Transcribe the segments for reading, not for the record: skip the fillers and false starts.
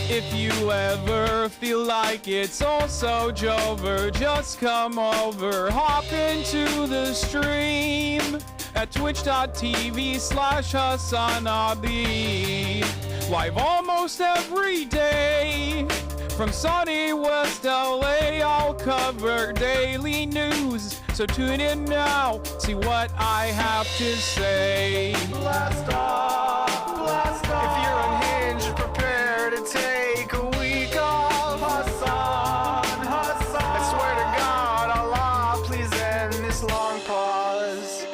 If you ever feel like it's all so Jover, just come over, hop into the stream at twitch.tv/HasanAbi. Live almost every day from sunny West LA. I'll cover daily news, so tune in now, see what I have to say. Blast off, blast off. If you're unhinged, prepare to take a week off. Hasan, Hasan. I swear to God, Allah, please end this long pause.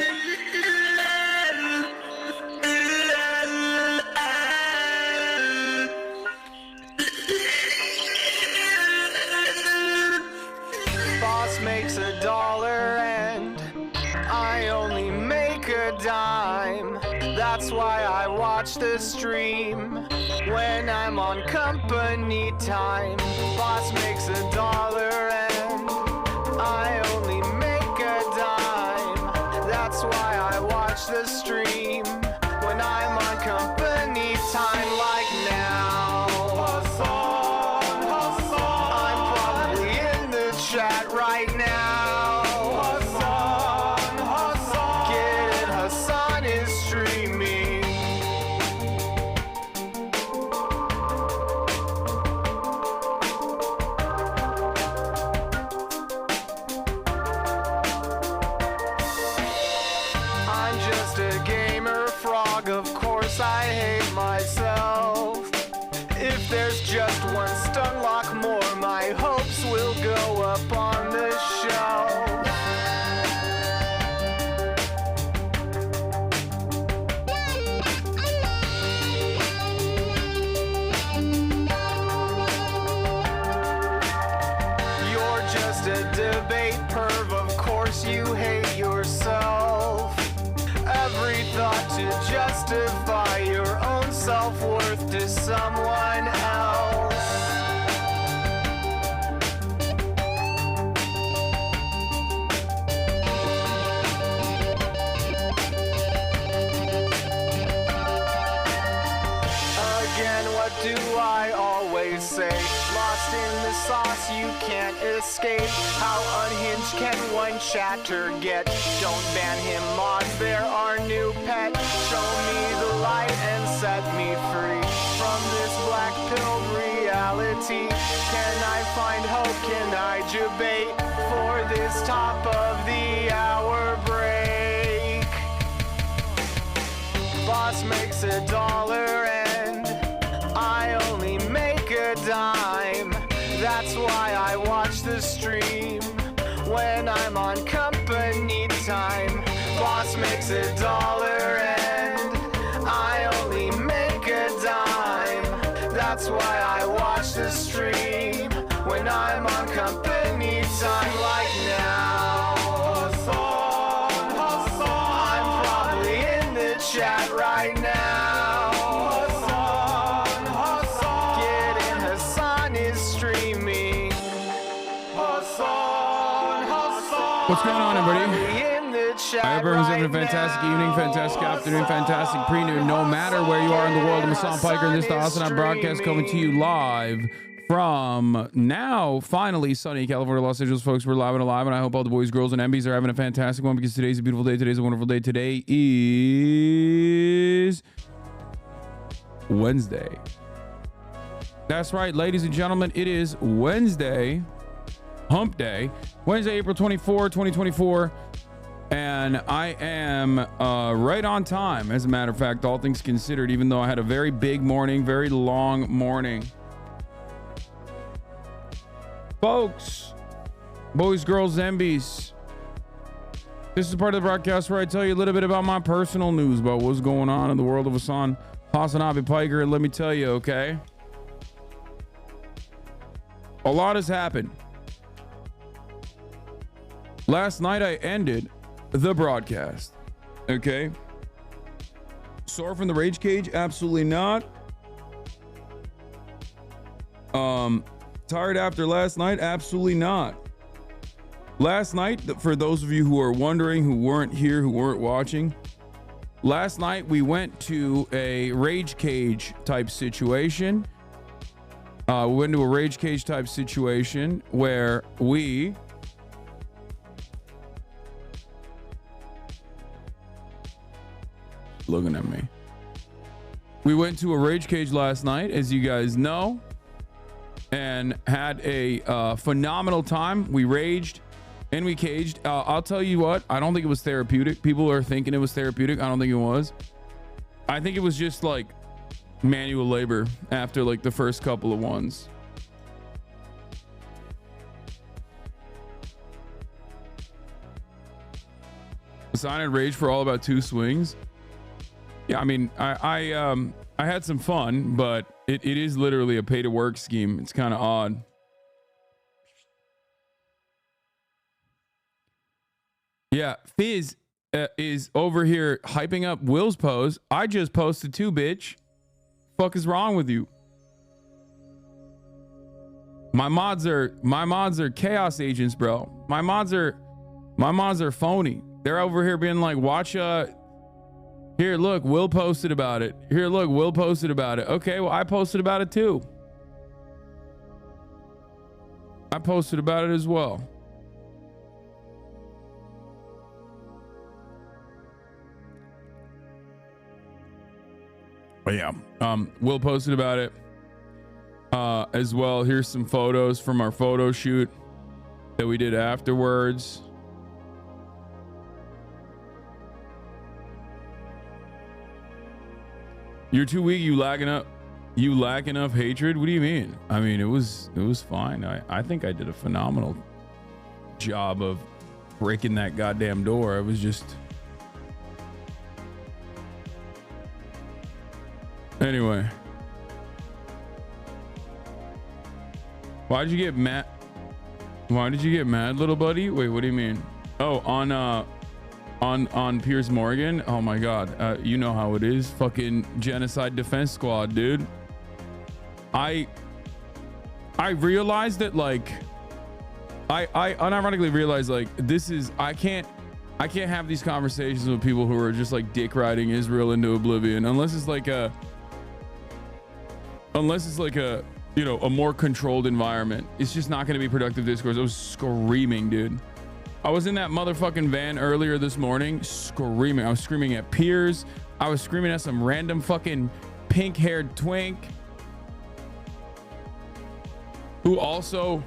Boss makes $1 and I only make a dime. That's why I watch the stream when I'm on company time. Boss makes $1 and I only make a dime. That's why I watch the stream when I'm on company time, like now. Hasan, Hasan. I'm probably in the chat right now. Hasan, Hasan. Get it, Hasan is streaming. I'm just a gamer frog, of course I hate myself. If there's just one stunlock more, my hopes will go up on the shelf. You're just a debate perv, of course you hate yourself. Every thought to justify your own self-worth to someone else. Again, what do I always say? Lost in the sauce, you can't escape. How unhinged can one chatter get? Don't ban him, mods, they're our new pet. Show me the light and set me free from this black-pilled reality. Can I find hope? Can I debate for this top of the hour break? makes $1 and I only make a dime. That's why I watch the stream when I'm on company time. Boss makes $1 and I only make a dime. That's why I watch the stream when I'm on company time. Like now, Hasan, I'm probably in the chat right now. Hasan, getting Hasan is streaming. Hasan. What's going on, everybody? In the chat I hope everyone's having a right fantastic now. evening, fantastic afternoon, fantastic pre-noon, no matter where you are in the world. I'm Hasan Piker, and this is the HasanAbi broadcast coming to you live from now, finally, sunny California, Los Angeles, folks. We're live and alive, and I hope all the boys, girls, and MBs are having a fantastic one because today's a beautiful day. Today's a wonderful day. Today is Wednesday. That's right, ladies and gentlemen. It is Wednesday, hump day, Wednesday, April 24, 2024. And I am right on time, as a matter of fact, all things considered, even though I had a very big morning, very long morning. Folks, boys, girls, MBs, this is part of the broadcast where I tell you a little bit about my personal news about what's going on in the world of HasanAbi Piker. And let me tell you, okay, a lot has happened. Last night I ended the broadcast. Okay. Sore from the rage cage? Absolutely not. Tired after last night? Absolutely not. Last night, for those of you who are wondering, who weren't here, who weren't watching, last night we went to a rage cage type situation. We went to a rage cage type situation where we looking at me. We went to a rage cage last night, as you guys know, and had a phenomenal time. We raged and we caged. I'll tell you what, I don't think it was therapeutic. People are thinking it was therapeutic. I don't think it was. I think it was just like manual labor after like the first couple of ones. Sign and rage for all about 2 swings. Yeah, I mean, I had some fun, but it is literally a pay to work scheme. It's kind of odd. Yeah, Fizz is over here hyping up Will's pose. I just posted too, bitch. Fuck is wrong with you? My mods are chaos agents, bro. My mods are phony. They're over here being like, watch here, look, Will posted about it. Here, look, Will posted about it. Okay, well, I posted about it too. I posted about it as well. But yeah, Will posted about it as well. Here's some photos from our photo shoot that we did afterwards. You're too weak. You lack enough hatred. What do you mean? I mean, it was fine. I think I did a phenomenal job of breaking that goddamn door. I was just, anyway. Why did you get mad? Why did you get mad, little buddy? Wait, what do you mean? Oh, on Piers Morgan. Oh my god, you know how it is. Fucking genocide defense squad, dude. I realized that, like, I unironically realized, like, this is, I can't have these conversations with people who are just like dick riding Israel into oblivion unless it's like a you know, a more controlled environment. It's just not going to be productive discourse. I was screaming, dude. I was in that motherfucking van earlier this morning screaming. I was screaming at Piers. I was screaming at some random fucking pink-haired twink who also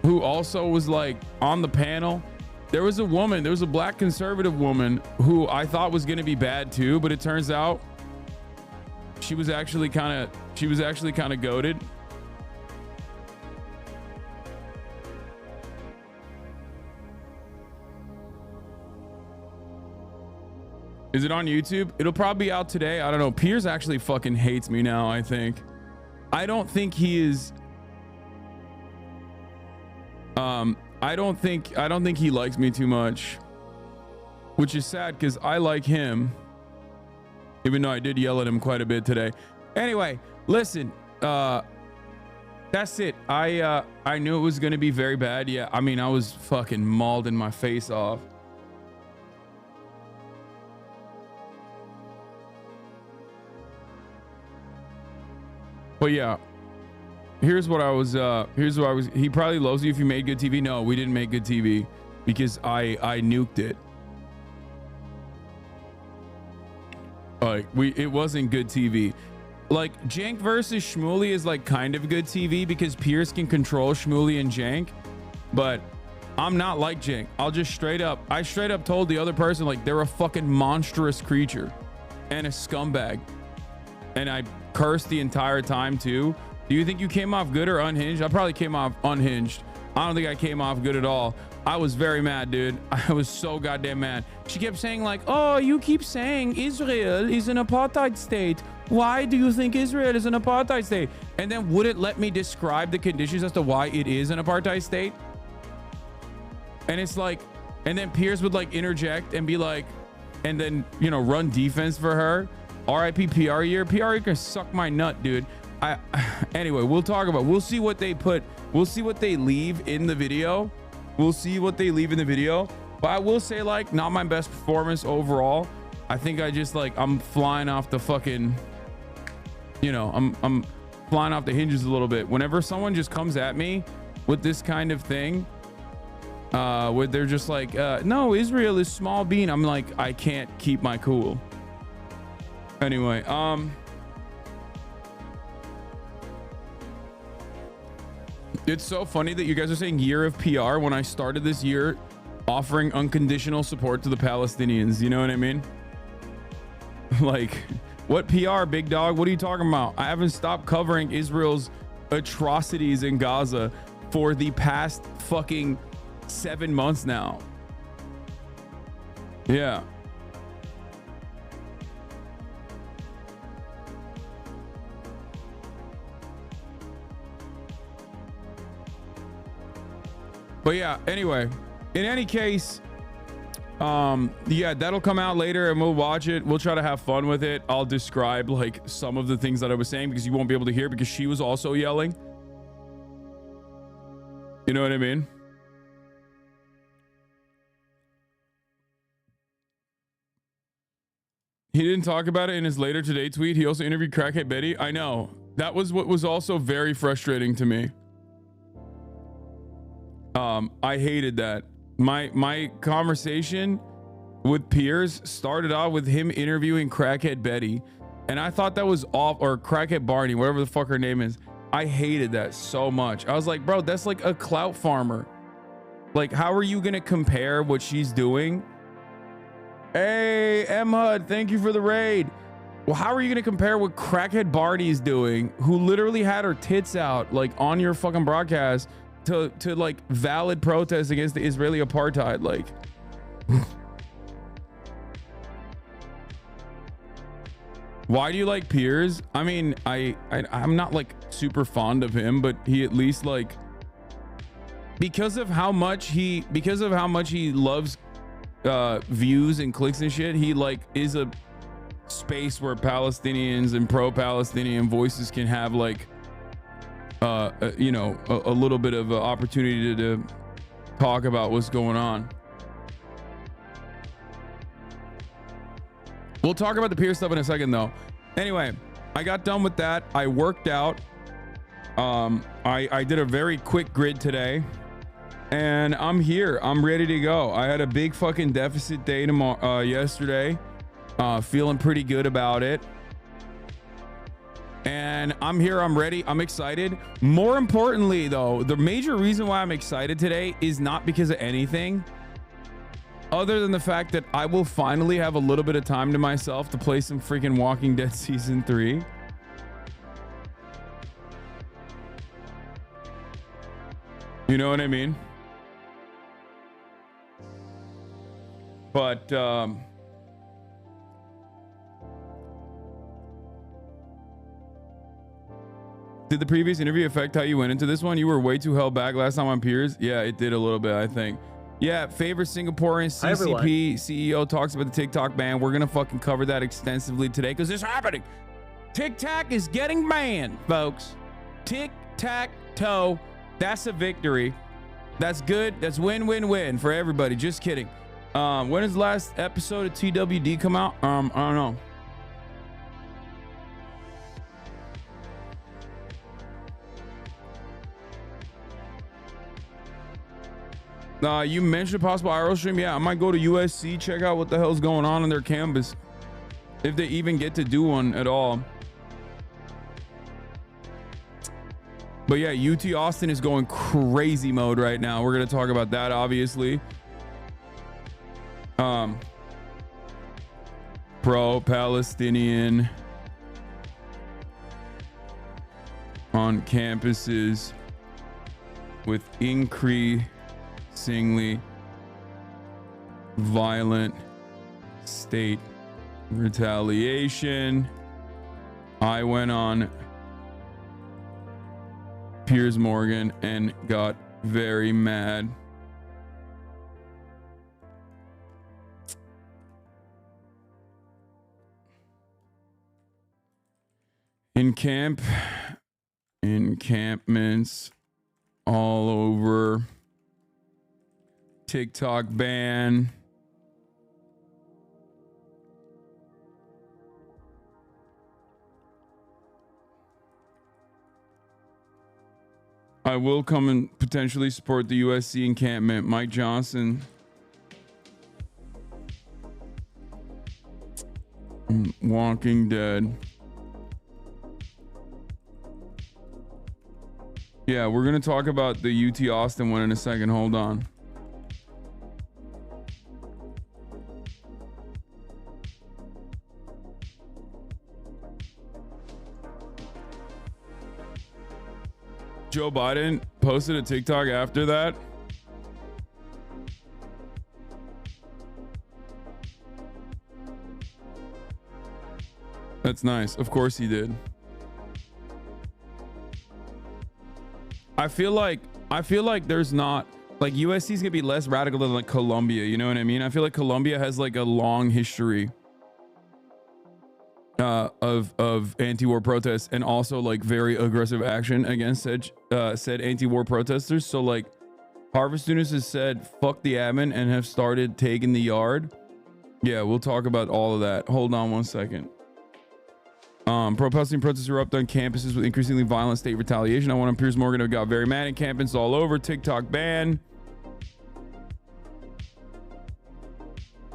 was like on the panel There was a black conservative woman who I thought was going to be bad too, but it turns out she was actually kind of goated. Is it on YouTube? It'll probably be out today. I don't know. Piers actually fucking hates me now, I think. I don't think he is I don't think he likes me too much, which is sad because I like him, even though I did yell at him quite a bit today. Anyway, listen, that's it. I knew it was going to be very bad. Yeah, I mean, I was fucking mauled my face off. But yeah, here's what I was, he probably loves you if you made good TV. No, we didn't make good TV because I nuked it. Like it wasn't good TV. Like Jank versus Shmuley is like kind of good TV because Piers can control Shmuley and Jank, but I'm not like Jank. I straight up told the other person like they're a fucking monstrous creature and a scumbag. And I cursed the entire time too. Do you think you came off good or unhinged? I probably came off unhinged. I don't think I came off good at all. I was very mad, dude. I was so goddamn mad. She kept saying like, oh, you keep saying Israel is an apartheid state. Why do you think Israel is an apartheid state? And then wouldn't let me describe the conditions as to why it is an apartheid state. And it's like, and then Piers would like interject and be like, and then, you know, run defense for her. RIP PR year. PR year can suck my nut, dude. Anyway, we'll see what they leave in the video. But I will say, like, not my best performance overall. I think I just like, I'm flying off the fucking, you know, I'm flying off the hinges a little bit. Whenever someone just comes at me with this kind of thing, where they're just like, no, Israel is small bean. I'm like, I can't keep my cool. Anyway, it's so funny that you guys are saying year of PR when I started this year offering unconditional support to the Palestinians. You know what I mean? Like, what PR, big dog? What are you talking about? I haven't stopped covering Israel's atrocities in Gaza for the past fucking 7 months now. Yeah. But yeah, anyway, in any case, yeah, that'll come out later and we'll watch it. We'll try to have fun with it. I'll describe like some of the things that I was saying because you won't be able to hear because she was also yelling. You know what I mean? He didn't talk about it in his later today tweet. He also interviewed Crackhead Betty. I know. That was what was also very frustrating to me. I hated that. My conversation with Piers started off with him interviewing Crackhead Betty, and I thought that was off, or Crackhead Barney, whatever the fuck her name is. I hated that so much. I was like, bro, that's like a clout farmer. Like, how are you gonna compare what she's doing? Hey, M-HUD, thank you for the raid. Well, how are you gonna compare what Crackhead Barney's doing, who literally had her tits out like on your fucking broadcast to like valid protest against the Israeli apartheid? Like, why do you like Piers? I mean, I'm not like super fond of him, but he at least like, because of how much he loves views and clicks and shit, he like is a space where Palestinians and pro-Palestinian voices can have like you know, a little bit of an opportunity to talk about what's going on. We'll talk about the Piers stuff in a second though. Anyway, I got done with that. I worked out. I did a very quick grid today and I'm here. I'm ready to go. I had a big fucking deficit day yesterday. Feeling pretty good about it. And I'm here, I'm ready, I'm excited. More importantly though, the major reason why I'm excited today is not because of anything. other than the fact that I will finally have a little bit of time to myself to play some freaking Walking Dead Season 3. You know what I mean? But, did the previous interview affect how you went into this one? You were way too held back last time on Piers. Yeah, it did a little bit, I think. Yeah, favorite Singaporean CCP CEO talks about the TikTok ban. We're going to fucking cover that extensively today because it's happening. TikTok is getting banned, folks. Tic-tac-toe. That's a victory. That's good. That's win-win-win for everybody. Just kidding. When is the last episode of TWD come out? I don't know. You mentioned a possible IRL stream. Yeah, I might go to USC, check out what the hell's going on their campus. If they even get to do one at all. But yeah, UT Austin is going crazy mode right now. We're going to talk about that, obviously. Pro-Palestinian on campuses with increasingly violent state retaliation. I went on Piers Morgan and got very mad. Encampments all over. TikTok ban. I will come and potentially support the USC encampment. Mike Johnson. Walking Dead. Yeah, we're going to talk about the UT Austin one in a second. Hold on. Joe Biden posted a TikTok after that. That's nice. Of course he did. I feel like there's not, like, USC is gonna be less radical than like Columbia, you know what I mean? I feel like Columbia has like a long history of anti-war protests and also like very aggressive action against said anti-war protesters. So like Harvard students has said fuck the admin and have started taking the yard. Yeah, we'll talk about all of that. Hold on one second. Pro-Palestinian protests erupt on campuses with increasingly violent state retaliation. I went on Piers Morgan who got very mad. Encampments all over. TikTok ban.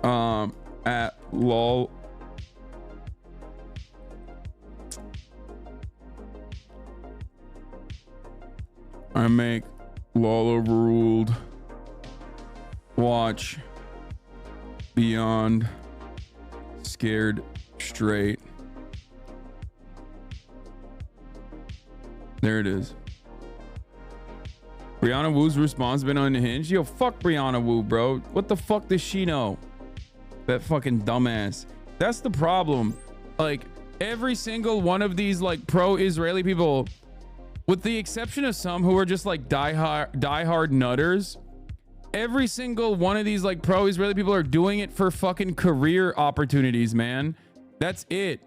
At lol. I make lol overruled. Watch beyond scared straight. There it is. Brianna Wu's response been unhinged. Yo, fuck Brianna Wu, bro. What the fuck does she know? That fucking dumbass. That's the problem. Like, every single one of these like pro-Israeli people, with the exception of some who are just like diehard nutters, every single one of these like pro-Israeli people are doing it for fucking career opportunities, man. That's it.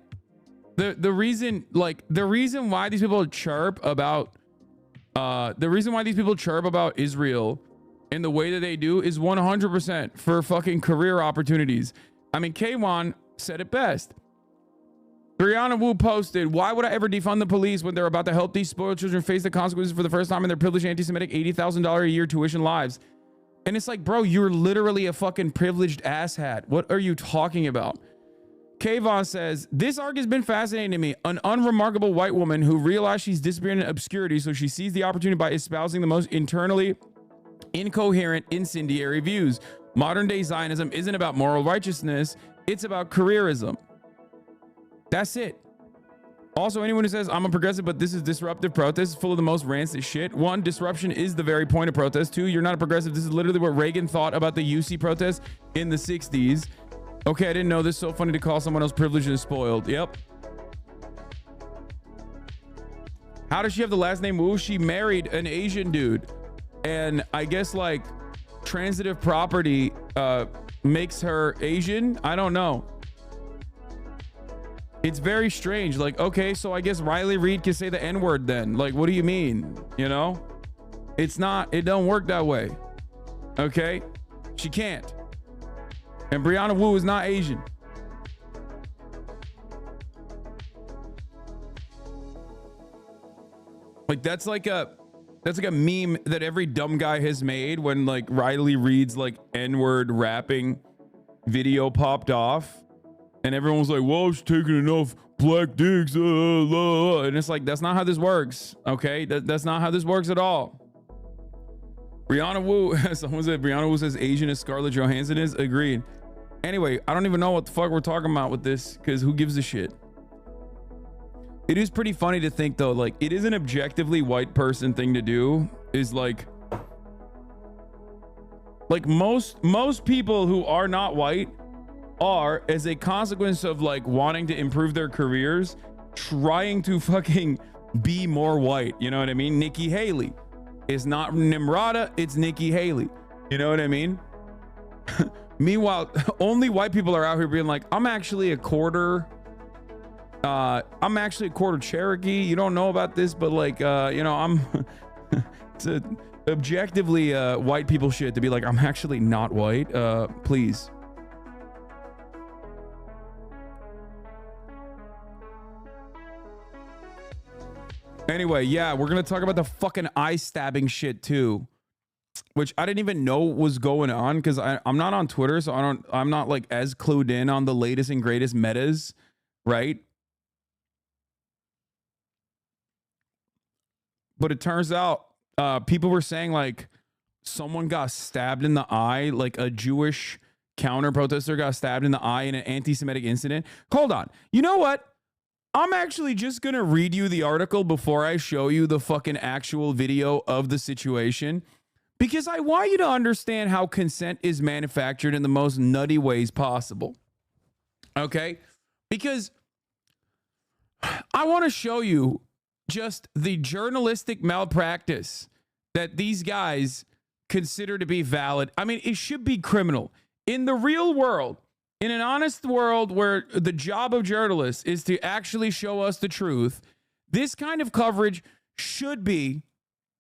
The reason why these people chirp about Israel in the way that they do is 100% for fucking career opportunities. I mean, K1 said it best. Brianna Wu posted, why would I ever defund the police when they're about to help these spoiled children face the consequences for the first time in their privileged anti-Semitic $80,000 a year tuition lives? And it's like, bro, you're literally a fucking privileged asshat. What are you talking about? Kayvon says, this arc has been fascinating to me. An unremarkable white woman who realized she's disappearing in obscurity, so she seized the opportunity by espousing the most internally incoherent, incendiary views. Modern day Zionism isn't about moral righteousness, it's about careerism. That's it. Also, anyone who says I'm a progressive but this is disruptive protest is full of the most rancid shit. One, disruption is the very point of protest. Two, you're not a progressive. This is literally what Reagan thought about the UC protest in the 60s. Okay, I didn't know this. So funny to call someone else privileged and spoiled. Yep. How does she have the last name Wu? She married an Asian dude. And I guess like transitive property makes her Asian. I don't know. It's very strange. Like, okay, so I guess Riley Reid can say the N-word then. Like, what do you mean? You know? It's not, it don't work that way. Okay? She can't. And Brianna Wu is not Asian. Like, that's like a meme that every dumb guy has made when like Riley Reid's like N-word rapping video popped off. And everyone was like, well, she's taking enough black dicks. And it's like, that's not how this works. Okay. That's not how this works at all. Brianna Wu, someone said Brianna Wu says Asian as Scarlett Johansson is. Agreed. Anyway, I don't even know what the fuck we're talking about with this because who gives a shit? It is pretty funny to think though, like it is an objectively white person thing to do is like most people who are not white are, as a consequence of like wanting to improve their careers, trying to fucking be more white. You know what I mean? Nikki Haley. It's not Nimrata, it's Nikki Haley. You know what I mean? Meanwhile, only white people are out here being like, I'm actually a quarter Cherokee. You don't know about this, but like you know, I'm it's a objectively white people shit to be like, I'm actually not white. Please. Anyway, yeah, we're gonna talk about the fucking eye stabbing shit too, which I didn't even know was going on because I'm not on Twitter, so I'm not like as clued in on the latest and greatest metas, right? But it turns out people were saying like someone got stabbed in the eye, like a Jewish counter protester got stabbed in the eye in an anti-Semitic incident. Hold on, you know what? I'm actually just going to read you the article before I show you the fucking actual video of the situation, because I want you to understand how consent is manufactured in the most nutty ways possible. Okay? Because I want to show you just the journalistic malpractice that these guys consider to be valid. I mean, it should be criminal. In the real world, in an honest world where the job of journalists is to actually show us the truth, this kind of coverage should be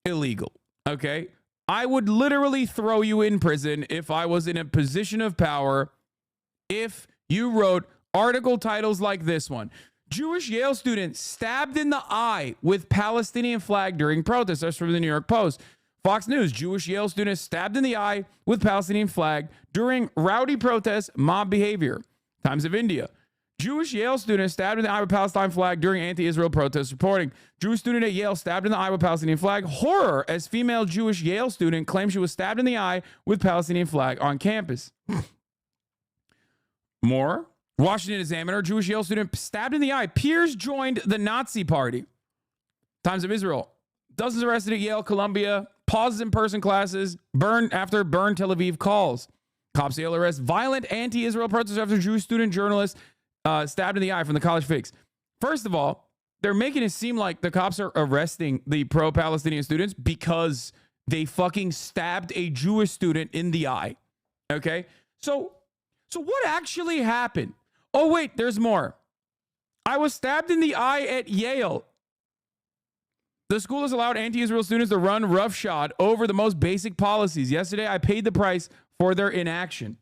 illegal, okay? I would literally throw you in prison if I was in a position of power if you wrote article titles like this one. Jewish Yale student stabbed in the eye with Palestinian flag during protests. That's from the New York Post. Fox News, Jewish Yale student stabbed in the eye with Palestinian flag during rowdy protests, mob behavior. Times of India. Jewish Yale student stabbed in the eye with Palestine flag during anti-Israel protests. Reporting. Jewish student at Yale stabbed in the eye with Palestinian flag. Horror as female Jewish Yale student claims she was stabbed in the eye with Palestinian flag on campus. More. Washington Examiner, Jewish Yale student stabbed in the eye. Piers joined the Nazi party. Times of Israel. Dozens arrested at Yale, Columbia. Pauses in-person classes. Burn Tel Aviv calls. Cops Yale arrest violent anti-Israel protesters after Jewish student journalist stabbed in the eye from the College Fix. First of all, they're making it seem like the cops are arresting the pro-Palestinian students because they fucking stabbed a Jewish student in the eye. Okay? So what actually happened? Oh, wait, there's more. I was stabbed in the eye at Yale. The school has allowed anti-Israel students to run roughshod over the most basic policies. Yesterday, I paid the price for their inaction.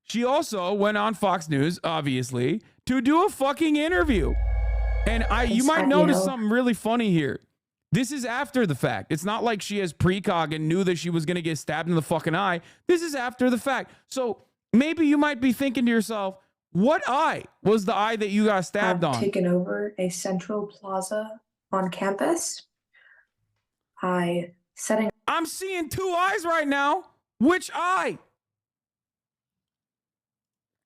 She also went on Fox News, obviously, to do a fucking interview. And you might notice something really funny here. This is after the fact. It's not like she has precog and knew that she was going to get stabbed in the fucking eye. This is after the fact. So maybe you might be thinking to yourself, what eye was the eye that you got stabbed on? I've taken over a central plaza on campus. I'm seeing two eyes right now. Which eye?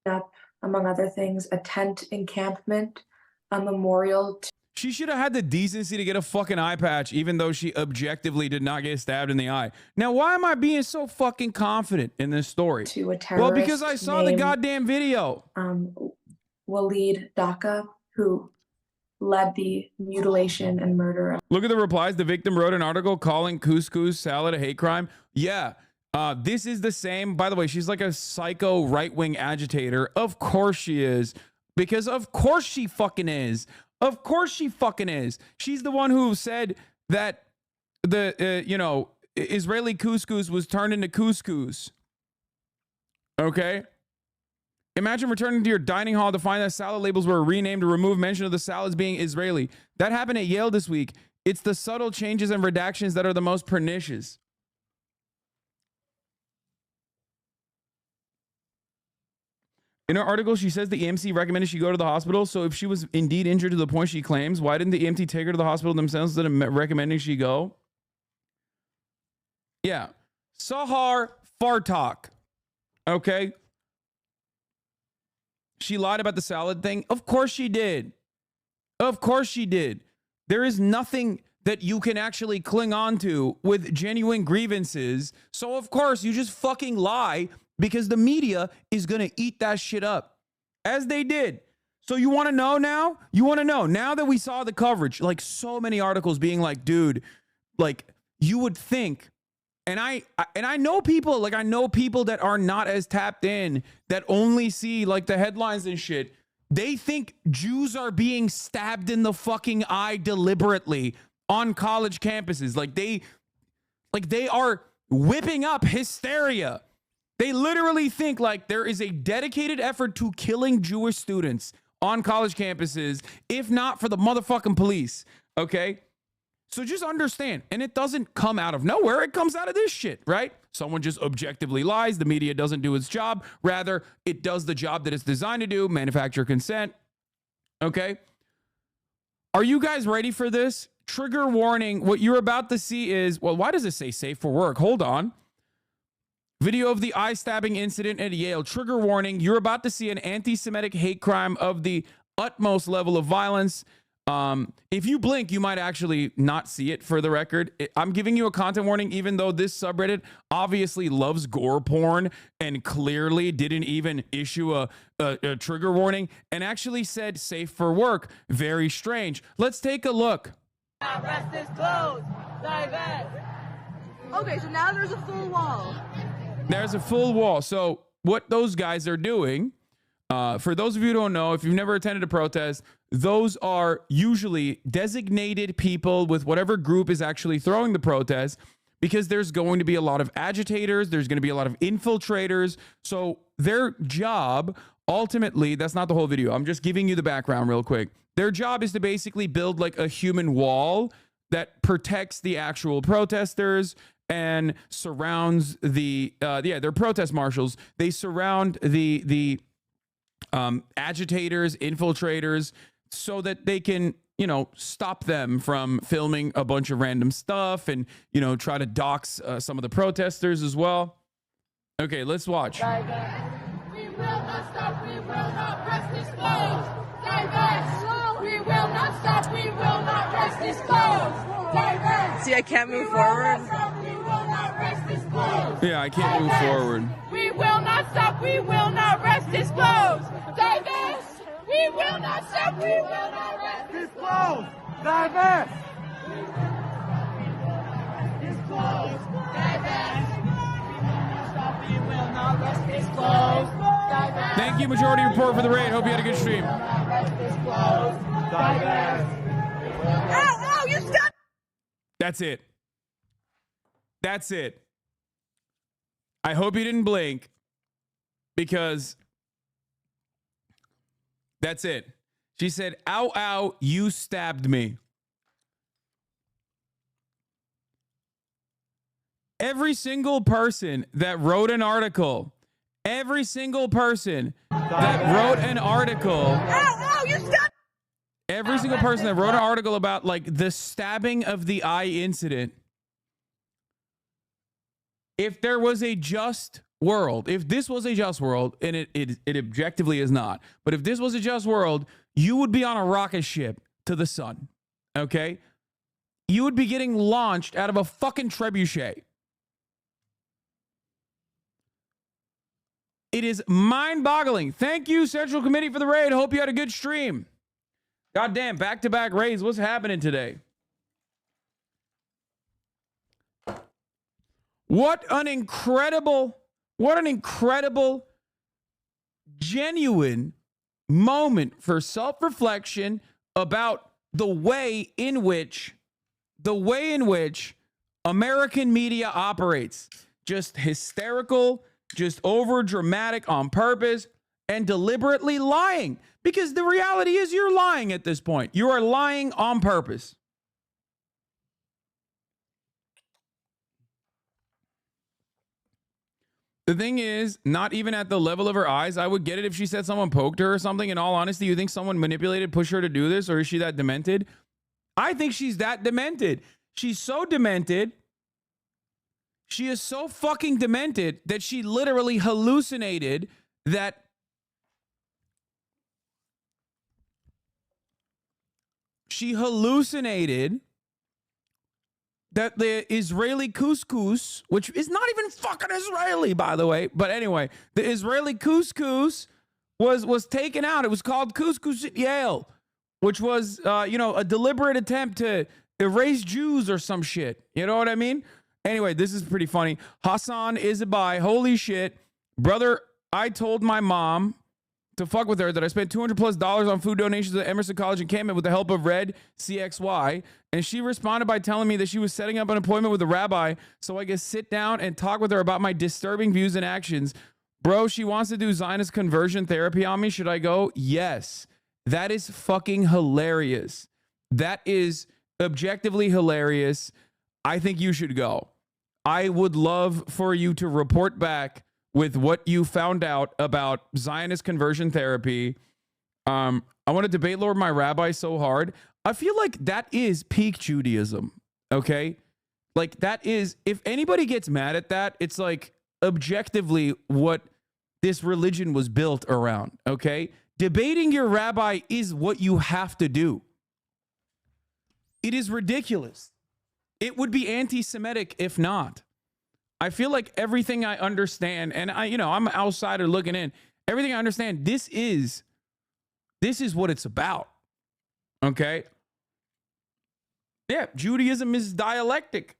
Up, among other things, a tent encampment, a memorial. She should have had the decency to get a fucking eye patch, even though she objectively did not get stabbed in the eye. Now, why am I being so fucking confident in this story? To a terrorist. Well, because I saw the goddamn video. Walid Daka, who led the mutilation and murder. Look at the replies. The victim wrote an article calling couscous salad a hate crime. Yeah. This is the same. By the way, she's like a psycho right-wing agitator. Of course she is. Because of course she fucking is. Of course she fucking is. She's the one who said that the, Israeli couscous was turned into couscous. Okay? Imagine returning to your dining hall to find that salad labels were renamed to remove mention of the salads being Israeli. That happened at Yale this week. It's the subtle changes and redactions that are the most pernicious. In her article, she says the EMC recommended she go to the hospital. So if she was indeed injured to the point she claims, why didn't the EMT take her to the hospital themselves instead of recommending she go? Yeah. Sahar Fartak. Okay. She lied about the salad thing. Of course she did. Of course she did. There is nothing that you can actually cling on to with genuine grievances. So of course you just fucking lie because the media is going to eat that shit up as they did. So you want to know now? You want to know now that we saw the coverage, like so many articles being like, dude, like you would think. And I know people, like I know people that are not as tapped in, that only see like the headlines and shit. They think Jews are being stabbed in the fucking eye deliberately on college campuses. Like they are whipping up hysteria. They literally think like there is a dedicated effort to killing Jewish students on college campuses, if not for the motherfucking police. Okay. So just understand, and it doesn't come out of nowhere. It comes out of this shit, right? Someone just objectively lies. The media doesn't do its job. Rather, it does the job that it's designed to do, manufacture consent. Okay? Are you guys ready for this? Trigger warning. What you're about to see is, well, why does it say safe for work? Hold on. Video of the eye-stabbing incident at Yale. Trigger warning. You're about to see an anti-Semitic hate crime of the utmost level of violence. If you blink, you might actually not see it, for the record. I'm giving you a content warning, even though this subreddit obviously loves gore porn and clearly didn't even issue a trigger warning and actually said safe for work. Very strange. Let's take a look. Rest is closed. Divest. Okay, so now there's a full wall. There's a full wall. So what those guys are doing, for those of you who don't know, if you've never attended a protest, those are usually designated people with whatever group is actually throwing the protest, because there's going to be a lot of agitators. There's going to be a lot of infiltrators. So their job, ultimately, that's not the whole video. I'm just giving you the background real quick. Their job is to basically build like a human wall that protects the actual protesters and surrounds the, they're protest marshals. They surround the agitators, infiltrators, so that they can, stop them from filming a bunch of random stuff and, try to dox some of the protesters as well. Okay, let's watch. We will not stop. We will not rest this close. Divest. We will not stop. We will not rest this close. Divest. See, I can't move forward. We will not rest this close. Yeah, I can't move forward. We will not stop. We will not rest this close. Divest. We will not stop. We will not rest this close. Divest. This close. Divest. We will not rest this close. Divest. Thank you, Majority Report, for the raid. Hope you had a good stream. Rest this close. Divest. Ow, you stop. That's it. That's it. I hope you didn't blink, because that's it. She said, ow, ow, you stabbed me. Every single person that wrote an article, every single person that wrote an article, Ow, you stop. every single person that wrote an article about like the stabbing of the eye incident, if there was a just world, if this was a just world, and it objectively is not, but if this was a just world, you would be on a rocket ship to the sun, okay? You would be getting launched out of a fucking trebuchet. It is mind-boggling. Thank you, Central Committee, for the raid. Hope you had a good stream. Goddamn, back-to-back raids. What's happening today? What an incredible, genuine moment for self-reflection about the way in which American media operates. Just hysterical, just over dramatic on purpose, and deliberately lying. Because the reality is you're lying at this point. You are lying on purpose. The thing is, not even at the level of her eyes. I would get it if she said someone poked her or something. In all honesty, you think someone manipulated, pushed her to do this, or is she that demented? I think she's that demented. She's so demented. She is so fucking demented that she literally hallucinated that the Israeli couscous, which is not even fucking Israeli, by the way. But anyway, the Israeli couscous was taken out. It was called couscous at Yale, which was, a deliberate attempt to erase Jews or some shit. You know what I mean? Anyway, this is pretty funny. HasanAbi, holy shit. Brother, I told my mom to fuck with her that I spent $200+ on food donations at Emerson College encampment with the help of Red CXY, and she responded by telling me that she was setting up an appointment with a rabbi so I could sit down and talk with her about my disturbing views and actions. Bro, she wants to do Zionist conversion therapy on me. Should I go? Yes. That is fucking hilarious. That is objectively hilarious. I think you should go. I would love for you to report back with what you found out about Zionist conversion therapy. I want to debate Lord my rabbi so hard. I feel like that is peak Judaism, okay? Like that is, if anybody gets mad at that, it's like objectively what this religion was built around, okay? Debating your rabbi is what you have to do. It is ridiculous. It would be anti-Semitic if not. I feel like everything I understand, and I'm an outsider looking in. Everything I understand, this is what it's about. Okay? Yeah, Judaism is dialectic.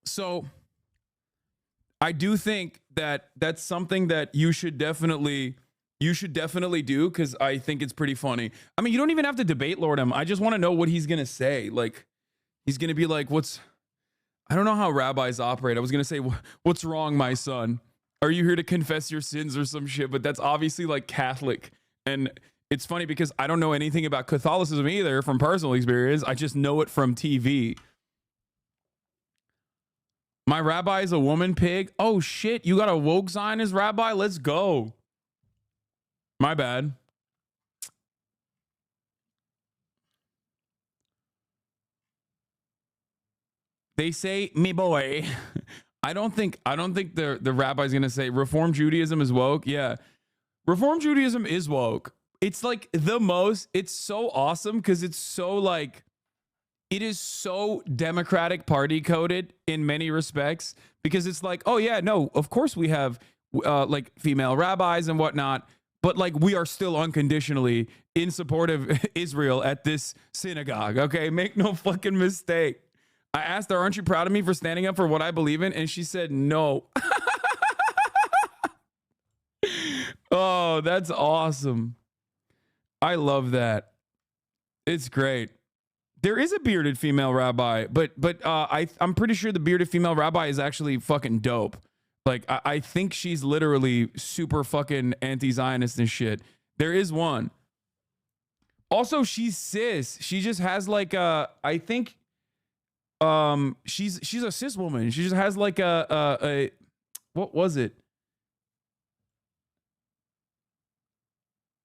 So I do think that that's something that you should definitely do, because I think it's pretty funny. I mean, you don't even have to debate Lord him. I just want to know what he's gonna say. Like, he's gonna be like, I don't know how rabbis operate. I was gonna say, what's wrong, my son? Are you here to confess your sins or some shit? But that's obviously like Catholic. And it's funny because I don't know anything about Catholicism either from personal experience. I just know it from TV. My rabbi is a woman pig. Oh shit, you got a woke Zionist rabbi? Let's go. My bad. They say, me boy. I don't think the rabbi's gonna say Reform Judaism is woke. Yeah, Reform Judaism is woke. It's like it's so awesome because it's so like, it is so Democratic Party coded in many respects, because it's like, oh yeah, no, of course we have like female rabbis and whatnot, but like we are still unconditionally in support of Israel at this synagogue. Okay, make no fucking mistake. I asked her, aren't you proud of me for standing up for what I believe in? And she said, no. Oh, that's awesome. I love that. It's great. There is a bearded female rabbi, but I'm pretty sure the bearded female rabbi is actually fucking dope. Like, I think she's literally super fucking anti-Zionist and shit. There is one. Also, she's cis. She just has like I think she's a cis woman. She just has like a what was it?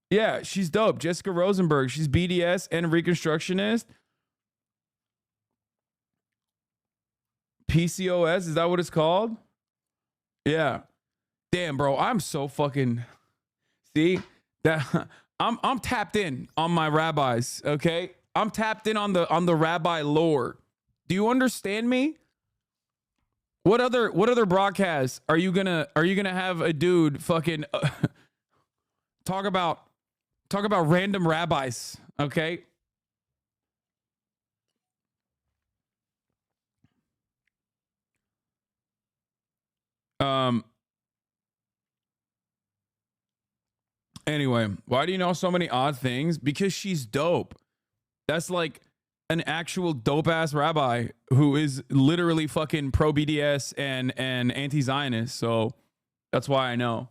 Yeah, she's dope. Jessica Rosenberg. She's BDS and Reconstructionist. PCOS, is that what it's called? Yeah. Damn, bro, I'm so fucking... See? That I'm tapped in on my rabbis, okay? I'm tapped in on the rabbi lore. Do you understand me? What other broadcasts are you gonna have a dude fucking talk about random rabbis, okay? Anyway, why do you know so many odd things? Because she's dope. That's like an actual dope ass rabbi who is literally fucking pro BDS and anti-Zionist. So that's why I know.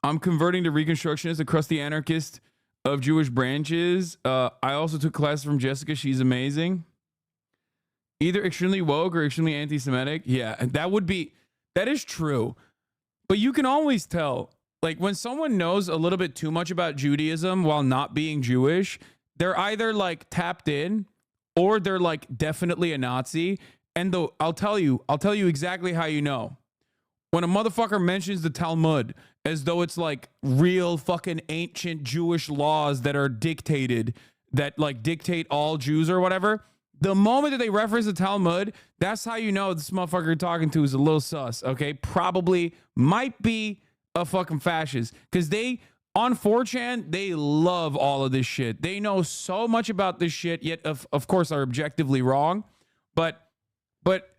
I'm converting to Reconstructionist, a crusty anarchist of Jewish branches. I also took classes from Jessica. She's amazing. Either extremely woke or extremely anti-Semitic. Yeah, that is true. But you can always tell, like, when someone knows a little bit too much about Judaism while not being Jewish, they're either like tapped in or they're like definitely a Nazi. And I'll tell you exactly how you know. When a motherfucker mentions the Talmud as though it's like real fucking ancient Jewish laws that are dictated, that like dictate all Jews or whatever, the moment that they reference the Talmud, that's how you know this motherfucker you're talking to is a little sus, okay? Probably might be a fucking fascist. Because on 4chan, they love all of this shit. They know so much about this shit, yet of course are objectively wrong. But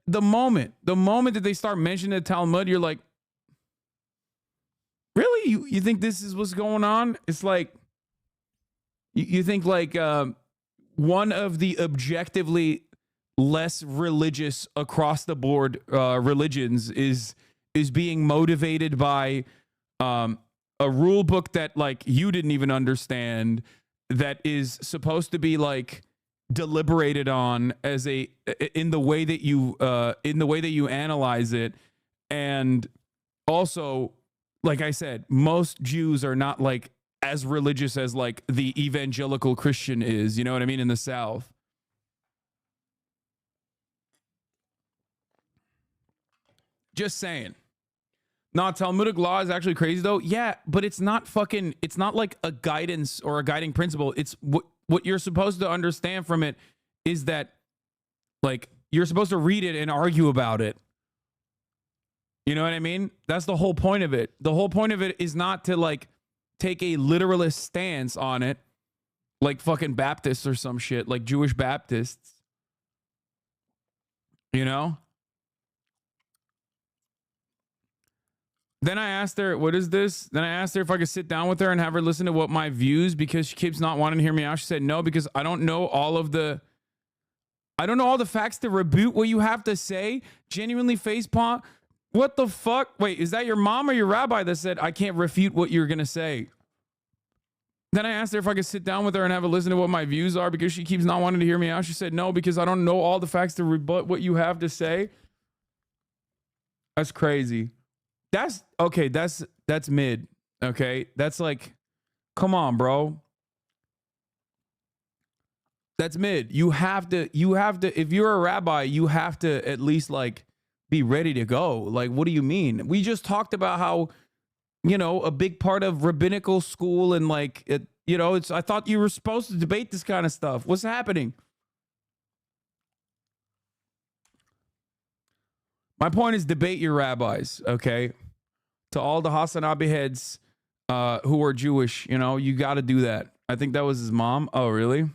the moment that they start mentioning the Talmud, you're like, really? You think this is what's going on? It's like, you think like... one of the objectively less religious across the board religions is being motivated by a rule book that like you didn't even understand, that is supposed to be like deliberated on as in the way that you analyze it. And also, like I said, most Jews are not like as religious as like the evangelical Christian is, you know what I mean, in the South. Just saying. Not Talmudic law is actually crazy though. Yeah, but it's not like a guidance or a guiding principle. It's what you're supposed to understand from it is that like you're supposed to read it and argue about it. You know what I mean? That's the whole point of it. The whole point of it is not to like take a literalist stance on it like fucking Baptists or some shit, like Jewish Baptists. You know? Then I asked her, what is this? Then I asked her if I could sit down with her and have her listen to what my views, because she keeps not wanting to hear me out. She said no, because I don't know all the facts to rebuke what you have to say. Genuinely facepalm. What the fuck? Wait, is that your mom or your rabbi that said, I can't refute what you're going to say? Then I asked her if I could sit down with her and have a listen to what my views are, because she keeps not wanting to hear me out. She said, no, because I don't know all the facts to rebut what you have to say. That's crazy. That's okay. That's mid. Okay. That's like, come on, bro. That's mid. You have to, if you're a rabbi, you have to at least like, be ready to go. Like, what do you mean? We just talked about how, you know, a big part of rabbinical school and like, it, you know, I thought you were supposed to debate this kind of stuff. What's happening? My point is debate your rabbis, okay? To all the HasanAbi heads who are Jewish, you know, you got to do that. I think that was his mom. Oh, really?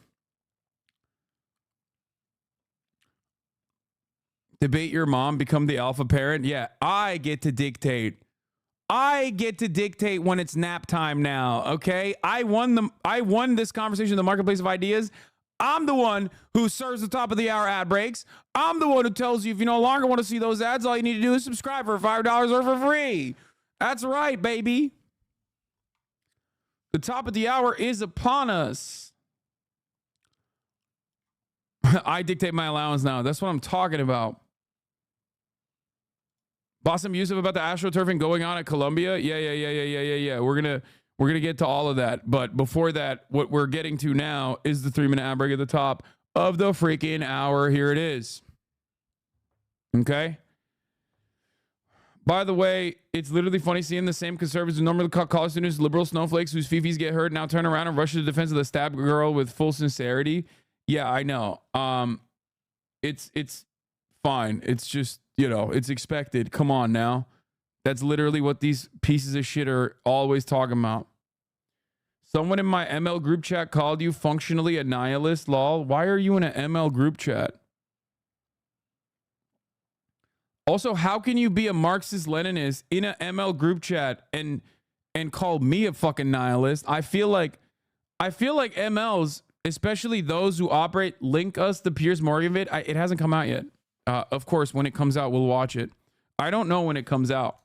Debate your mom, become the alpha parent. Yeah, I get to dictate. I get to dictate when it's nap time now, okay? I won this conversation in the marketplace of ideas. I'm the one who serves the top of the hour ad breaks. I'm the one who tells you if you no longer want to see those ads, all you need to do is subscribe for $5 or for free. That's right, baby. The top of the hour is upon us. I dictate my allowance now. That's what I'm talking about. Bassem Youssef about the astroturfing going on at Columbia. Yeah. We're gonna get to all of that. But before that, what we're getting to now is the 3-minute ad break at the top. of the freaking hour. Here it is. Okay. By the way, it's literally funny seeing the same conservatives who normally call college students liberal snowflakes whose fifis get hurt now turn around and rush to the defense of the stab girl with full sincerity. Yeah, I know. It's fine. It's just, you know, it's expected. Come on now. That's literally what these pieces of shit are always talking about. Someone in my ML group chat called you functionally a nihilist, lol. Why are you in an ML group chat? Also, how can you be a Marxist-Leninist in an ML group chat and call me a fucking nihilist? I feel like MLs, especially those who operate, link us the Piers Morgan vid. It hasn't come out yet. Of course, when it comes out, we'll watch it. I don't know when it comes out.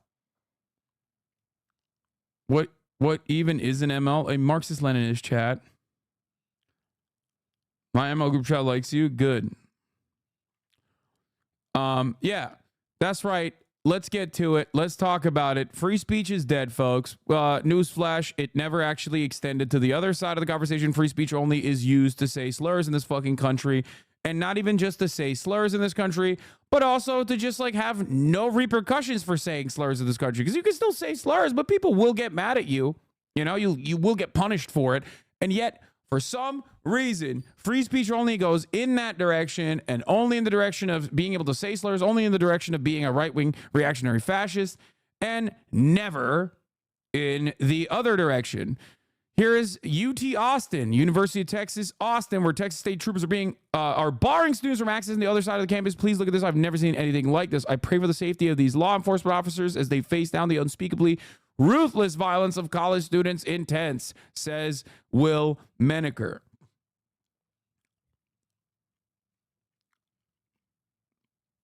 What even is an ML? A Marxist-Leninist chat. My ML group chat likes you. Good. Yeah. That's right. Let's get to it. Let's talk about it. Free speech is dead, folks. Newsflash, it never actually extended to the other side of the conversation. Free speech only is used to say slurs in this fucking country. And not even just to say slurs in this country, but also to just like have no repercussions for saying slurs in this country. Because you can still say slurs, but people will get mad at you. You know, you will get punished for it. And yet, for some reason, free speech only goes in that direction, and only in the direction of being able to say slurs, only in the direction of being a right-wing reactionary fascist, and never in the other direction. Here is UT Austin, University of Texas, Austin, where Texas state troopers are barring students from accessing the other side of the campus. Please look at this. I've never seen anything like this. I pray for the safety of these law enforcement officers as they face down the unspeakably ruthless violence of college students in tents, says Will Menaker.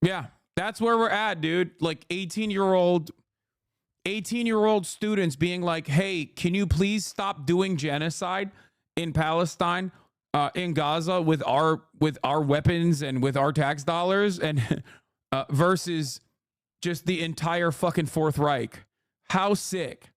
Yeah, that's where we're at, dude. Like 18-year-old students being like, hey, can you please stop doing genocide in Palestine, in Gaza with our weapons and with our tax dollars, and versus just the entire fucking Fourth Reich. How sick.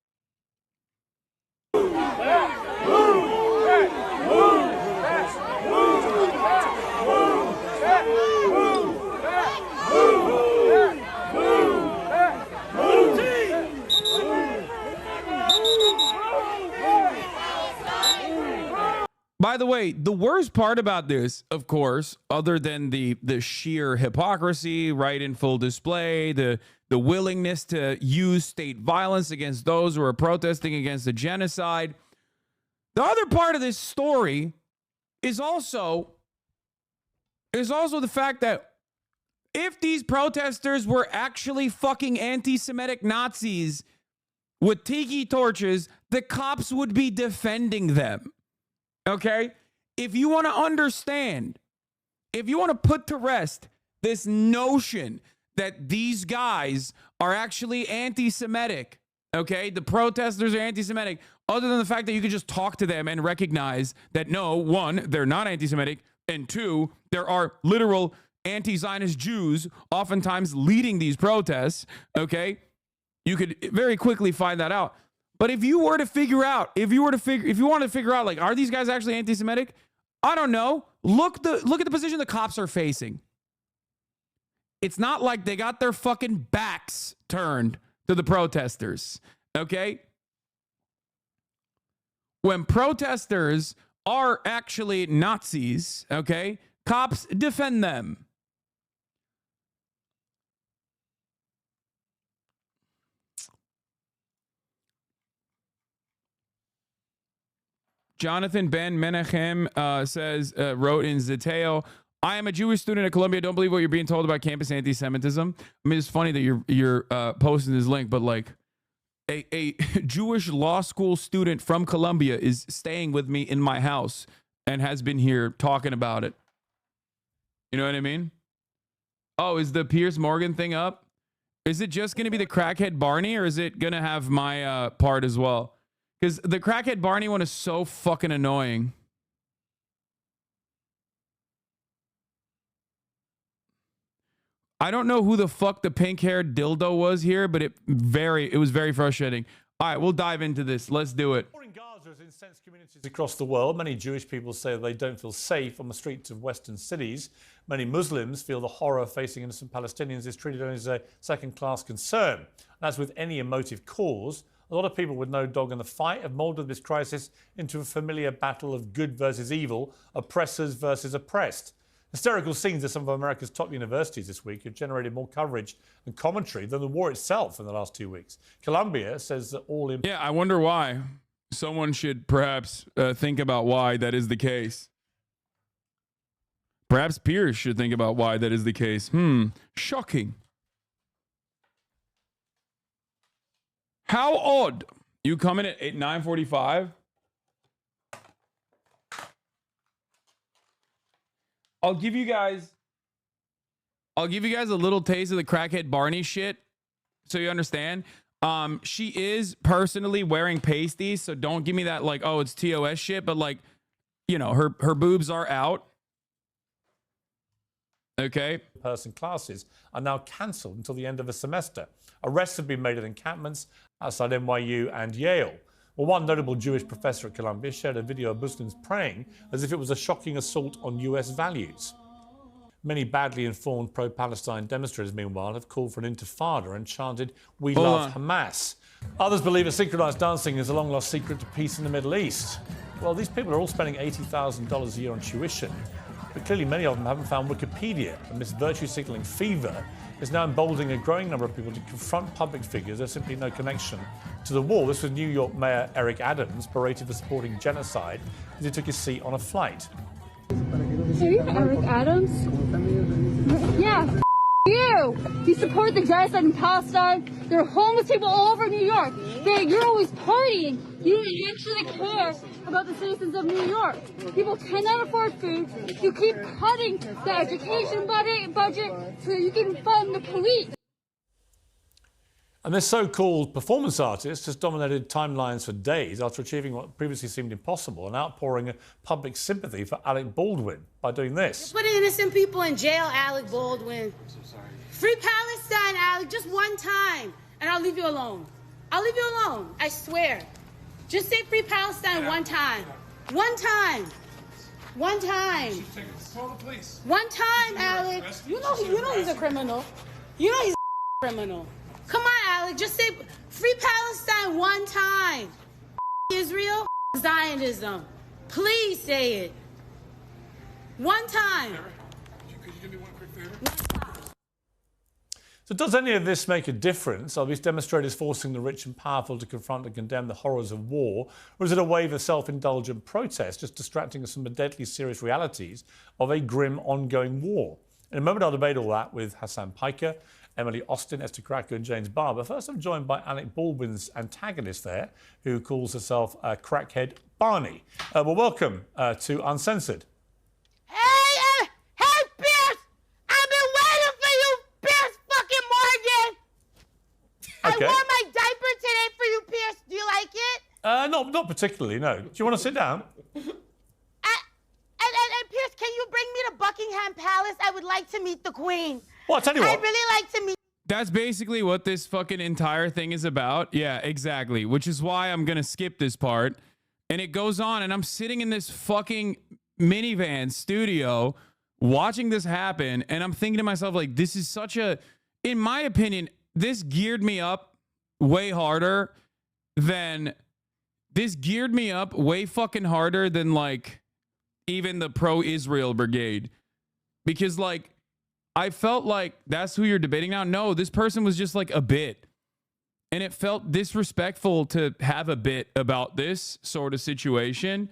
By the way, the worst part about this, of course, other than the sheer hypocrisy, right in full display, the willingness to use state violence against those who are protesting against the genocide, the other part of this story is also the fact that if these protesters were actually fucking anti-Semitic Nazis with tiki torches, the cops would be defending them. Okay? If you want to understand, if you want to put to rest this notion that these guys are actually anti-Semitic, okay? The protesters are anti-Semitic, other than the fact that you can just talk to them and recognize that no, one, they're not anti-Semitic, and two, there are literal anti-Zionist Jews oftentimes leading these protests, okay? You could very quickly find that out. But if you wanted to figure out, like, are these guys actually anti-Semitic? I don't know. Look at the position the cops are facing. It's not like they got their fucking backs turned to the protesters, okay? When protesters are actually Nazis, okay, cops defend them. Jonathan Ben Menachem wrote in Zeteo, I am a Jewish student at Columbia. Don't believe what you're being told about campus anti-Semitism. I mean, it's funny that you're posting this link, but like a Jewish law school student from Columbia is staying with me in my house and has been here talking about it. You know what I mean? Oh, is the Piers Morgan thing up? Is it just going to be the crackhead Barney, or is it going to have my part as well? Because the crackhead Barney one is so fucking annoying. I don't know who the fuck the pink-haired dildo was here, but it was very frustrating. All right, we'll dive into this. Let's do it. Gaza has incensed communities across the world. Many Jewish people say they don't feel safe on the streets of Western cities. Many Muslims feel the horror facing innocent Palestinians is treated only as a second-class concern. And as with any emotive cause, a lot of people with no dog in the fight have moulded this crisis into a familiar battle of good versus evil, oppressors versus oppressed. Hysterical scenes at some of America's top universities this week have generated more coverage and commentary than the war itself in the last 2 weeks. Columbia says that all... Yeah, I wonder why. Someone should perhaps think about why that is the case. Perhaps Piers should think about why that is the case. Shocking. How odd. You come in at 9:45? I'll give you guys a little taste of the crackhead Barney shit so you understand. She is personally wearing pasties, so don't give me that like, oh, it's TOS shit, but like, you know, her boobs are out. Okay. Person classes are now cancelled until the end of the semester. Arrests have been made at encampments outside NYU and Yale. Well, one notable Jewish professor at Columbia shared a video of Muslims praying as if it was a shocking assault on US values. Many badly informed pro-Palestine demonstrators, meanwhile, have called for an intifada and chanted, "We love Hamas." Others believe that synchronized dancing is a long-lost secret to peace in the Middle East. Well, these people are all spending $80,000 a year on tuition, but clearly many of them haven't found Wikipedia, and this virtue-signaling fever is now emboldening a growing number of people to confront public figures. There's simply no connection to the war. This was New York Mayor Eric Adams, berated for supporting genocide as he took his seat on a flight. Hey, Eric Adams? Yeah, you! You support the genocide in Palestine. There are homeless people all over New York. You're always partying. You don't actually care about the citizens of New York. People cannot afford food. You keep cutting the education budget so you can fund the police. And this so-called performance artist has dominated timelines for days after achieving what previously seemed impossible, an outpouring of public sympathy for Alec Baldwin by doing this. You're putting innocent people in jail, Alec Baldwin. I'm so sorry. Free Palestine, Alec, just one time, and I'll leave you alone. I'll leave you alone, I swear. Just say free Palestine one time. One time. One time. Call the police. One time, Alec. You know he's a criminal. You know he's a criminal. Come on, Alec, just say free Palestine one time. Israel, Zionism. Please say it. One time. Could you do me one quick favor? So does any of this make a difference? Are these demonstrators forcing the rich and powerful to confront and condemn the horrors of war? Or is it a wave of self-indulgent protest, just distracting us from the deadly serious realities of a grim ongoing war? In a moment, I'll debate all that with Hasan Piker, Emily Austin, Esther Cracker and James Barber. First, I'm joined by Alec Baldwin's antagonist there, who calls herself Crackhead Barney. Well, welcome to Uncensored. Hey, Piers! I've been waiting for you, Piers fucking Morgan! Okay. I wore my diaper today for you, Piers. Do you like it? Not particularly, no. Do you want to sit down? And Piers, can you bring me to Buckingham Palace? I would like to meet the Queen. Well, I'll tell you what. I'd really like to meet. That's basically what this fucking entire thing is about. Yeah, exactly. Which is why I'm going to skip this part. And it goes on, and I'm sitting in this fucking minivan studio watching this happen, and I'm thinking to myself, like, this is such a, in my opinion, this geared me up way harder than, way fucking harder than, like, even the pro-Israel brigade. Because, like, I felt like that's who you're debating now. No, this person was just like a bit. And it felt disrespectful to have a bit about this sort of situation.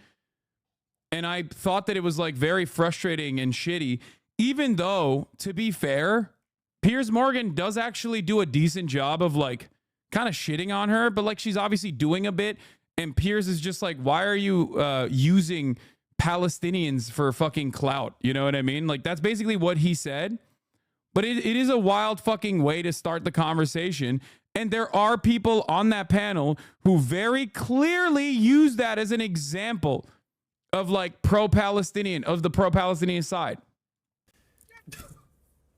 And I thought that it was like very frustrating and shitty, even though, to be fair, Piers Morgan does actually do a decent job of like kind of shitting on her, but like she's obviously doing a bit. And Piers is just like, why are you using Palestinians for fucking clout? You know what I mean? Like that's basically what he said. But it is a wild fucking way to start the conversation. And there are people on that panel who very clearly use that as an example of like pro-Palestinian, of the pro-Palestinian side.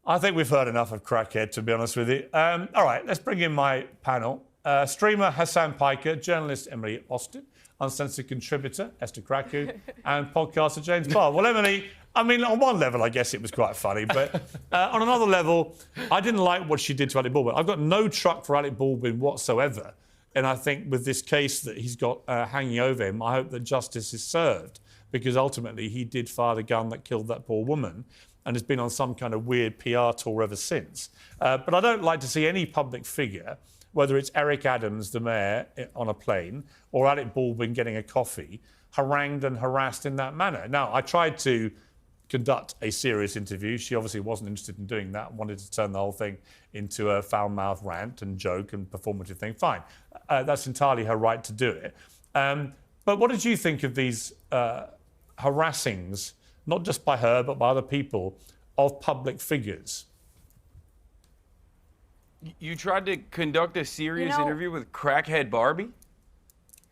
I think we've heard enough of crackhead, to be honest with you. All right, let's bring in my panel. Streamer Hasan Piker, journalist Emily Austin, uncensored contributor, Esther Kraku, and podcaster, James Barr. Well, Emily, I mean, on one level, I guess it was quite funny, but on another level, I didn't like what she did to Alec Baldwin. I've got no truck for Alec Baldwin whatsoever. And I think with this case that he's got hanging over him, I hope that justice is served, because ultimately he did fire the gun that killed that poor woman and has been on some kind of weird PR tour ever since. But I don't like to see any public figure, whether it's Eric Adams, the mayor, on a plane, or Alec Baldwin getting a coffee, harangued and harassed in that manner. Now, I tried to conduct a serious interview. She obviously wasn't interested in doing that, wanted to turn the whole thing into a foul-mouthed rant and joke and performative thing. Fine. That's entirely her right to do it. But what did you think of these harassings, not just by her, but by other people, of public figures? You tried to conduct a serious interview with crackhead Barbie?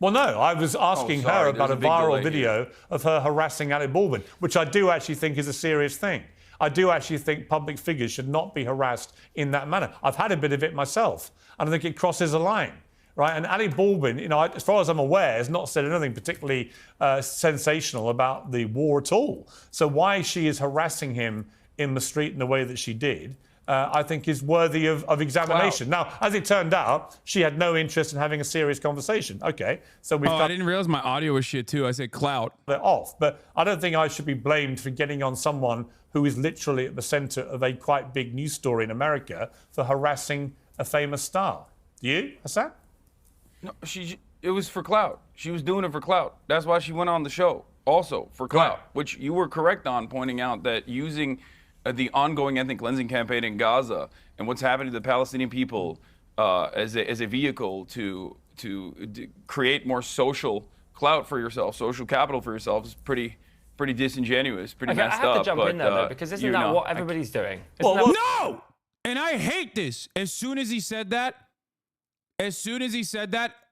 Well, no, I was asking her about a viral video of her harassing Alec Baldwin, which I do actually think is a serious thing. I do actually think public figures should not be harassed in that manner. I've had a bit of it myself, and I think it crosses a line, right? And Alec Baldwin, you know, as far as I'm aware, has not said anything particularly sensational about the war at all. So why she is harassing him in the street in the way that she did, I think is worthy of examination. Wow. Now, as it turned out, she had no interest in having a serious conversation. Okay, so we've I didn't realize my audio was shit too. I said clout. Off, but I don't think I should be blamed for getting on someone who is literally at the centre of a quite big news story in America for harassing a famous star. Do you, Hasan? No, it was for clout. She was doing it for clout. That's why she went on the show, also for clout, which you were correct on pointing out that using the ongoing ethnic cleansing campaign in Gaza and what's happening to the Palestinian people as a vehicle to create more social clout for yourself, social capital for yourself is pretty disingenuous, pretty messed up. I have to jump in there, though, because isn't that what everybody's doing? No! And I hate this. As soon as he said that,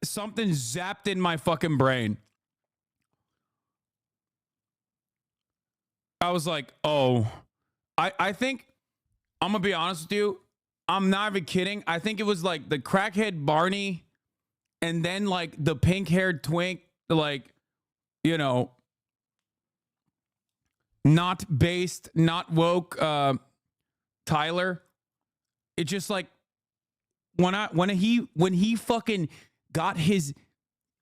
something zapped in my fucking brain. I was like, oh... I think, I'm going to be honest with you, I'm not even kidding. I think it was like the crackhead Barney and then like the pink-haired twink, like, you know, not based, not woke Tyler. It just like, when he fucking got his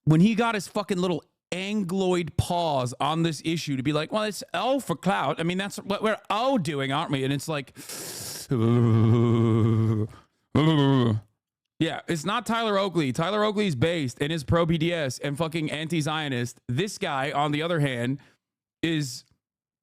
fucking little Angloid pause on this issue to be like, well, it's all for clout. I mean, that's what we're all doing, aren't we? And it's like, yeah, it's not Tyler Oakley. Tyler Oakley's based and is pro-BDS and fucking anti-Zionist. This guy, on the other hand, is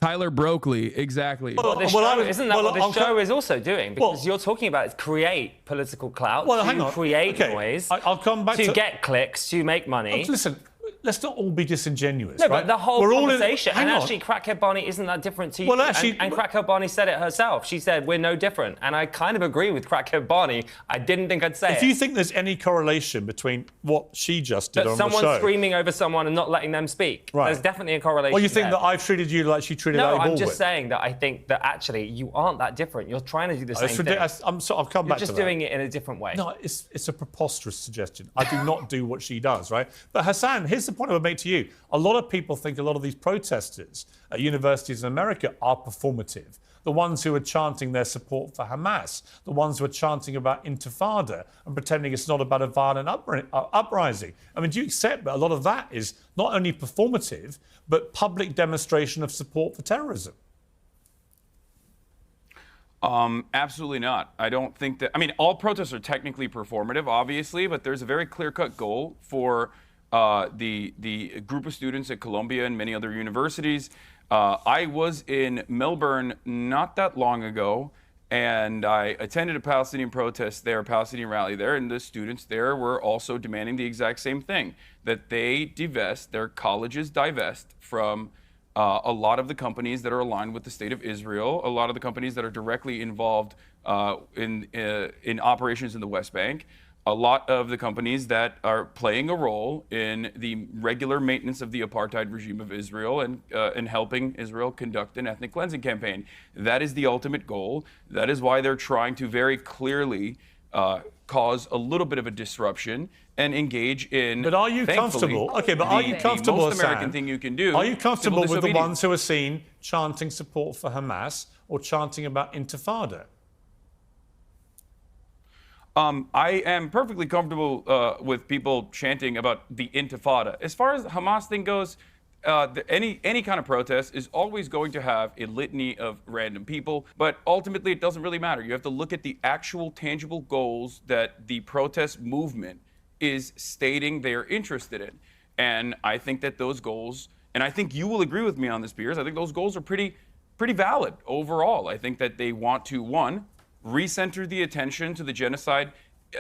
Tyler Brokley. Exactly. Isn't that what this show is also doing? Because you're talking about create political clout, create noise, I'll come back to get clicks, to make money. Listen, let's not all be disingenuous, no, right? but the whole conversation, and actually Crackhead Barney isn't that different to you. Well, actually... And Crackhead Barney said it herself. She said, we're no different. And I kind of agree with Crackhead Barney. I didn't think I'd say If you think there's any correlation between what she just did on the show... Someone screaming over someone and not letting them speak. Right. There's definitely a correlation. Well, you think that I've treated you like she treated Alec Baldwin? No, I'm just saying that I think that actually you aren't that different. You're trying to do the same thing. I'll come back to that. You're just doing it in a different way. No, it's a preposterous suggestion. I do not do what she does, right? But Hasan, here's the point I would make to you. A lot of people think a lot of these protesters at universities in America are performative. The ones who are chanting their support for Hamas, the ones who are chanting about intifada and pretending it's not about a violent uprising. I mean, do you accept that a lot of that is not only performative, but public demonstration of support for terrorism? Absolutely not. I don't think that... I mean, all protests are technically performative, obviously, but there's a very clear-cut goal for the group of students at Columbia and many other universities. I was in Melbourne not that long ago, and I attended a Palestinian protest there, a Palestinian rally there, and the students there were also demanding the exact same thing, that they divest, their colleges divest from a lot of the companies that are aligned with the state of Israel, a lot of the companies that are directly involved in operations in the West Bank, a lot of the companies that are playing a role in the regular maintenance of the apartheid regime of Israel and helping Israel conduct an ethnic cleansing campaign. That is the ultimate goal. That is why they're trying to very clearly cause a little bit of a disruption and engage in. But are you comfortable? Okay, but are you comfortable? The most American thing you can do. Are you comfortable with the ones who are seen chanting support for Hamas or chanting about Intifada? I am perfectly comfortable with people chanting about the Intifada. As far as the Hamas thing goes, any kind of protest is always going to have a litany of random people, but ultimately it doesn't really matter. You have to look at the actual tangible goals that the protest movement is stating they're interested in. And I think that those goals, and I think you will agree with me on this, Piers, I think those goals are pretty valid overall. I think that they want to, one, recenter the attention to the genocide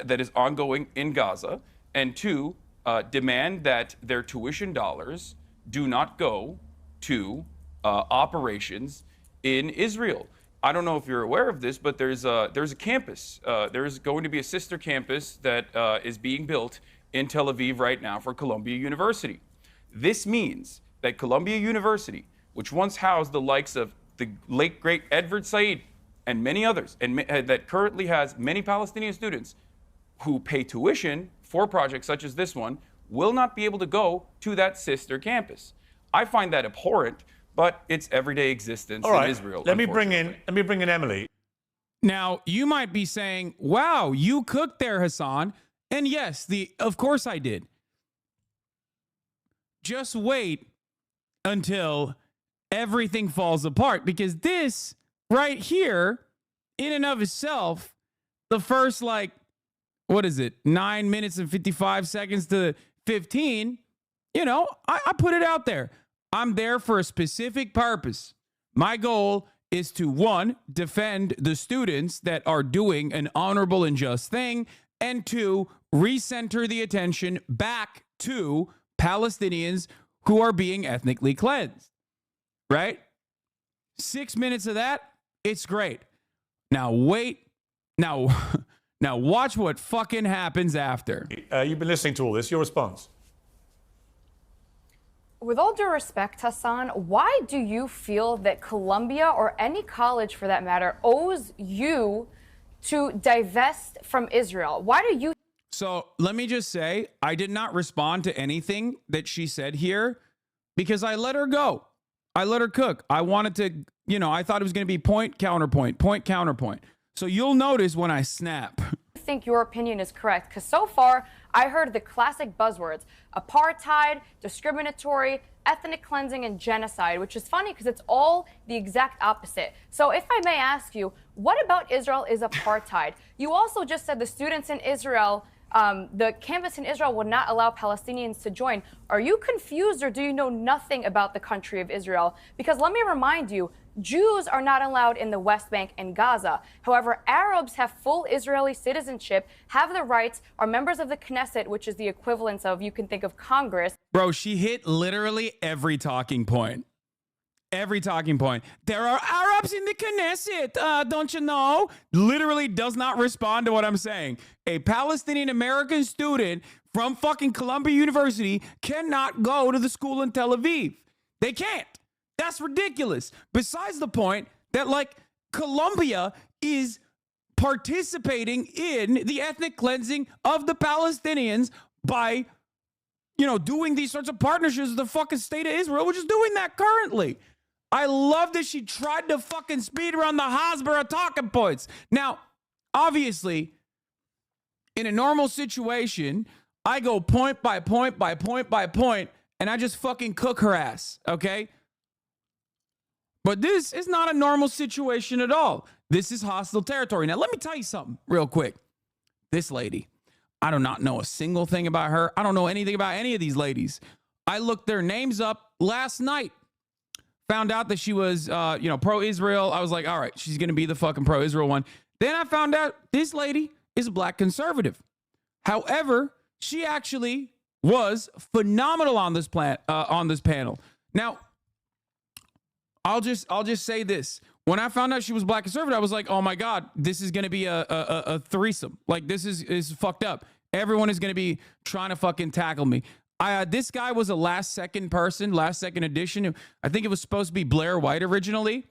that is ongoing in Gaza, and two, demand that their tuition dollars do not go to operations in Israel. I don't know if you're aware of this, but there's a campus. There's going to be a sister campus that is being built in Tel Aviv right now for Columbia University. This means that Columbia University, which once housed the likes of the late great Edward Said and many others, and that currently has many Palestinian students who pay tuition for projects such as this one, will not be able to go to that sister campus. I find that abhorrent, but it's everyday existence in Israel. Let me bring in Emily. Now, you might be saying, wow, you cooked there, Hasan. And yes, of course I did. Just wait until everything falls apart, because this right here, in and of itself, the first 9 minutes and 55 seconds to 15, I put it out there. I'm there for a specific purpose. My goal is to, one, defend the students that are doing an honorable and just thing, and two, recenter the attention back to Palestinians who are being ethnically cleansed. Right? 6 minutes of that, it's great. Now wait. Now watch what fucking happens after. You've been listening to all this. Your response? With all due respect, Hasan, why do you feel that Columbia, or any college for that matter, owes you to divest from Israel? Why do you? So let me just say, I did not respond to anything that she said here because I let her go. I let her cook. I wanted to, I thought it was going to be point, counterpoint, point, counterpoint. So you'll notice when I snap. I think your opinion is correct, because so far I heard the classic buzzwords: apartheid, discriminatory, ethnic cleansing, and genocide, which is funny because it's all the exact opposite. So if I may ask you, what about Israel is apartheid? You also just said the students in Israel, the campus in Israel would not allow Palestinians to join. Are you confused, or do you know nothing about the country of Israel? Because let me remind you, Jews are not allowed in the West Bank and Gaza. However, Arabs have full Israeli citizenship, have the rights, are members of the Knesset, which is the equivalence of, you can think of Congress. Bro, she hit literally every talking point. Every talking point. There are Arabs in the Knesset, don't you know? Literally does not respond to what I'm saying. A Palestinian American student from fucking Columbia University cannot go to the school in Tel Aviv. They can't. That's ridiculous. Besides the point that, Columbia is participating in the ethnic cleansing of the Palestinians by, doing these sorts of partnerships with the fucking state of Israel, which is doing that currently. I love that she tried to fucking speed around the Hasbara talking points. Now, obviously, in a normal situation, I go point by point by point by point, and I just fucking cook her ass, okay? But this is not a normal situation at all. This is hostile territory. Now, let me tell you something real quick. This lady, I do not know a single thing about her. I don't know anything about any of these ladies. I looked their names up last night. Found out that she was, pro-Israel. I was like, all right, she's going to be the fucking pro-Israel one. Then I found out this lady is a black conservative. However, she actually was phenomenal on this panel. Now, I'll just say this. When I found out she was black conservative, I was like, oh my God, this is going to be a threesome. This is fucked up. Everyone is going to be trying to fucking tackle me. This guy was a last second addition. I think it was supposed to be Blair White originally.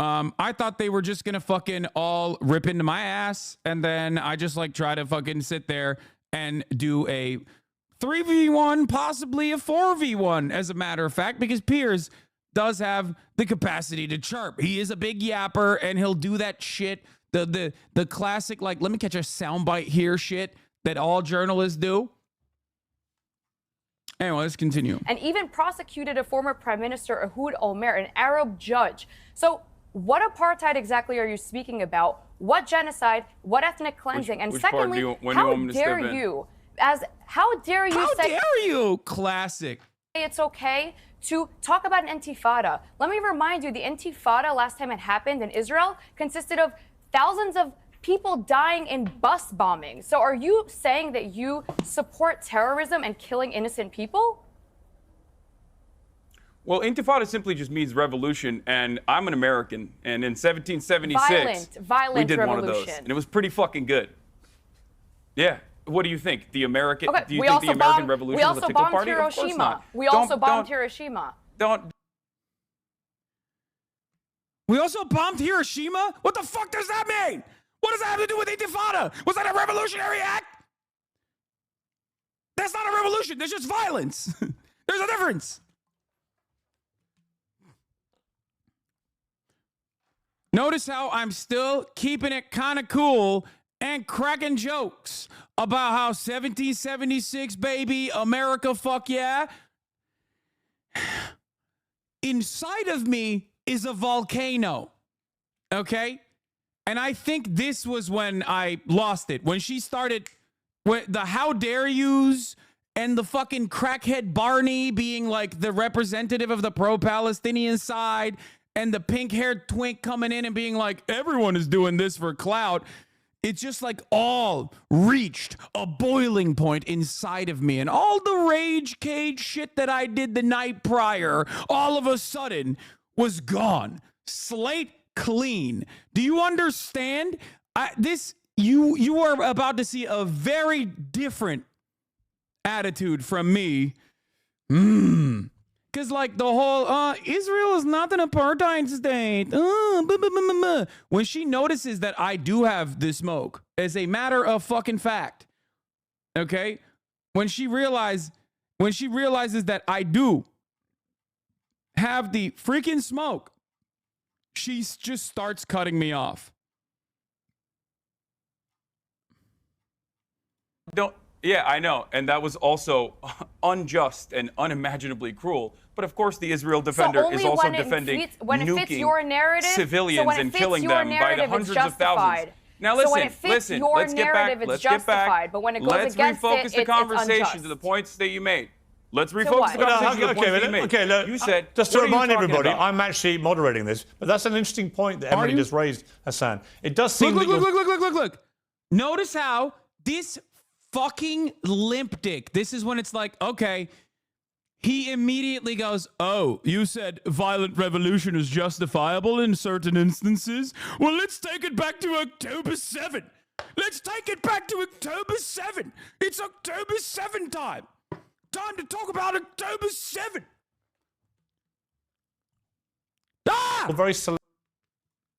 I thought they were just gonna fucking all rip into my ass, and then I just like try to fucking sit there and do a 3v1, possibly a 4v1, as a matter of fact, because Piers does have the capacity to chirp. He is a big yapper, and he'll do that shit, the classic, like, let me catch a soundbite here shit that all journalists do. Anyway, let's continue. And even prosecuted a former Prime Minister, Ehud Olmert, an Arab judge. So what apartheid exactly are you speaking about? What genocide? What ethnic cleansing? And secondly, how dare you classic, it's okay to talk about an intifada? Let me remind you, the intifada, last time it happened in Israel, consisted of thousands of people dying in bus bombings. So are you saying that you support terrorism and killing innocent people? Well, intifada simply just means revolution, and I'm an American, and in 1776, violent we did revolution. one of those, and it was pretty fucking good. Yeah. What do you think? The American? Okay, do you think the American Revolution was a tickle party? Of course not. We also bombed Hiroshima. We also bombed Hiroshima? What the fuck does that mean? What does that have to do with intifada? Was that a revolutionary act? That's not a revolution. There's just violence. There's a difference. Notice how I'm still keeping it kind of cool and cracking jokes about how 1776, baby, America, fuck yeah. Inside of me is a volcano, okay? And I think this was when I lost it. When she started with the how dare yous and the fucking crackhead Barney being like the representative of the pro-Palestinian side, and the pink-haired twink coming in and being like, everyone is doing this for clout. It's just like all reached a boiling point inside of me. And all the rage cage shit that I did the night prior, all of a sudden was gone. Slate clean. Do you understand? You are about to see a very different attitude from me. Because, like, the whole, Israel is not an apartheid state. When she notices that I do have the smoke, as a matter of fucking fact, okay? When she realizes that I do have the freaking smoke, she just starts cutting me off. Yeah, I know. And that was also unjust and unimaginably cruel. But of course, the Israel Defender is also defending nuking civilians and killing them by the hundreds of thousands. Now listen, let's get back. But when it goes against it, refocus the conversation to the points that you made. Let's refocus the conversation to the points that you made. Okay, look, you said, just to remind everybody, I'm actually moderating this, but that's an interesting point that Emily just raised, Hasan. It does seem Look. Notice how this fucking limp dick, this is when it's like, okay, he immediately goes, oh, you said violent revolution is justifiable in certain instances? Well, let's take it back to October 7. Let's take it back to October 7. It's October 7 time. Time to talk about October 7. Very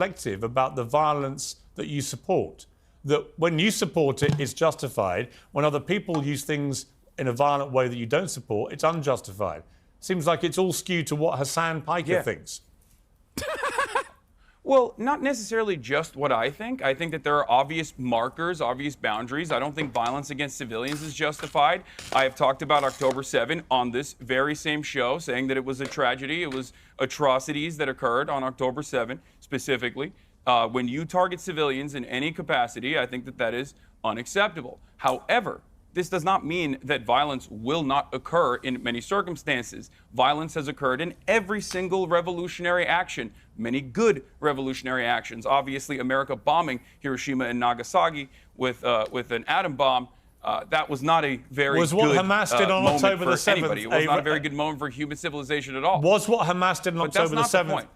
selective about the violence that you support. That when you support it, it's justified. When other people use things in a violent way that you don't support, it's unjustified. Seems like it's all skewed to what Hasan Piker thinks. Well, not necessarily just what I think. I think that there are obvious markers, obvious boundaries. I don't think violence against civilians is justified. I have talked about October 7 on this very same show, saying that it was a tragedy. It was atrocities that occurred on October 7 specifically. When you target civilians in any capacity, I think that that is unacceptable. However, this does not mean that violence will not occur in many circumstances. Violence has occurred in every single revolutionary action, many good revolutionary actions. Obviously, America bombing Hiroshima and Nagasaki with an atom bomb, that was not a very good Hamas did on October the 7th. Anybody. It was not a very good moment for human civilization at all. Was what Hamas did on October the 7th.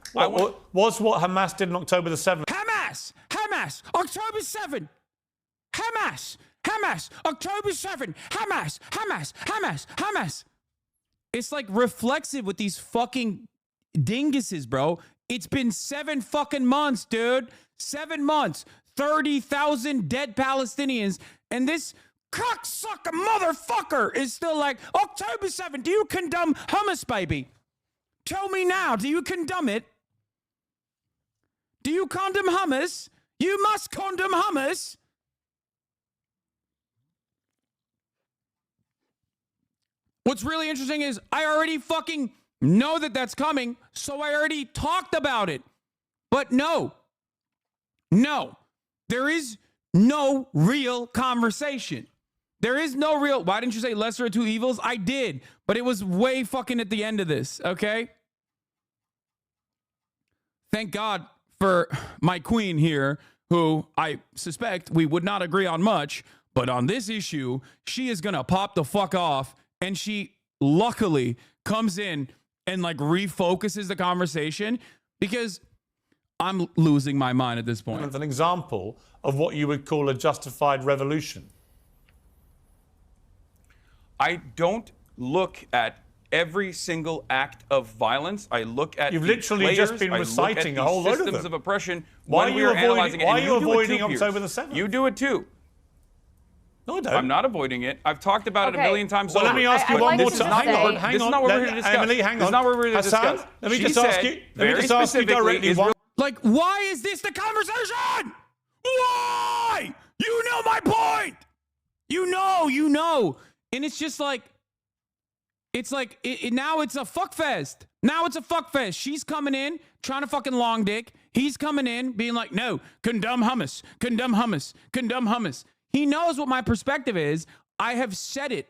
Was what Hamas did on October the 7th. Hamas, October 7. Hamas, October 7. Hamas. It's like reflexive with these fucking dinguses, bro. It's been 7 fucking months, dude. 7 months. 30,000 dead Palestinians. And this cocksucker motherfucker is still like, October 7th, do you condemn Hamas, baby? Tell me now, do you condemn it? Do you condemn Hamas? You must condemn Hamas. What's really interesting is I already fucking know that that's coming, so I already talked about it. But no, there is no real conversation. There is no real, why didn't you say lesser of two evils? I did, but it was way fucking at the end of this, okay? Thank God for my queen here, who I suspect we would not agree on much, but on this issue, she is gonna pop the fuck off, and she luckily comes in and like refocuses the conversation, because I'm losing my mind at this point. An example of what you would call a justified revolution. I don't look at every single act of violence. I look at You've literally just been reciting a whole load of them. Systems of oppression. Why are you avoiding, why are you avoiding Piers. October the 7th? You do it too. No, I don't. I'm not avoiding it. I've talked about it a million times over. Let me ask you one more time. Hang on. This is not what we're here to discuss. Emily, hang on. This is not what we're here to discuss. Let me just ask you. Let me just ask you directly. Like, why is this the conversation? Why? You know my point. You know. And it's just like, now it's a fuck fest. Now it's a fuck fest. She's coming in, trying to fucking long dick. He's coming in, being like, no, condemn Hamas, condemn Hamas, condemn Hamas. He knows what my perspective is. I have said it.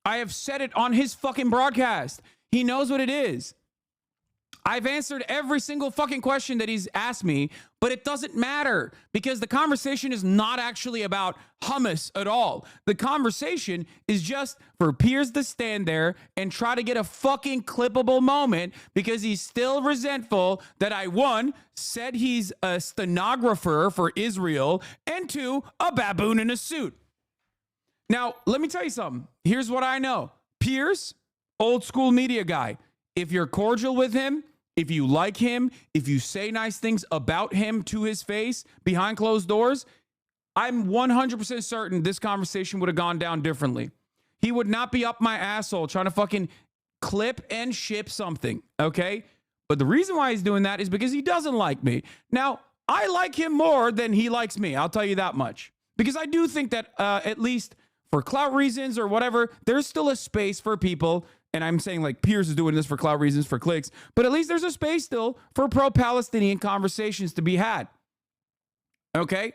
I have said it on his fucking broadcast. He knows what it is. I've answered every single fucking question that he's asked me, but it doesn't matter because the conversation is not actually about Hamas at all. The conversation is just for Piers to stand there and try to get a fucking clippable moment because he's still resentful that I, 1, said he's a stenographer for Israel, and 2, a baboon in a suit. Now, let me tell you something. Here's what I know. Piers, old school media guy. If you're cordial with him, if you like him, if you say nice things about him to his face behind closed doors, I'm 100% certain this conversation would have gone down differently. He would not be up my asshole trying to fucking clip and ship something, okay? But the reason why he's doing that is because he doesn't like me. Now, I like him more than he likes me. I'll tell you that much. Because I do think that at least for clout reasons or whatever, there's still a space for people. And I'm saying like Piers is doing this for clout reasons, for clicks, but at least there's a space still for pro-Palestinian conversations to be had. Okay?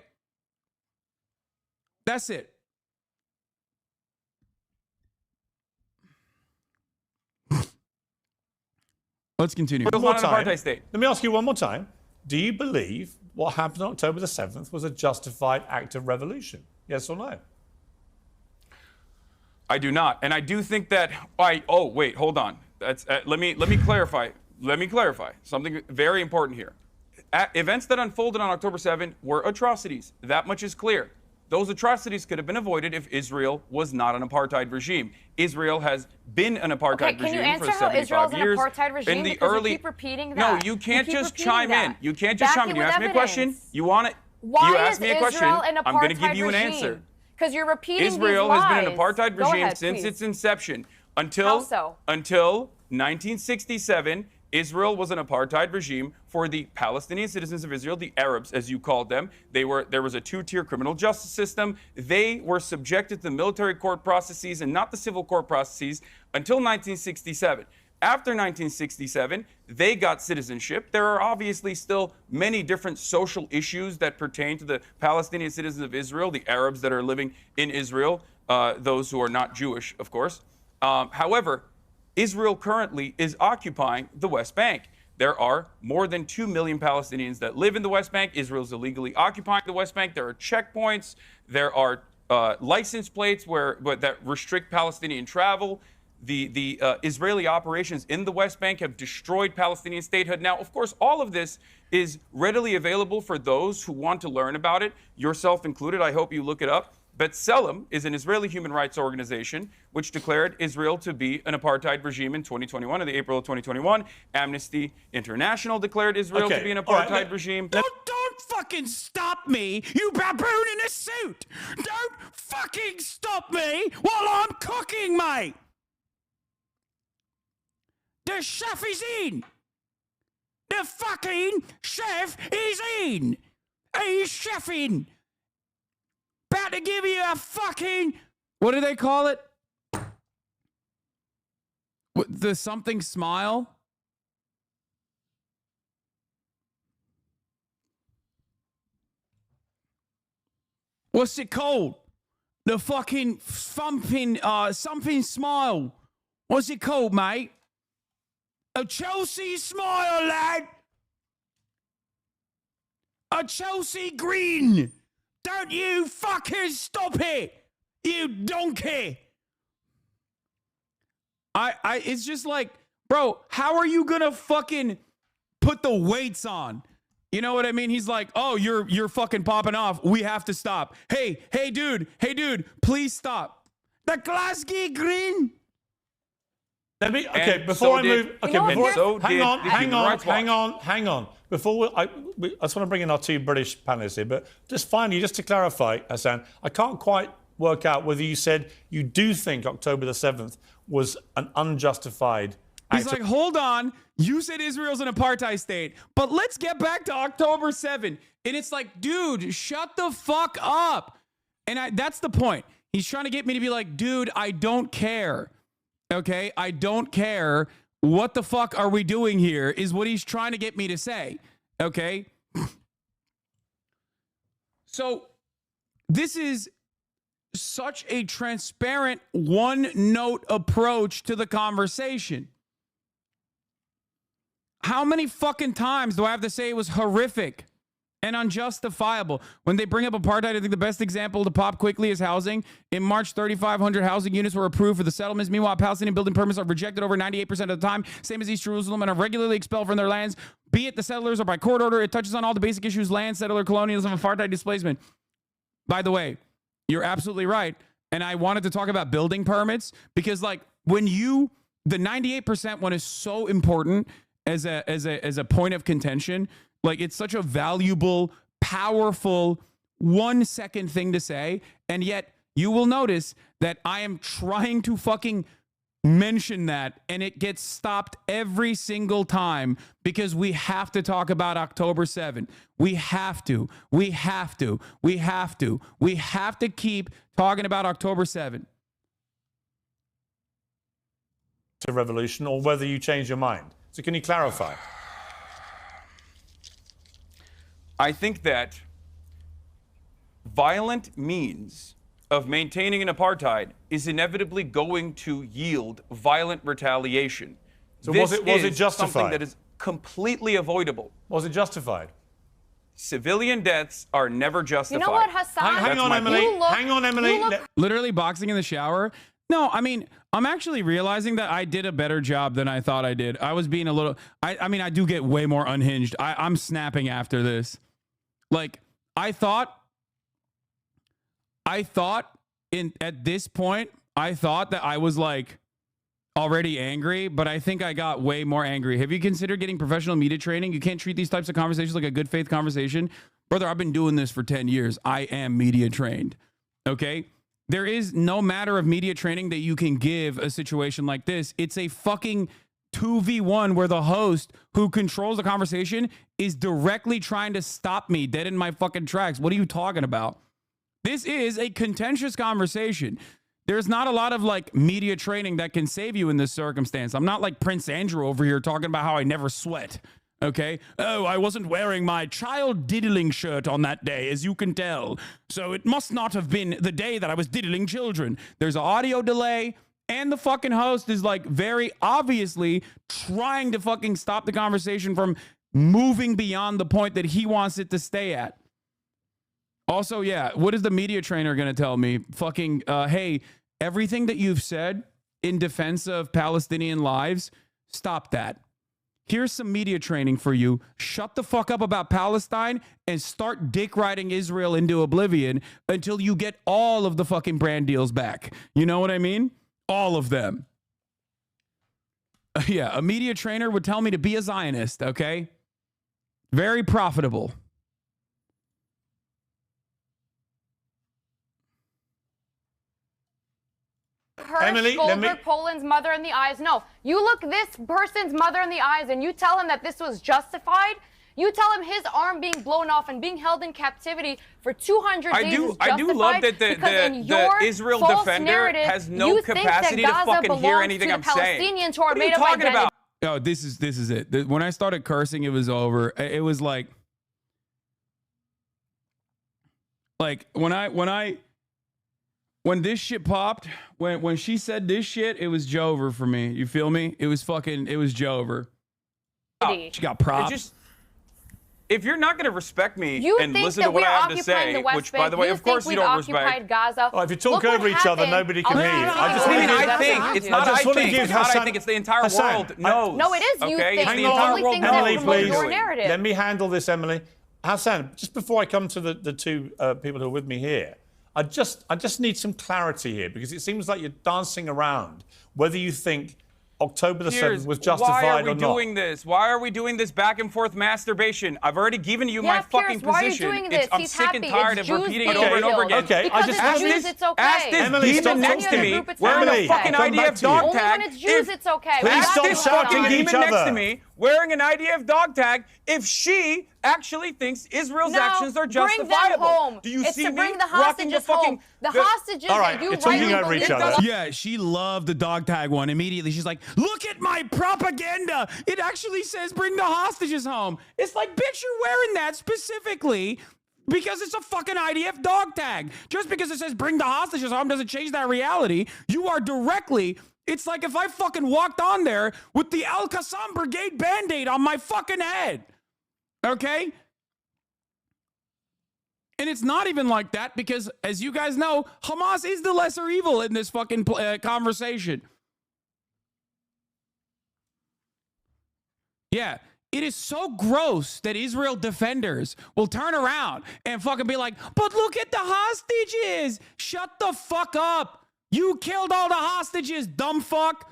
That's it. Let's continue. One more time. Let me ask you one more time. Do you believe what happened on October the 7th was a justified act of revolution? Yes or no? I do not, and I do think that. Oh, wait, hold on. That's let me clarify. Let me clarify something very important here. Events that unfolded on October 7th were atrocities. That much is clear. Those atrocities could have been avoided if Israel was not an apartheid regime. Israel has been an apartheid regime for 75 years. Can you answer how Israel's an apartheid regime? In the because early, you keep repeating that. No, you can't just chime in. You can't just chime in. You ask me a question. You want it? Why you ask me a question. I'm going to give you an regime? answer. Because you're repeating Israel these lies. has been an apartheid regime ahead, since please. its inception. Until 1967, Israel was an apartheid regime for the Palestinian citizens of Israel, the Arabs, as you called them. There was a 2-tier criminal justice system. They were subjected to the military court processes and not the civil court processes until 1967. After 1967, they got citizenship. There are obviously still many different social issues that pertain to the Palestinian citizens of Israel, the Arabs that are living in Israel, those who are not Jewish, of course. However, Israel currently is occupying the West Bank. There are more than 2 million Palestinians that live in the West Bank. Israel is illegally occupying the West Bank. There are checkpoints. There are license plates that restrict Palestinian travel. The Israeli operations in the West Bank have destroyed Palestinian statehood. Now, of course, all of this is readily available for those who want to learn about it, yourself included. I hope you look it up. B'Tselem is an Israeli human rights organization which declared Israel to be an apartheid regime in 2021, in the April of 2021. Amnesty International declared Israel to be an apartheid regime. Don't fucking stop me, you baboon in a suit! Don't fucking stop me while I'm cooking, mate! The chef is in! The fucking chef is in! He's chefing! About to give you a fucking... What do they call it? The something smile? What's it called? The fucking something smile. What's it called, mate? A Chelsea smile, lad. A Chelsea green. Don't you fuckers stop it, you donkey. It's just like, bro, how are you gonna fucking put the weights on? You know what I mean? He's like, oh, you're fucking popping off. We have to stop. Hey, dude, please stop. The Glasgow green. Let me, okay, before I move, okay, hang on. Before I just want to bring in our two British panelists here, but just finally, just to clarify, Hasan, I can't quite work out whether you said you do think October the 7th was an unjustified act. He's like, hold on, you said Israel's an apartheid state, but let's get back to October 7th. And it's like, dude, shut the fuck up. And that's the point. He's trying to get me to be like, dude, I don't care. Okay, I don't care. What the fuck are we doing here is what he's trying to get me to say. Okay? So this is such a transparent one-note approach to the conversation. How many fucking times do I have to say it was horrific and unjustifiable? When they bring up apartheid, I think the best example to pop quickly is housing. In March, 3,500 housing units were approved for the settlements. Meanwhile, Palestinian building permits are rejected over 98% of the time, same as East Jerusalem, and are regularly expelled from their lands, be it the settlers or by court order. It touches on all the basic issues: land, settler, colonialism, apartheid, displacement. By the way, you're absolutely right. And I wanted to talk about building permits because, like, when the 98% one is so important as a point of contention. Like, it's such a valuable, powerful 1 second thing to say. And yet you will notice that I am trying to fucking mention that and it gets stopped every single time because we have to talk about October 7th. We have to keep talking about October 7th. To revolution, or whether you change your mind. So can you clarify? I think that violent means of maintaining an apartheid is inevitably going to yield violent retaliation. So was it justified? Something that is completely avoidable. Was it justified? Civilian deaths are never justified. You know what, Hasan? Hang on, Emily. Literally boxing in the shower. No, I mean, I'm actually realizing that I did a better job than I thought I did. I was being a little, I mean, I do get way more unhinged. I'm snapping after this. Like, I thought at this point, I thought that I was like already angry, but I think I got way more angry. Have you considered getting professional media training? You can't treat these types of conversations like a good faith conversation. Brother, I've been doing this for 10 years. I am media trained. Okay? There is no matter of media training that you can give a situation like this. It's a fucking 2v1 where the host who controls the conversation is directly trying to stop me dead in my fucking tracks. What are you talking about? This is a contentious conversation. There's not a lot of like media training that can save you in this circumstance. I'm not like Prince Andrew over here talking about how I never sweat. Okay. Oh, I wasn't wearing my child diddling shirt on that day, as you can tell. So it must not have been the day that I was diddling children. There's an audio delay, and the fucking host is like very obviously trying to fucking stop the conversation from moving beyond the point that he wants it to stay at. Also, yeah, what is the media trainer going to tell me? Fucking, hey, everything that you've said in defense of Palestinian lives, stop that. here's some media training for you. Shut the fuck up about Palestine and start dick riding Israel into oblivion until you get all of the fucking brand deals back. You know what I mean? All of them. Yeah, a media trainer would tell me to be a Zionist, okay? Very profitable. Emily, Goldberg, Poland's mother in the eyes. No, you look this person's mother in the eyes and you tell him that this was justified. You tell him his arm being blown off and being held in captivity for 200 days is justified. I do love that the Israel defender has no capacity to fucking hear anything I'm saying. Palestinians who are what are made you up talking about? Oh, this is it. When I started cursing, it was over. It was like when this shit popped, when she said this shit, it was Jover for me. You feel me? It was Jover. She got props. If you're not going to respect me and listen to what I have to say, which, by the way, of course you don't respect. Gaza. Oh, if you talk over each other, nobody can hear you. It's not I think. It's the entire world knows. No, it is you think. Hang the on, only thing Emily, that please. your narrative. Let me handle this, Emily. Hasan, just before I come to the two people who are with me here, I just need some clarity here, because it seems like you're dancing around whether you think October the 7th was justified or not. Why are we doing this? Why are we doing this back and forth masturbation? I've already given you my fucking Piers, why position. Are you doing this? I'm sick and tired of repeating it over and over again. Okay, because it's Jews, it's okay. Ask this demon next to me wearing a fucking IDF dog tag. Only when it's Jews, it's okay. Please stop shouting at each demon next to other. me wearing an IDF dog tag if she actually thinks Israel's actions are justifiable. Bring them home. Do you it's see to me bring the rocking the hostages fucking... home. The hostages all right, that you you're talking over each other. Yeah, she loved the dog tag one. Immediately, she's like, look at my propaganda. It actually says bring the hostages home. It's like, bitch, you're wearing that specifically because it's a fucking IDF dog tag. Just because it says bring the hostages home doesn't change that reality. You are directly... It's like if I fucking walked on there with the Al-Qassam Brigade Band-Aid on my fucking head. Okay? And it's not even like that because, as you guys know, Hamas is the lesser evil in this fucking conversation. Yeah, it is so gross that Israel defenders will turn around and fucking be like, but look at the hostages. Shut the fuck up. You killed all the hostages, dumb fuck.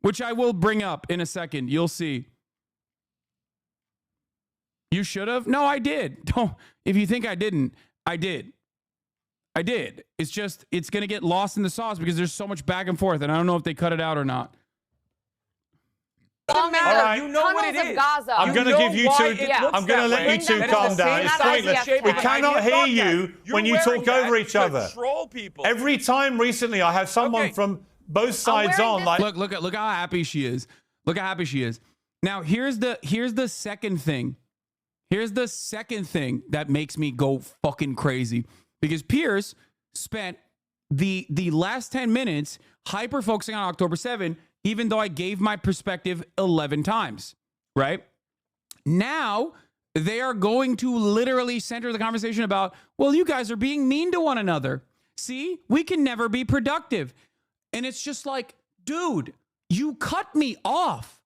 Which I will bring up in a second. You'll see. You should have? No, I did. Don't. If you think I didn't, I did. I did. It's just, it's going to get lost in the sauce because there's so much back and forth, and I don't know if they cut it out or not. Doesn't matter. Right. You know what it is. Gaza. I'm going to give you two. I'm going to let you two calm down. It's pointless. We cannot hear you when you talk over each other. People. Every time recently, I have someone from both sides on. Like, look how happy she is. Look how happy she is. Now here's the second thing. Here's the second thing that makes me go fucking crazy, because Piers spent the last 10 minutes hyper focusing on October 7th. Even though I gave my perspective 11 times, right? Now, they are going to literally center the conversation about, well, you guys are being mean to one another. See, we can never be productive. And it's just like, dude, you cut me off.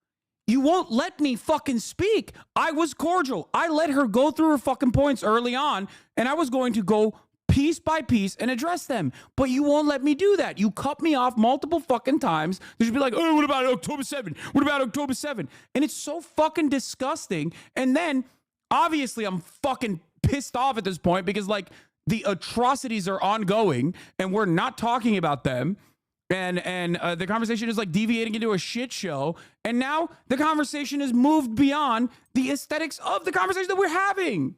You won't let me fucking speak. I was cordial. I let her go through her fucking points early on, and I was going to go piece by piece and address them. But you won't let me do that. You cut me off multiple fucking times. You should be like, oh, what about October 7th? What about October 7th? And it's so fucking disgusting. And then, obviously, I'm fucking pissed off at this point because, like, the atrocities are ongoing and we're not talking about them. And the conversation is, like, deviating into a shit show. And now the conversation has moved beyond the aesthetics of the conversation that we're having.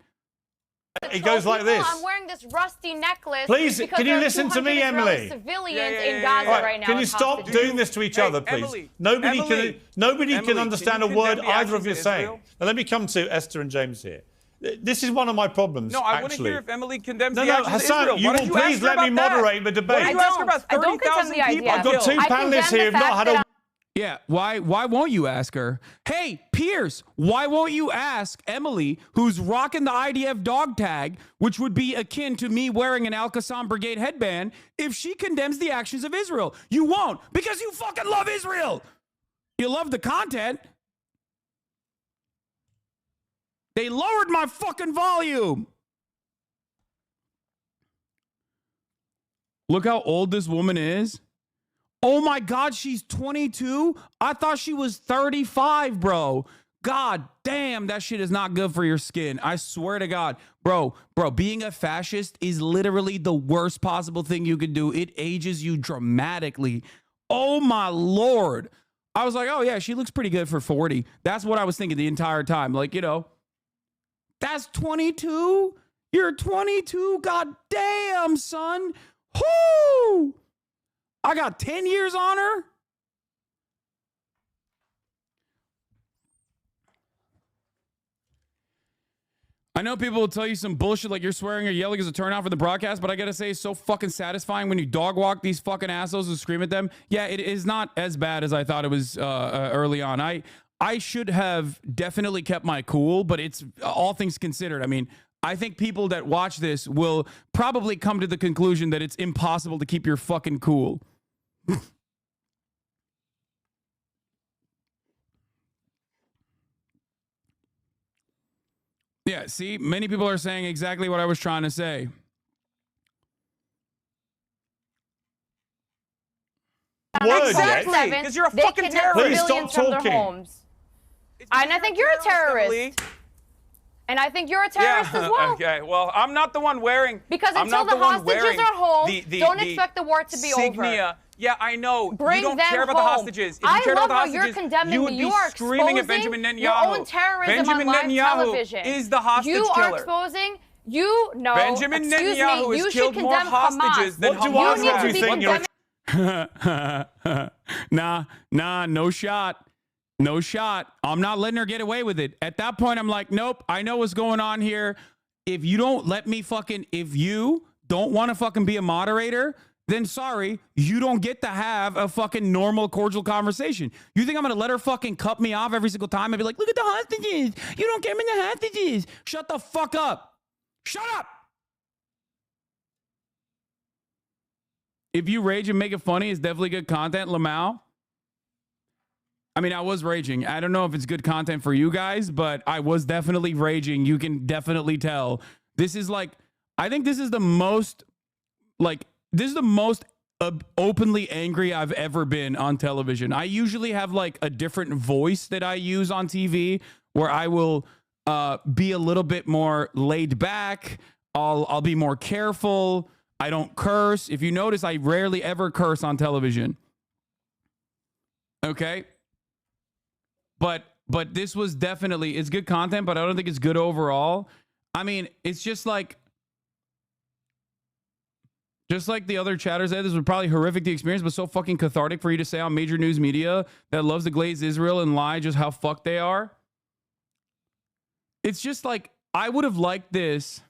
It goes like this. I'm wearing this rusty necklace. Please, can you listen to me, Emily? Civilians in Gaza right now. Can you stop doing this to each other, please? Emily, nobody can understand a word either of you are saying. Israel? Now, let me come to Esther and James here. This is one of my problems. No, I want to hear if Emily condemns the actions of Hassan, Israel. you will please let me moderate the debate. Why did you ask her about 30,000 people? I've got two panelists here who've not had a... Yeah, why won't you ask her? Hey, Piers, why won't you ask Emily, who's rocking the IDF dog tag, which would be akin to me wearing an Al-Qassam Brigade headband, if she condemns the actions of Israel? You won't, because you fucking love Israel. You love the content. They lowered my fucking volume. Look how old this woman is. Oh my God, she's 22? I thought she was 35, bro. God damn, that shit is not good for your skin. I swear to God. Bro, being a fascist is literally the worst possible thing you could do. It ages you dramatically. Oh my Lord. I was like, oh yeah, she looks pretty good for 40. That's what I was thinking the entire time. Like, you know, that's 22? You're 22? God damn, son. Whoo! I got 10 years on her? I know people will tell you some bullshit like you're swearing or yelling as a turnout for the broadcast, but I gotta say, it's so fucking satisfying when you dog walk these fucking assholes and scream at them. Yeah, it is not as bad as I thought it was early on. I should have definitely kept my cool, but it's all things considered. I mean, I think people that watch this will probably come to the conclusion that it's impossible to keep your fucking cool. Yeah, see, many people are saying exactly what I was trying to say. Exactly, because you're a fucking terrorist. Please stop talking. And I think you're a terrorist. And I think you're a terrorist as well. Okay, well, I'm not the one wearing. Because until the hostages are home, don't expect the war to be over. Yeah, I know. Bring you don't them care about the home. hostages. If you I cared love about how the you're hostages, condemning you would me. be You are screaming at Benjamin Netanyahu. your own terrorism Benjamin on live Netanyahu television. is the hostage you killer. You are exposing. You know. Benjamin Netanyahu has killed more hostages than Hamas. What do you think? Nah, no shot. No shot. I'm not letting her get away with it. At that point, I'm like, nope, I know what's going on here. If you don't let me if you don't want to fucking be a moderator, then sorry, you don't get to have a fucking normal, cordial conversation. You think I'm going to let her fucking cut me off every single time and be like, look at the hostages. You don't care about the hostages. Shut the fuck up. Shut up. If you rage and make it funny, it's definitely good content, lmao. I mean, I was raging. I don't know if it's good content for you guys, but I was definitely raging. You can definitely tell. This is like, I think this is the most, openly angry I've ever been on television. I usually have like a different voice that I use on TV where I will be a little bit more laid back. I'll be more careful. I don't curse. If you notice, I rarely ever curse on television. Okay? But this was definitely, it's good content, but I don't think it's good overall. I mean, it's just like the other chatters said, this was probably horrific to experience, but so fucking cathartic for you to say on major news media that loves to glaze Israel and lie just how fucked they are. It's just like, I would have liked this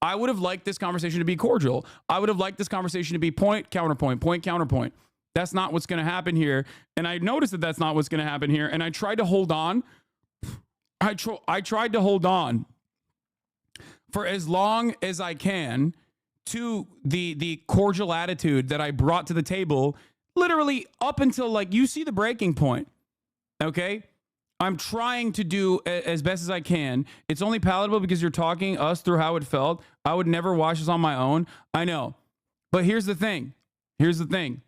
conversation to be cordial. I would have liked this conversation to be point, counterpoint, point, counterpoint. That's not what's going to happen here. And I noticed that that's not what's going to happen here. And I tried to hold on. I tried to hold on for as long as I can to the cordial attitude that I brought to the table, literally up until, like, you see the breaking point. Okay? I'm trying to do as best as I can. It's only palatable because you're talking us through how it felt. I would never watch this on my own. I know. But here's the thing. Here's the thing.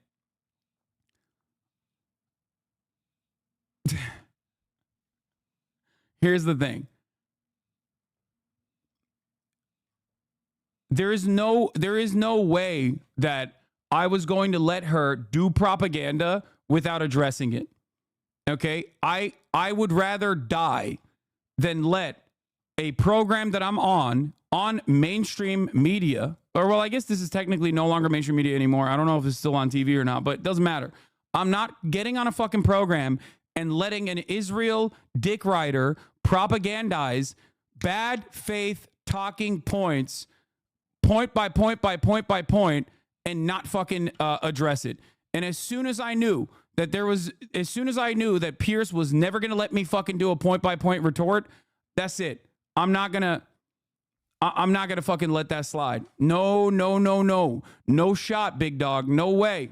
Here's the thing. There is no way that I was going to let her do propaganda without addressing it. Okay? I would rather die than let a program that I'm on mainstream media, or well, I guess this is technically no longer mainstream media anymore. I don't know if it's still on TV or not, but it doesn't matter. I'm not getting on a fucking program and letting an Israel dick rider propagandize bad faith talking points, point by point by point by point, and not fucking address it. And as soon as I knew that Piers was never going to let me fucking do a point by point retort, that's it. I'm not going to fucking let that slide. No shot, big dog. No way.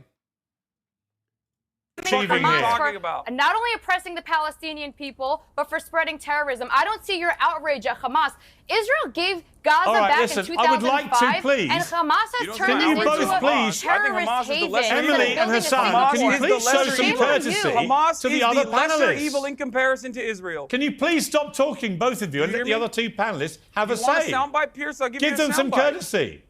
achieving Hamas here? for not only oppressing the Palestinian people, but for spreading terrorism. I don't see your outrage at Hamas. Israel gave Gaza back in 2005, I would like to, please. and Hamas has turned Can you this both, into a please, terrorist haven. Emily and Hasan, can you please show some courtesy Hamas to the is other the lesser panelists? evil in comparison to Israel. Can you please stop talking, both of you, and let the other two panelists have a say? You want a soundbite, Piers? I'll give you a them some soundbite. courtesy.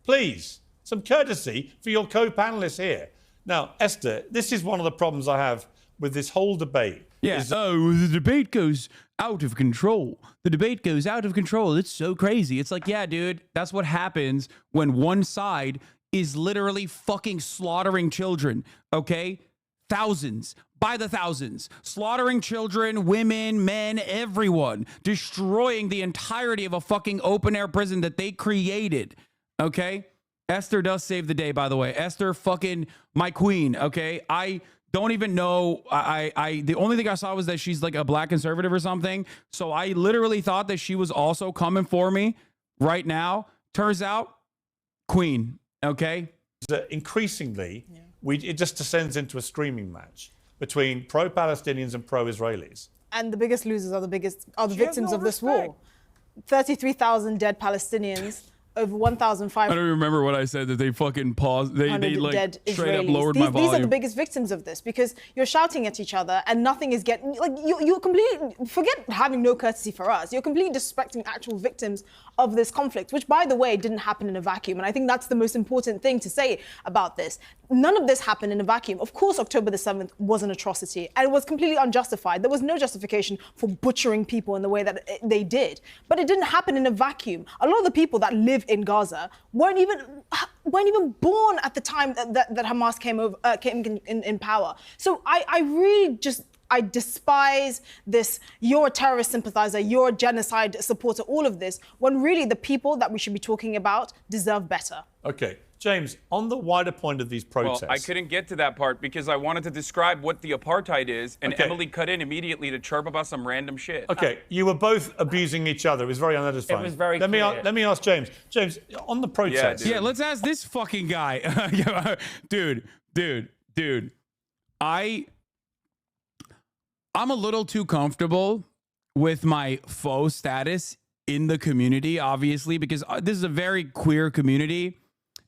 Please. Some courtesy for your co-panelists here. Now, Esther, this is one of the problems I have with this whole debate. Yeah. The debate goes out of control. The debate goes out of control. It's so crazy. It's like, yeah, dude, that's what happens when one side is literally fucking slaughtering children, okay? Thousands, by the thousands, slaughtering children, women, men, everyone, destroying the entirety of a fucking open-air prison that they created, okay? Esther does save the day, by the way. Esther, fucking my queen, okay? I don't even know. The only thing I saw was that she's like a black conservative or something. So I literally thought that she was also coming for me right now. Turns out, queen, okay? Increasingly, it just descends into a screaming match between pro-Palestinians and pro-Israelis. And the biggest losers are the victims of this war. 33,000 dead Palestinians. Over 1,500. I don't remember what I said, that they fucking paused. They like dead straight up Israelis. lowered my volume. These are the biggest victims of this, because you're shouting at each other and nothing is getting, like, you're completely, forget having no courtesy for us. You're completely disrespecting actual victims of this conflict, which, by the way, didn't happen in a vacuum. And I think that's the most important thing to say about this. None of this happened in a vacuum. Of course, October the 7th was an atrocity and it was completely unjustified. There was no justification for butchering people in the way that they did. But it didn't happen in a vacuum. A lot of the people that live in Gaza weren't even born at the time that Hamas came in power. So I really just, I despise this, you're a terrorist sympathizer, you're a genocide supporter, all of this, when really the people that we should be talking about deserve better. Okay, James, on the wider point of these protests... Well, I couldn't get to that part because I wanted to describe what the apartheid is, and Emily cut in immediately to chirp about some random shit. Okay, you were both abusing each other. It was very unedifying. It was very let me ask James. James, on the protests... Yeah, let's ask this fucking guy. Dude. I'm a little too comfortable with my faux status in the community, obviously, because this is a very queer community.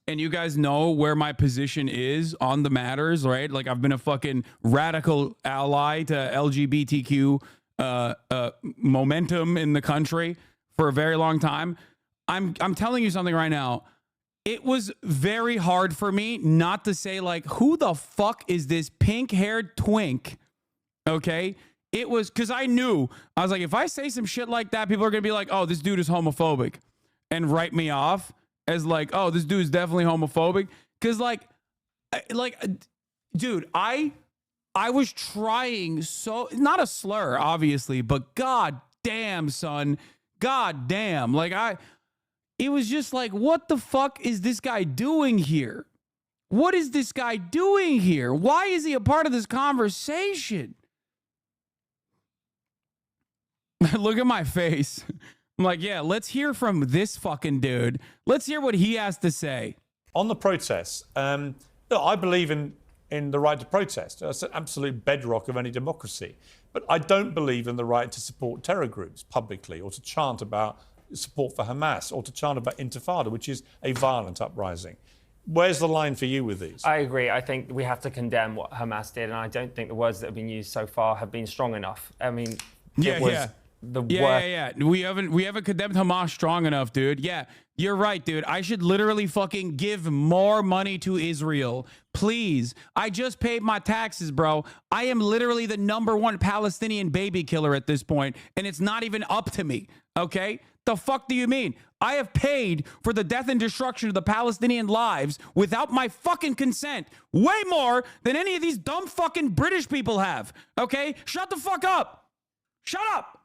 And you guys know where my position is on the matters, right? Like, I've been a fucking radical ally to LGBTQ momentum in the country for a very long time. I'm telling you something right now. It was very hard for me not to say, like, who the fuck is this pink-haired twink? Okay? It was because I knew. I was like, if I say some shit like that, people are going to be like, oh, this dude is homophobic, and write me off as like, oh, this dude is definitely homophobic. Because dude, I was trying so, not a slur, obviously, but god damn, son. God damn. It was just like, what the fuck is this guy doing here? What is this guy doing here? Why is he a part of this conversation? Look at my face. I'm like, yeah, let's hear from this fucking dude. Let's hear what he has to say. On the protests, look, I believe in the right to protest. That's an absolute bedrock of any democracy. But I don't believe in the right to support terror groups publicly, or to chant about support for Hamas, or to chant about Intifada, which is a violent uprising. Where's the line for you with these? I agree. I think we have to condemn what Hamas did, and I don't think the words that have been used so far have been strong enough. I mean, it was the worst. We haven't condemned Hamas strong enough, dude. Yeah, you're right, dude. I should literally fucking give more money to Israel. Please. I just paid my taxes, bro. I am literally the #1 Palestinian baby killer at this point, and it's not even up to me, okay? The fuck do you mean? I have paid for the death and destruction of the Palestinian lives without my fucking consent way more than any of these dumb fucking British people have, okay? Shut the fuck up. Shut up.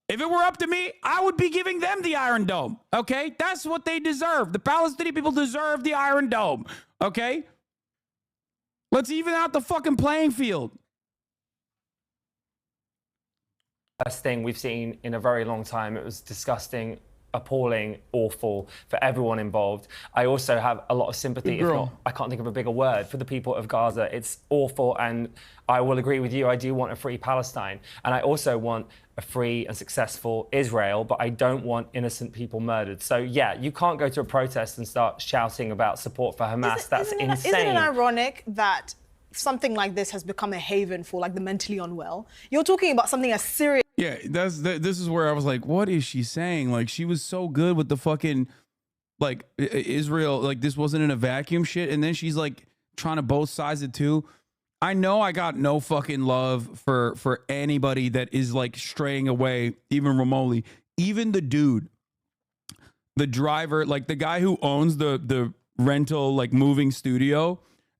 If it were up to me, I would be giving them the Iron Dome, okay? That's what they deserve. The Palestinian people deserve the Iron Dome, okay? Let's even out the fucking playing field. Best thing we've seen in a very long time. It was disgusting. appalling, awful for everyone involved. I also have a lot of sympathy, if not, I can't think of a bigger word, for the people of Gaza. It's awful, and I will agree with you. I do want a free Palestine, and I also want a free and successful Israel, but I don't want innocent people murdered. So yeah, you can't go to a protest and start shouting about support for Hamas. That's insane. Isn't it ironic that something like this has become a haven for like the mentally unwell? You're talking about something as serious. Yeah, this is where I was like, what is she saying? Like, she was so good with the fucking, like, Israel, like, this wasn't in a vacuum shit, and then she's like trying to both sides it too. I know I got no fucking love for anybody that is like straying away, even remotely. Even the dude, the driver, like the guy who owns the rental, like, moving studio.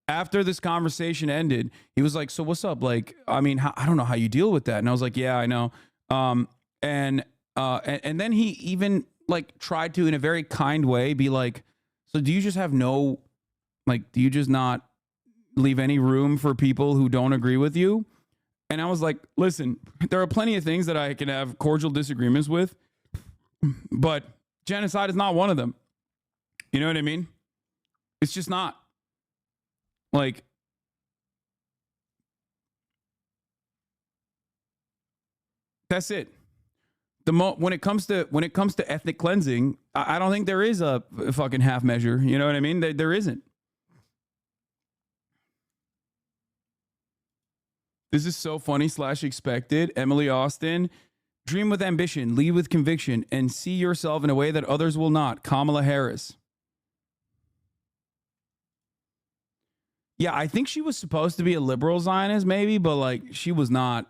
After this conversation ended, he was like, so what's up? Like, I mean, I don't know how you deal with that. And I was like, yeah, I know. And then he even like tried to, in a very kind way, be like, so do you just have no, like, do you just not leave any room for people who don't agree with you? And I was like, listen, there are plenty of things that I can have cordial disagreements with, but genocide is not one of them. You know what I mean? It's just not. Like, that's it. When it comes to ethnic cleansing, I don't think there is a fucking half measure. You know what I mean? There isn't. This is so funny / expected. Emily Austin, dream with ambition, lead with conviction, and see yourself in a way that others will not. Kamala Harris. Yeah, I think she was supposed to be a liberal Zionist, maybe, but like she was not,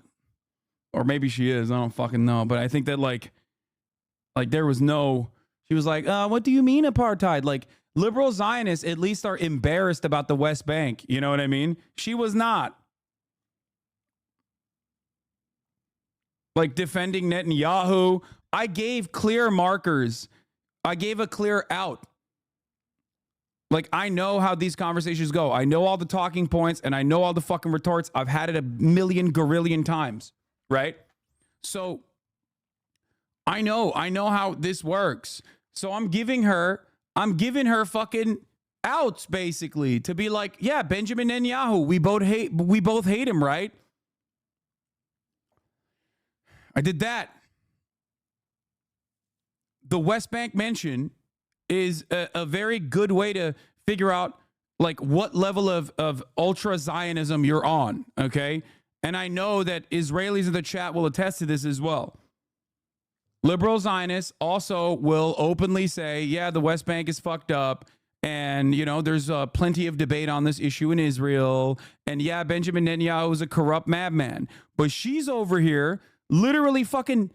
or maybe she is. I don't fucking know. But I think that like there was no. She was like, what do you mean apartheid? Like, liberal Zionists at least are embarrassed about the West Bank. You know what I mean? She was not. Like, defending Netanyahu. I gave clear markers. I gave a clear out. Like, I know how these conversations go. I know all the talking points, and I know all the fucking retorts. I've had it a million gorillion times, right? So I know how this works. So I'm giving her fucking outs, basically, to be like, yeah, Benjamin Netanyahu, we both hate him, right? I did that. The West Bank mention is a very good way to figure out like what level of ultra Zionism you're on, okay? And I know that Israelis in the chat will attest to this as well. Liberal Zionists also will openly say, yeah, the West Bank is fucked up, and, you know, there's plenty of debate on this issue in Israel, and yeah, Benjamin Netanyahu is a corrupt madman. But she's over here literally fucking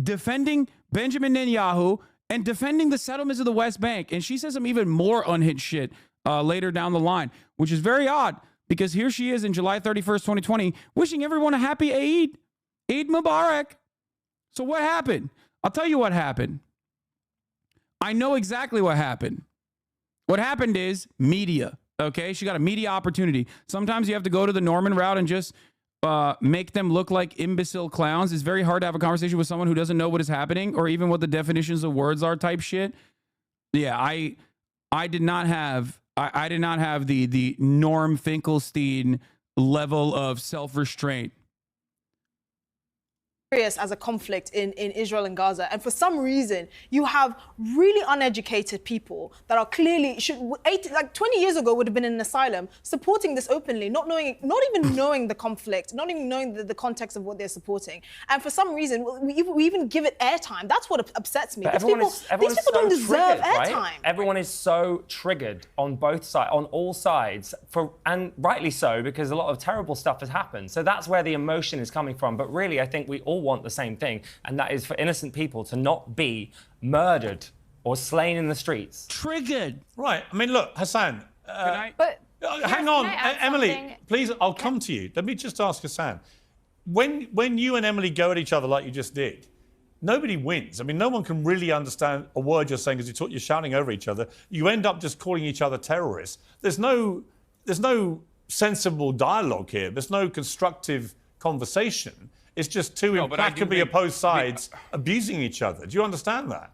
defending Benjamin Netanyahu and defending the settlements of the West Bank. And she says some even more unhinged shit later down the line, which is very odd, because here she is in July 31st, 2020, wishing everyone a happy Eid. Eid Mubarak. So what happened? I'll tell you what happened. I know exactly what happened. What happened is media, okay? She got a media opportunity. Sometimes you have to go to the Norman route and just make them look like imbecile clowns. It's very hard to have a conversation with someone who doesn't know what is happening or even what the definitions of words are type shit. Yeah, I did not have the Norm Finkelstein level of self-restraint. As a conflict in Israel and Gaza, and for some reason you have really uneducated people that are clearly 20 years ago would have been in an asylum supporting this openly, not even knowing the conflict, not even knowing the context of what they're supporting, and for some reason we even give it airtime. That's what upsets me. These people don't deserve airtime. Right? Everyone is so triggered on both sides, on all sides, and rightly so, because a lot of terrible stuff has happened. So that's where the emotion is coming from. But really, I think we all want the same thing, and that is for innocent people to not be murdered or slain in the streets. Triggered. Right. I mean, look, Hasan. But hang on, Emily, something? please, I'll come to you. Let me just ask Hasan. When you and Emily go at each other like you just did, nobody wins. I mean, no one can really understand a word you're saying because you're shouting over each other. You end up just calling each other terrorists. There's no sensible dialogue here. There's no constructive conversation. It's just two implacably opposed sides abusing each other. Do you understand that?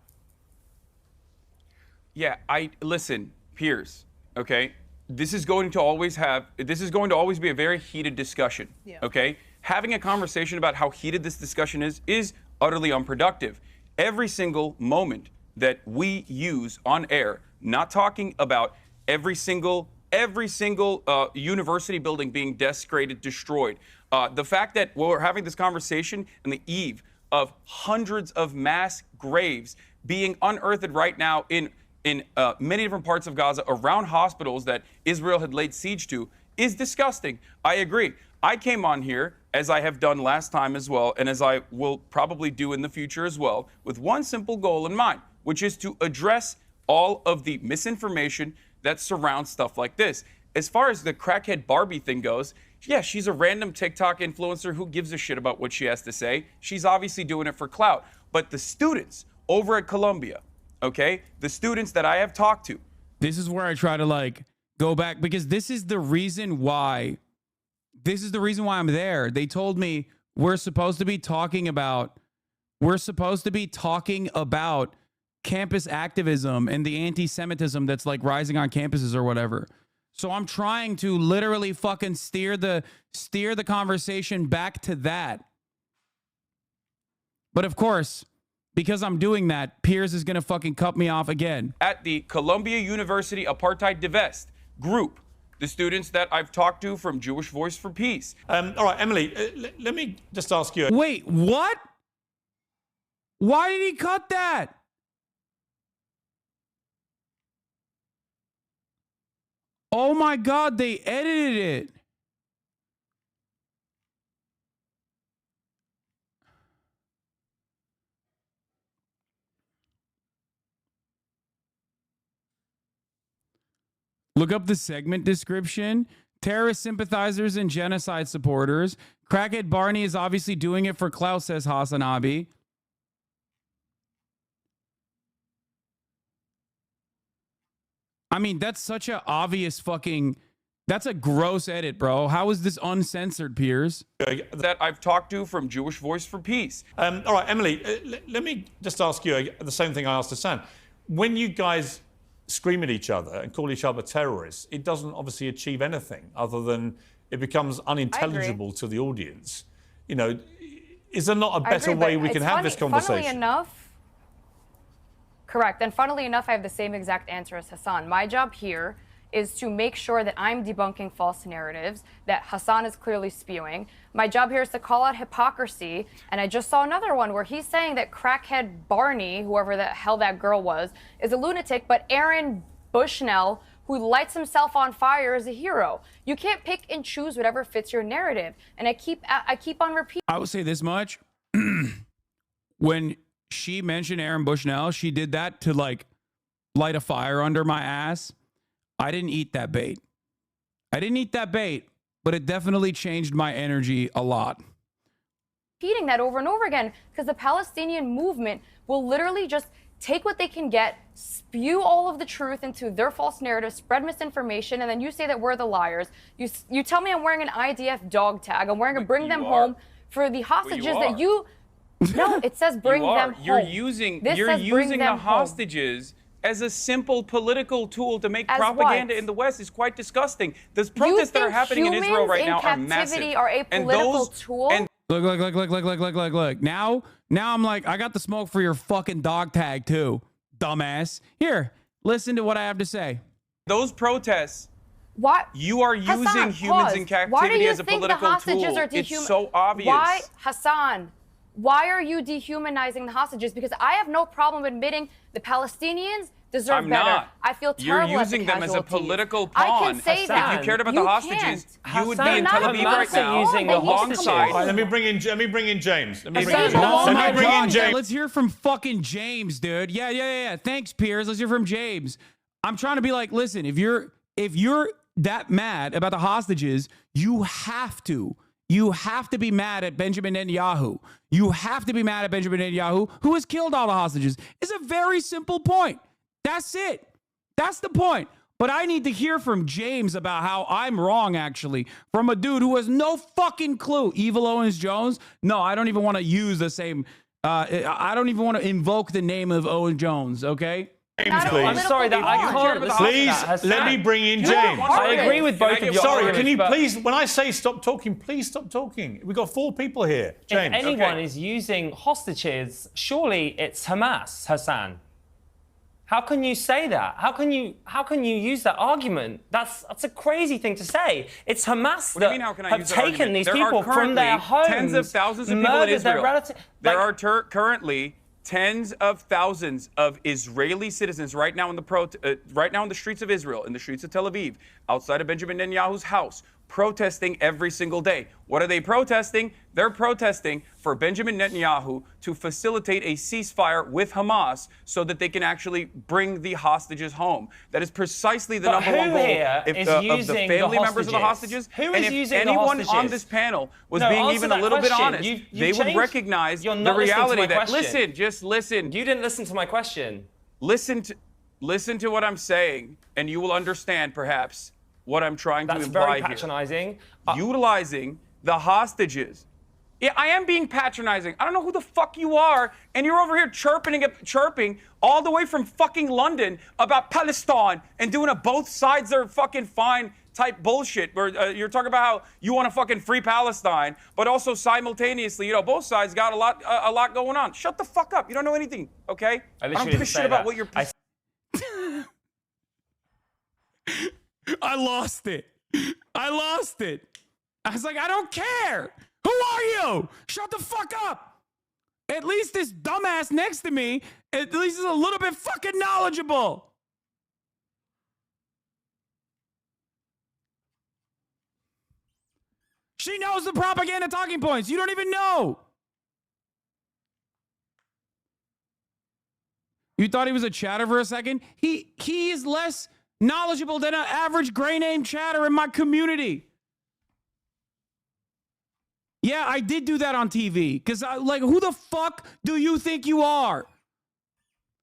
Yeah, listen, Piers, okay? This is going to always be a very heated discussion, okay? Having a conversation about how heated this discussion is utterly unproductive. Every single moment that we use on air, not talking about every single university building being desecrated, destroyed. The fact that we're having this conversation on the eve of hundreds of mass graves being unearthed right now in many different parts of Gaza around hospitals that Israel had laid siege to is disgusting. I agree. I came on here, as I have done last time as well, and as I will probably do in the future as well, with one simple goal in mind, which is to address all of the misinformation that surrounds stuff like this. As far as the crackhead Barbie thing goes, yeah, she's a random TikTok influencer who gives a shit about what she has to say. She's obviously doing it for clout. But the students over at Columbia, okay, the students that I have talked to. This is where I try to like go back, because this is the reason why I'm there. They told me we're supposed to be talking about campus activism and the anti-Semitism that's like rising on campuses or whatever. So I'm trying to literally fucking steer the conversation back to that. But of course, because I'm doing that, Piers is going to fucking cut me off again. At the Columbia University Apartheid Divest group, the students that I've talked to from Jewish Voice for Peace. All right, Emily, let me just ask you. Wait, what? Why did he cut that? Oh my God, they edited it. Look up the segment description. Terrorist sympathizers and genocide supporters. Crackhead Barney is obviously doing it for clout, says HasanAbi. I mean, that's such an obvious fucking... That's a gross edit, bro. How is this uncensored, Piers? That I've talked to from Jewish Voice for Peace. All right, Emily, let me just ask you the same thing I asked Hasan. When you guys scream at each other and call each other terrorists, it doesn't obviously achieve anything other than it becomes unintelligible to the audience. You know, is there not a better way we can have this conversation? Funnily enough, correct. And funnily enough, I have the same exact answer as Hasan. My job here is to make sure that I'm debunking false narratives that Hasan is clearly spewing. My job here is to call out hypocrisy. And I just saw another one where he's saying that crackhead Barney, whoever the hell that girl was, is a lunatic, but Aaron Bushnell, who lights himself on fire, is a hero. You can't pick and choose whatever fits your narrative. And I keep on repeating. I would say this much. When she mentioned Aaron Bushnell, she did that to like light a fire under my ass. I didn't eat that bait. But it definitely changed my energy a lot. Repeating that over and over again, because the Palestinian movement will literally just take what they can get, spew all of the truth into their false narrative, spread misinformation, and then you say that we're the liars. You tell me I'm wearing an IDF dog tag. I'm wearing a bring them home for the hostages that you... No, it says bring them home. You're using the hostages as a simple political tool to make propaganda in the West. Is quite disgusting. The protests that are happening in Israel right now are massive. Humans in captivity are a political tool? Look. Now I'm like, I got the smoke for your fucking dog tag too, dumbass. Here, listen to what I have to say. Those protests, what? You are using humans in captivity as a political tool. It's so obvious. Why, Hasan? Why are you dehumanizing the hostages? Because I have no problem admitting the Palestinians deserve better. Not. I feel terrible. You're using them as a political pawn. I can say that. If you cared about the hostages, you would be in Tel Aviv right now. Using the hostages. Right, let me bring in James. Let's hear from fucking James, dude. Yeah. Thanks, Piers. Let's hear from James. I'm trying to be like, listen, if you're that mad about the hostages, you have to be mad at Benjamin Netanyahu. You have to be mad at Benjamin Netanyahu, who has killed all the hostages. It's a very simple point. That's it. That's the point. But I need to hear from James about how I'm wrong, actually, from a dude who has no fucking clue. Evil Owens Jones? No, I don't even want to use the same. I don't even want to invoke the name of Owen Jones, okay? James, a please. I'm sorry that I can't listen to Please, that, Hasan. let me bring in James. I agree with both of your Sorry, arguments, can you but please, when I say stop talking, please stop talking. We've got 4 people here. James. If anyone is using hostages, surely it's Hamas, Hasan. How can you say that? How can you use that argument? That's a crazy thing to say. It's Hamas What do you that mean, how can I have use that taken argument? these There people are from their homes, tens of thousands of people in murdered their Israel. relatives. There are currently tens of thousands of Israeli citizens right now in the streets of Israel, in the streets of Tel Aviv, outside of Benjamin Netanyahu's house, protesting every single day. What are they protesting? They're protesting for Benjamin Netanyahu to facilitate a ceasefire with Hamas so that they can actually bring the hostages home. That is precisely the number one goal of the family members of the hostages. Who and is if using anyone the on hostages? this panel was being even a little bit honest, they would recognize the reality that, listen, just listen. You didn't listen to my question. Listen to what I'm saying, and you will understand perhaps what I'm trying to imply That's very here. patronizing. Utilizing the hostages. Yeah, I am being patronizing. I don't know who the fuck you are, and you're over here chirping all the way from fucking London about Palestine and doing a both sides are fucking fine type bullshit where you're talking about how you want to fucking free Palestine, but also simultaneously, both sides got a lot going on. Shut the fuck up. You don't know anything, okay? I don't give a shit about what you're... I lost it. I was like, I don't care. Who are you? Shut the fuck up. At least this dumbass next to me, at least is a little bit fucking knowledgeable. She knows the propaganda talking points. You don't even know. You thought he was a chatter for a second? He is less knowledgeable than an average gray name chatter in my community. Yeah, I did do that on TV. Because, who the fuck do you think you are?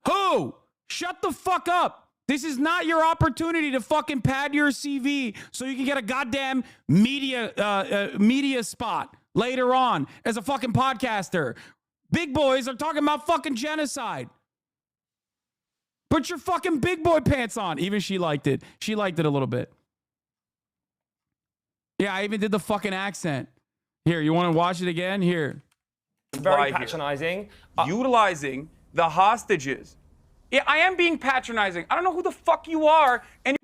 Who? Shut the fuck up. This is not your opportunity to fucking pad your CV so you can get a goddamn media spot later on as a fucking podcaster. Big boys are talking about fucking genocide. Put your fucking big boy pants on. Even she liked it. She liked it a little bit. Yeah, I even did the fucking accent. Here, you want to watch it again? Here. Very patronizing. Utilizing the hostages. Yeah, I am being patronizing. I don't know who the fuck you are. And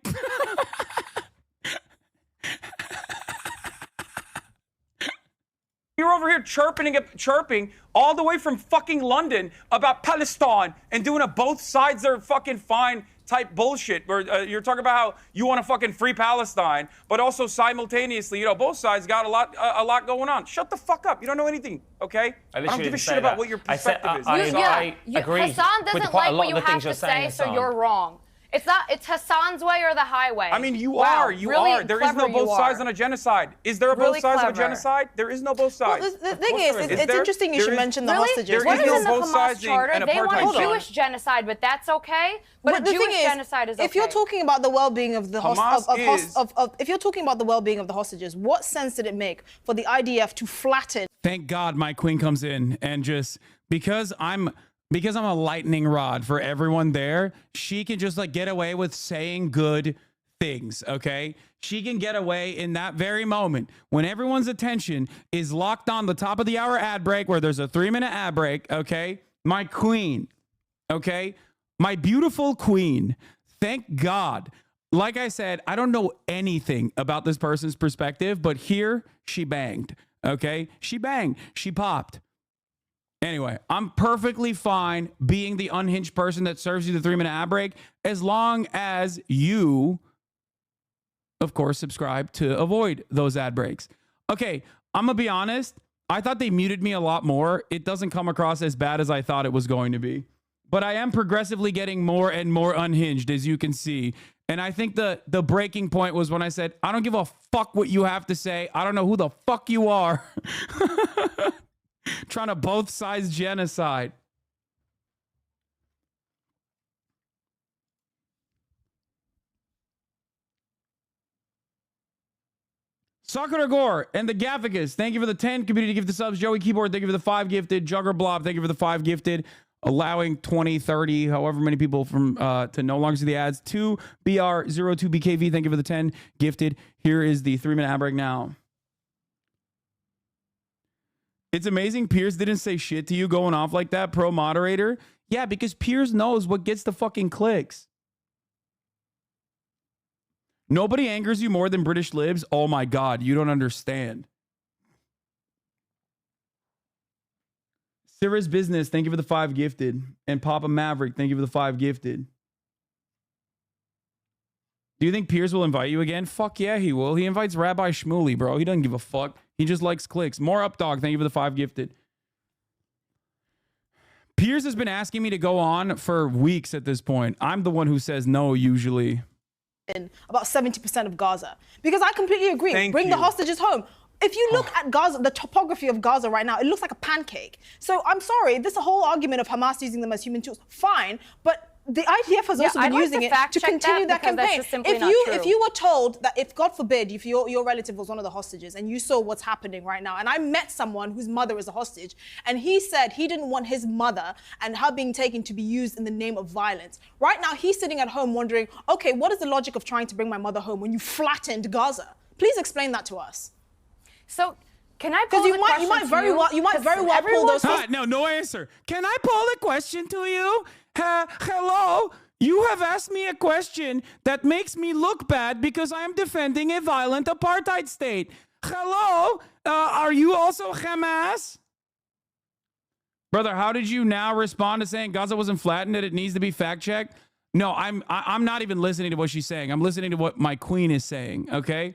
you're over here chirping all the way from fucking London about Palestine and doing a both sides are fucking fine type bullshit where you're talking about how you want to fucking free Palestine, but also simultaneously, both sides got a lot going on. Shut the fuck up. You don't know anything, okay? I don't give a shit about what your perspective is. I agree. Hasan doesn't like what you have to say, so you're wrong. It's Hasan's way or the highway. I mean, you are. There is no both sides on a genocide. Is there a both sides of a genocide? There is no both sides. Well, the thing is, it's interesting you should mention the hostages. What is no in the both Hamas sides charter? and They want apartheid. a Jewish genocide, but that's okay. But the a Jewish thing is, genocide is okay. if you're talking about the well-being of the if you're talking about the well-being of the hostages, what sense did it make for the IDF to flatten? Thank God my queen comes in and just because I'm a lightning rod for everyone there, she can just get away with saying good things, okay? She can get away in that very moment when everyone's attention is locked on the top of the hour ad break where there's a 3-minute ad break, okay? My queen, okay? My beautiful queen. Thank God. Like I said, I don't know anything about this person's perspective, but here she banged, okay? She banged. She popped. Anyway, I'm perfectly fine being the unhinged person that serves you the 3-minute ad break as long as you, of course, subscribe to avoid those ad breaks. Okay, I'm going to be honest. I thought they muted me a lot more. It doesn't come across as bad as I thought it was going to be. But I am progressively getting more and more unhinged, as you can see. And I think the breaking point was when I said, I don't give a fuck what you have to say. I don't know who the fuck you are. Trying to both sides genocide. Sakura Gore and the Gaffigus, thank you for the 10. Community gift the subs. Joey Keyboard, thank you for the 5 gifted. Jugger Blob, thank you for the 5 gifted. allowing 20, 30, however many people from to no longer see the ads. 2BR02BKV, thank you for the 10 gifted. Here is the 3-minute ad break now. It's amazing Piers didn't say shit to you going off like that, pro moderator. Yeah, because Piers knows what gets the fucking clicks. Nobody angers you more than British libs. Oh my God, you don't understand. Sarah's Business, thank you for the 5 gifted. And Papa Maverick, thank you for the 5 gifted. Do you think Piers will invite you again? Fuck yeah, he will. He invites Rabbi Shmuley, bro. He doesn't give a fuck. He just likes clicks. More up, dog. Thank you for the 5 gifted. Piers has been asking me to go on for weeks at this point. I'm the one who says no usually. In about 70% of Gaza. Because I completely agree. Bring the hostages home. If you look at Gaza, the topography of Gaza right now, it looks like a pancake. So I'm sorry, this whole argument of Hamas using them as human tools, fine, but the IDF has also been using it to continue that campaign. If you were told that if, God forbid, if your relative was one of the hostages and you saw what's happening right now, and I met someone whose mother is a hostage, and he said he didn't want his mother and her being taken to be used in the name of violence. Right now, he's sitting at home wondering, okay, what is the logic of trying to bring my mother home when you flattened Gaza? Please explain that to us. So, can I pose a question you might very well pull those. No answer. Can I pose a question to you? Hello. You have asked me a question that makes me look bad because I am defending a violent apartheid state. Hello. Are you also Hamas? Brother, how did you now respond to saying Gaza wasn't flattened, that it needs to be fact checked? No, I'm not even listening to what she's saying. I'm listening to what my queen is saying. Okay.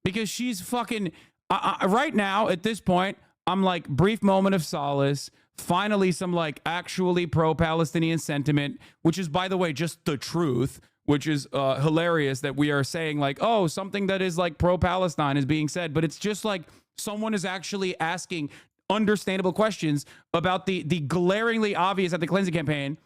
Because she's fucking, right now, at this point, I'm like, brief moment of solace. Finally, some like actually pro-Palestinian sentiment, which is, by the way, just the truth, which is hilarious that we are saying like, oh, something that is like pro-Palestine is being said. But it's just like someone is actually asking understandable questions about the glaringly obvious at the cleansing campaign.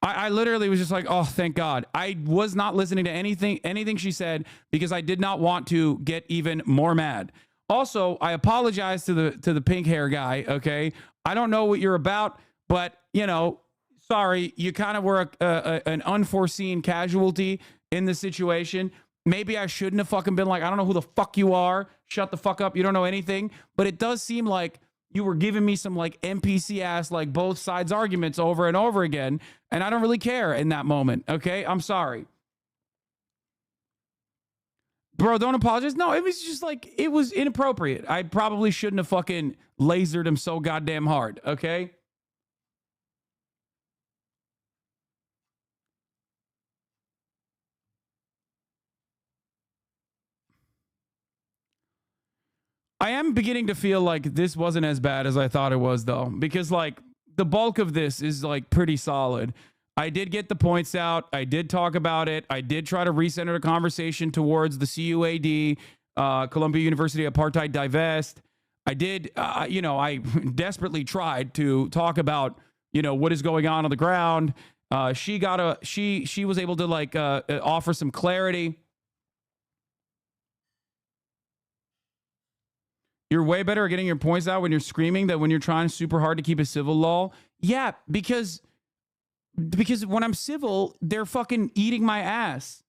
I literally was just like, oh, thank God. I was not listening to anything she said because I did not want to get even more mad. Also, I apologize to the pink hair guy, okay? I don't know what you're about, but, you know, sorry, you kind of were an unforeseen casualty in the situation. Maybe I shouldn't have fucking been like, I don't know who the fuck you are. Shut the fuck up. You don't know anything. But it does seem like you were giving me some like NPC ass, like both sides arguments over and over again. And I don't really care in that moment. Okay. I'm sorry. Bro, don't apologize. No, it was just like, it was inappropriate. I probably shouldn't have fucking lasered him so goddamn hard. Okay. I am beginning to feel like this wasn't as bad as I thought it was, though, because like the bulk of this is like pretty solid. I did get the points out. I did talk about it. I did try to recenter the conversation towards the CUAD, Columbia University Apartheid Divest. I did, you know, I desperately tried to talk about, you know, what is going on the ground. She was able to like offer some clarity. You're way better at getting your points out when you're screaming than when you're trying super hard to keep a civil law. Yeah, because when I'm civil, they're fucking eating my ass.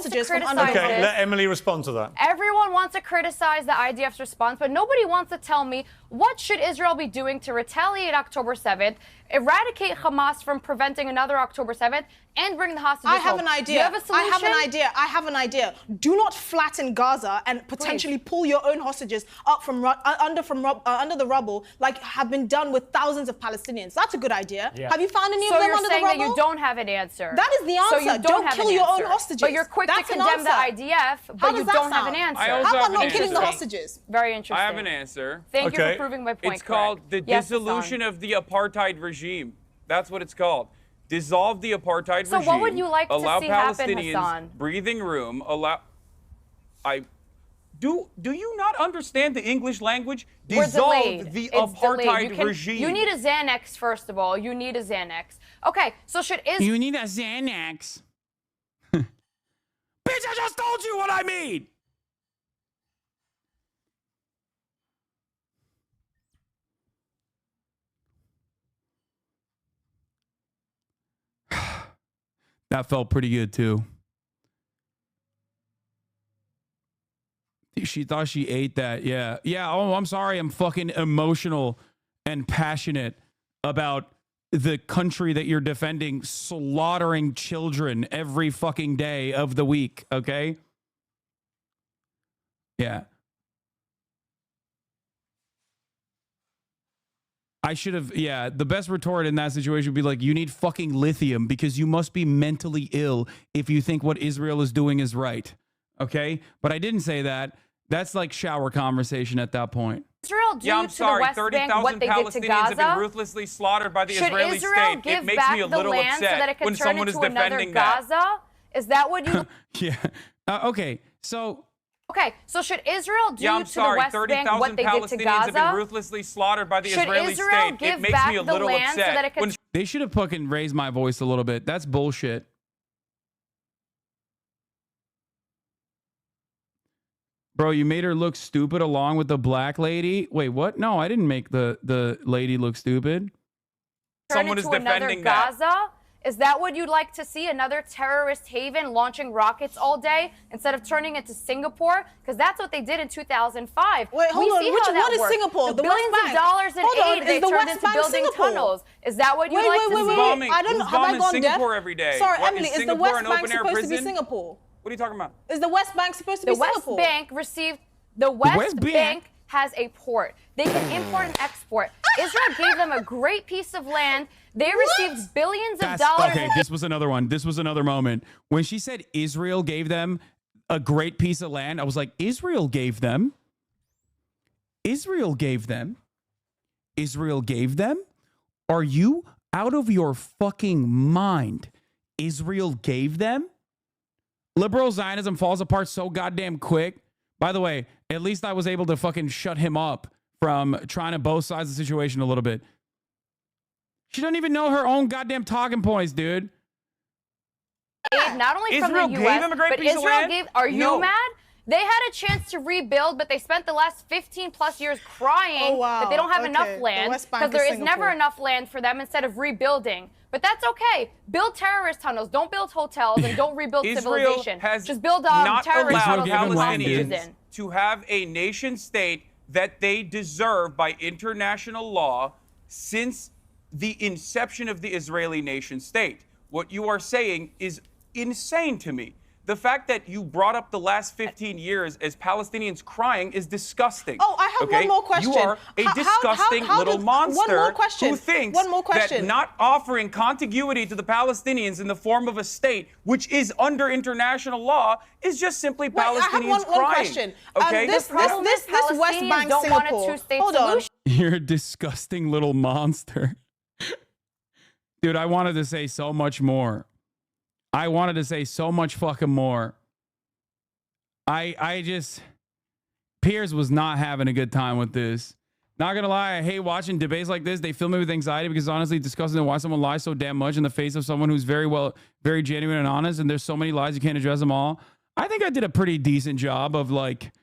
Okay, let Emily respond to that. Everyone wants to criticize the IDF's response, but nobody wants to tell me what should Israel be doing to retaliate October 7th, eradicate Hamas from preventing another October 7th, and bring the hostages home. I have an idea. You have a solution? I have an idea. Do not flatten Gaza and potentially pull your own hostages up from under the rubble, like have been done with thousands of Palestinians. That's a good idea. Yeah. Have you found any of them under the rubble? So you're saying that you don't have an answer. That is the answer. So you don't kill your own hostages. But you're quick to condemn the IDF, but you don't have an answer. How about not killing the hostages? Very interesting. I have an answer. Thank you for proving my point. It's called the dissolution of the apartheid regime. That's what it's called. Dissolve the apartheid regime. So what would you like to see happen, Hasan? Allow Palestinians breathing room. Do you not understand the English language? Dissolve the apartheid regime. You need a Xanax, first of all. You need a Xanax. Okay, so should Israel... You need a Xanax. Bitch, I just told you what I mean. That felt pretty good too. She thought she ate that. Yeah. Yeah. Oh, I'm sorry. I'm fucking emotional and passionate about the country that you're defending slaughtering children every fucking day of the week. Okay. Yeah. I should have, yeah, the best retort in that situation would be like, you need fucking lithium because you must be mentally ill if you think what Israel is doing is right. Okay? But I didn't say that. That's like shower conversation at that point. Israel do I'm to sorry, the West Bank what 30,000 they did to Palestinians have been Gaza? ruthlessly slaughtered by the Should Israeli Israel state. give It makes back me a the little land so that upset it can when turn someone is into another defending that. Gaza? Is that what you... Yeah. Okay, so... Okay, so should Israel do I'm to sorry, the West Bank what 30,000 they did to Palestinians have been Gaza? ruthlessly slaughtered by the Should Israeli Israel state. give It makes back me a the little land so upset. that it can... They should have fucking raised my voice a little bit. That's bullshit. Bro, you made her look stupid along with the black lady? Wait, what? No, I didn't make the lady look stupid. Someone is defending that. Gaza? Is that what you'd like to see? Another terrorist haven launching rockets all day instead of turning it to Singapore? Because that's what they did in 2005. Wait, hold on. What is works. Singapore? The The West billions Bank. of dollars in Hold on, aid is they the turned West into Bank building Singapore? tunnels. Is that what you'd Wait, like wait, to wait, see? wait. I don't Who's know. Have I bombing gone Singapore deaf? every day? Sorry, What, Emily, is is the Singapore West an Bank open-air supposed to be prison? Singapore? What are you talking about? Is the West Bank supposed to The be West Singapore? Bank received... The West Bank has a port. They can import and export. Israel gave them a great piece of land. They received billions of dollars. Okay, this was another one. This was another moment. When she said Israel gave them a great piece of land, I was like, Israel gave them? Israel gave them? Israel gave them? Are you out of your fucking mind? Israel gave them? Liberal Zionism falls apart so goddamn quick. By the way, at least I was able to fucking shut him up from trying to both sides of the situation a little bit. She doesn't even know her own goddamn talking points, dude. Aid not only Israel from the gave U.S., them a great but piece of Israel land? gave... Are you No. mad? They had a chance to rebuild, but they spent the last 15 plus years crying that they don't have enough land because there is never enough land for them instead of rebuilding. But that's okay. Build terrorist tunnels. Don't build hotels and don't rebuild Israel civilization. has Just build not terrorist allowed tunnels with hostages Palestinians in. to have a nation state that they deserve by international law since the inception of the Israeli nation state. What you are saying is insane to me. The fact that you brought up the last 15 years as Palestinians crying is disgusting. Oh, I have one more question. You are a disgusting little monster one more question. who thinks One more that question. not offering contiguity to the Palestinians in the form of a state, which is under international law, is just simply Palestinians I have one crying. question. Okay? This West Palestinians Bank don't want a Singapore. two-state Hold on. solution. You're a disgusting little monster. Dude, I wanted to say so much more. I wanted to say so much fucking more. I just... Piers was not having a good time with this. Not gonna lie, I hate watching debates like this. They fill me with anxiety because it's honestly disgusting to watch someone lie so damn much in the face of someone who's very genuine and honest, and there's so many lies you can't address them all. I think I did a pretty decent job of like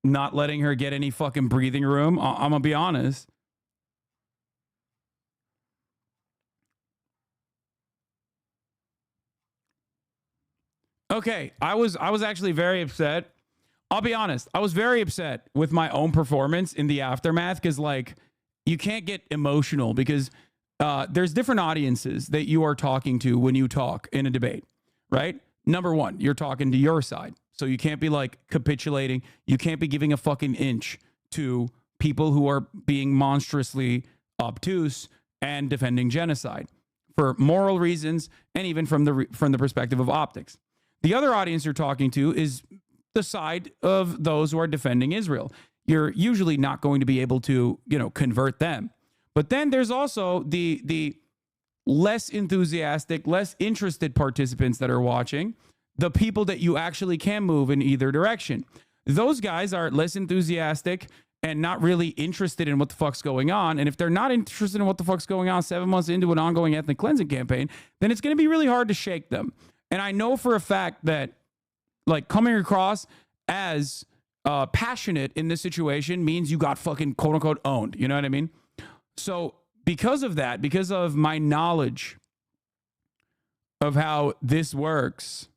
not letting her get any fucking breathing room. I'm gonna be honest. Okay, I was actually very upset. I'll be honest. I was very upset with my own performance in the aftermath because, like, you can't get emotional because there's different audiences that you are talking to when you talk in a debate, right? Number one, you're talking to your side. So you can't be, like, capitulating. You can't be giving a fucking inch to people who are being monstrously obtuse and defending genocide for moral reasons and even from the perspective of optics. The other audience you're talking to is the side of those who are defending Israel. You're usually not going to be able to, convert them. But then there's also the less enthusiastic, less interested participants that are watching, the people that you actually can move in either direction. Those guys are less enthusiastic and not really interested in what the fuck's going on. And if they're not interested in what the fuck's going on 7 months into an ongoing ethnic cleansing campaign, then it's going to be really hard to shake them. And I know for a fact that like coming across as passionate in this situation means you got fucking quote unquote owned. You know what I mean? So because of that, because of my knowledge of how this works,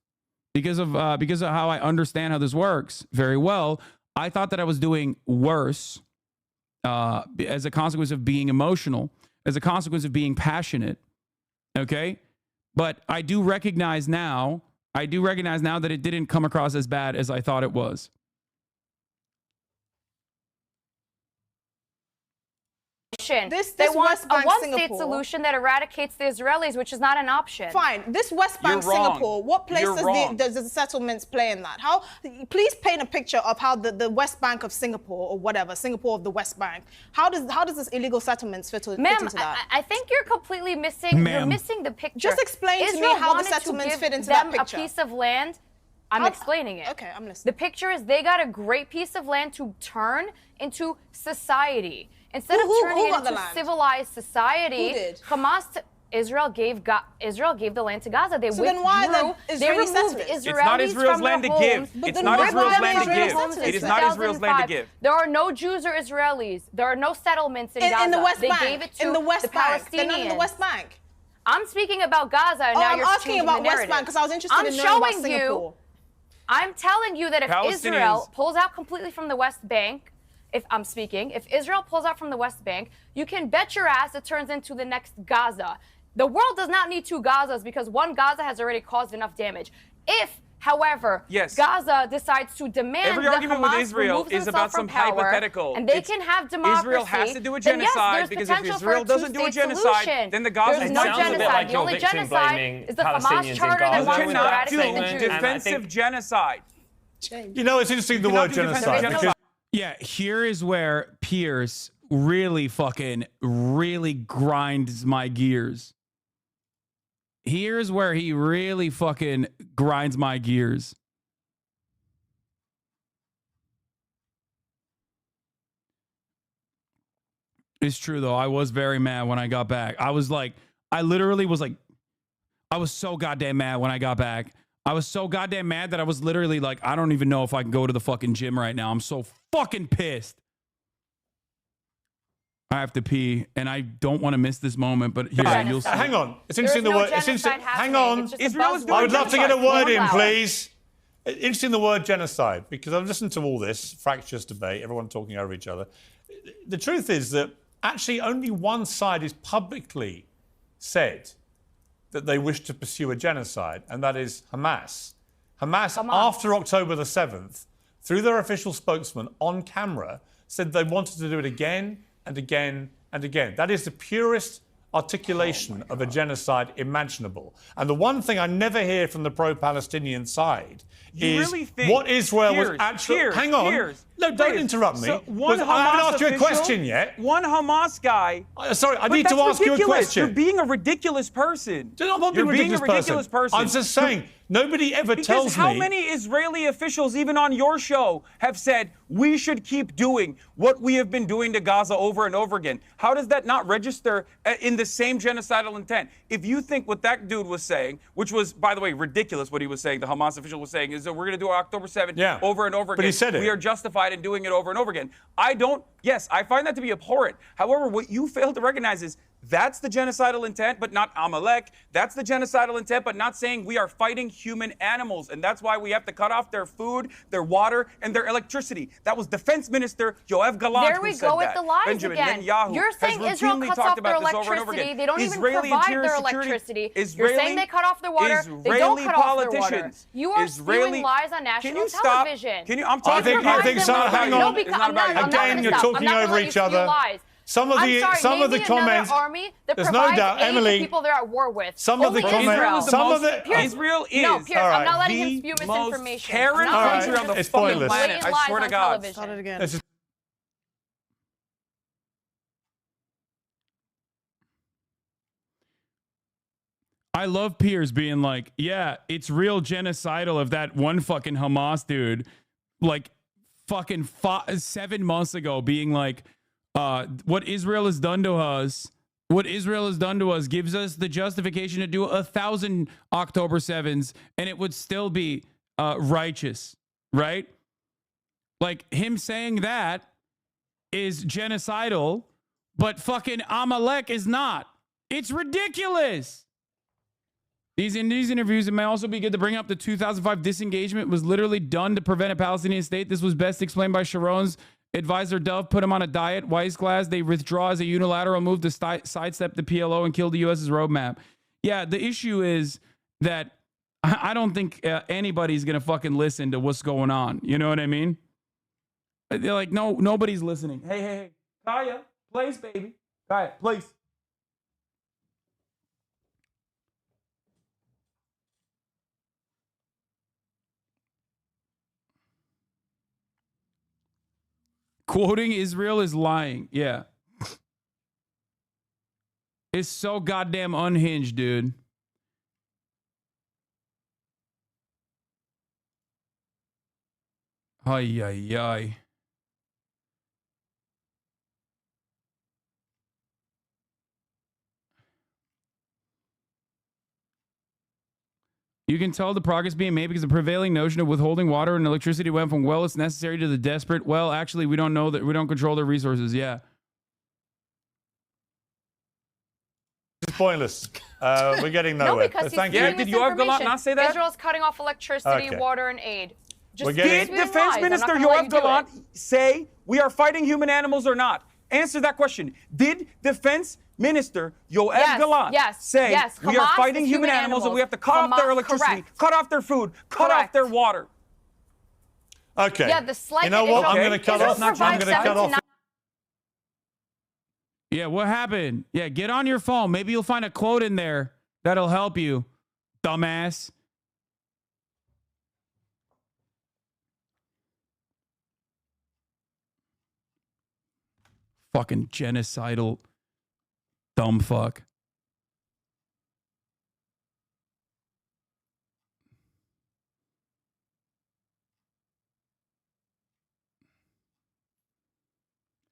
because of how I understand how this works very well, I thought that I was doing worse as a consequence of being emotional, as a consequence of being passionate. Okay. But I do recognize now that it didn't come across as bad as I thought it was. They want a one-state solution that eradicates the Israelis, which is not an option. Fine. This West Bank, Singapore, what place does the settlements play in that? How? Please paint a picture of how the West Bank of Singapore, or whatever, Singapore of the West Bank, how does this illegal settlements fit into that? I think you're completely missing. You're missing the picture. Just explain to me how the settlements fit into that picture. A piece of land. I'm explaining it. Okay, I'm listening. The picture is they got a great piece of land to turn into society. Instead of turning it into civilized society, Israel gave the land to Gaza. They withdrew. Then why they removed Israelis It's not Israel's land to give. It's not Israel's land to give. It is not Israel's land to give. There are no Jews or Israelis. There are no settlements in Gaza. In the West Bank. They gave it to the West Bank. Palestinians. They're not in the West Bank. I'm speaking about Gaza, and now I'm you're asking about West Bank because I was interested in knowing about Singapore. I'm telling you that if Israel pulls out completely from the West Bank, if Israel pulls out from the West Bank, you can bet your ass it turns into the next Gaza. The world does not need two Gazas because one Gaza has already caused enough damage. If, however, Gaza decides to demand every argument with Israel is about some hypothetical. And they can have democracy. Israel has to do a genocide because if Israel doesn't do a genocide, then the Gaza there's no genocide. The only genocide is the Hamas charter that wants to eradicate the Jews. Defensive genocide. You know, it's interesting the word genocide because yeah, here is where Piers really grinds my gears. Here's where he really fucking grinds my gears. It's true though. I was very mad when I got back. I was so goddamn mad when I got back. I was so goddamn mad that I was literally like, I don't even know if I can go to the fucking gym right now. I'm so fucking pissed. I have to pee, and I don't want to miss this moment, but here, you'll see. Hang on. It's interesting the word. It's interesting. Hang on. I would love to get a word in, please. Interesting the word genocide, because I've listened to all this fractious debate, everyone talking over each other. The truth is that actually only one side is publicly said that they wish to pursue a genocide, and that is Hamas. Hamas, after October the 7th, through their official spokesman on camera, said they wanted to do it again and again and again. That is the purest articulation of a genocide imaginable. And the one thing I never hear from the pro-Palestinian side is what Israel was actually... Hang on. No, don't interrupt me. So I haven't asked you a question yet. One Hamas guy... Sorry, I need to ask you a question. You're being a ridiculous person. I'm not being a ridiculous person. I'm just saying, nobody ever tells me... Because how many Israeli officials, even on your show, have said, we should keep doing what we have been doing to Gaza over and over again? How does that not register in the same genocidal intent? If you think what that dude was saying, which was, by the way, ridiculous what he was saying, the Hamas official was saying, is that we're going to do October 7th over and over again. But he said it. We are justified in doing it over and over again. I find that to be abhorrent. However, what you fail to recognize is that's the genocidal intent, but not Amalek. That's the genocidal intent, but not saying we are fighting human animals. And that's why we have to cut off their food, their water, and their electricity. That was Defense Minister Yoav Gallant There we go with the lies Benjamin again. Netanyahu You're saying Israel cuts off their electricity. They don't even provide their electricity. You're saying they cut off their water. They don't cut off their water. You are spewing lies on national television. I'm talking. I think so. Hang on. Again, you're talking over each other. Some of the comments. Army that there's no doubt, Emily. The people they're at war with. Some of the comments. Israel is. No, Piers, I'm not letting him spew misinformation. Caring country on the fucking planet. I swear to God. Start it again. I love Piers being like, yeah, it's real genocidal of that one fucking Hamas dude, like fucking 7 months ago being like, what Israel has done to us gives us the justification to do 1,000 October 7s, and it would still be righteous, right? Like him saying that is genocidal, but fucking Amalek is not. It's ridiculous. In these interviews, it may also be good to bring up the 2005 disengagement was literally done to prevent a Palestinian state. This was best explained by Sharon's advisor Dove. Put him on a diet. Weiss class. They withdraw as a unilateral move to sidestep the PLO and kill the U.S.'s roadmap. Yeah, the issue is that I don't think anybody's gonna fucking listen to what's going on. You know what I mean? They're like, no, nobody's listening. Hey, Kaya, please, baby. Kaya, please. Quoting Israel is lying. Yeah. It's so goddamn unhinged, dude. Ay, ay, ay. You can tell the progress being made because the prevailing notion of withholding water and electricity went from, well, it's necessary to the desperate. Well, actually, we don't know that we don't control their resources. Yeah. It's pointless. We're getting nowhere. No, because he's Yeah, did Yoav Galant not say that? Israel's cutting off electricity, Okay. water, and aid. Just Did Defense Minister Yoav Galant say we are fighting human animals or not? Answer that question. Did Defense Minister Yoav Galant say we are fighting human animals and we have to cut off their electricity, cut off their food, cut off their water? Okay. Yeah, the slight You know what? Israel- I'm going to cut Israel off. I'm provides going to cut 7 to off. 9 Yeah, what happened? Yeah, get on your phone. Maybe you'll find a quote in there that'll help you, dumbass. Fucking genocidal dumb fuck.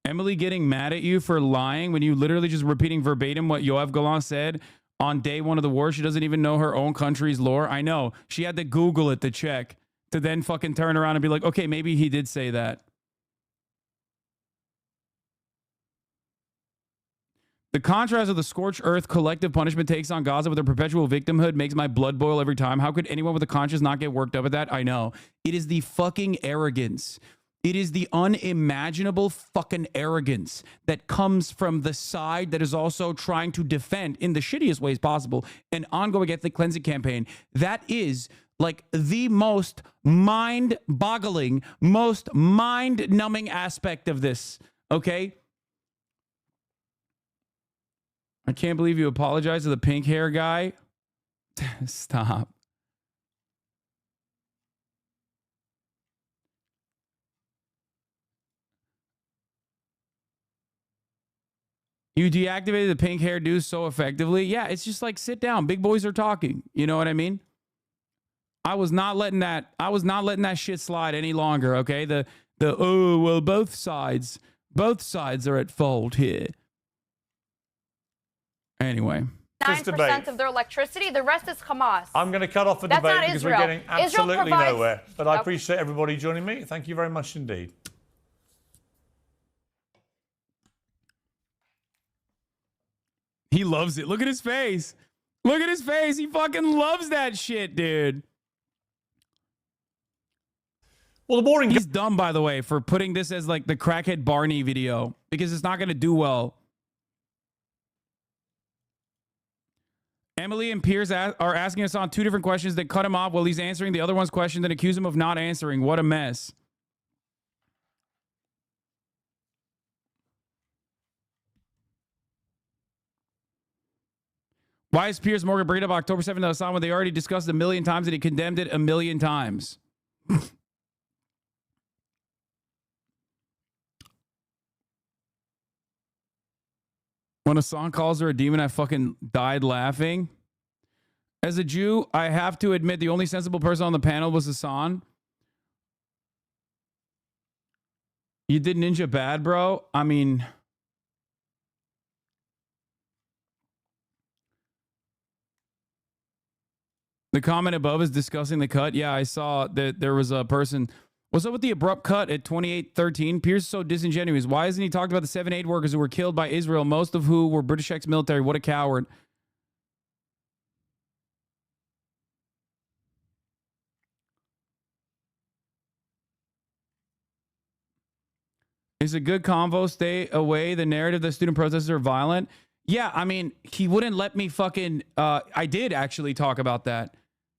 Emily getting mad at you for lying when you literally just repeating verbatim what Yoav Galant said on day one of the war. She doesn't even know her own country's lore. I know. She had to Google it to check, to then fucking turn around and be like, okay, maybe he did say that. The contrast of the scorched earth collective punishment takes on Gaza with their perpetual victimhood makes my blood boil every time. How could anyone with a conscience not get worked up at that? I know. It is the fucking arrogance. It is the unimaginable fucking arrogance that comes from the side that is also trying to defend, in the shittiest ways possible, an ongoing ethnic cleansing campaign. That is like the most mind-boggling, most mind-numbing aspect of this, okay? I can't believe you apologized to the pink hair guy. Stop. You deactivated the pink hair dude so effectively. Yeah, it's just like, sit down. Big boys are talking. You know what I mean? I was not letting that shit slide any longer, okay? Oh, well, both sides are at fault here. Anyway. 9% of their electricity. The rest is Hamas. I'm going to cut off the That's debate not because Israel. we're getting absolutely Israel provides- nowhere. But I appreciate everybody joining me. Thank you very much indeed. He loves it. Look at his face. Look at his face. He fucking loves that shit, dude. Well, the boring... He's dumb, by the way, for putting this as like the crackhead Barney video because it's not going to do well. Emily and Piers are asking us on 2 different questions that cut him off while he's answering the other one's question, then accuse him of not answering. What a mess. Why is Piers Morgan bringing up October 7th to Hasan when they already discussed it 1,000,000 times and he condemned it 1,000,000 times? When Hasan calls her a demon, I fucking died laughing. As a Jew, I have to admit the only sensible person on the panel was Hasan. You did Ninja bad, bro? I mean... The comment above is discussing the cut. Yeah, I saw that there was a person. What's up with the abrupt cut at 28:13? Piers is so disingenuous. Why hasn't he talked about the 7 aid workers who were killed by Israel, most of who were British ex-military? What a coward. Is a good convo stay away the narrative that student protesters are violent? Yeah, I mean, he wouldn't let me fucking... I did actually talk about that.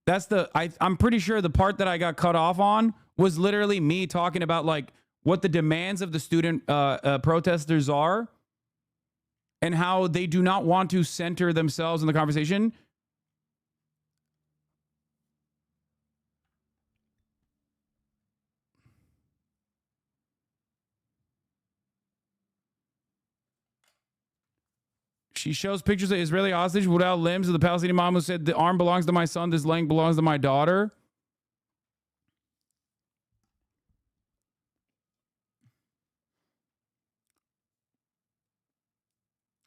That's the... I'm pretty sure the part that I got cut off on was literally me talking about, like, what the demands of the student protesters are and how they do not want to center themselves in the conversation. She shows pictures of Israeli hostage without limbs of the Palestinian mom who said, the arm belongs to my son, this leg belongs to my daughter.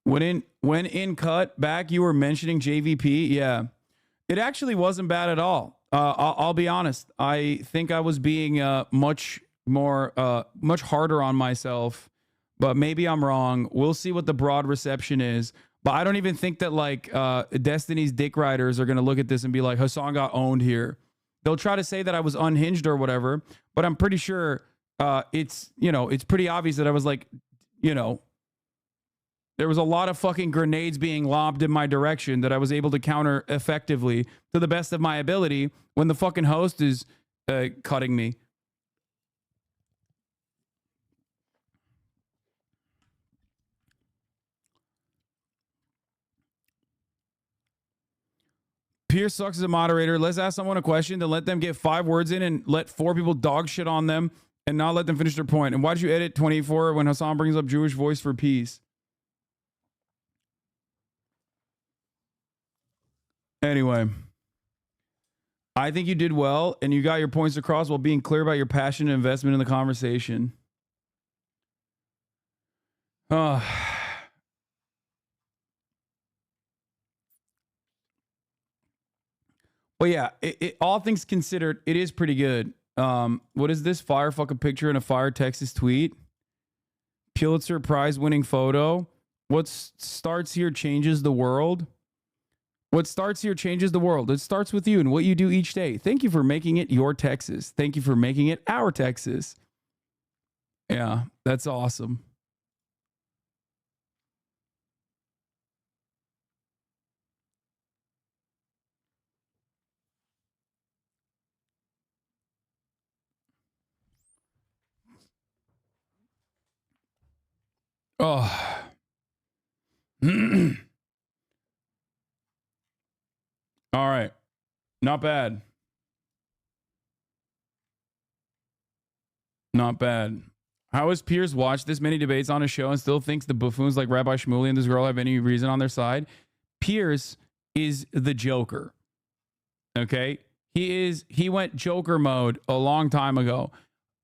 When in cut back, you were mentioning JVP. Yeah, it actually wasn't bad at all. I'll be honest. I think I was being much harder on myself, but maybe I'm wrong. We'll see what the broad reception is. But I don't even think that like Destiny's dick riders are going to look at this and be like, Hasan got owned here. They'll try to say that I was unhinged or whatever, but I'm pretty sure it's pretty obvious that I was like, there was a lot of fucking grenades being lobbed in my direction that I was able to counter effectively to the best of my ability when the fucking host is cutting me. Piers sucks as a moderator. Let's ask someone a question, then let them get 5 words in and let 4 people dog shit on them and not let them finish their point. And why did you edit 24 when Hasan brings up Jewish voice for peace? Anyway, I think you did well and you got your points across while being clear about your passion and investment in the conversation. Well, yeah, all things considered, it is pretty good. What is this? Fire fucking picture in a fire Texas tweet? Pulitzer Prize winning photo. What starts here changes the world. What starts here changes the world. It starts with you and what you do each day. Thank you for making it your Texas. Thank you for making it our Texas. Yeah, that's awesome. Oh. All right. Not bad. Not bad. How has Piers watched this many debates on his show and still thinks the buffoons like Rabbi Shmuley and this girl have any reason on their side? Piers is the Joker. Okay? He went Joker mode a long time ago.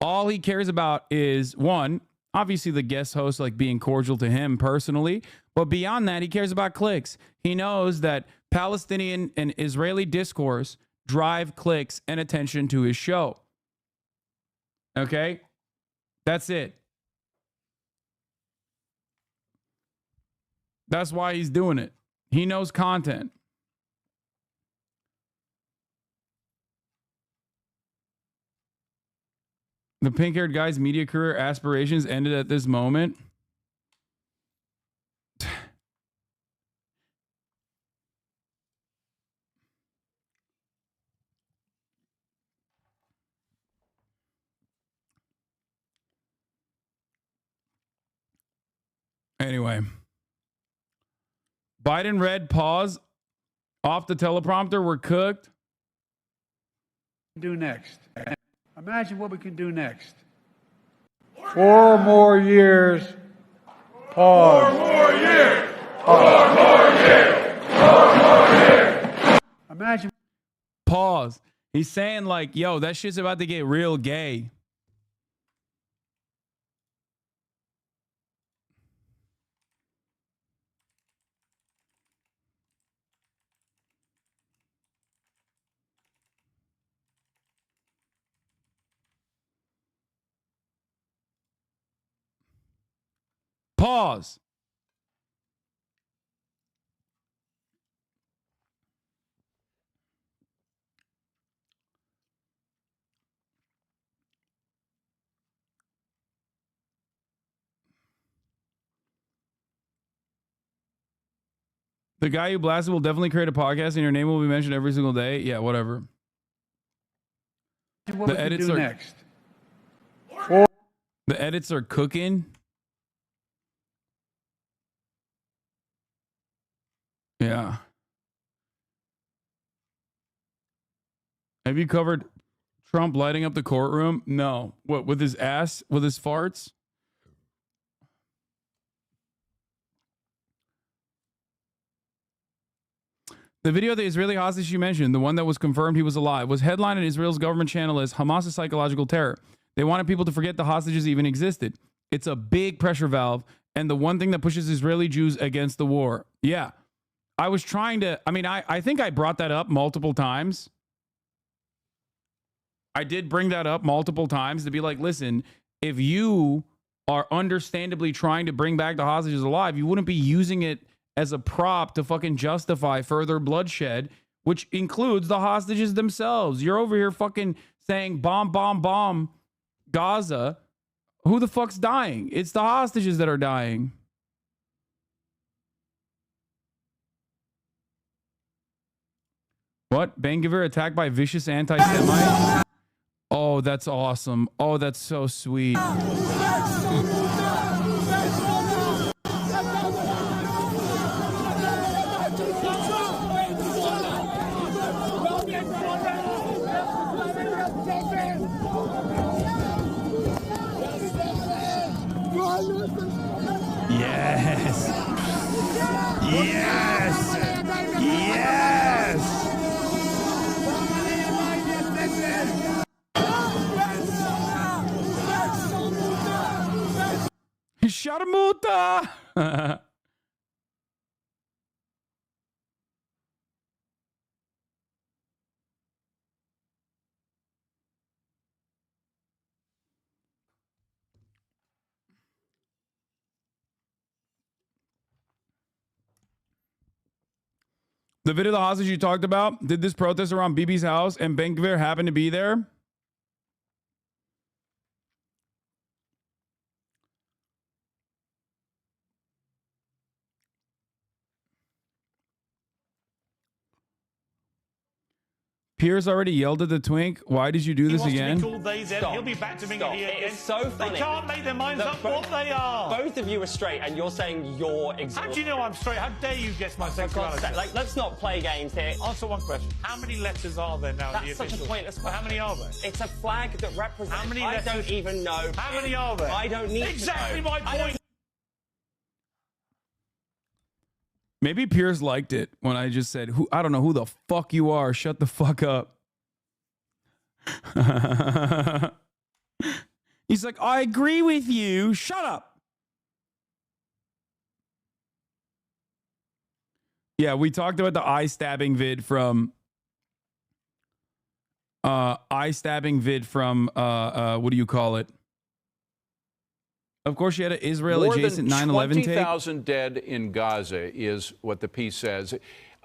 All he cares about is, one, obviously the guest host like being cordial to him personally, but beyond that, he cares about clicks. He knows that Palestinian and Israeli discourse drive clicks and attention to his show. Okay? That's it. That's why he's doing it. He knows content. The pink-haired guy's media career aspirations ended at this moment. Anyway. Biden read pause off the teleprompter. We're cooked. Do next. Imagine what we can do next. 4 more years. Pause. 4 more years. 4 more years. 4 more years. Imagine. Pause. He's saying like, yo, that shit's about to get real gay. Pause. The guy who blasted will definitely create a podcast and your name will be mentioned every single day. Yeah, whatever. What The we can edits do are next. The edits are cooking. Yeah. Have you covered Trump lighting up the courtroom? No. What, with his ass? With his farts? The video of the Israeli hostage you mentioned, the one that was confirmed he was alive, was headlined on Israel's government channel as Hamas's psychological terror. They wanted people to forget the hostages even existed. It's a big pressure valve and the one thing that pushes Israeli Jews against the war. Yeah. I was trying to, I think I brought that up multiple times. I did bring that up multiple times to be like, listen, if you are understandably trying to bring back the hostages alive, you wouldn't be using it as a prop to fucking justify further bloodshed, which includes the hostages themselves. You're over here fucking saying bomb, bomb, bomb Gaza. Who the fuck's dying? It's the hostages that are dying. What? Gvir attacked by vicious anti-Semites? Oh, that's awesome. Oh, that's so sweet. Yes. Yes. Yes. Sharmuta. The video of the hostage you talked about, did this protest around Bibi's house and Gvir happen to be there? Piers already yelled at the twink. Why did you do this again? He'll be back to being an idiot again. It's so funny. They can't make their minds up what they are. Both of you are straight, and you're saying you're exhausted. How do you know I'm straight? How dare you guess my sexuality? Like, let's not play games here. Answer one question. How many letters are there now? That's such a pointless question. How many are there? It's a flag that represents. How many letters? I don't even know. How many are there? I don't need exactly to know. my point. Maybe Piers liked it when I just said, I don't know who the fuck you are. Shut the fuck up. He's like, I agree with you. Shut up. Yeah, we talked about the EyeStabbing vid from what do you call it? Of course, you had an Israel adjacent 9/11 take. More than 20,000 dead in Gaza is what the piece says.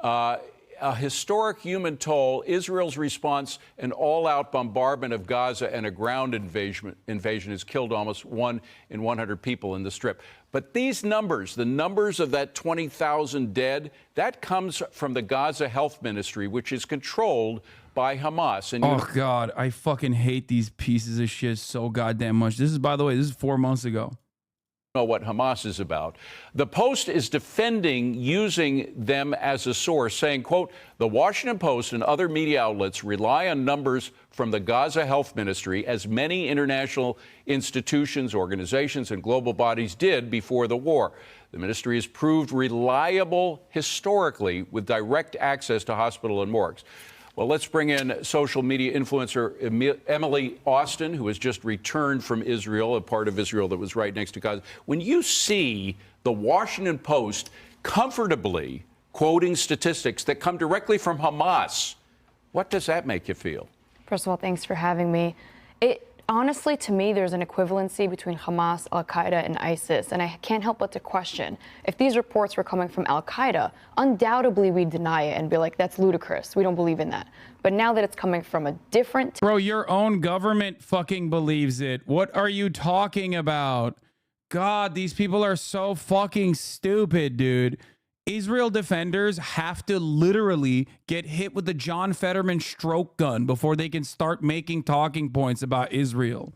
A historic human toll, Israel's response, an all-out bombardment of Gaza and a ground invasion has killed almost 1 in 100 people in the Strip. But these numbers, the numbers of that 20,000 dead, that comes from the Gaza Health Ministry, which is controlled by Hamas. And oh, God, I fucking hate these pieces of shit so goddamn much. This is, by the way, this is 4 months ago. Know what Hamas is about. The Post is defending using them as a source, saying, quote, the Washington Post and other media outlets rely on numbers from the Gaza Health Ministry, as many international institutions, organizations, and global bodies did before the war. The ministry has proved reliable historically with direct access to hospital and morgues. Well, let's bring in social media influencer Emily Austin, who has just returned from Israel, a part of Israel that was right next to Gaza. When you see the Washington Post comfortably quoting statistics that come directly from Hamas, what does that make you feel? First of all, thanks for having me. honestly, to me, there's an equivalency between Hamas, Al-Qaeda, and ISIS, and I can't help but to question, if these reports were coming from Al-Qaeda, undoubtedly we'd deny it and be like, that's ludicrous, we don't believe in that. But now that it's coming from a different... Bro, your own government fucking believes it. What are you talking about? God, these people are so fucking stupid, dude. Israel defenders have to literally get hit with the John Fetterman stroke gun before they can start making talking points about Israel.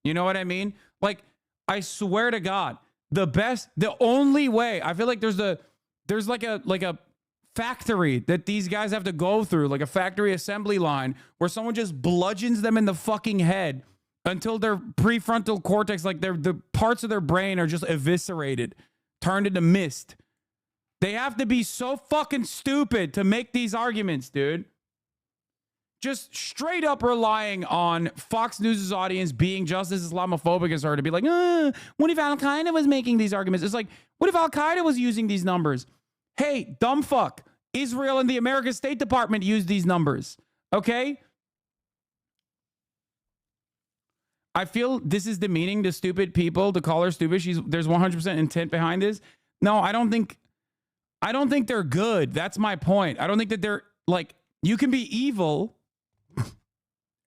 You know what I mean? Like, I swear to God, the only way, I feel like there's like a factory that these guys have to go through, like a factory assembly line where someone just bludgeons them in the fucking head until their prefrontal cortex, like the parts of their brain are just eviscerated, turned into mist. They have to be so fucking stupid to make these arguments, dude. Just straight up relying on Fox News' audience being just as Islamophobic as her to be like, what if Al-Qaeda was making these arguments? It's like, what if Al-Qaeda was using these numbers? Hey, dumb fuck. Israel and the American State Department used these numbers, okay? I feel this is demeaning to stupid people to call her stupid. There's 100% intent behind this. No, I don't think they're good. That's my point. I don't think that they're like, you can be evil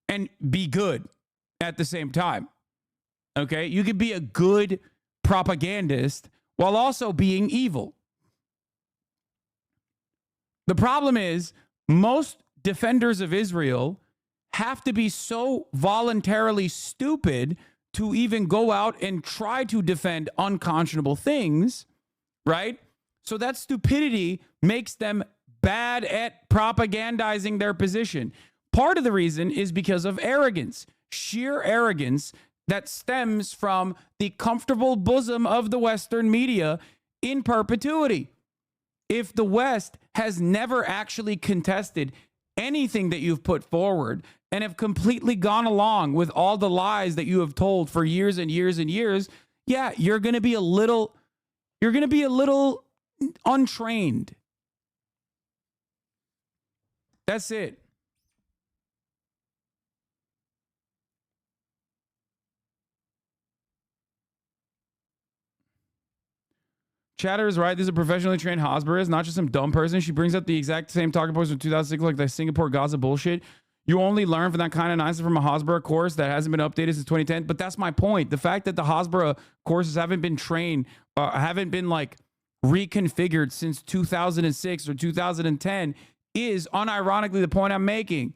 and be good at the same time. Okay? You could be a good propagandist while also being evil. The problem is most defenders of Israel have to be so voluntarily stupid to even go out and try to defend unconscionable things, right? So that stupidity makes them bad at propagandizing their position. Part of the reason is because of arrogance, sheer arrogance that stems from the comfortable bosom of the Western media in perpetuity. If the West has never actually contested anything that you've put forward and have completely gone along with all the lies that you have told for years and years and years, yeah, you're going to be a little untrained. That's it. Chatter is right. This is a professionally trained Hasbara, not just some dumb person. She brings up the exact same talking points from 2006, like the Singapore Gaza bullshit. You only learn from that kind of nonsense from a Hasbara course that hasn't been updated since 2010. But that's my point. The fact that the Hasbara courses haven't been trained, haven't been like reconfigured since 2006 or 2010 is unironically the point I'm making.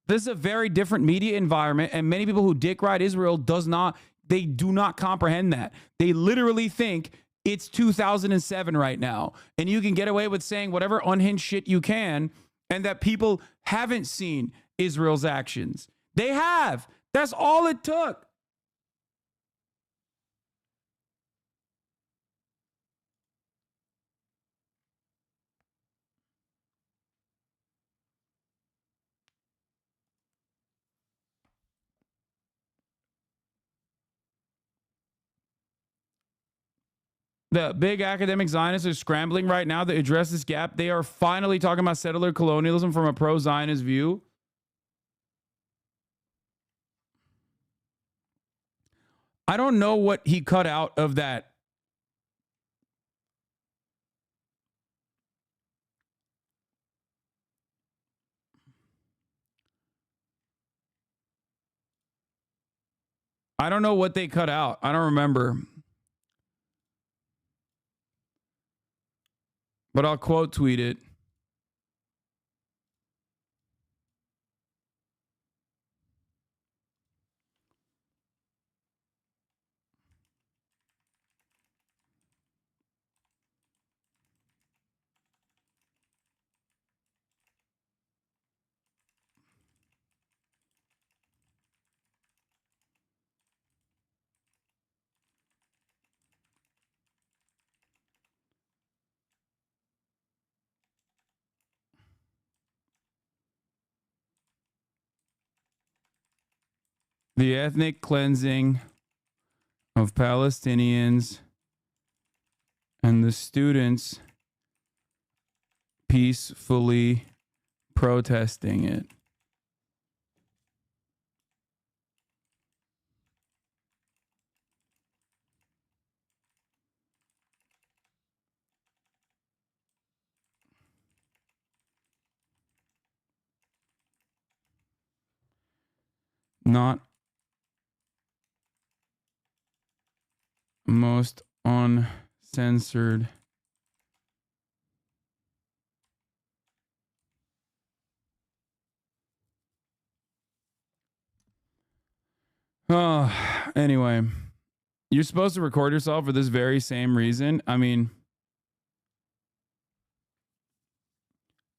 This is a very different media environment, and many people who dick ride Israel do not comprehend that. They literally think it's 2007 right now, and you can get away with saying whatever unhinged shit you can, and that people haven't seen Israel's actions. They have. That's all it took. The big academic Zionists are scrambling right now to address this gap. They are finally talking about settler colonialism from a pro-Zionist view. I don't know what he cut out of that. I don't know what they cut out. I don't remember. But I'll quote tweet it. The ethnic cleansing of Palestinians and the students peacefully protesting it. not most uncensored. Anyway, you're supposed to record yourself for this very same reason. I mean,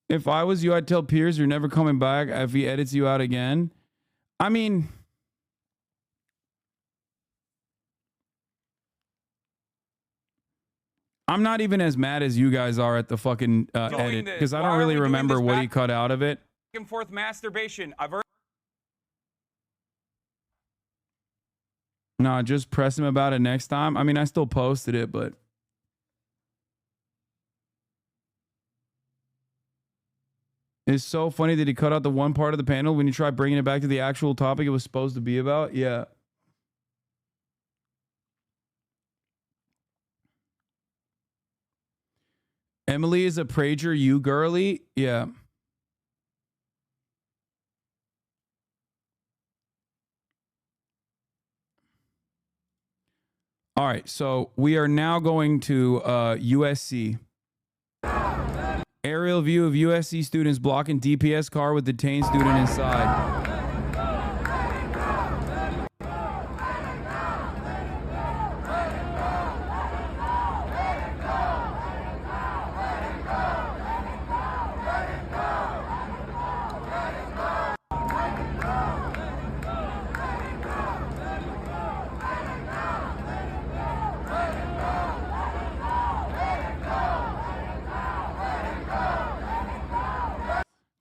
if I was you, I'd tell Piers you're never coming back if he edits you out again. I mean, I'm not even as mad as you guys are at the fucking edit, because I don't really remember what he cut out of it. Back and forth masturbation. I've heard. No, just press him about it next time. I mean, I still posted it, but it's so funny that he cut out the one part of the panel when you try bringing it back to the actual topic it was supposed to be about. Yeah. Emily is a prager, you girly? Yeah. All right, so we are now going to USC. Aerial view of USC students blocking DPS car with detained student inside.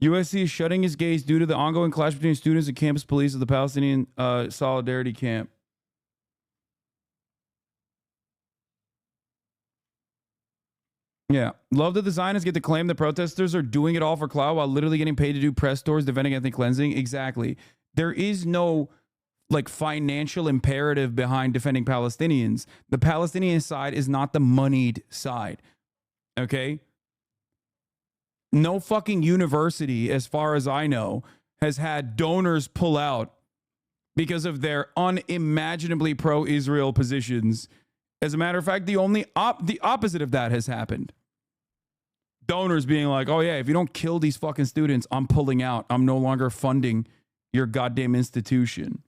USC is shutting its gates due to the ongoing clash between students and campus police of the Palestinian Solidarity Camp. Yeah. Love that the Zionists get to claim the protesters are doing it all for clout while literally getting paid to do press tours defending ethnic cleansing. Exactly. There is no like financial imperative behind defending Palestinians. The Palestinian side is not the moneyed side. Okay? No fucking university, as far as I know, has had donors pull out because of their unimaginably pro-Israel positions. As a matter of fact, the opposite of that has happened. Donors being like, oh yeah, if you don't kill these fucking students, I'm pulling out. I'm no longer funding your goddamn institution.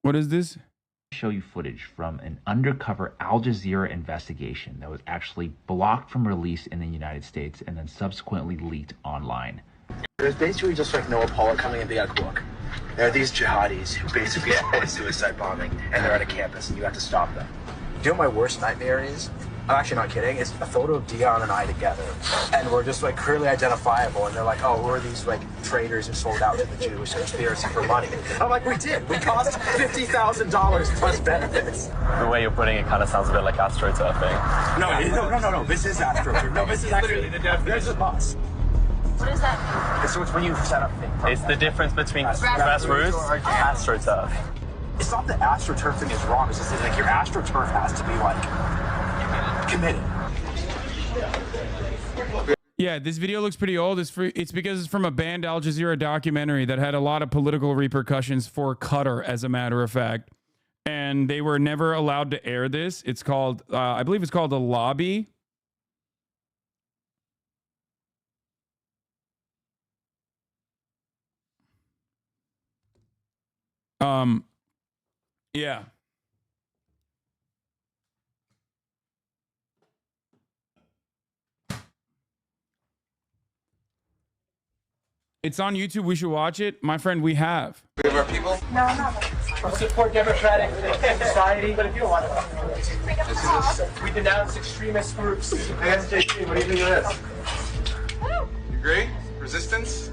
What is this? Show you footage from an undercover Al Jazeera investigation that was actually blocked from release in the United States and then subsequently leaked online. There's basically just like Noah Pollock coming and being like, look, there are these jihadis who basically support suicide bombing and they're at a campus and you have to stop them. You know what my worst nightmare is? I'm actually not kidding. It's a photo of Dion and I together, and we're just like clearly identifiable. And they're like, "Oh, who are these like traitors who sold out to the Jewish conspiracy for money?" I'm like, "We did. We cost $50,000 plus benefits." The way you're putting it kind of sounds a bit like astroturfing. No. This is astroturf. No, this is actually the definition. This is us. What does that mean? So it's when you set up things. It's the difference between grassroots and astroturf. It's not that astroturfing is wrong. It's just that, like your astroturf has to be like committed. Yeah, this video looks pretty old. It's because it's from a banned Al Jazeera documentary that had a lot of political repercussions for Qatar, as a matter of fact. And they were never allowed to air this. It's called, I believe it's called The Lobby. Yeah. It's on YouTube. We should watch it. My friend, we have. We have our people? No, I'm not. We support democratic society, but if you don't want to, we denounce extremist groups. SJP, what do you think of this? You agree? Resistance?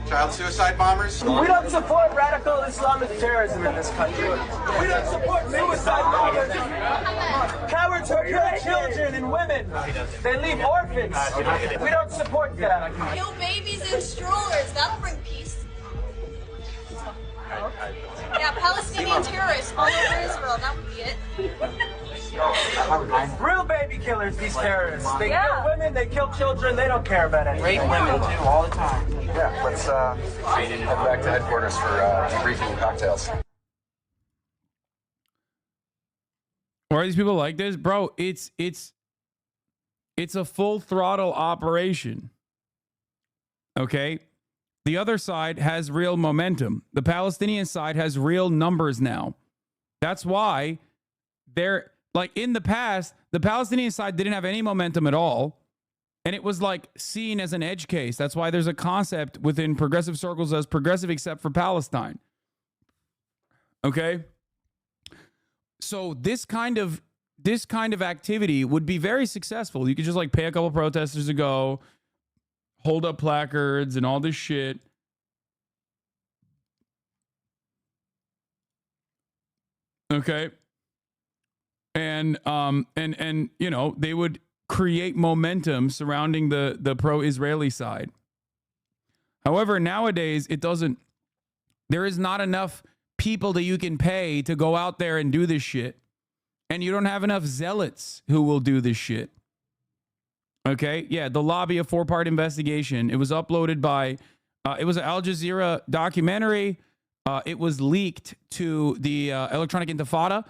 Child suicide bombers? We don't support radical Islamic terrorism in this country. We don't support suicide bombers. Cowards who kill children and women. They leave orphans. We don't support that. Kill babies in strollers. That'll bring peace. Yeah, Palestinian terrorists all over Israel. That would be it. Real bad baby killers, these terrorists. They kill women, they kill children, they don't care about anything. Rape women too, all the time. Yeah, let's head back to headquarters for debriefing and cocktails. Why are these people like this? Bro, it's a full throttle operation. Okay? The other side has real momentum. The Palestinian side has real numbers now. That's why they're like in the past, the Palestinian side didn't have any momentum at all. And it was like seen as an edge case. That's why there's a concept within progressive circles as progressive except for Palestine. Okay? So this kind of activity would be very successful. You could just like pay a couple protesters to go, hold up placards and all this shit. Okay. And you know, they would create momentum surrounding the pro-Israeli side. However, nowadays there is not enough people that you can pay to go out there and do this shit. And you don't have enough zealots who will do this shit. Okay? Yeah, the lobby, a 4-part investigation. It was uploaded by, it was an Al Jazeera documentary. It was leaked to the Electronic Intifada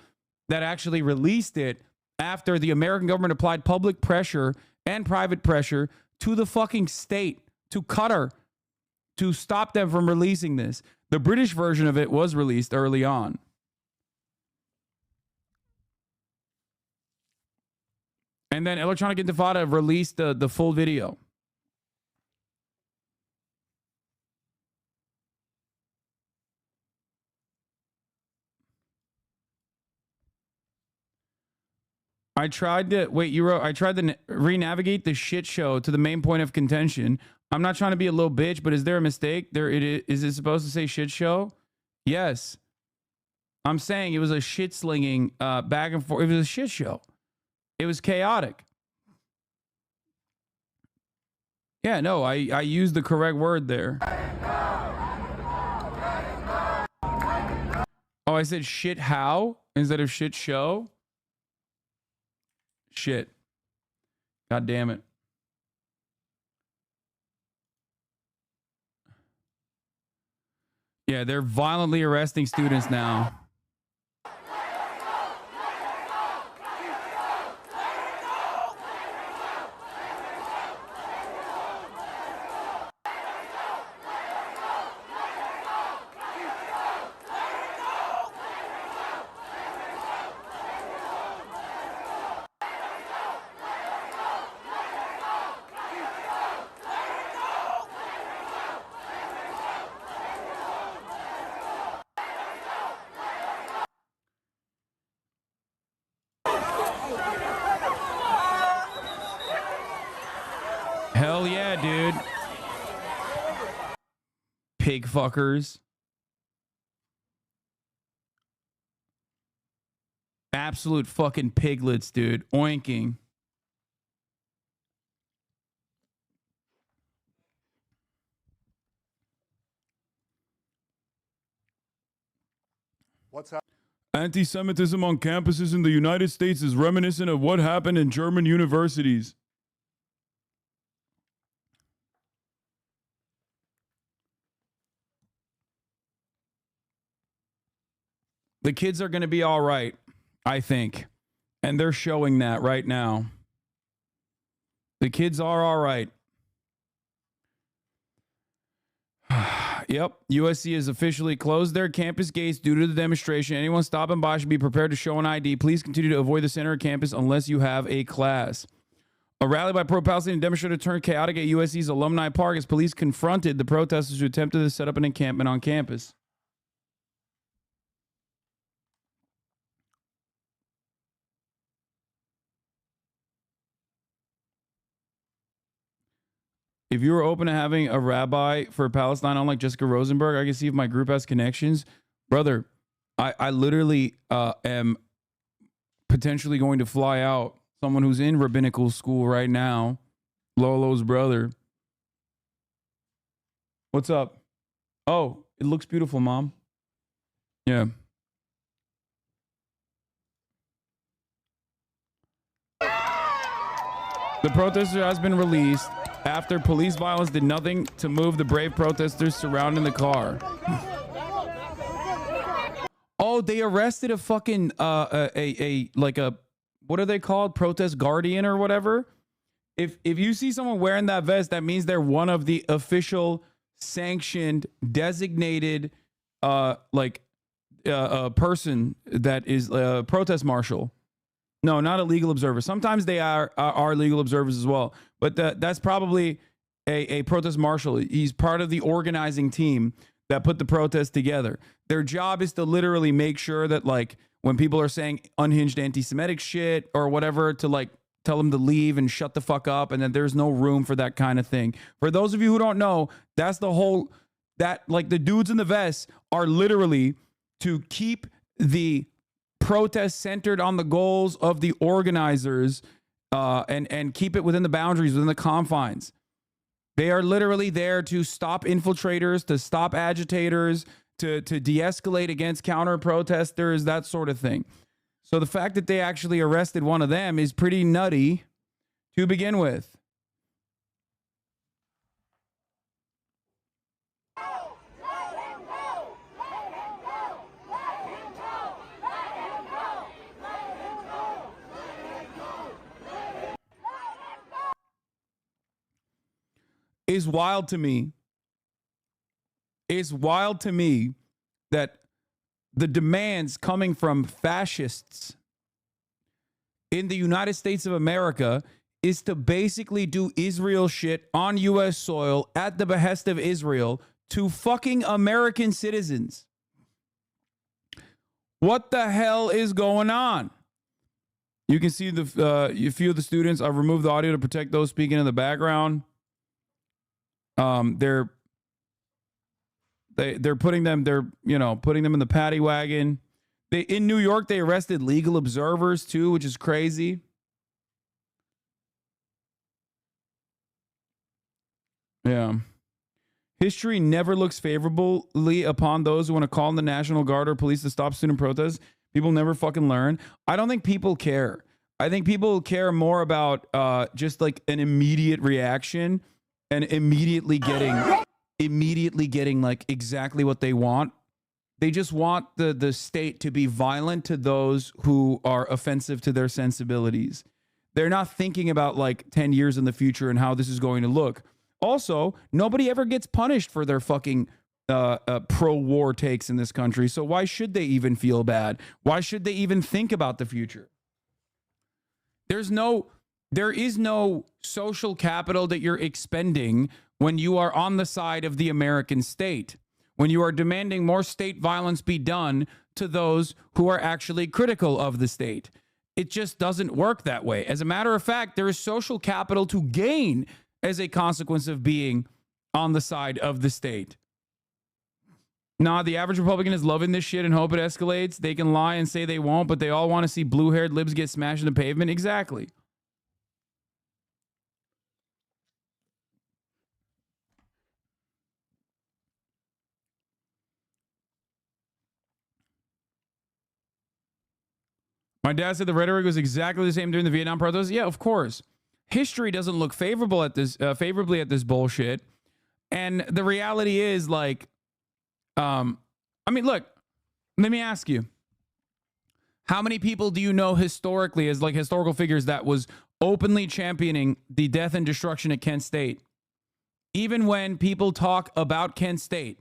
that actually released it after the American government applied public pressure and private pressure to the fucking state, to Qatar, to stop them from releasing this. The British version of it was released early on. And then Electronic Intifada released the full video. I tried to re-navigate the shit show to the main point of contention. I'm not trying to be a little bitch, but is there a mistake? Is it supposed to say shit show? Yes. I'm saying it was a shit slinging back and forth. It was a shit show. It was chaotic. Yeah, no, I used the correct word there. Oh, I said shit how instead of shit show? Shit. God damn it. Yeah, they're violently arresting students now. Hell yeah, dude. Pig fuckers. Absolute fucking piglets, dude. Oinking. What's happening? Anti-Semitism on campuses in the United States is reminiscent of what happened in German universities. The kids are going to be all right, I think. And they're showing that right now. The kids are all right. Yep. USC has officially closed their campus gates due to the demonstration. Anyone stopping by should be prepared to show an ID. Please continue to avoid the center of campus unless you have a class. A rally by pro-Palestinian demonstrators turned chaotic at USC's Alumni Park as police confronted the protesters who attempted to set up an encampment on campus. If you were open to having a rabbi for Palestine, unlike Jessica Rosenberg, I can see if my group has connections. Brother, I literally am potentially going to fly out someone who's in rabbinical school right now, Lolo's brother. What's up? Oh, it looks beautiful, Mom. Yeah. The protester has been released after police violence did nothing to move the brave protesters surrounding the car. Oh, they arrested a fucking like a what are they called? Protest guardian or whatever. If you see someone wearing that vest, that means they're one of the official sanctioned designated person that is a protest marshal. No, not a legal observer. Sometimes they are legal observers as well. But that's probably a protest marshal. He's part of the organizing team that put the protest together. Their job is to literally make sure that, like, when people are saying unhinged anti-Semitic shit or whatever, to like tell them to leave and shut the fuck up, and that there's no room for that kind of thing. For those of you who don't know, that's the whole, that like the dudes in the vests are literally to keep the protest centered on the goals of the organizers and keep it within the boundaries, within the confines. They are literally there to stop infiltrators, to stop agitators, to de-escalate against counter-protesters, that sort of thing. So the fact that they actually arrested one of them is pretty nutty to begin with. It's wild to me. It's wild to me that the demands coming from fascists in the United States of America is to basically do Israel shit on U.S. soil at the behest of Israel to fucking American citizens. What the hell is going on? You can see a few of the students. I've removed the audio to protect those speaking in the background. They're putting them, putting them in the paddy wagon. In New York, they arrested legal observers too, which is crazy. Yeah. History never looks favorably upon those who want to call in the National Guard or police to stop student protests. People never fucking learn. I don't think people care. I think people care more about just like an immediate reaction and immediately getting like exactly what they want. They just want the state to be violent to those who are offensive to their sensibilities. They're not thinking about like 10 years in the future and how this is going to look. Also, nobody ever gets punished for their fucking pro-war takes in this country. So why should they even feel bad? Why should they even think about the future? There is no social capital that you're expending when you are on the side of the American state, when you are demanding more state violence be done to those who are actually critical of the state. It just doesn't work that way. As a matter of fact, there is social capital to gain as a consequence of being on the side of the state. Nah, the average Republican is loving this shit and hope it escalates. They can lie and say they won't, but they all want to see blue-haired libs get smashed in the pavement. Exactly. My dad said the rhetoric was exactly the same during the Vietnam protests. Yeah, of course. History doesn't look favorably at this bullshit. And the reality is, like, I mean, look, let me ask you. How many people do you know historically as like historical figures that was openly championing the death and destruction at Kent State? Even when people talk about Kent State,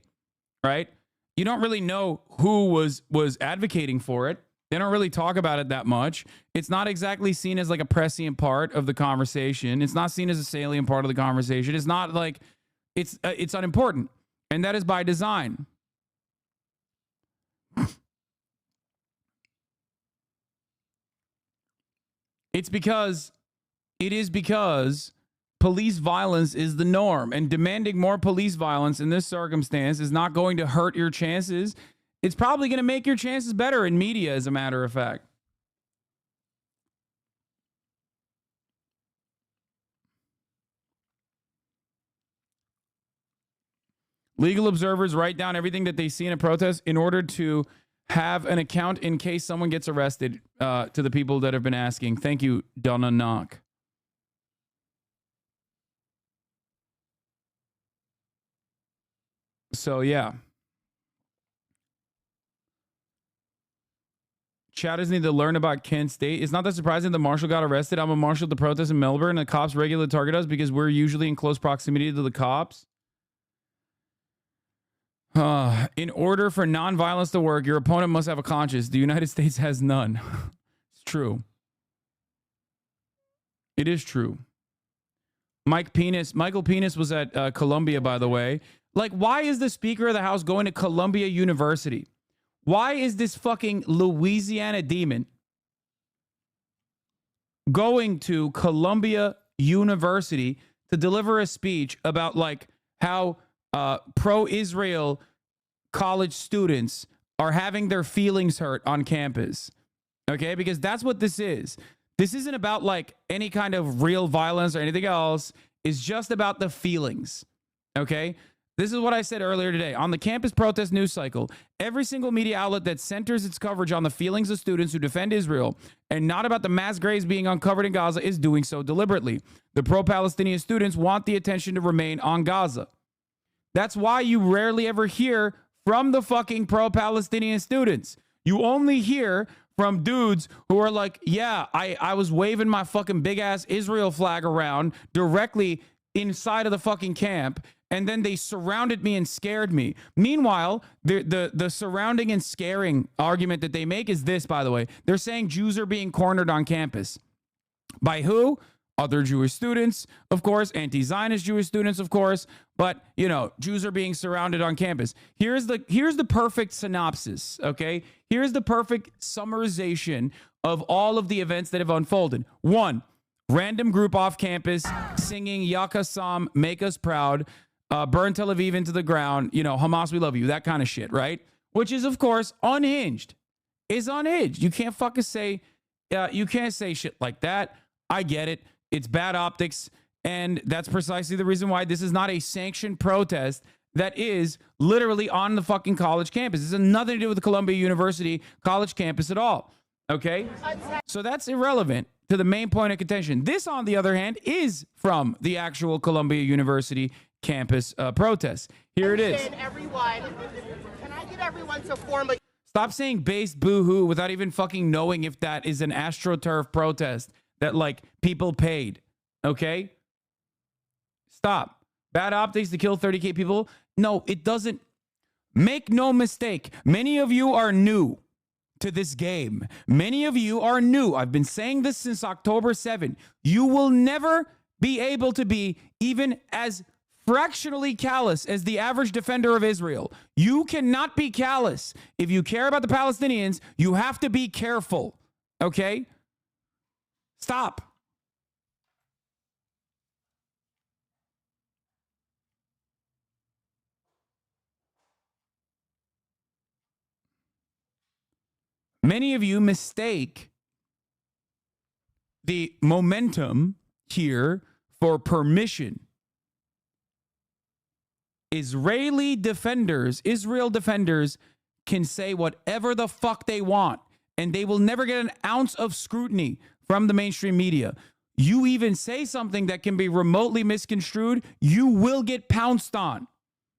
right? You don't really know who was advocating for it. They don't really talk about it that much. It's not exactly seen as like a prescient part of the conversation. It's not seen as a salient part of the conversation. It's not like it's unimportant. And that is by design. It is because police violence is the norm, and demanding more police violence in this circumstance is not going to hurt your chances. It's probably going to make your chances better in media, as a matter of fact. Legal observers write down everything that they see in a protest in order to have an account in case someone gets arrested, to the people that have been asking. Thank you, Donna Knock. So yeah. Chad doesn't need to learn about Kent State. It's not that surprising the marshal got arrested. I'm a marshal at the protest in Melbourne, and the cops regularly target us because we're usually in close proximity to the cops. In order for nonviolence to work, your opponent must have a conscience. The United States has none. It's true. It is true. Michael Penis was at Columbia, by the way. Like, why is the Speaker of the House going to Columbia University? Why is this fucking Louisiana demon going to Columbia University to deliver a speech about like how pro-Israel college students are having their feelings hurt on campus? Okay, because that's what this is. This isn't about like any kind of real violence or anything else. It's just about the feelings. Okay? This is what I said earlier today. On the campus protest news cycle, every single media outlet that centers its coverage on the feelings of students who defend Israel and not about the mass graves being uncovered in Gaza is doing so deliberately. The pro-Palestinian students want the attention to remain on Gaza. That's why you rarely ever hear from the fucking pro-Palestinian students. You only hear from dudes who are like, yeah, I was waving my fucking big-ass Israel flag around directly inside of the fucking camp, and then they surrounded me and scared me. Meanwhile, the surrounding and scaring argument that they make is this, by the way. They're saying Jews are being cornered on campus. By who? Other Jewish students, of course, anti-Zionist Jewish students, of course, but, you know, Jews are being surrounded on campus. Here's the perfect synopsis, okay? Here's the perfect summarization of all of the events that have unfolded. 1, random group off campus singing Yakasam, Make Us Proud, burn Tel Aviv into the ground, you know, Hamas, we love you, that kind of shit, right? Which is, of course, unhinged. Is unhinged. You can't fucking say, you can't say shit like that. I get it. It's bad optics. And that's precisely the reason why this is not a sanctioned protest that is literally on the fucking college campus. This has nothing to do with the Columbia University college campus at all. Okay? So that's irrelevant to the main point of contention. This, on the other hand, is from the actual Columbia University campus protest. Here it is. Everyone, can I get everyone to form a... Stop saying based boo-hoo without even fucking knowing if that is an AstroTurf protest that, like, people paid. Okay? Stop. Bad optics to kill 30K people? No, it doesn't. Make no mistake. Many of you are new to this game. Many of you are new. I've been saying this since October 7. You will never be able to be even as fractionally callous as the average defender of Israel. You cannot be callous. If you care about the Palestinians, you have to be careful. Okay? Stop. Many of you mistake the momentum here for permission. Israel defenders can say whatever the fuck they want, and they will never get an ounce of scrutiny from the mainstream media. You even say something that can be remotely misconstrued, you will get pounced on.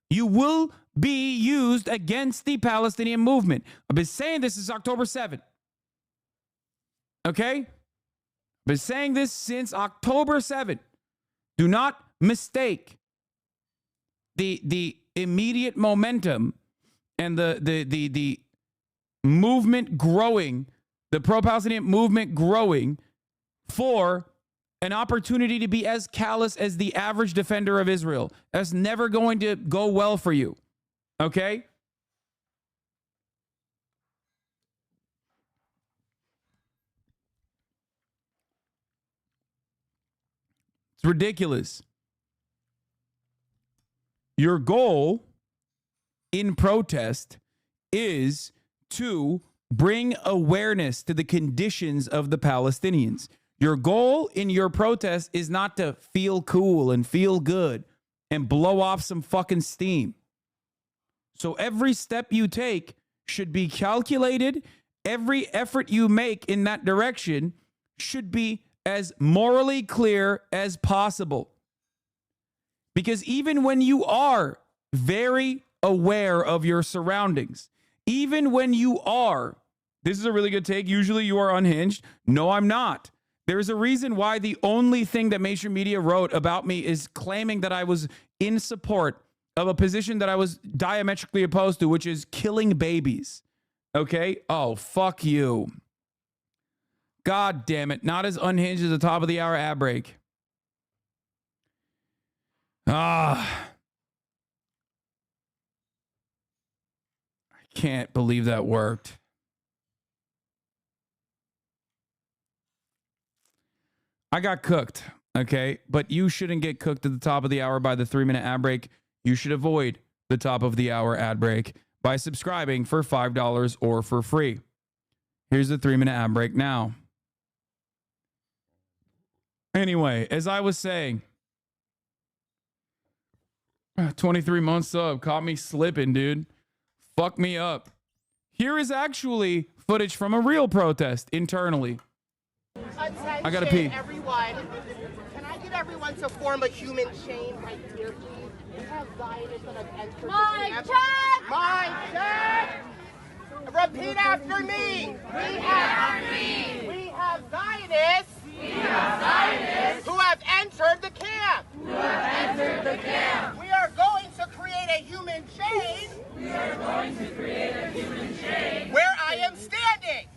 You will be used against the Palestinian movement. I've been saying this since October 7th. Okay? I've been saying this since October 7th. Do not mistake the immediate momentum and the movement growing, the pro-Palestinian movement growing, for an opportunity to be as callous as the average defender of Israel. That's never going to go well for you. Okay? It's ridiculous. Your goal in protest is to bring awareness to the conditions of the Palestinians. Your goal in your protest is not to feel cool and feel good and blow off some fucking steam. So every step you take should be calculated. Every effort you make in that direction should be as morally clear as possible. Because even when you are very aware of your surroundings. Even when you are, this is a really good take, usually you are unhinged. No, I'm not. There's a reason why the only thing that mainstream media wrote about me is claiming that I was in support of a position that I was diametrically opposed to, which is killing babies. Okay? Oh, fuck you. God damn it. Not as unhinged as the top of the hour ad break. I can't believe that worked. I got cooked, okay? But you shouldn't get cooked at the top of the hour by the 3-minute ad break. You should avoid the top of the hour ad break by subscribing for $5 or for free. Here's the 3-minute ad break now. Anyway, as I was saying, 23 months up, caught me slipping, dude. Fuck me up. Here is actually footage from a real protest internally. I gotta pee. Everyone, can I get everyone to form a human chain right here, please? We have Zionists that have entered Mic the check! Mic check! Repeat after me. We have Zionists. Who have entered the camp. We are going to create a human chain. Where I am standing.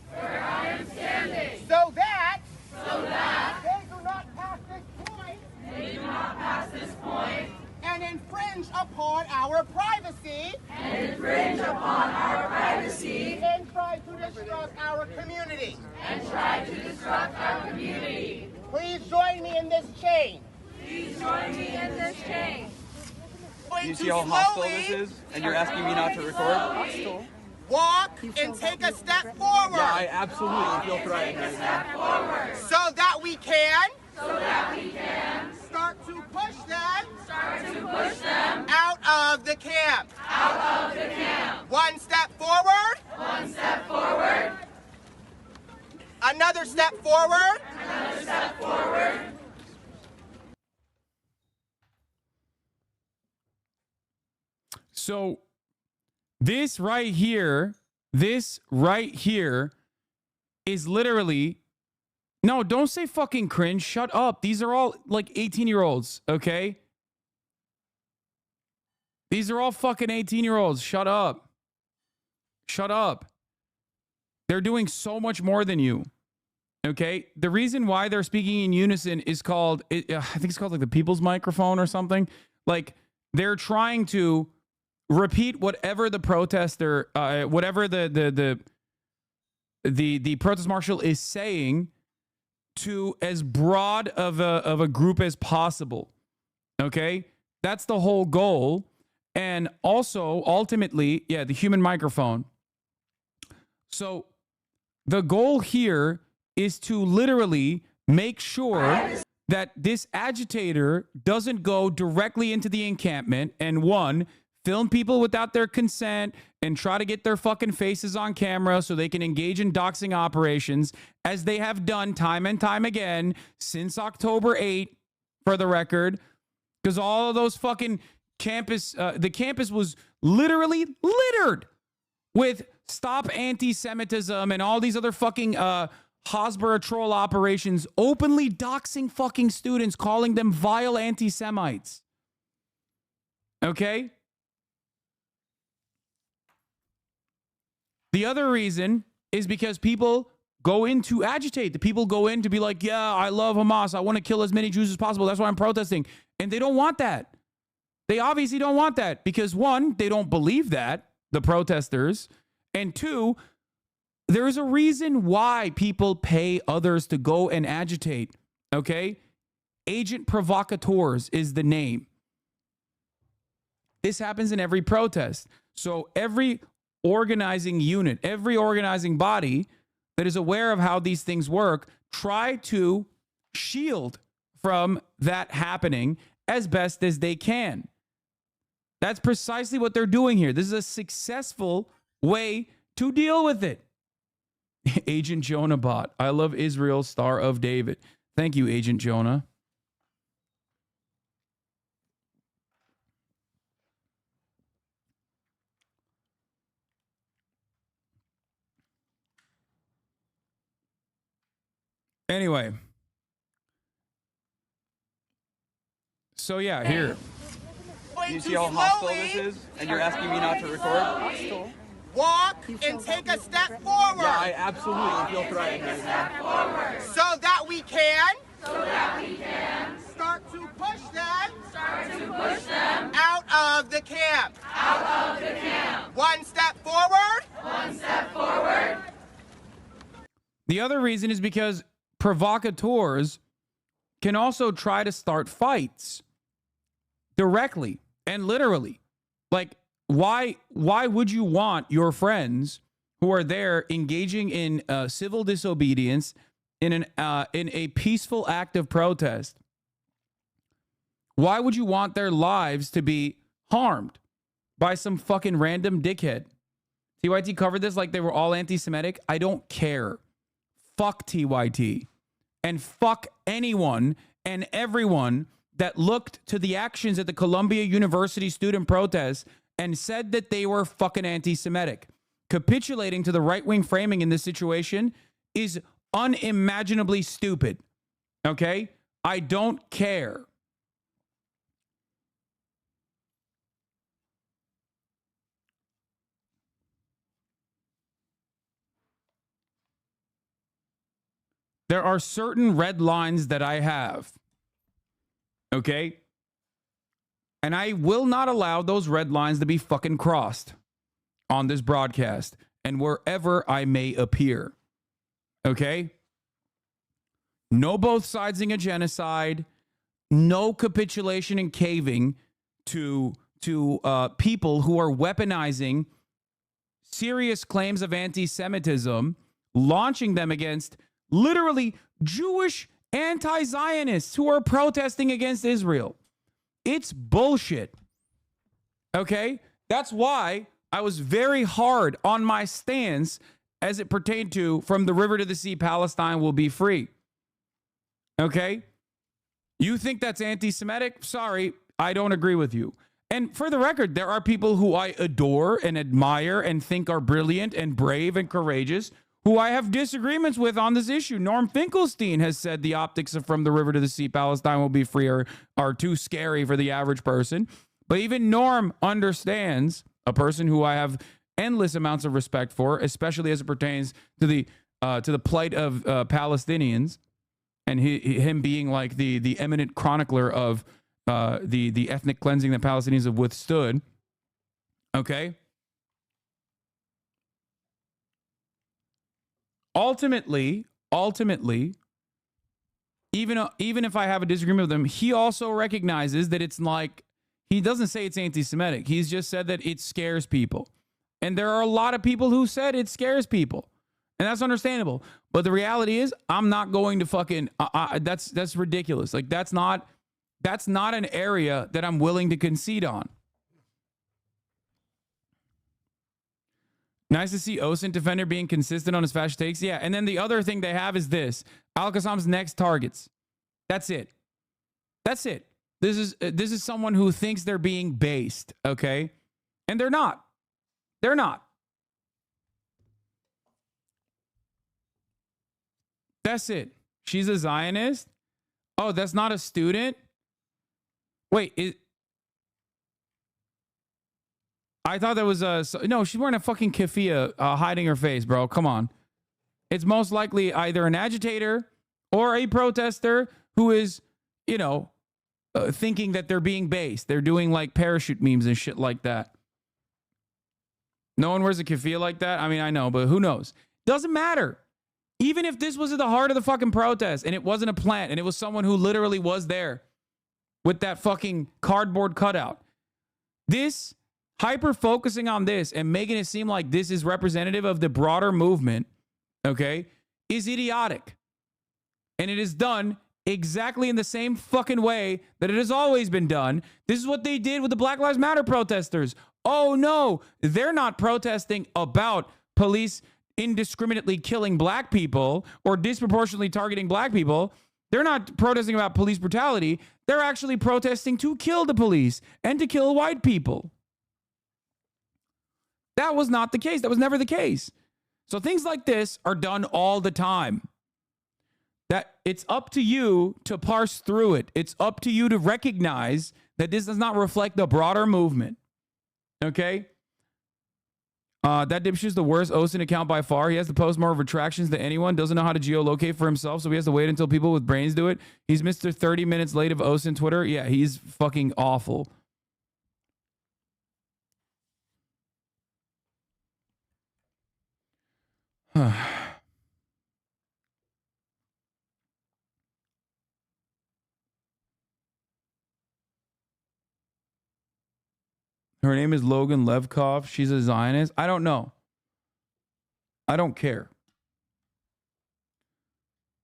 So that they do not pass this point. And infringe upon our privacy. And try to destruct our community. Please join me in this chain. You see how hostile this is? And you're asking me not to record? Walk and take a step forward. Yeah, I absolutely feel threatened right now. So that we can start to push them out of the camp. One step forward. Another step forward. So this right here is literally, no, don't say fucking cringe. Shut up. These are all like 18-year-olds, okay? These are all fucking 18-year-olds. Shut up. Shut up. They're doing so much more than you, okay? The reason why they're speaking in unison is called, I think it's called like the people's microphone or something. Like they're trying to repeat whatever the protester, whatever the protest marshal is saying to as broad of a group as possible. Okay, that's the whole goal, and also ultimately, yeah, the human microphone. So the goal here is to literally make sure that this agitator doesn't go directly into the encampment and film people without their consent and try to get their fucking faces on camera so they can engage in doxing operations, as they have done time and time again since October 8, for the record, because all of those fucking the campus was literally littered with stop anti-Semitism and all these other fucking Hasbara troll operations, openly doxing fucking students, calling them vile anti-Semites. Okay? The other reason is because people go in to agitate. The people go in to be like, yeah, I love Hamas. I want to kill as many Jews as possible. That's why I'm protesting. And they don't want that. They obviously don't want that because, one, they don't believe that, the protesters. And two, there's a reason why people pay others to go and agitate. Okay? Agent provocateurs is the name. This happens in every protest. So every organizing unit, every organizing body that is aware of how these things work, try to shield from that happening as best as they can. That's precisely what they're doing here. This is a successful way to deal with it. Agent Jonah bot. I love Israel, Star of David. Thank you, Agent Jonah. Anyway. So yeah, here. You see how hostile this is? And you're asking me not to record? Walk and take a step forward. Yeah, I absolutely feel threatened right now. So that we can. Start to push them. Out of the camp. One step forward. The other reason is because provocateurs can also try to start fights directly and literally. Like, why would you want your friends who are there engaging in civil disobedience in a peaceful act of protest? Why would you want their lives to be harmed by some fucking random dickhead? TYT covered this like they were all anti-Semitic. I don't care. Fuck TYT. And fuck anyone and everyone that looked to the actions at the Columbia University student protests and said that they were fucking anti-Semitic. Capitulating to the right-wing framing in this situation is unimaginably stupid. Okay? I don't care. There are certain red lines that I have. Okay? And I will not allow those red lines to be fucking crossed on this broadcast and wherever I may appear. Okay? No both sidesing a genocide. No capitulation and caving to people who are weaponizing serious claims of anti-Semitism, launching them against literally Jewish anti-Zionists who are protesting against Israel. It's bullshit. Okay? That's why I was very hard on my stance as it pertained to from the river to the sea, Palestine will be free. Okay? You think that's anti-Semitic? Sorry, I don't agree with you. And for the record, there are people who I adore and admire and think are brilliant and brave and courageous who I have disagreements with on this issue. Norm Finkelstein has said the optics of From the River to the Sea, Palestine will be free are too scary for the average person. But even Norm understands, a person who I have endless amounts of respect for, especially as it pertains to the plight of Palestinians, and him being like the eminent chronicler of the ethnic cleansing that Palestinians have withstood. Okay? Ultimately, even if I have a disagreement with him, he also recognizes that it's like, he doesn't say it's anti-Semitic. He's just said that it scares people. And there are a lot of people who said it scares people. And that's understandable. But the reality is, I'm not going to fucking, that's ridiculous. Like, that's not an area that I'm willing to concede on. Nice to see Osin Defender being consistent on his fascist takes. Yeah, and then the other thing they have is this. Al-Qassam's next targets. That's it. That's it. This is someone who thinks they're being based, okay? And they're not. They're not. That's it. She's a Zionist? Oh, that's not a student? Wait, I thought that was no, she's wearing a fucking keffiyeh hiding her face, bro. Come on. It's most likely either an agitator or a protester who is, thinking that they're being based. They're doing like parachute memes and shit like that. No one wears a keffiyeh like that. I mean, I know, but who knows? Doesn't matter. Even if this was at the heart of the fucking protest and it wasn't a plant and it was someone who literally was there with that fucking cardboard cutout. This hyper focusing on this and making it seem like this is representative of the broader movement, okay, is idiotic. And it is done exactly in the same fucking way that it has always been done. This is what they did with the Black Lives Matter protesters. Oh no, they're not protesting about police indiscriminately killing black people or disproportionately targeting black people. They're not protesting about police brutality. They're actually protesting to kill the police and to kill white people. That was not the case. That was never the case. So things like this are done all the time. That it's up to you to parse through it. It's up to you to recognize that this does not reflect the broader movement. Okay? That dipshit is the worst OSINT account by far. He has to post more retractions than anyone. Doesn't know how to geolocate for himself, so he has to wait until people with brains do it. He's Mr. 30 minutes late of OSINT Twitter. Yeah, he's fucking awful. Her name is Logan Levkov. She's a Zionist. I don't know. I don't care.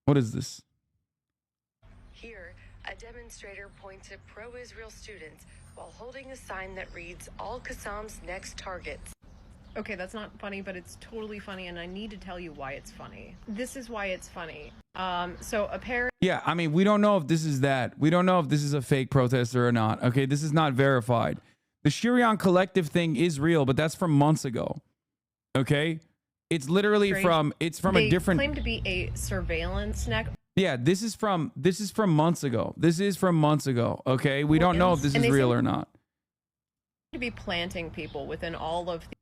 What is this? Here, a demonstrator points at pro-Israel students while holding a sign that reads, "All Qassam's next targets." Okay, that's not funny, but it's totally funny, and I need to tell you why it's funny. This is why it's funny. So apparently... Yeah, I mean, we don't know if this is that. We don't know if this is a fake protester or not. Okay, this is not verified. The Shirion Collective thing is real, but that's from months ago. Okay? It's literally from a different... They claim to be a surveillance network. Yeah, this is from months ago. This is from months ago. Okay? We don't know if this is real or not. To be planting people within all of the...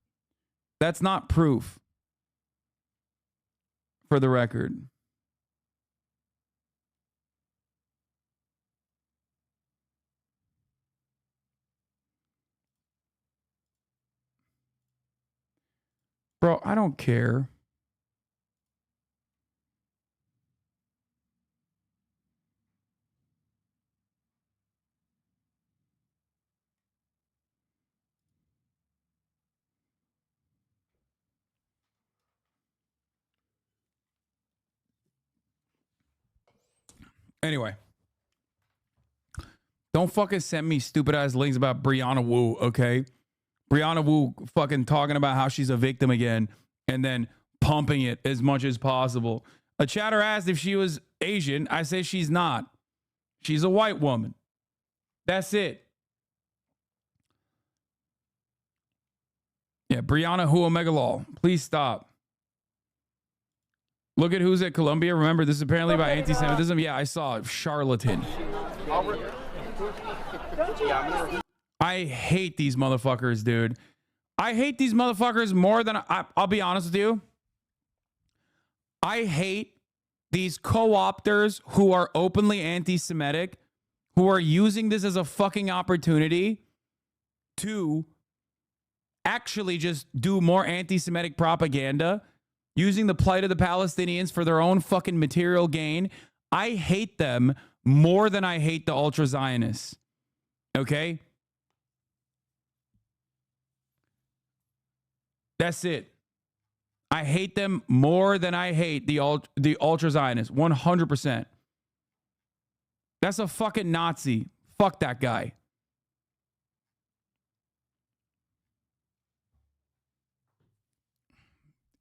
That's not proof. For the record. Bro, I don't care. Anyway. Don't fucking send me stupid ass links about Brianna Wu, okay? Brianna Wu fucking talking about how she's a victim again and then pumping it as much as possible. A chatter asked if she was Asian. I say she's not. She's a white woman. That's it. Yeah, Brianna Hu Omega Law. Please stop. Look at who's at Columbia. Remember, this is apparently about anti-Semitism. Yeah, I saw it. Charlatan. I hate these motherfuckers, dude. I hate these motherfuckers more than I'll be honest with you. I hate these co-opters who are openly anti-Semitic, who are using this as a fucking opportunity to actually just do more anti-Semitic propaganda, using the plight of the Palestinians for their own fucking material gain. I hate them more than I hate the ultra-Zionists. Okay? That's it. I hate them more than I hate the ultra-Zionists. 100%. That's a fucking Nazi. Fuck that guy.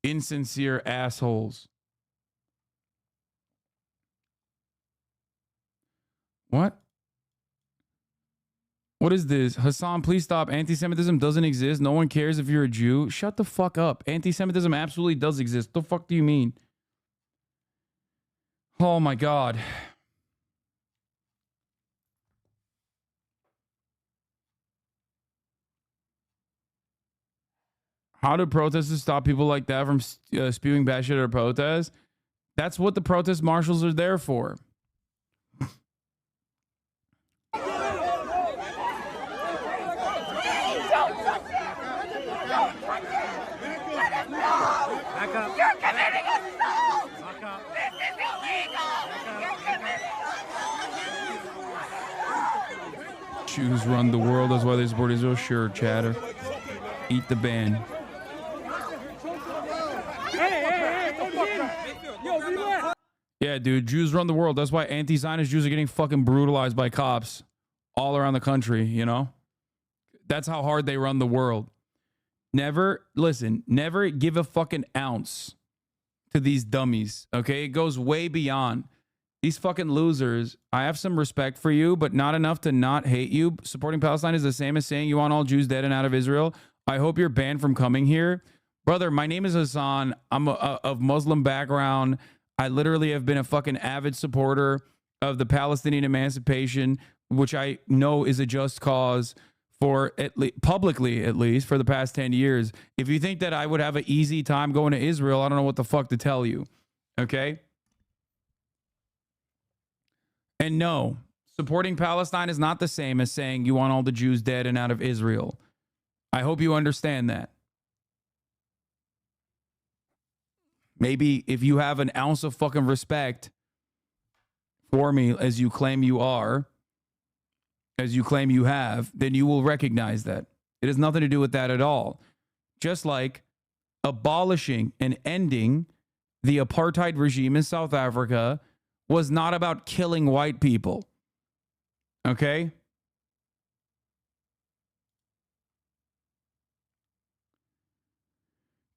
Insincere assholes. What? What is this? Hasan, please stop. Anti-Semitism doesn't exist. No one cares if you're a Jew. Shut the fuck up. Anti-Semitism absolutely does exist. The fuck do you mean? Oh my God. How do protesters stop people like that from spewing bad shit at a protest? That's what the protest marshals are there for. Back up. You're committing assault! Back up. This is illegal! You're committing... Jews run the world. That's why they support Israel. Sure, chatter. Eat the ban. Yeah, dude. Jews run the world. That's why anti-Zionist Jews are getting fucking brutalized by cops all around the country, you know? That's how hard they run the world. Never, listen, never give a fucking ounce to these dummies, okay? It goes way beyond. These fucking losers, I have some respect for you, but not enough to not hate you. Supporting Palestine is the same as saying you want all Jews dead and out of Israel. I hope you're banned from coming here. Brother, my name is Hasan. I'm of Muslim background. I literally have been a fucking avid supporter of the Palestinian emancipation, which I know is a just cause for publicly, at least for the past 10 years. If you think that I would have an easy time going to Israel, I don't know what the fuck to tell you. Okay? And no, supporting Palestine is not the same as saying you want all the Jews dead and out of Israel. I hope you understand that. Maybe if you have an ounce of fucking respect for me, as you claim you are, as you claim you have, then you will recognize that. It has nothing to do with that at all. Just like abolishing and ending the apartheid regime in South Africa was not about killing white people. Okay?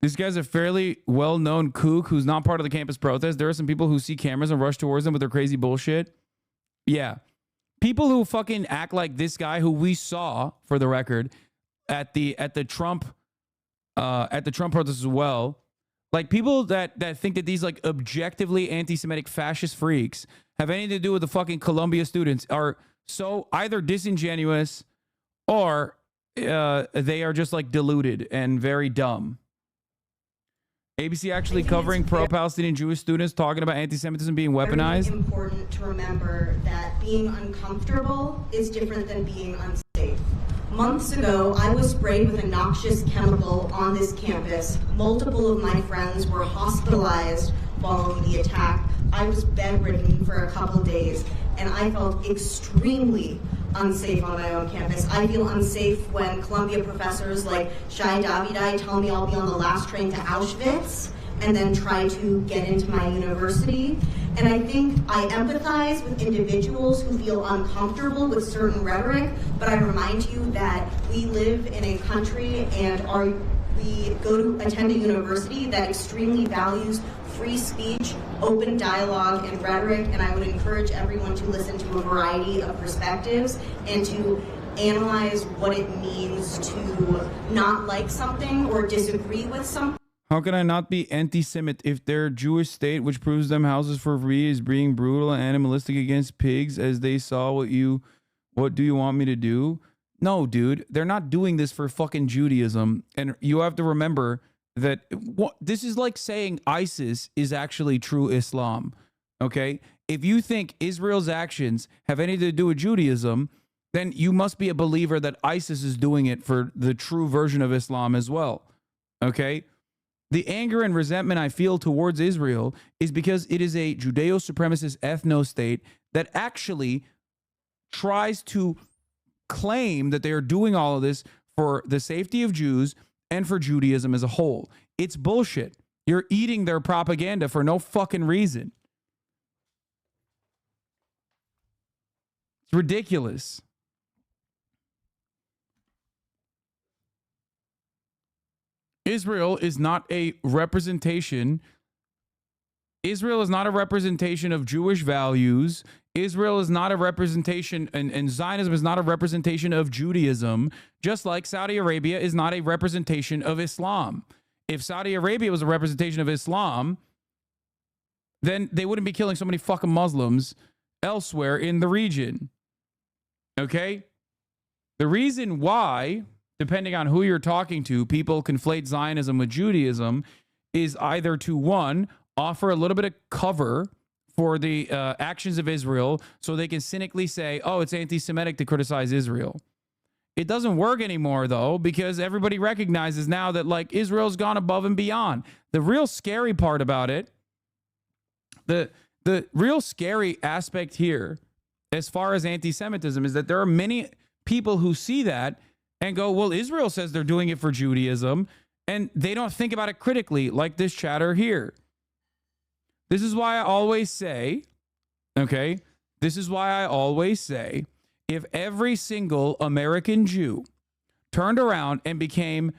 This guy's a fairly well-known kook who's not part of the campus protest. There are some people who see cameras and rush towards them with their crazy bullshit. Yeah. People who fucking act like this guy who we saw, for the record, at the Trump protest as well. Like people that think that these like objectively anti-Semitic fascist freaks have anything to do with the fucking Columbia students are so either disingenuous or they are just like deluded and very dumb. ABC actually covering pro-Palestinian Jewish students talking about anti-Semitism being weaponized. It's important to remember that being uncomfortable is different than being unsafe. Months ago, I was sprayed with a noxious chemical on this campus. Multiple of my friends were hospitalized following the attack. I was bedridden for a couple days, and I felt extremely unsafe on my own campus. I feel unsafe when Columbia professors like Shai Davidai tell me I'll be on the last train to Auschwitz and then try to get into my university. And I think I empathize with individuals who feel uncomfortable with certain rhetoric, but I remind you that we live in a country and we go to attend a university that extremely values free speech, open dialogue, and rhetoric, and I would encourage everyone to listen to a variety of perspectives and to analyze what it means to not like something or disagree with something. How can I not be anti-Semite if their Jewish state, which proves them houses for free, is being brutal and animalistic against pigs as they saw what do you want me to do? No, dude, they're not doing this for fucking Judaism. And you have to remember that this is like saying ISIS is actually true Islam. Okay? If you think Israel's actions have anything to do with Judaism, then you must be a believer that ISIS is doing it for the true version of Islam as well. Okay? The anger and resentment I feel towards Israel is because it is a Judeo-supremacist ethno-state that actually tries to claim that they are doing all of this for the safety of Jews and for Judaism as a whole. It's bullshit. You're eating their propaganda for no fucking reason. It's ridiculous. Israel is not a representation. Israel is not a representation of Jewish values. Israel is not a representation, and Zionism is not a representation of Judaism, just like Saudi Arabia is not a representation of Islam. If Saudi Arabia was a representation of Islam, then they wouldn't be killing so many fucking Muslims elsewhere in the region. Okay? The reason why, depending on who you're talking to, people conflate Zionism with Judaism is either to, one, offer a little bit of cover for the actions of Israel so they can cynically say, oh, it's anti-Semitic to criticize Israel. It doesn't work anymore, though, because everybody recognizes now that, like, Israel's gone above and beyond. The real scary part about it, the real scary aspect here, as far as anti-Semitism, is that there are many people who see that and go, well, Israel says they're doing it for Judaism, and they don't think about it critically, like this chatter here. This is why I always say, okay, this is why I always say, if every single American Jew turned around and became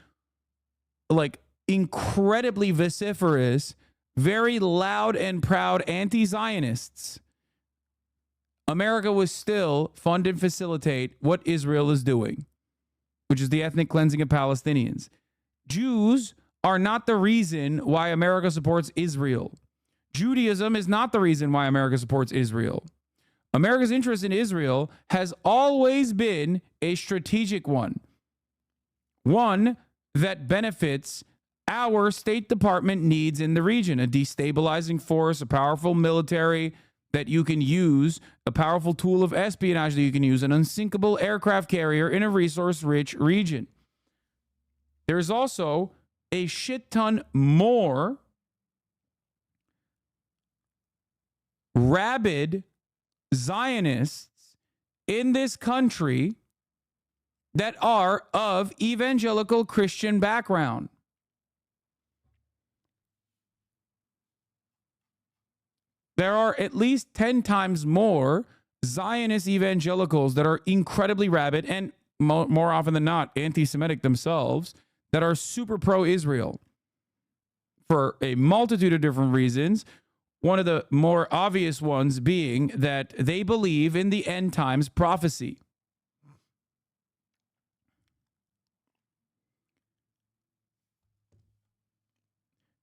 like incredibly vociferous, very loud and proud anti-Zionists, America would still fund and facilitate what Israel is doing, which is the ethnic cleansing of Palestinians. Jews are not the reason why America supports Israel. Judaism is not the reason why America supports Israel. America's interest in Israel has always been a strategic one that benefits our State Department needs in the region, a destabilizing force, a powerful military that you can use, a powerful tool of espionage that you can use, an unsinkable aircraft carrier in a resource-rich region. There's also a shit ton more rabid Zionists in this country that are of evangelical Christian background. There are at least 10 times more Zionist evangelicals that are incredibly rabid and more often than not anti-Semitic themselves that are super pro-Israel for a multitude of different reasons. One of the more obvious ones being that they believe in the end times prophecy.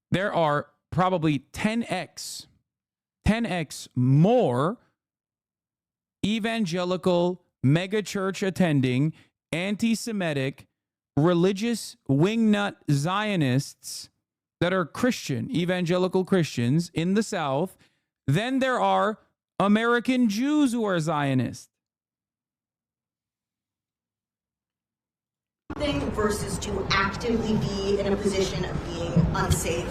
There are probably 10x more evangelical, megachurch attending, anti-Semitic, religious wingnut Zionists that are Christian, evangelical Christians in the South than there are American Jews who are Zionists. Versus to actively be in a position of being unsafe.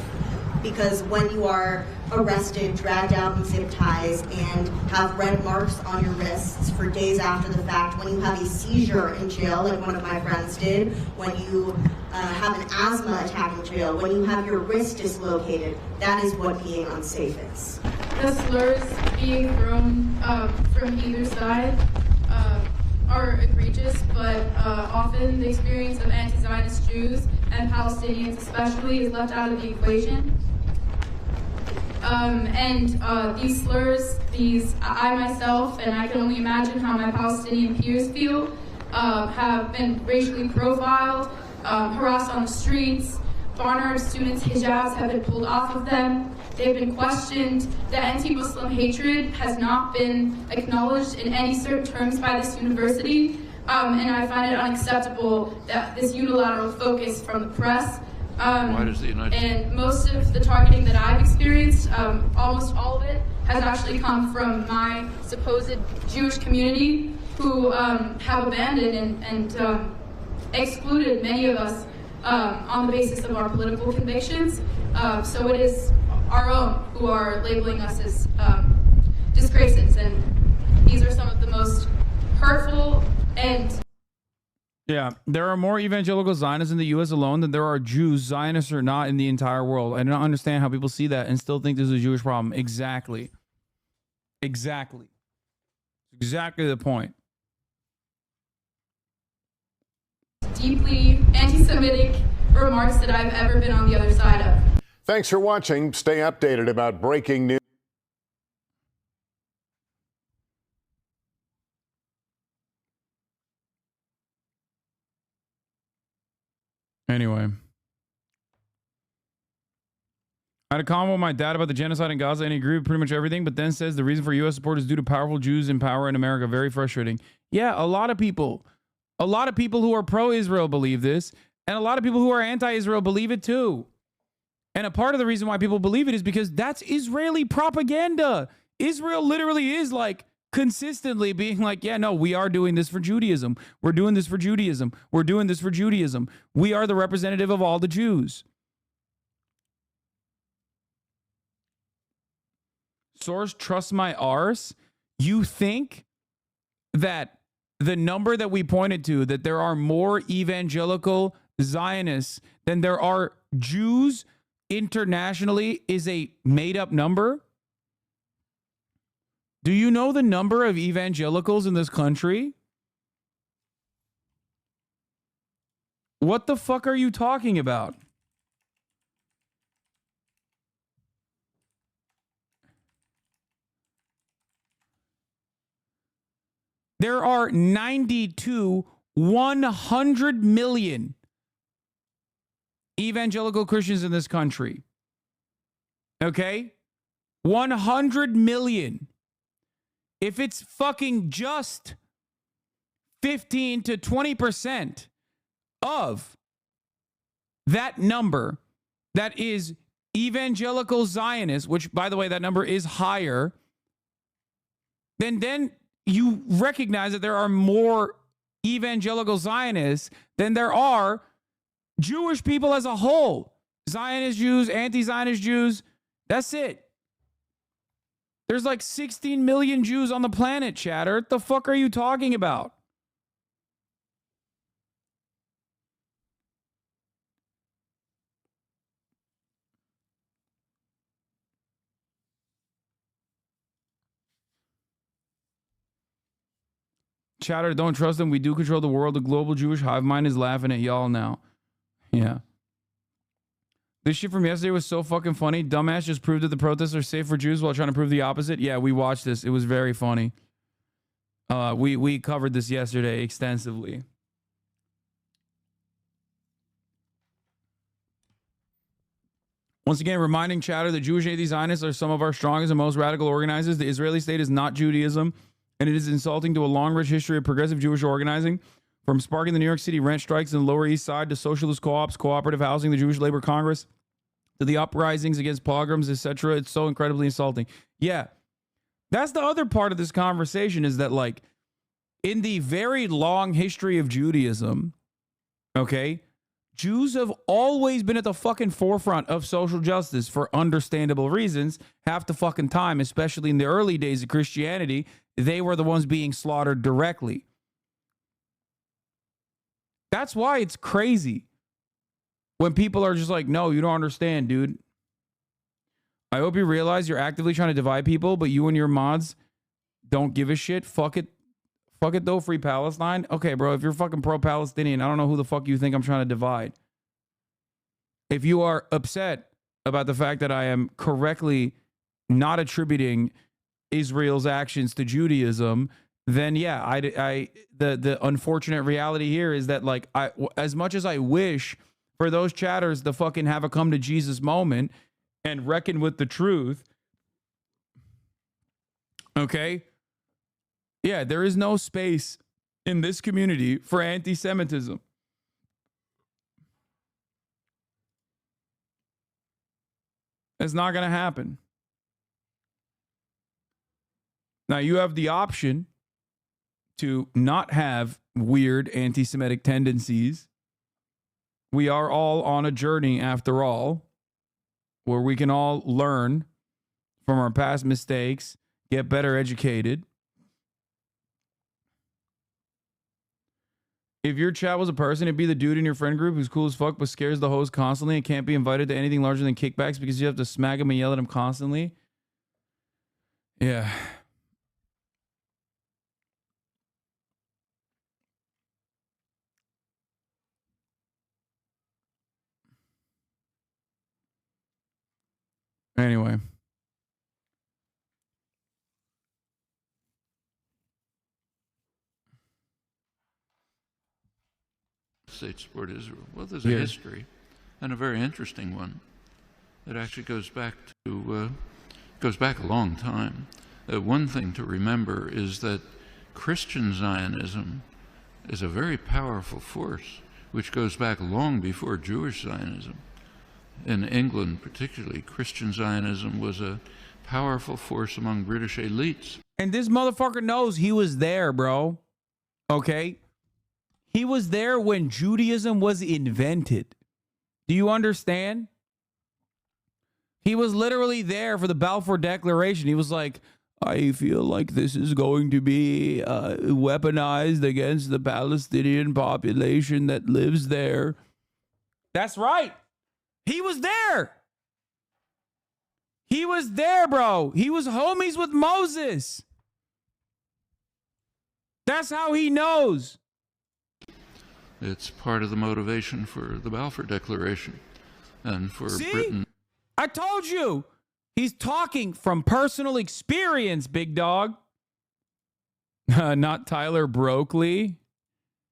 Because when you are arrested, dragged out in zip ties, and have red marks on your wrists for days after the fact, when you have a seizure in jail, like one of my friends did, when you have an asthma attack in jail, when you have your wrist dislocated, that is what being unsafe is. The slurs being thrown from either side are egregious, but often the experience of anti-Zionist Jews and Palestinians especially is left out of the equation. These slurs, I myself, and I can only imagine how my Palestinian peers feel, have been racially profiled, harassed on the streets. Barnard students' hijabs have been pulled off of them. They've been questioned. The anti-Muslim hatred has not been acknowledged in any certain terms by this university. And I find it unacceptable that this unilateral focus from the press. Why does the United States? And most of the targeting that I've experienced, almost all of it, has actually come from my supposed Jewish community who have abandoned and excluded many of us on the basis of our political convictions. So it is our own who are labeling us as disgraces, and these are some of the most hurtful and... Yeah, there are more evangelical Zionists in the U.S. alone than there are Jews, Zionists or not, in the entire world. I don't understand how people see that and still think this is a Jewish problem. Exactly. Exactly the point. Deeply anti-Semitic remarks that I've ever been on the other side of. Thanks for watching. Stay updated about breaking news. Anyway. I had a convo with my dad about the genocide in Gaza and he agreed with pretty much everything, but then says the reason for U.S. support is due to powerful Jews in power in America. Very frustrating. Yeah, a lot of people who are pro-Israel believe this, and a lot of people who are anti-Israel believe it too. And a part of the reason why people believe it is because that's Israeli propaganda. Israel literally is like consistently being like, yeah, no, we are doing this for Judaism. We're doing this for Judaism. We're doing this for Judaism. We are the representative of all the Jews. Source, trust my arse. You think that the number that we pointed to, that there are more evangelical Zionists than there are Jews internationally, is a made-up number? Do you know the number of evangelicals in this country? What the fuck are you talking about? There are 90 to 100 million evangelical Christians in this country. Okay? 100 million. If it's fucking just 15 to 20% of that number that is evangelical Zionists, which, by the way, that number is higher, then you recognize that there are more evangelical Zionists than there are Jewish people as a whole. Zionist Jews, anti-Zionist Jews, that's it. There's like 16 million Jews on the planet, chatter. What the fuck are you talking about? Chatter, don't trust them. We do control the world. The global Jewish hive mind is laughing at y'all now. Yeah. This shit from yesterday was so fucking funny. Dumbass just proved that the protests are safe for Jews while trying to prove the opposite. Yeah, we watched this. It was very funny. We covered this yesterday extensively. Once again, reminding chatter that Jewish anti-Zionists are some of our strongest and most radical organizers. The Israeli state is not Judaism, and it is insulting to a long, rich history of progressive Jewish organizing. From sparking the New York City rent strikes in the Lower East Side to socialist co-ops, cooperative housing, the Jewish Labor Congress, to the uprisings against pogroms, etc. It's so incredibly insulting. Yeah, that's the other part of this conversation, is that, like, in the very long history of Judaism, okay, Jews have always been at the fucking forefront of social justice for understandable reasons. Half the fucking time, especially in the early days of Christianity, they were the ones being slaughtered directly. That's why it's crazy when people are just like, no, you don't understand, dude. I hope you realize you're actively trying to divide people, but you and your mods don't give a shit. Fuck it. Fuck it, though. Free Palestine. Okay, bro, if you're fucking pro-Palestinian, I don't know who the fuck you think I'm trying to divide. If you are upset about the fact that I am correctly not attributing Israel's actions to Judaism, then yeah, the unfortunate reality here is that, like, as much as I wish for those chatters to fucking have a come to Jesus moment and reckon with the truth, okay, yeah, there is no space in this community for anti-Semitism. It's not going to happen. Now, you have the option to not have weird anti-Semitic tendencies. We are all on a journey, after all, where we can all learn from our past mistakes, get better educated. If your chat was a person, it'd be the dude in your friend group who's cool as fuck but scares the host constantly and can't be invited to anything larger than kickbacks because you have to smack him and yell at him constantly. Yeah. Anyway. States support Israel. Well, there's a history, and a very interesting one. It actually goes back a long time. One thing to remember is that Christian Zionism is a very powerful force, which goes back long before Jewish Zionism. In England, particularly, Christian Zionism was a powerful force among British elites. And this motherfucker knows he was there, bro. Okay? He was there when Judaism was invented. Do you understand? He was literally there for the Balfour Declaration. He was like, I feel like this is going to be weaponized against the Palestinian population that lives there. That's right. He was there. He was there, bro. He was homies with Moses. That's how he knows. It's part of the motivation for the Balfour Declaration and for Britain. I told you. He's talking from personal experience, big dog. Not Tyler Brokley.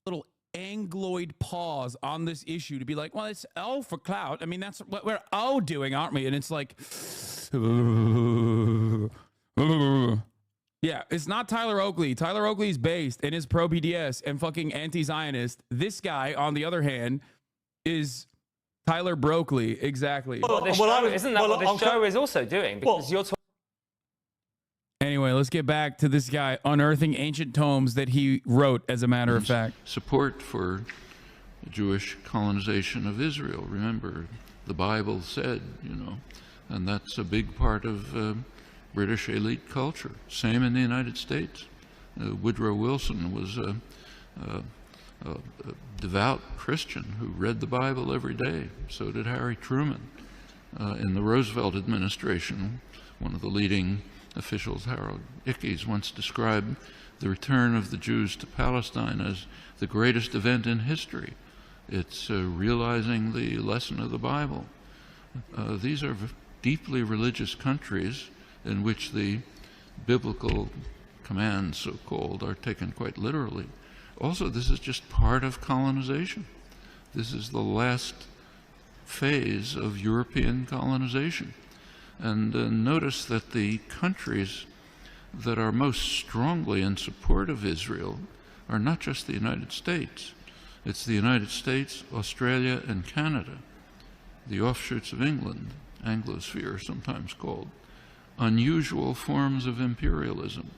Little Angloid pause on this issue to be like, well, it's O for clout. I mean, that's what we're O doing, aren't we? And it's like, Yeah, it's not Tyler Oakley. Tyler Oakley's based and is pro-BDS and fucking anti-Zionist. This guy, on the other hand, is Tyler Brokley. Exactly. Isn't that what this show is also doing? Because you're talking. Anyway, let's get back to this guy unearthing ancient tomes that he wrote, as a matter of fact. Support for Jewish colonization of Israel. Remember, the Bible said, you know, and that's a big part of British elite culture. Same in the United States. Woodrow Wilson was a devout Christian who read the Bible every day. So did Harry Truman. In the Roosevelt administration, one of the leading officials, Harold Ickes, once described the return of the Jews to Palestine as the greatest event in history. It's realizing the lesson of the Bible. These are deeply religious countries in which the biblical commands, so-called, are taken quite literally. Also, this is just part of colonization. This is the last phase of European colonization. And notice that the countries that are most strongly in support of Israel are not just the United States. It's the United States, Australia, and Canada, the offshoots of England, Anglosphere sometimes called, unusual forms of imperialism.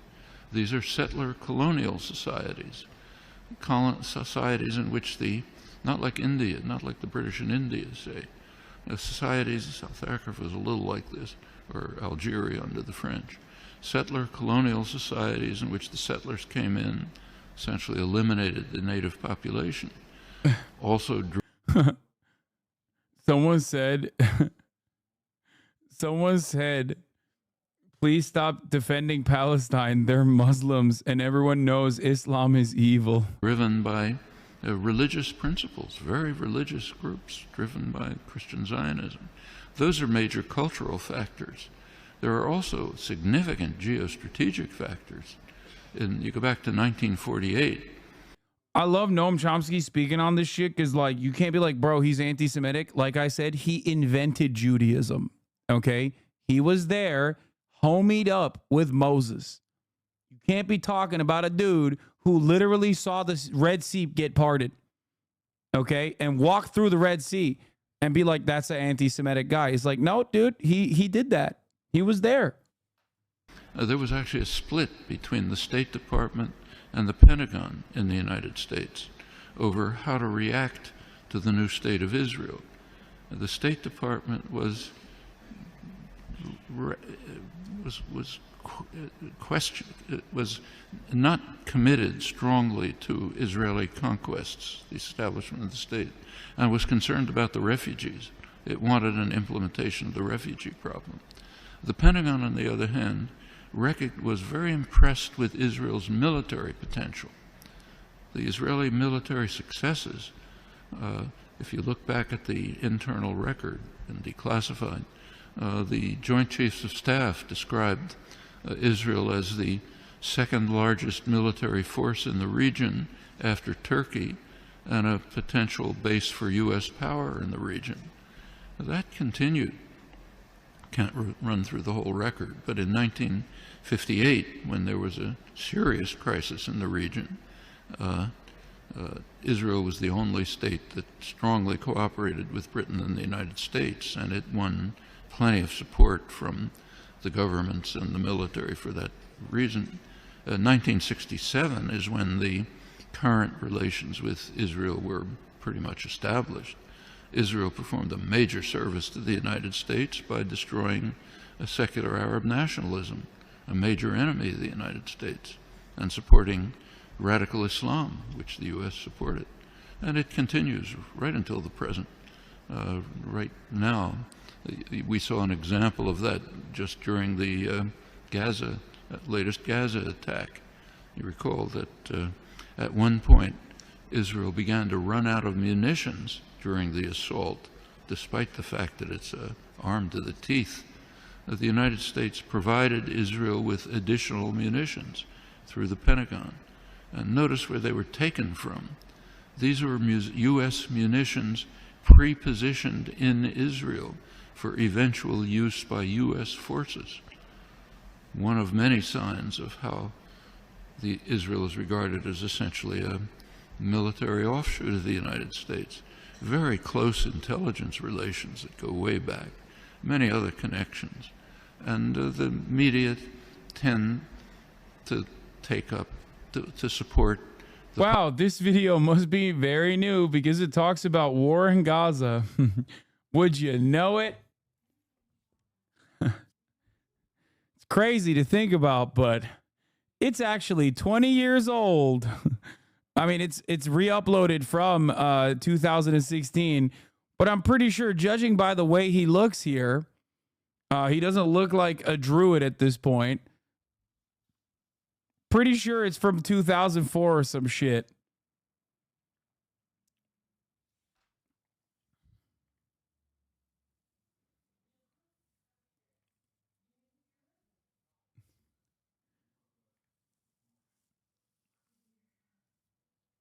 These are settler colonial societies, societies in which not like India, not like the British in India, say, societies, South Africa was a little like this, or Algeria under the French, settler colonial societies in which the settlers came in, essentially eliminated the native population. Also, someone said, please stop defending Palestine. They're Muslims, and everyone knows Islam is evil. Driven by religious principles, very religious groups driven by Christian Zionism. Those are major cultural factors. There are also significant geostrategic factors. You go back to 1948. I love Noam Chomsky speaking on this shit because, like, you can't be like, bro, he's anti-Semitic. Like I said, he invented Judaism, okay? He was there, homied up with Moses. You can't be talking about a dude who literally saw the Red Sea get parted, okay, and walked through the Red Sea and be like, that's an anti-Semitic guy. He's like, no, dude, he did that. He was there. There was actually a split between the State Department and the Pentagon in the United States over how to react to the new state of Israel. The State Department was not committed strongly to Israeli conquests, the establishment of the state, and was concerned about the refugees. It wanted an implementation of the refugee problem. The Pentagon, on the other hand, was very impressed with Israel's military potential. The Israeli military successes, if you look back at the internal record and declassified, the Joint Chiefs of Staff described Israel as the second largest military force in the region after Turkey and a potential base for U.S. power in the region. That continued. Can't run through the whole record, but in 1958, when there was a serious crisis in the region, Israel was the only state that strongly cooperated with Britain and the United States, and it won plenty of support from the governments and the military for that reason. 1967 is when the current relations with Israel were pretty much established. Israel performed a major service to the United States by destroying a secular Arab nationalism, a major enemy of the United States, and supporting radical Islam, which the U.S. supported. And it continues right until the present. Right now, we saw an example of that just during the latest Gaza attack. You recall that at one point, Israel began to run out of munitions during the assault, despite the fact that it's armed to the teeth. The United States provided Israel with additional munitions through the Pentagon. And notice where they were taken from. These were U.S. munitions pre-positioned in Israel for eventual use by U.S. forces. One of many signs of how Israel is regarded as essentially a military offshoot of the United States. Very close intelligence relations that go way back, many other connections. And the media tend to take up, to support. Wow, this video must be very new because it talks about war in Gaza. Would you know it? It's crazy to think about, but it's actually 20 years old. I mean, it's re-uploaded from 2016, but I'm pretty sure, judging by the way he looks here, he doesn't look like a druid at this point. Pretty sure it's from 2004 or some shit.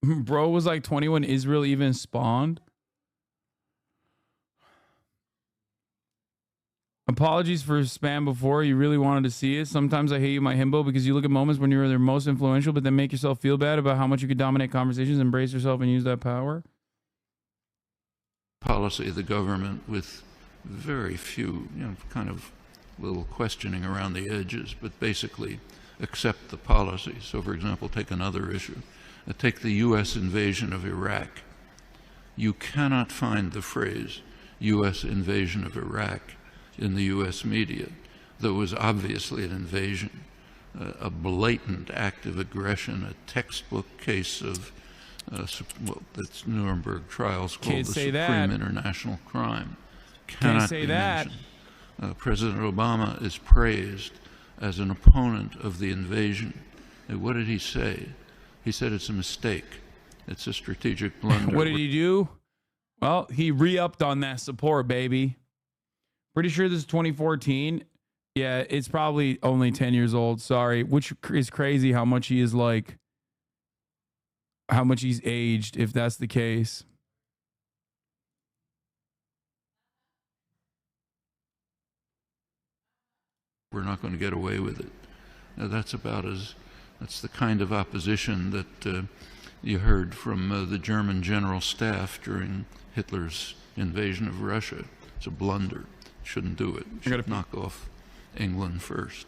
Bro was like 20 when Israel even spawned. Apologies for spam before. You really wanted to see it. Sometimes I hate you, my himbo, because you look at moments when you're the most influential, but then make yourself feel bad about how much you could dominate conversations, embrace yourself, and use that power. Policy of the government with very few, kind of little questioning around the edges, but basically accept the policy. So, for example, take another issue. Take the U.S. invasion of Iraq. You cannot find the phrase U.S. invasion of Iraq in the U.S. media. There was obviously an invasion, a blatant act of aggression, a textbook case of that's Nuremberg trials called the Supreme International Crime. Can't say that. President Obama is praised as an opponent of the invasion. And what did he say? He said it's a mistake. It's a strategic blunder. What did he do? Well, he re-upped on that support, baby. Pretty sure this is 2014. Yeah, it's probably only 10 years old. Sorry. Which is crazy how much he is like, how much he's aged, if that's the case. We're not going to get away with it. Now, that's the kind of opposition that you heard from the German general staff during Hitler's invasion of Russia. It's a blunder. Shouldn't do it. Should knock off England first.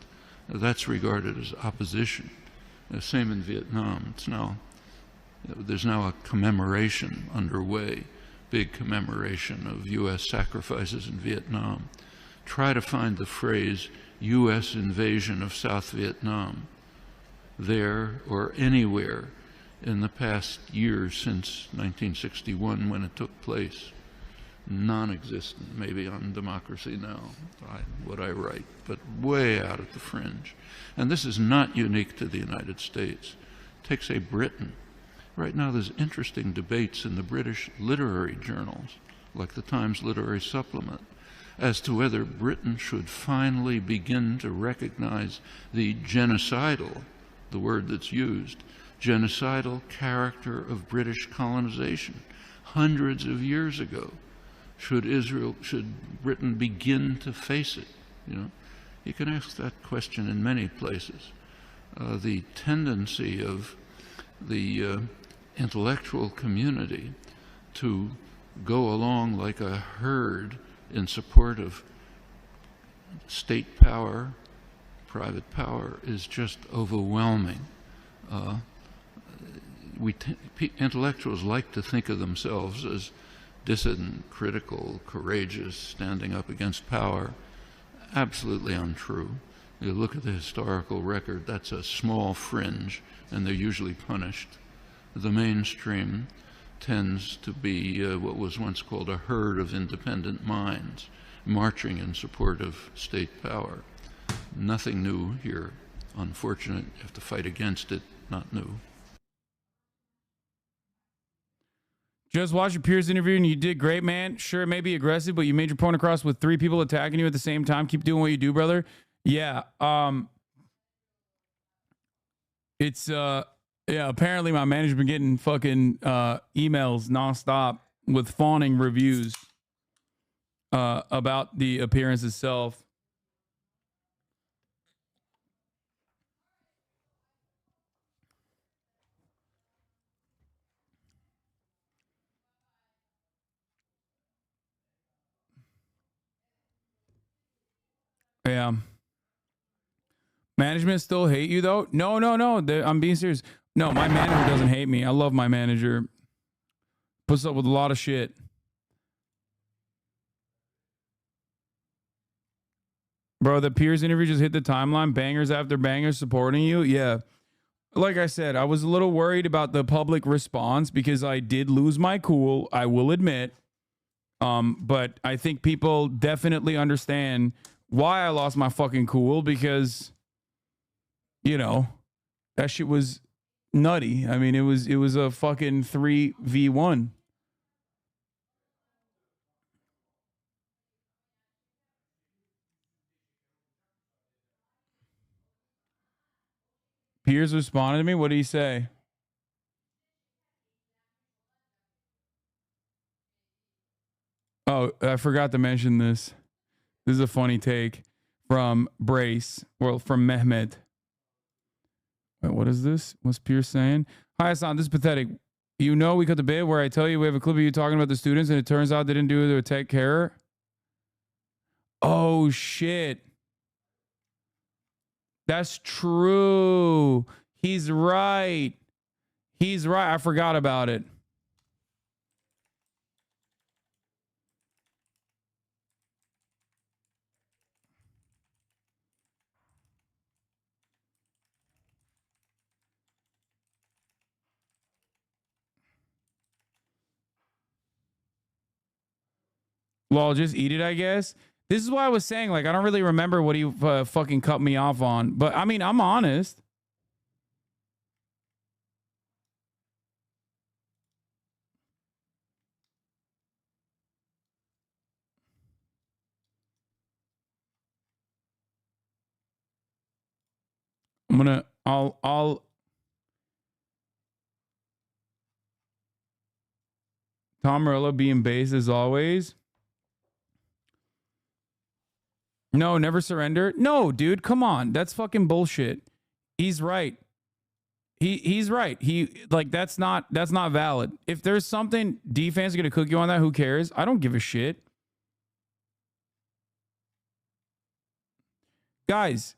That's regarded as opposition. Same in Vietnam. There's now a commemoration underway, big commemoration of U.S. sacrifices in Vietnam. Try to find the phrase U.S. invasion of South Vietnam there or anywhere in the past years since 1961 when it took place. Non-existent, maybe on Democracy Now, what I write, but way out at the fringe. And this is not unique to the United States. Take, say, Britain. Right now there's interesting debates in the British literary journals, like the Times Literary Supplement, as to whether Britain should finally begin to recognize the genocidal, the word that's used, genocidal character of British colonization hundreds of years ago. Should Britain begin to face it? You can ask that question in many places. The tendency of the intellectual community to go along like a herd in support of state power, private power, is just overwhelming. Intellectuals like to think of themselves as dissident, critical, courageous, standing up against power. Absolutely untrue. You look at the historical record, that's a small fringe, and they're usually punished. The mainstream tends to be what was once called a herd of independent minds, marching in support of state power. Nothing new here. Unfortunate, you have to fight against it, not new. Just watched your Piers interview and you did great, man. Sure, it may be aggressive, but you made your point across with 3 people attacking you at the same time. Keep doing what you do, brother. Yeah. Apparently my manager's been getting fucking emails nonstop with fawning reviews. about the appearance itself. Yeah. Management still hate you though? No. I'm being serious. No, my manager doesn't hate me. I love my manager. Puts up with a lot of shit. Bro, the Piers interview just hit the timeline. Bangers after bangers supporting you. Yeah. Like I said, I was a little worried about the public response because I did lose my cool, I will admit. But I think people definitely understand why I lost my fucking cool because, you know, that shit was nutty. I mean, it was a fucking 3v1. Piers responded to me. What did he say? Oh, I forgot to mention this. This is a funny take from Brace. Well, from Mehmet. Wait, what is this? What's Piers saying? Hi, Hasan. This is pathetic. You know we cut the bit where I tell you we have a clip of you talking about the students and it turns out they didn't do it to take care. Oh, shit. That's true. He's right. He's right. I forgot about it. Well, just eat it, I guess. This is why I was saying, like, I don't really remember what he fucking cut me off on. But, I mean, I'm honest. I'll Tom Morello being based as always. No, never surrender. No, dude, come on. That's fucking bullshit. He's right. He's right. That's not valid. If there's something D-fans are gonna cook you on that, who cares? I don't give a shit. Guys.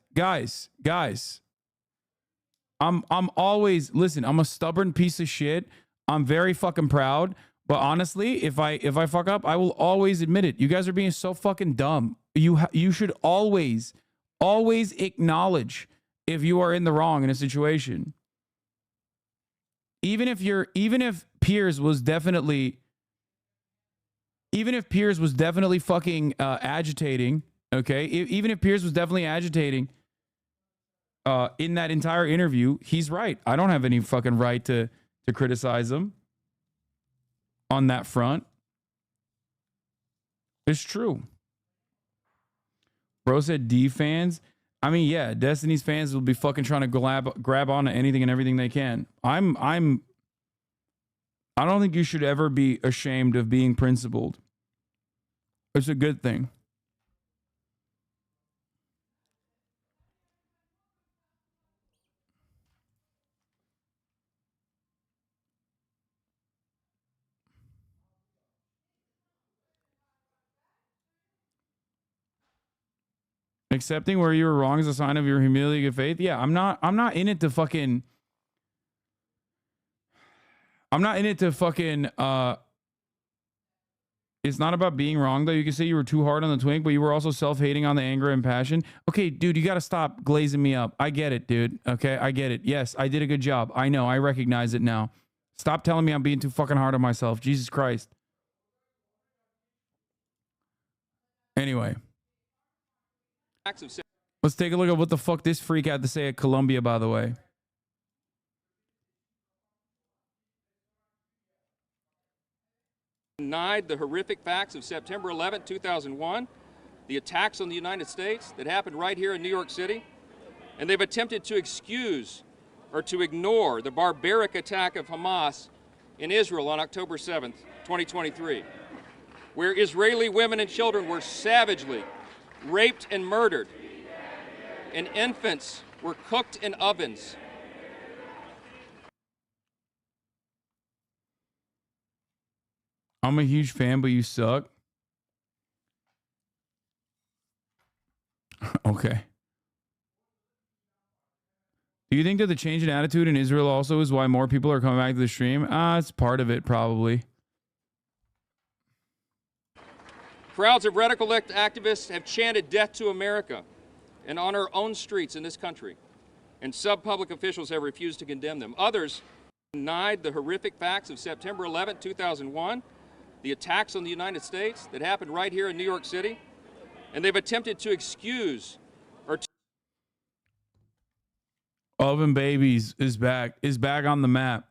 I'm always, listen, I'm a stubborn piece of shit. I'm very fucking proud. But honestly, if I fuck up, I will always admit it. You guys are being so fucking dumb. You should always acknowledge if you are in the wrong in a situation. Even if Piers was definitely fucking agitating, okay? Even if Piers was definitely agitating in that entire interview, he's right. I don't have any fucking right to criticize him on that front. It's true. Bro said D fans. I mean, yeah, Destiny's fans will be fucking trying to grab onto anything and everything they can. I don't think you should ever be ashamed of being principled. It's a good thing. Accepting where you were wrong is a sign of your humility and faith. Yeah, I'm not in it to fucking. I'm not in it to fucking. It's not about being wrong though. You can say you were too hard on the twink, but you were also self-hating on the anger and passion. Okay, dude, you got to stop glazing me up. I get it, dude. Okay, I get it. Yes, I did a good job. I know. I recognize it now. Stop telling me I'm being too fucking hard on myself. Jesus Christ. Anyway. Let's take a look at what the fuck this freak had to say at Columbia, by the way. Denied the horrific facts of September 11, 2001, the attacks on the United States that happened right here in New York City, and they've attempted to excuse or to ignore the barbaric attack of Hamas in Israel on October 7th, 2023. where Israeli women and children were savagely raped and murdered, and infants were cooked in ovens. I'm a huge fan, but you suck. Okay. Do you think that the change in attitude in Israel also is why more people are coming back to the stream? It's part of it, probably. Crowds of radical activists have chanted death to America and on our own streets in this country, and sub-public officials have refused to condemn them. Others denied the horrific facts of September 11, 2001, the attacks on the United States that happened right here in New York City, and they've attempted to excuse or Oven Babies is back on the map.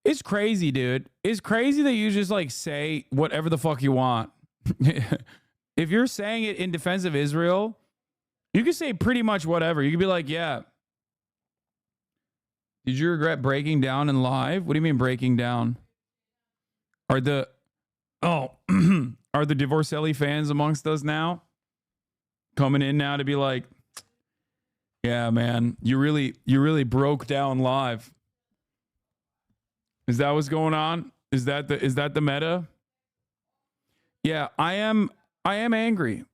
It's crazy, dude. It's crazy that you just like say whatever the fuck you want. If you're saying it in defense of Israel, you can say pretty much whatever. You can be like, yeah. Did you regret breaking down in live? What do you mean breaking down? Are the Divorcelli fans amongst us now? Coming in now to be like, yeah, man, you really broke down live. Is that what's going on? Is that the meta? Yeah, I am angry,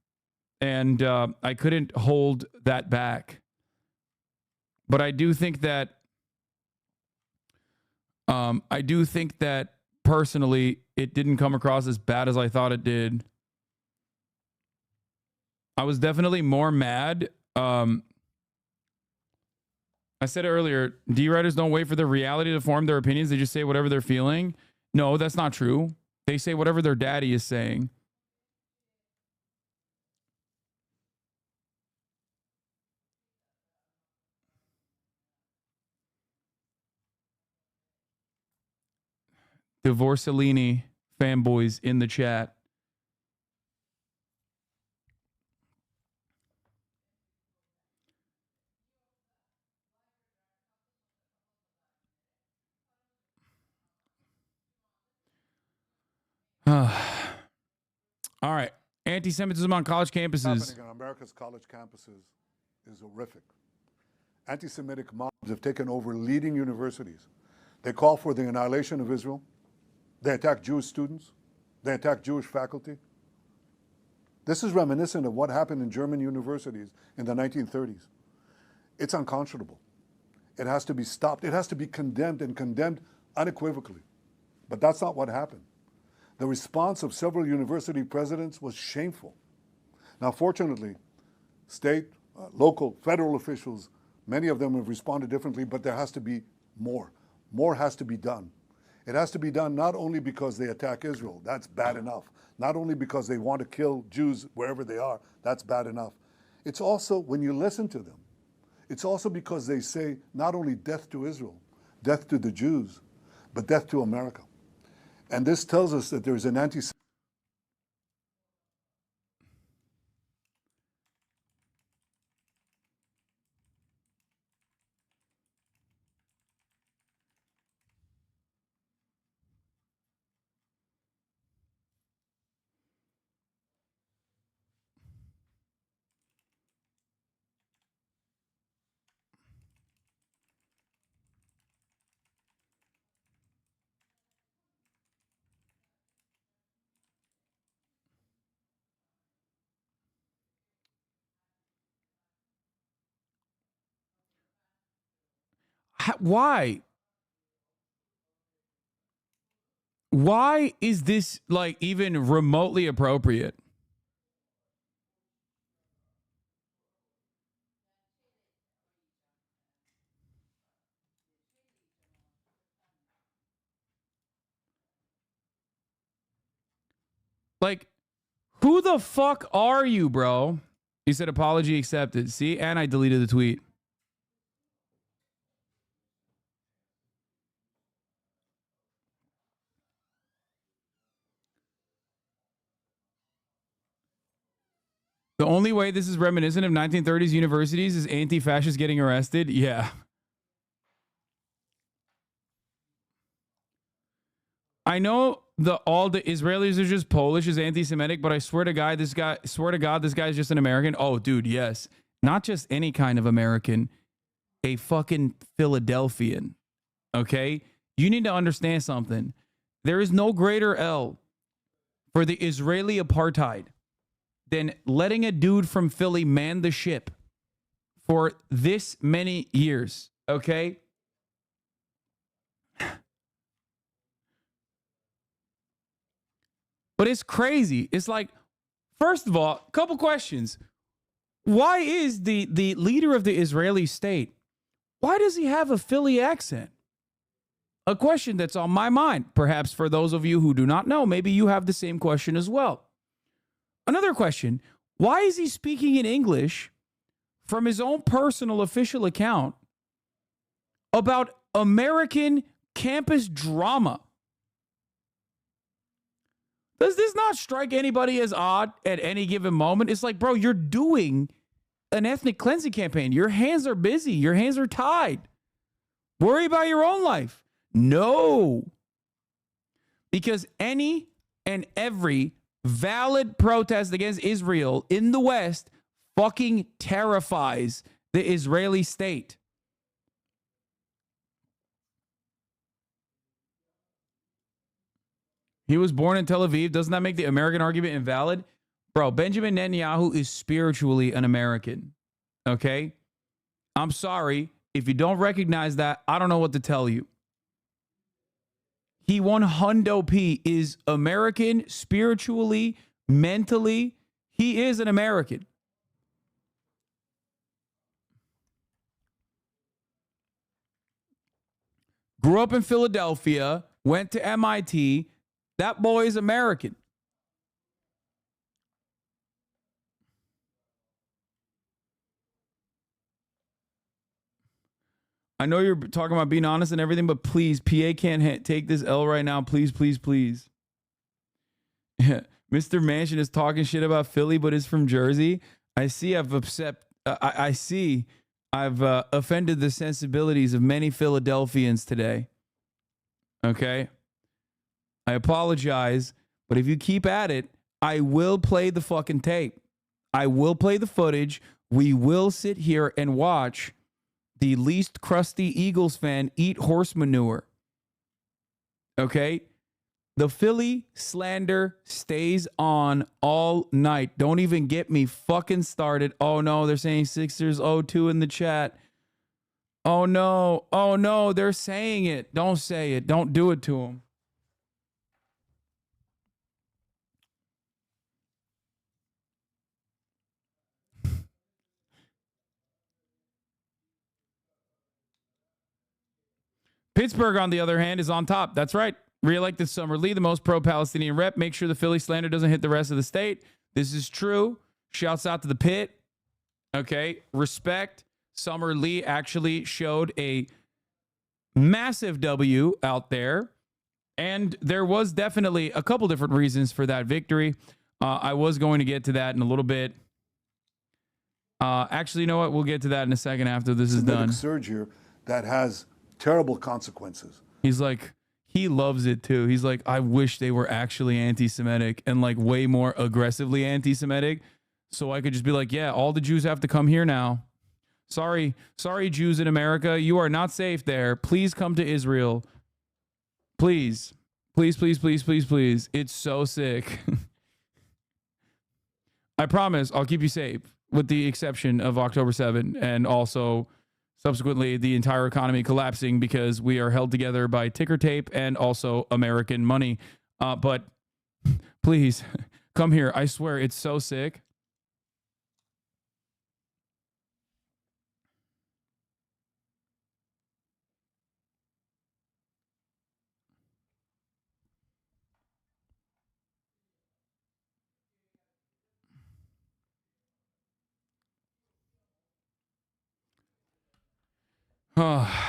and I couldn't hold that back. But I do think that personally, it didn't come across as bad as I thought it did. I was definitely more mad. I said it earlier, D-writers don't wait for the reality to form their opinions. They just say whatever they're feeling. No, that's not true. They say whatever their daddy is saying. Divorcellini fanboys in the chat. All right. Anti-Semitism on college campuses. Happening on America's college campuses is horrific. Anti-Semitic mobs have taken over leading universities. They call for the annihilation of Israel. They attack Jewish students. They attack Jewish faculty. This is reminiscent of what happened in German universities in the 1930s. It's unconscionable. It has to be stopped. It has to be condemned, and condemned unequivocally. But that's not what happened. The response of several university presidents was shameful. Now, fortunately, state, local, federal officials, many of them have responded differently, but there has to be more. More has to be done. It has to be done not only because they attack Israel, that's bad enough. Not only because they want to kill Jews wherever they are, that's bad enough. It's also, when you listen to them, it's also because they say not only death to Israel, death to the Jews, but death to America. And this tells us that there's an anti-Semitic. Why? Why is this like even remotely appropriate? Like, who the fuck are you, bro? He said apology accepted. See, and I deleted the tweet. The only way this is reminiscent of 1930s universities is anti-fascists getting arrested. Yeah. I know all the Israelis are just Polish is anti-Semitic, but I swear to God, this guy is just an American. Oh, dude, yes. Not just any kind of American, a fucking Philadelphian. Okay? You need to understand something. There is no greater L for the Israeli apartheid than letting a dude from Philly man the ship for this many years. Okay? But it's crazy. It's like, first of all, a couple questions. Why is the leader of the Israeli state, why does he have a Philly accent? A question that's on my mind. Perhaps for those of you who do not know, maybe you have the same question as well. Another question, why is he speaking in English from his own personal official account about American campus drama? Does this not strike anybody as odd at any given moment? It's like, bro, you're doing an ethnic cleansing campaign. Your hands are busy. Your hands are tied. Worry about your own life. No. Because any and every valid protest against Israel in the West fucking terrifies the Israeli state. He was born in Tel Aviv. Doesn't that make the American argument invalid? Bro, Benjamin Netanyahu is spiritually an American. Okay? I'm sorry. If you don't recognize that, I don't know what to tell you. He 100p is American spiritually, mentally. He is an American. Grew up in Philadelphia, went to MIT. That boy is American. I know you're talking about being honest and everything, but please, PA can't take this L right now. Please, please, please. Mr. Manchin is talking shit about Philly, but is from Jersey. I see I've upset. I see I've offended the sensibilities of many Philadelphians today. Okay? I apologize, but if you keep at it, I will play the fucking tape. I will play the footage. We will sit here and watch the least crusty Eagles fan eat horse manure. Okay? The Philly slander stays on all night. Don't even get me fucking started. Oh no, they're saying Sixers 0-2 in the chat. Oh no, they're saying it. Don't say it. Don't do it to them. Pittsburgh, on the other hand, is on top. That's right. Re-elected Summer Lee, the most pro-Palestinian rep. Make sure the Philly slander doesn't hit the rest of the state. This is true. Shouts out to the pit. Okay. Respect. Summer Lee actually showed a massive W out there. And there was definitely a couple different reasons for that victory. I was going to get to that in a little bit. Actually, you know what? We'll get to that in a second after this is done. Surge here that has terrible consequences. He's like, he loves it too. He's like, I wish they were actually anti-Semitic and like way more aggressively anti-Semitic. So I could just be like, yeah, all the Jews have to come here now. Sorry, Jews in America. You are not safe there. Please come to Israel. Please. Please, please, please, please, please. It's so sick. I promise I'll keep you safe with the exception of October 7 and also subsequently the entire economy collapsing because we are held together by ticker tape and also American money. But please come here. I swear it's so sick.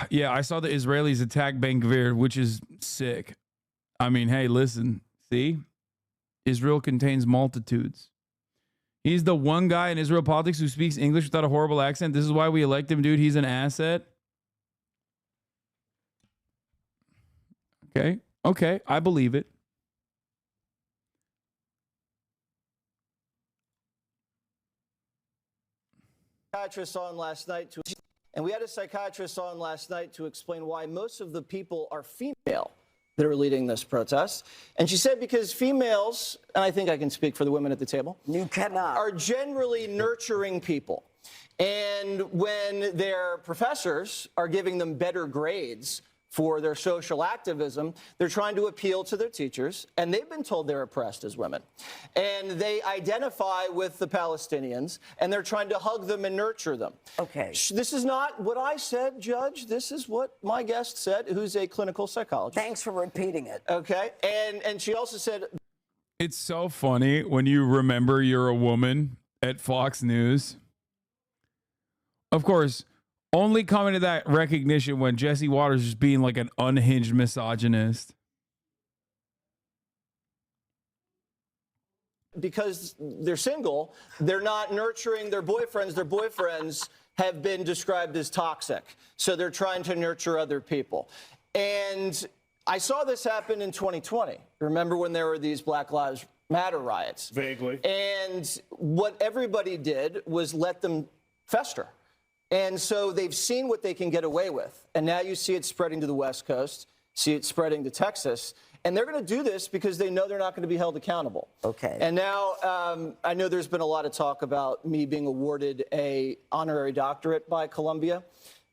Yeah, I saw the Israelis attack Gvir, which is sick. I mean, hey, listen, see? Israel contains multitudes. He's the one guy in Israel politics who speaks English without a horrible accent. This is why we elect him, dude. He's an asset. Okay, I believe it. psychiatrist on last night to explain why most of the people are female that are leading this protest. And she said because females, and I think I can speak for the women at the table, you cannot, are generally nurturing people. And when their professors are giving them better grades for their social activism, they're trying to appeal to their teachers, and they've been told they're oppressed as women. And they identify with the Palestinians, and they're trying to hug them and nurture them. Okay. This is not what I said, Judge. This is what my guest said, who's a clinical psychologist. Thanks for repeating it. Okay. And she also said... It's so funny when you remember you're a woman at Fox News. Of course, only coming to that recognition when Jesse Waters is being like an unhinged misogynist. Because they're single, they're not nurturing their boyfriends. Their boyfriends have been described as toxic. So they're trying to nurture other people. And I saw this happen in 2020. Remember when there were these Black Lives Matter riots? Vaguely. And what everybody did was let them fester. And so they've seen what they can get away with. And now you see it spreading to the West Coast, see it spreading to Texas. And they're going to do this because they know they're not going to be held accountable. Okay. And now I know there's been a lot of talk about me being awarded an honorary doctorate by Columbia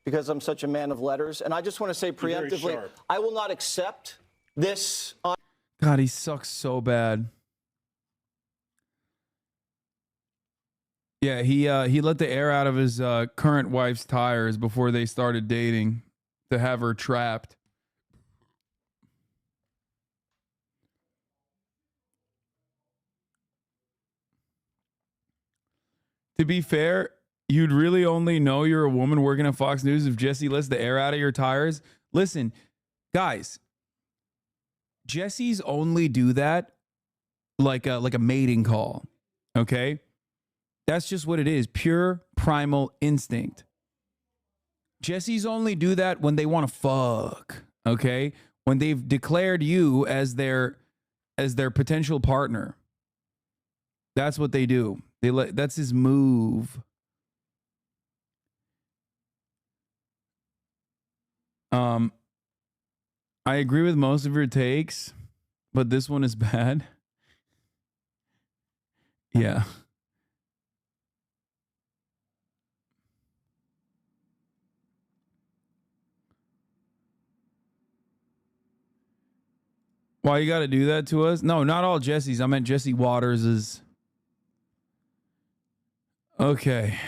because I'm such a man of letters. And I just want to say preemptively, I will not accept this. God, he sucks so bad. Yeah, he let the air out of his current wife's tires before they started dating to have her trapped. To be fair, you'd really only know you're a woman working at Fox News if Jesse lets the air out of your tires. Listen, guys, Jesse's only do that like a mating call, okay? That's just what it is. Pure primal instinct. Jessies only do that when they want to fuck. Okay? When they've declared you as their potential partner. That's what they do. That's his move. I agree with most of your takes, but this one is bad. Yeah. Why you got to do that to us? No, not all Jesse's. I meant Jesse Waters's. Okay.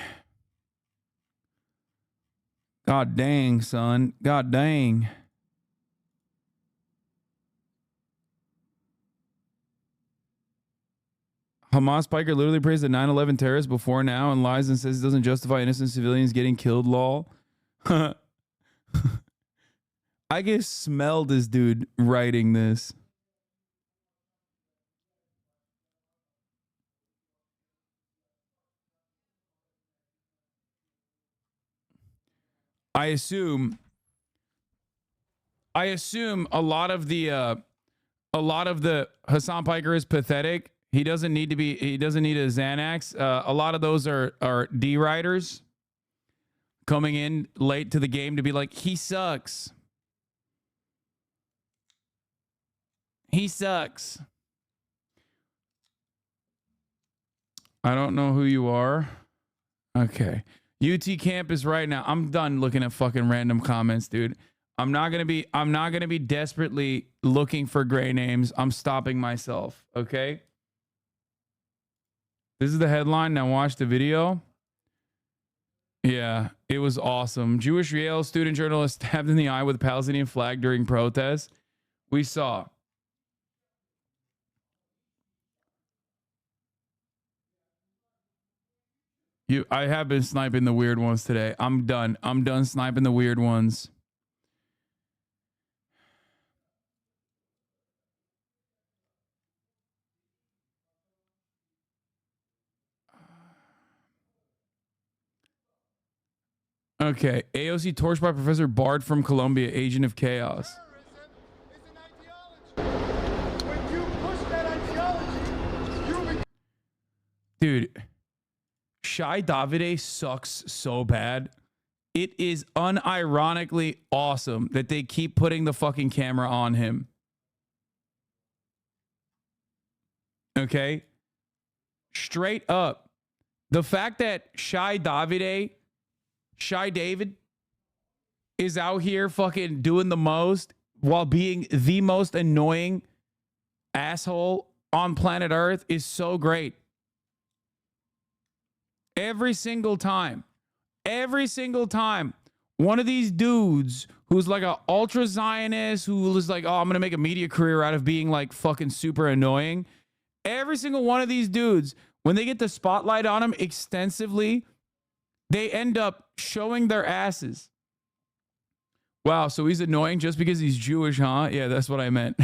God dang, son. God dang. Hamas spiker literally praised the 9/11 terrorists before now and lies and says it doesn't justify innocent civilians getting killed, lol. I can smell this dude writing this. I assume a lot of the Hasan Piker is pathetic. He doesn't need a Xanax. A lot of those are D writers coming in late to the game to be like, he sucks. He sucks. I don't know who you are. Okay. UT campus right now. I'm done looking at fucking random comments, dude. I'm not gonna be desperately looking for gray names. I'm stopping myself. Okay. This is the headline. Now watch the video. Yeah, it was awesome. Jewish Yale student journalist stabbed in the eye with a Palestinian flag during protests. We saw. I have been sniping the weird ones today. I'm done. I'm done sniping the weird ones. Okay. AOC torched by Professor Bard from Columbia, agent of chaos. Dude. Shai Davidai sucks so bad. It is unironically awesome that they keep putting the fucking camera on him. Okay? Straight up. The fact that Shai David is out here fucking doing the most while being the most annoying asshole on planet Earth is so great. Every single time one of these dudes who's like an ultra Zionist who was like, oh, I'm going to make a media career out of being like fucking super annoying. Every single one of these dudes, when they get the spotlight on them extensively, they end up showing their asses. Wow, so he's annoying just because he's Jewish, huh? Yeah, that's what I meant.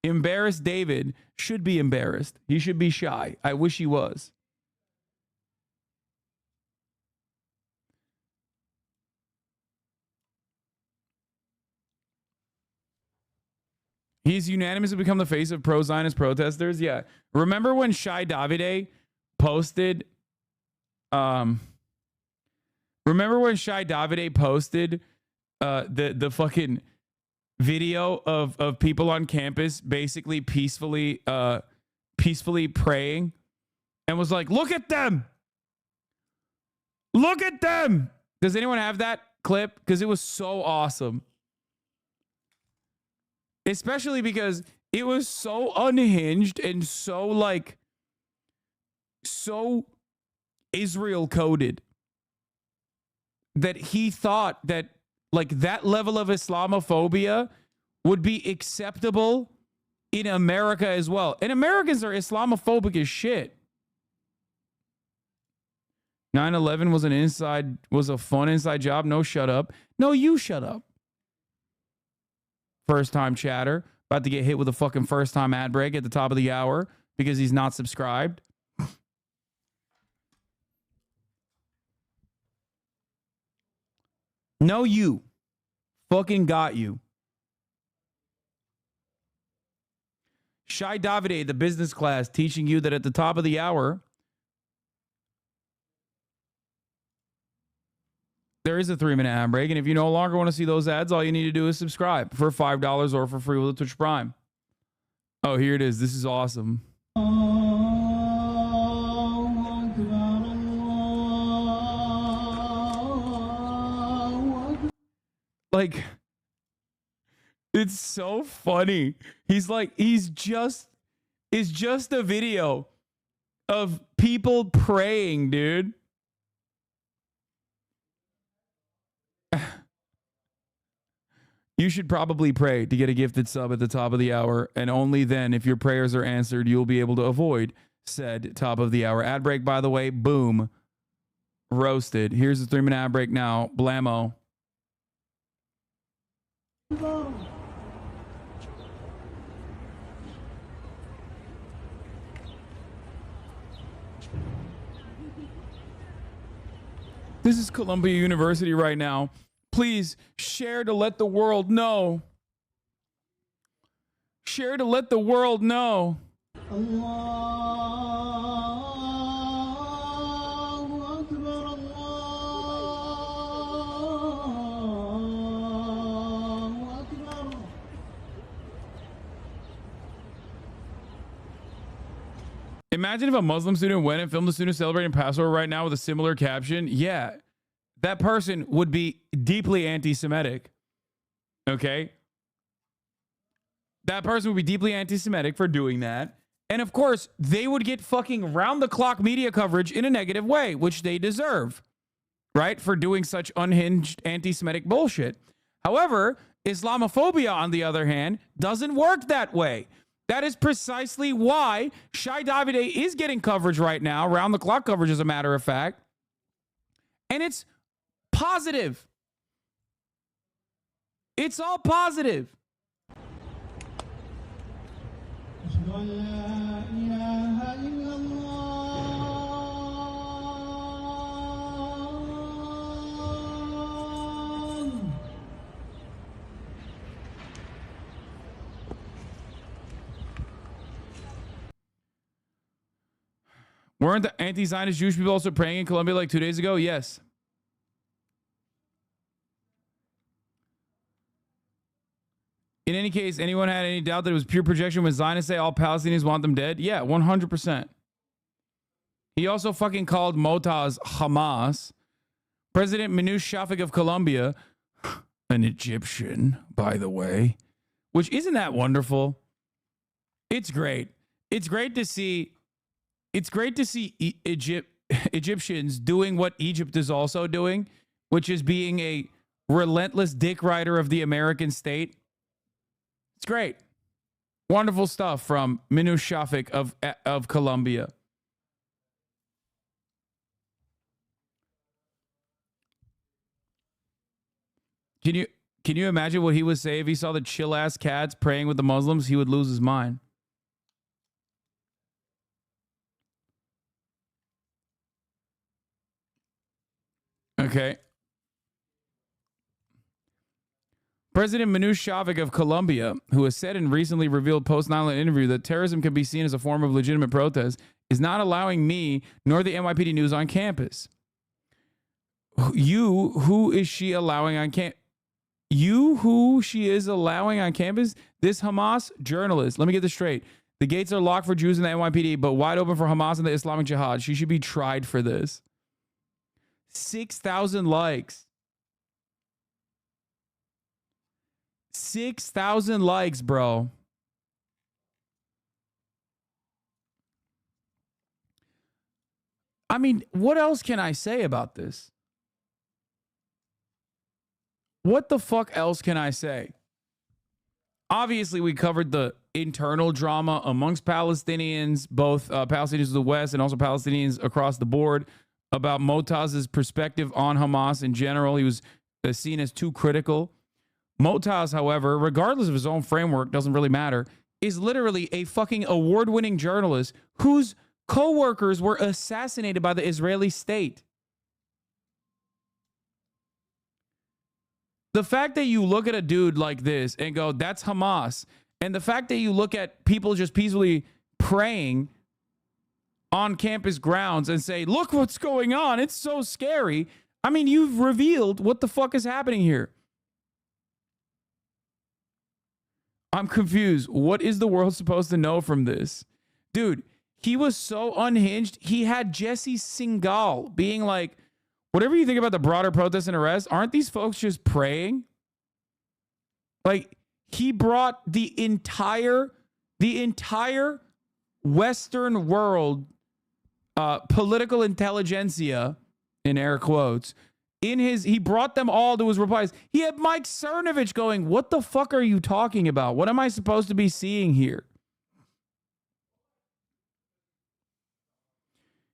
Embarrassed David should be embarrassed. He should be shy. I wish he was. He's unanimously become the face of pro-Zionist protesters. Yeah. Remember when Shai Davidai posted the fucking video of people on campus basically peacefully praying and was like, look at them. Look at them. Does anyone have that clip? Because it was so awesome. Especially because it was so unhinged and so Israel coded that he thought that like that level of Islamophobia would be acceptable in America as well. And Americans are Islamophobic as shit. 9/11 was a fun inside job. No, shut up. No, you shut up. First time chatter. About to get hit with a fucking first time ad break at the top of the hour because he's not subscribed. No, you. Fucking got you. Shai Davidai, the business class, teaching you that at the top of the hour, there is a 3-minute ad break. And if you no longer want to see those ads, all you need to do is subscribe for $5 or for free with a Twitch Prime. Oh, here it is. This is awesome. Like, it's so funny. He's like, it's just a video of people praying, dude. You should probably pray to get a gifted sub at the top of the hour, and only then, if your prayers are answered, you'll be able to avoid said top of the hour ad break. By the way, boom, roasted. Here's the 3-minute ad break now. Blammo. This is Columbia University right now. Please share to let the world know. Share to let the world know. Imagine if a Muslim student went and filmed a student celebrating Passover right now with a similar caption. Yeah, that person would be deeply anti-Semitic. Okay? That person would be deeply anti-Semitic for doing that. And of course, they would get fucking round-the-clock media coverage in a negative way, which they deserve, right? For doing such unhinged anti-Semitic bullshit. However, Islamophobia, on the other hand, doesn't work that way. That is precisely why Shai Davidai is getting coverage right now, round-the-clock coverage, as a matter of fact. And it's positive. It's all positive. Weren't the anti-Zionist Jewish people also praying in Colombia like 2 days ago? Yes. In any case, anyone had any doubt that it was pure projection when Zionists say all Palestinians want them dead? Yeah, 100%. He also fucking called Motaz Hamas. President Minouche Shafik of Colombia, an Egyptian, by the way, which isn't that wonderful? It's great. It's great to see Egyptians doing what Egypt is also doing, which is being a relentless dick rider of the American state. It's great. Wonderful stuff from Minouche Shafik of Colombia. Can you imagine what he would say if he saw the chill ass cats praying with the Muslims? He would lose his mind. Okay. President Minouche Shafik of Colombia, who has said in recently revealed post-9/11 interview that terrorism can be seen as a form of legitimate protest, is not allowing me nor the NYPD News on campus. Who is she allowing on campus? Who she is allowing on campus? This Hamas journalist. Let me get this straight. The gates are locked for Jews in the NYPD, but wide open for Hamas and the Islamic Jihad. She should be tried for this. 6,000 likes. 6,000 likes, bro. I mean, what else can I say about this? What the fuck else can I say? Obviously, we covered the internal drama amongst Palestinians, both Palestinians of the West and also Palestinians across the board, about Motaz's perspective on Hamas in general. He was seen as too critical. Motaz, however, regardless of his own framework, doesn't really matter, is literally a fucking award-winning journalist whose co-workers were assassinated by the Israeli state. The fact that you look at a dude like this and go, that's Hamas, and the fact that you look at people just peacefully praying on campus grounds and say, look what's going on, it's so scary. I mean, you've revealed what the fuck is happening here. I'm confused. What is the world supposed to know from this? Dude, he was so unhinged. He had Jesse Singal being like, whatever you think about the broader protests and arrests, aren't these folks just praying? Like, he brought the entire Western world political intelligentsia, in air quotes, he brought them all to his replies. He had Mike Cernovich going, what the fuck are you talking about? What am I supposed to be seeing here?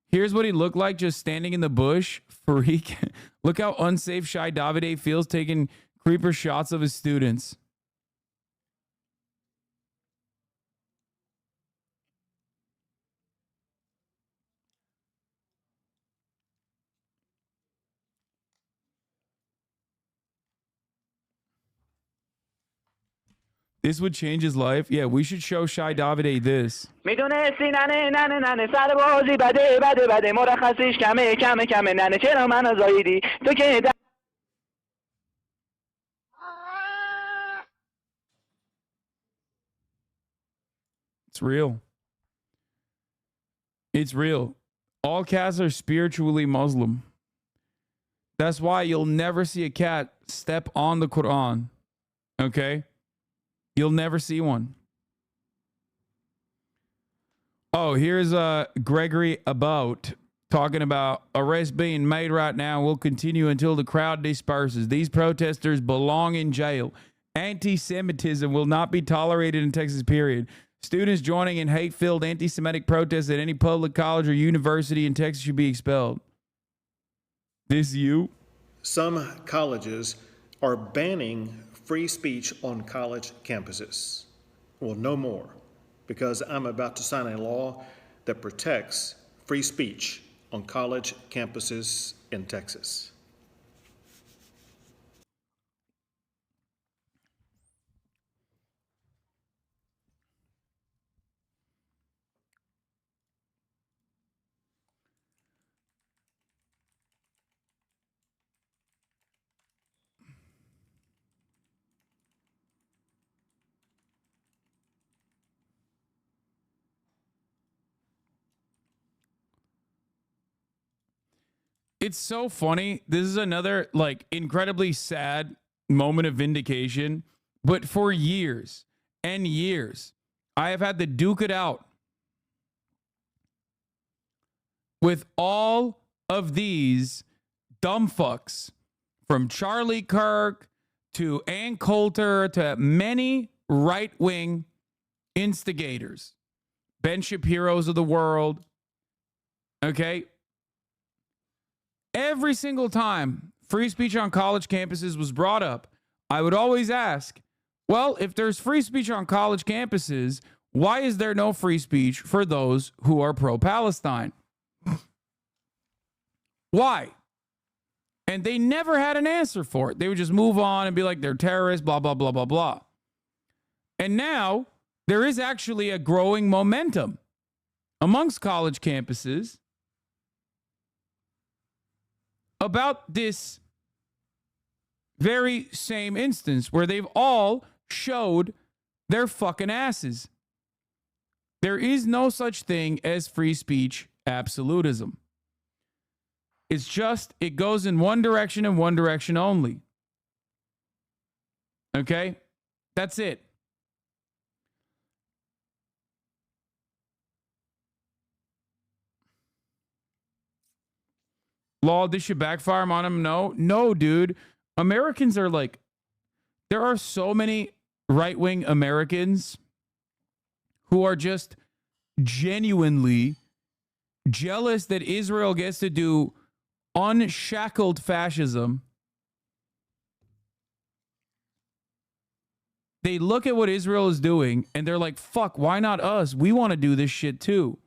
Here's what he looked like just standing in the bush. Freak. Look how unsafe Shai Davidai feels taking creeper shots of his students. This would change his life. Yeah, we should show Shai Davidai this. It's real. It's real. All cats are spiritually Muslim. That's why you'll never see a cat step on the Quran. Okay? You'll never see one. Oh, here's Gregory Abbott talking about arrests being made right now will continue until the crowd disperses. These protesters belong in jail. Anti-Semitism will not be tolerated in Texas, period. Students joining in hate-filled anti-Semitic protests at any public college or university in Texas should be expelled. This you? Some colleges are banning free speech on college campuses. Well, no more, because I'm about to sign a law that protects free speech on college campuses in Texas. It's so funny. This is another like incredibly sad moment of vindication. But for years and years, I have had to duke it out with all of these dumb fucks, from Charlie Kirk to Ann Coulter to many right-wing instigators, Ben Shapiro's of the world. Okay. Every single time free speech on college campuses was brought up, I would always ask, well, if there's free speech on college campuses, why is there no free speech for those who are pro-Palestine? Why? And they never had an answer for it. They would just move on and be like, they're terrorists, blah, blah, blah, blah, blah. And now there is actually a growing momentum amongst college campuses about this very same instance where they've all showed their fucking asses. There is no such thing as free speech absolutism. It's just, it goes in one direction and one direction only. Okay? That's it. Law, this should backfire on him. No, dude. Americans are like, there are so many right-wing Americans who are just genuinely jealous that Israel gets to do unshackled fascism. They look at what Israel is doing and they're like, fuck, why not us? We want to do this shit too.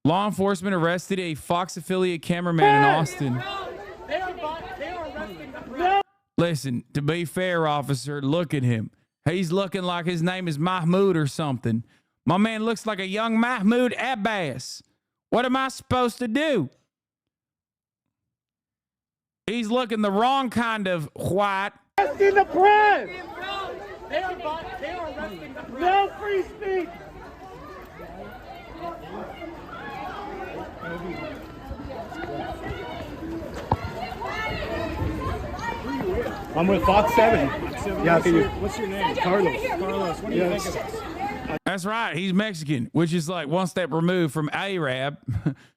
Law enforcement arrested a Fox affiliate cameraman in Austin. Listen, to be fair, officer, look at him. He's looking like his name is Mahmoud or something. My man looks like a young Mahmoud Abbas. What am I supposed to do? He's looking the wrong kind of white. Arresting the press! They are arresting the press. No free speech! I'm with Fox 7. Yeah, what's your name? Carlos. Carlos, what do you think of this? That's right. He's Mexican, which is like one step removed from Arab.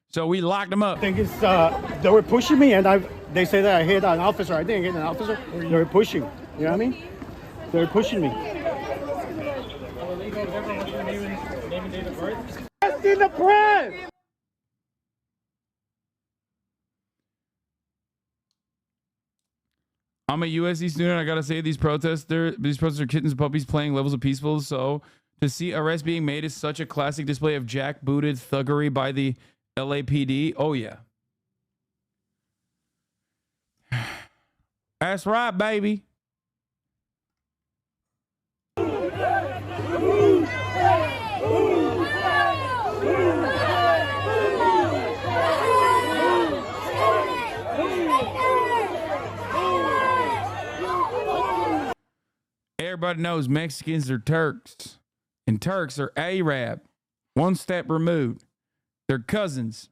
So we locked him up. I think it's, they were pushing me, and they say that I hit an officer. I didn't hit an officer. They were pushing. You know what I mean? They were pushing me. Arresting the press! I'm a USC student. I gotta say, these protests are kittens and puppies playing levels of peaceful. So to see arrests being made is such a classic display of jackbooted thuggery by the LAPD. Oh yeah, that's right, baby. Everybody knows Mexicans are Turks, and Turks are Arab, one step removed. They're cousins.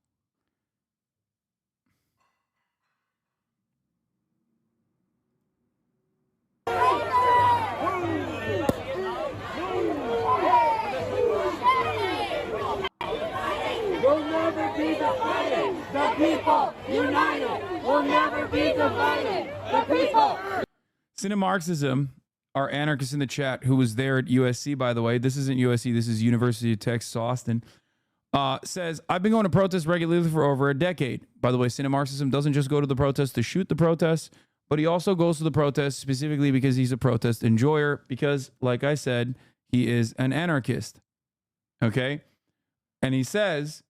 We'll never be divided. The people united will never be divided. The people. Cinemarxism, our anarchist in the chat, who was there at USC, by the way, this isn't USC, this is University of Texas, Austin, says, I've been going to protests regularly for over a decade. By the way, Cinemarxism doesn't just go to the protests to shoot the protests, but he also goes to the protests specifically because he's a protest enjoyer, because, like I said, he is an anarchist. Okay? And he says,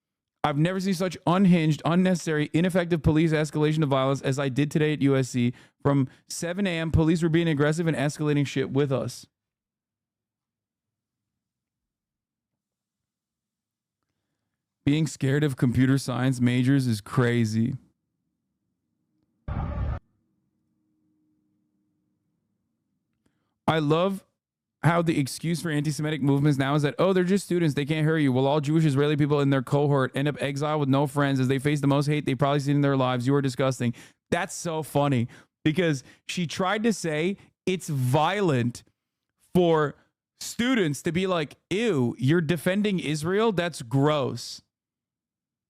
I've never seen such unhinged, unnecessary, ineffective police escalation of violence as I did today at USC. From 7 a.m., police were being aggressive and escalating shit with us. Being scared of computer science majors is crazy. I love how the excuse for anti-Semitic movements now is that, oh, they're just students, they can't hear you. Well, all Jewish Israeli people in their cohort end up exiled with no friends as they face the most hate they've probably seen in their lives. You are disgusting. That's so funny because she tried to say it's violent for students to be like, ew, you're defending Israel? That's gross.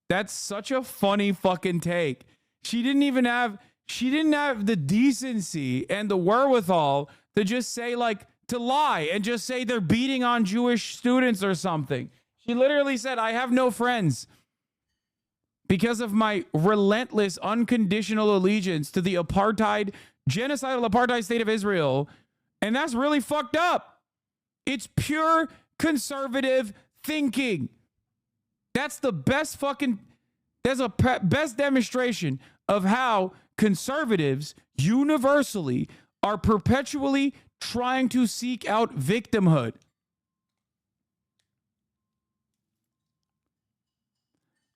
That's such a funny fucking take. She didn't have the decency and the wherewithal to just say, like, to lie and just say they're beating on Jewish students or something. She literally said, I have no friends because of my relentless, unconditional allegiance to the genocidal apartheid state of Israel. And that's really fucked up. It's pure conservative thinking. That's the best best demonstration of how conservatives universally are perpetually trying to seek out victimhood.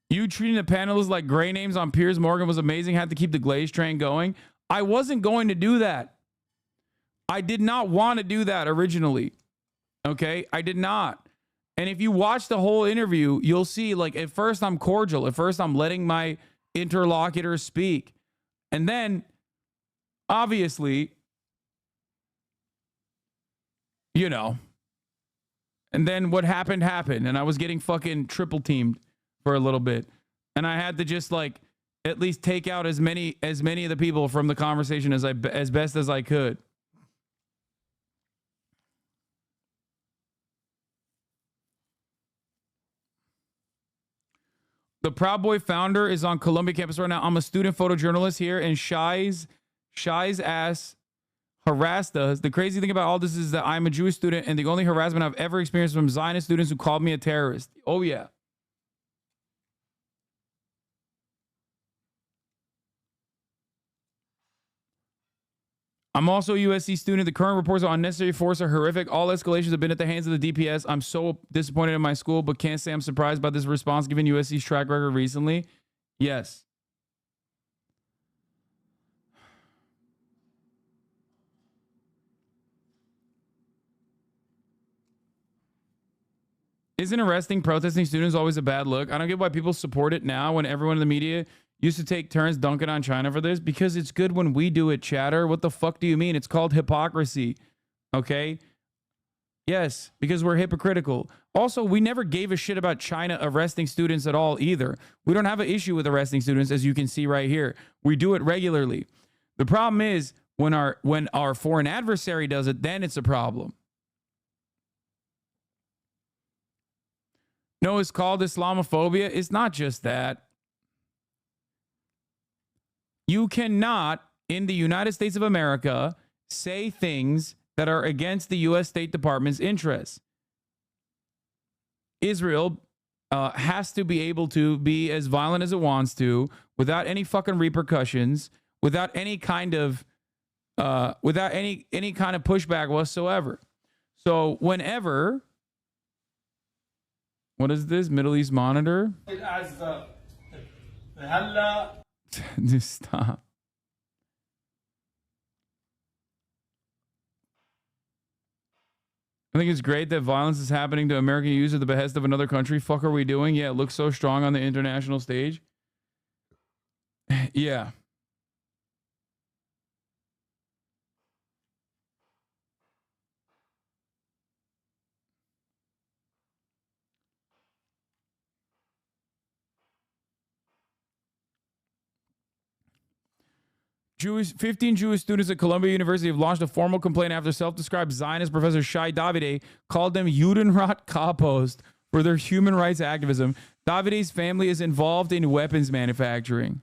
You treating the panelists like gray names on Piers Morgan was amazing. Had to keep the Glaze train going. I wasn't going to do that. I did not want to do that originally. Okay? I did not. And if you watch the whole interview, you'll see, like, at first I'm cordial. At first I'm letting my interlocutors speak. And then, obviously, you know, and then what happened, and I was getting fucking triple teamed for a little bit. And I had to just, like, at least take out as many of the people from the conversation as best as I could. The Proud Boy founder is on Columbia campus right now. I'm a student photojournalist here, and Shai's ass harassed us. The crazy thing about all this is that I'm a Jewish student, and the only harassment I've ever experienced from Zionist students who called me a terrorist. Oh, yeah. I'm also a USC student. The current reports on unnecessary force are horrific. All escalations have been at the hands of the DPS. I'm so disappointed in my school, but can't say I'm surprised by this response given USC's track record recently. Yes. Isn't arresting protesting students always a bad look? I don't get why people support it now when everyone in the media used to take turns dunking on China for this, because it's good when we do it, chatter. What the fuck do you mean? It's called hypocrisy. Okay? Yes, because we're hypocritical. Also, we never gave a shit about China arresting students at all either. We don't have an issue with arresting students, as you can see right here. We do it regularly. The problem is when our foreign adversary does it, then it's a problem. No, it's called Islamophobia. It's not just that. You cannot, in the United States of America, say things that are against the U.S. State Department's interests. Israel has to be able to be as violent as it wants to, without any fucking repercussions, without any kind of pushback whatsoever. So whenever, what is this? Middle East Monitor? Just stop. I think it's great that violence is happening to American youth at the behest of another country. Fuck are we doing? Yeah, it looks so strong on the international stage. Yeah. Jewish 15 Jewish students at Columbia University have launched a formal complaint after self-described Zionist professor Shai Davidai called them Judenrat Kapos for their human rights activism. Davidai's family is involved in weapons manufacturing.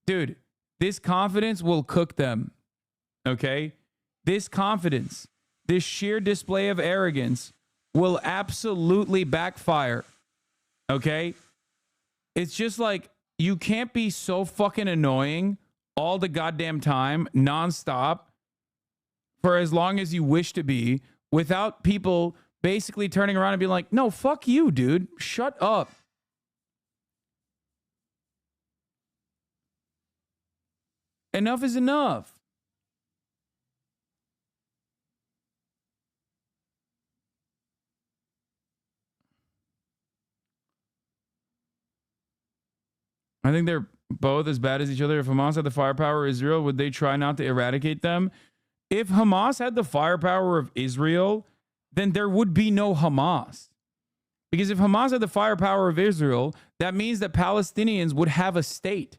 Dude, this confidence will cook them. Okay? This confidence, this sheer display of arrogance will absolutely backfire. Okay? It's just like, you can't be so fucking annoying all the goddamn time, nonstop, for as long as you wish to be, without people basically turning around and being like, no, fuck you, dude. Shut up. Enough is enough. I think they're both as bad as each other. If Hamas had the firepower of Israel, would they try not to eradicate them? If Hamas had the firepower of Israel, then there would be no Hamas. Because if Hamas had the firepower of Israel, that means that Palestinians would have a state.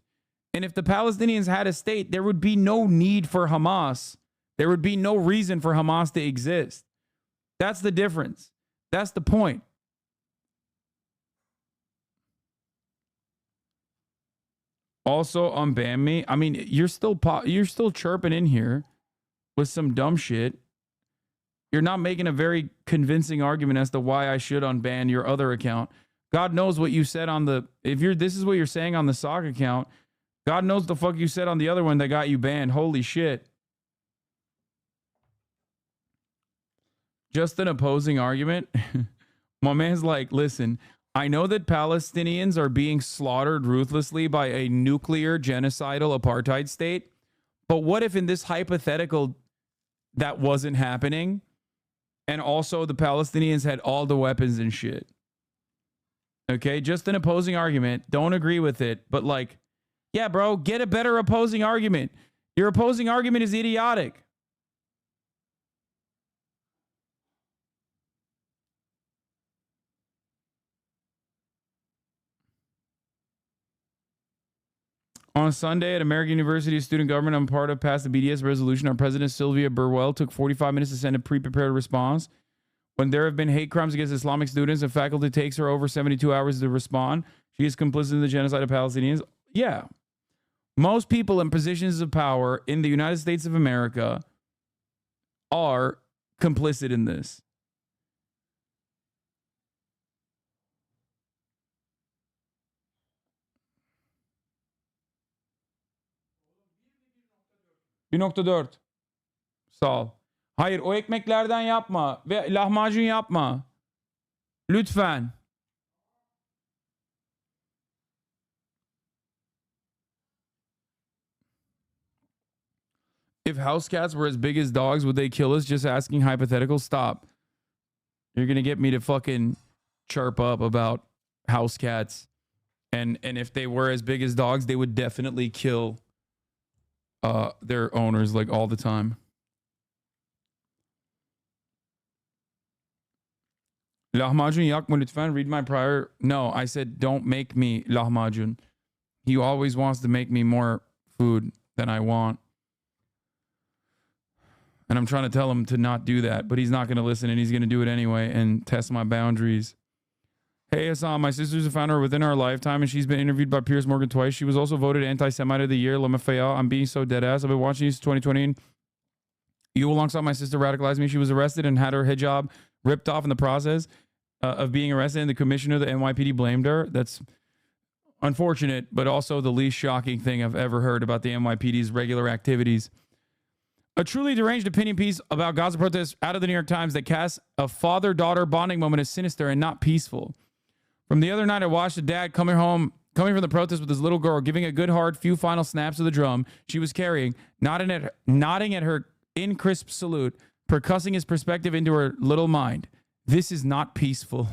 And if the Palestinians had a state, there would be no need for Hamas. There would be no reason for Hamas to exist. That's the difference. That's the point. Also, unban me. I mean, you're still chirping in here with some dumb shit. You're not making a very convincing argument as to why I should unban your other account. God knows what you said on the, this is what you're saying on the sock account. God knows the fuck you said on the other one that got you banned. Holy shit. Just an opposing argument. My man's like, listen, I know that Palestinians are being slaughtered ruthlessly by a nuclear genocidal apartheid state. But what if in this hypothetical that wasn't happening? And also the Palestinians had all the weapons and shit. Okay, just an opposing argument. Don't agree with it. But like, yeah, bro, get a better opposing argument. Your opposing argument is idiotic. On Sunday at American University Student Government, I'm part of passed the BDS resolution. Our president, Sylvia Burwell, took 45 minutes to send a pre-prepared response. When there have been hate crimes against Islamic students and faculty, it takes her over 72 hours to respond. She is complicit in the genocide of Palestinians. Yeah. Most people in positions of power in the United States of America are complicit in this. .4. Sağ ol. Hayır, o ekmeklerden yapma ve lahmacun yapma. Lütfen. If house cats were as big as dogs, would they kill us? Just asking hypothetical. Stop. You're going to get me to fucking chirp up about house cats. And if they were as big as dogs, they would definitely kill their owners like all the time. Lahmacun yakma lütfen. Read my prior. No, I said don't make me lahmacun. He always wants to make me more food than I want. And I'm trying to tell him to not do that, but he's not going to listen, and he's going to do it anyway and test my boundaries. Hey, Hasan, my sister's a founder within our lifetime, and she's been interviewed by Piers Morgan twice. She was also voted Anti-Semite of the Year, lmao. I'm being so dead ass. I've been watching you since 2020. And you, alongside my sister, radicalized me. She was arrested and had her hijab ripped off in the process of being arrested, and the commissioner of the NYPD blamed her. That's unfortunate, but also the least shocking thing I've ever heard about the NYPD's regular activities. A truly deranged opinion piece about Gaza protests out of the New York Times that casts a father-daughter bonding moment as sinister and not peaceful. From the other night, I watched a dad coming from the protest with his little girl, giving a good hard few final snaps of the drum she was carrying, nodding at her in crisp salute, percussing his perspective into her little mind. This is not peaceful.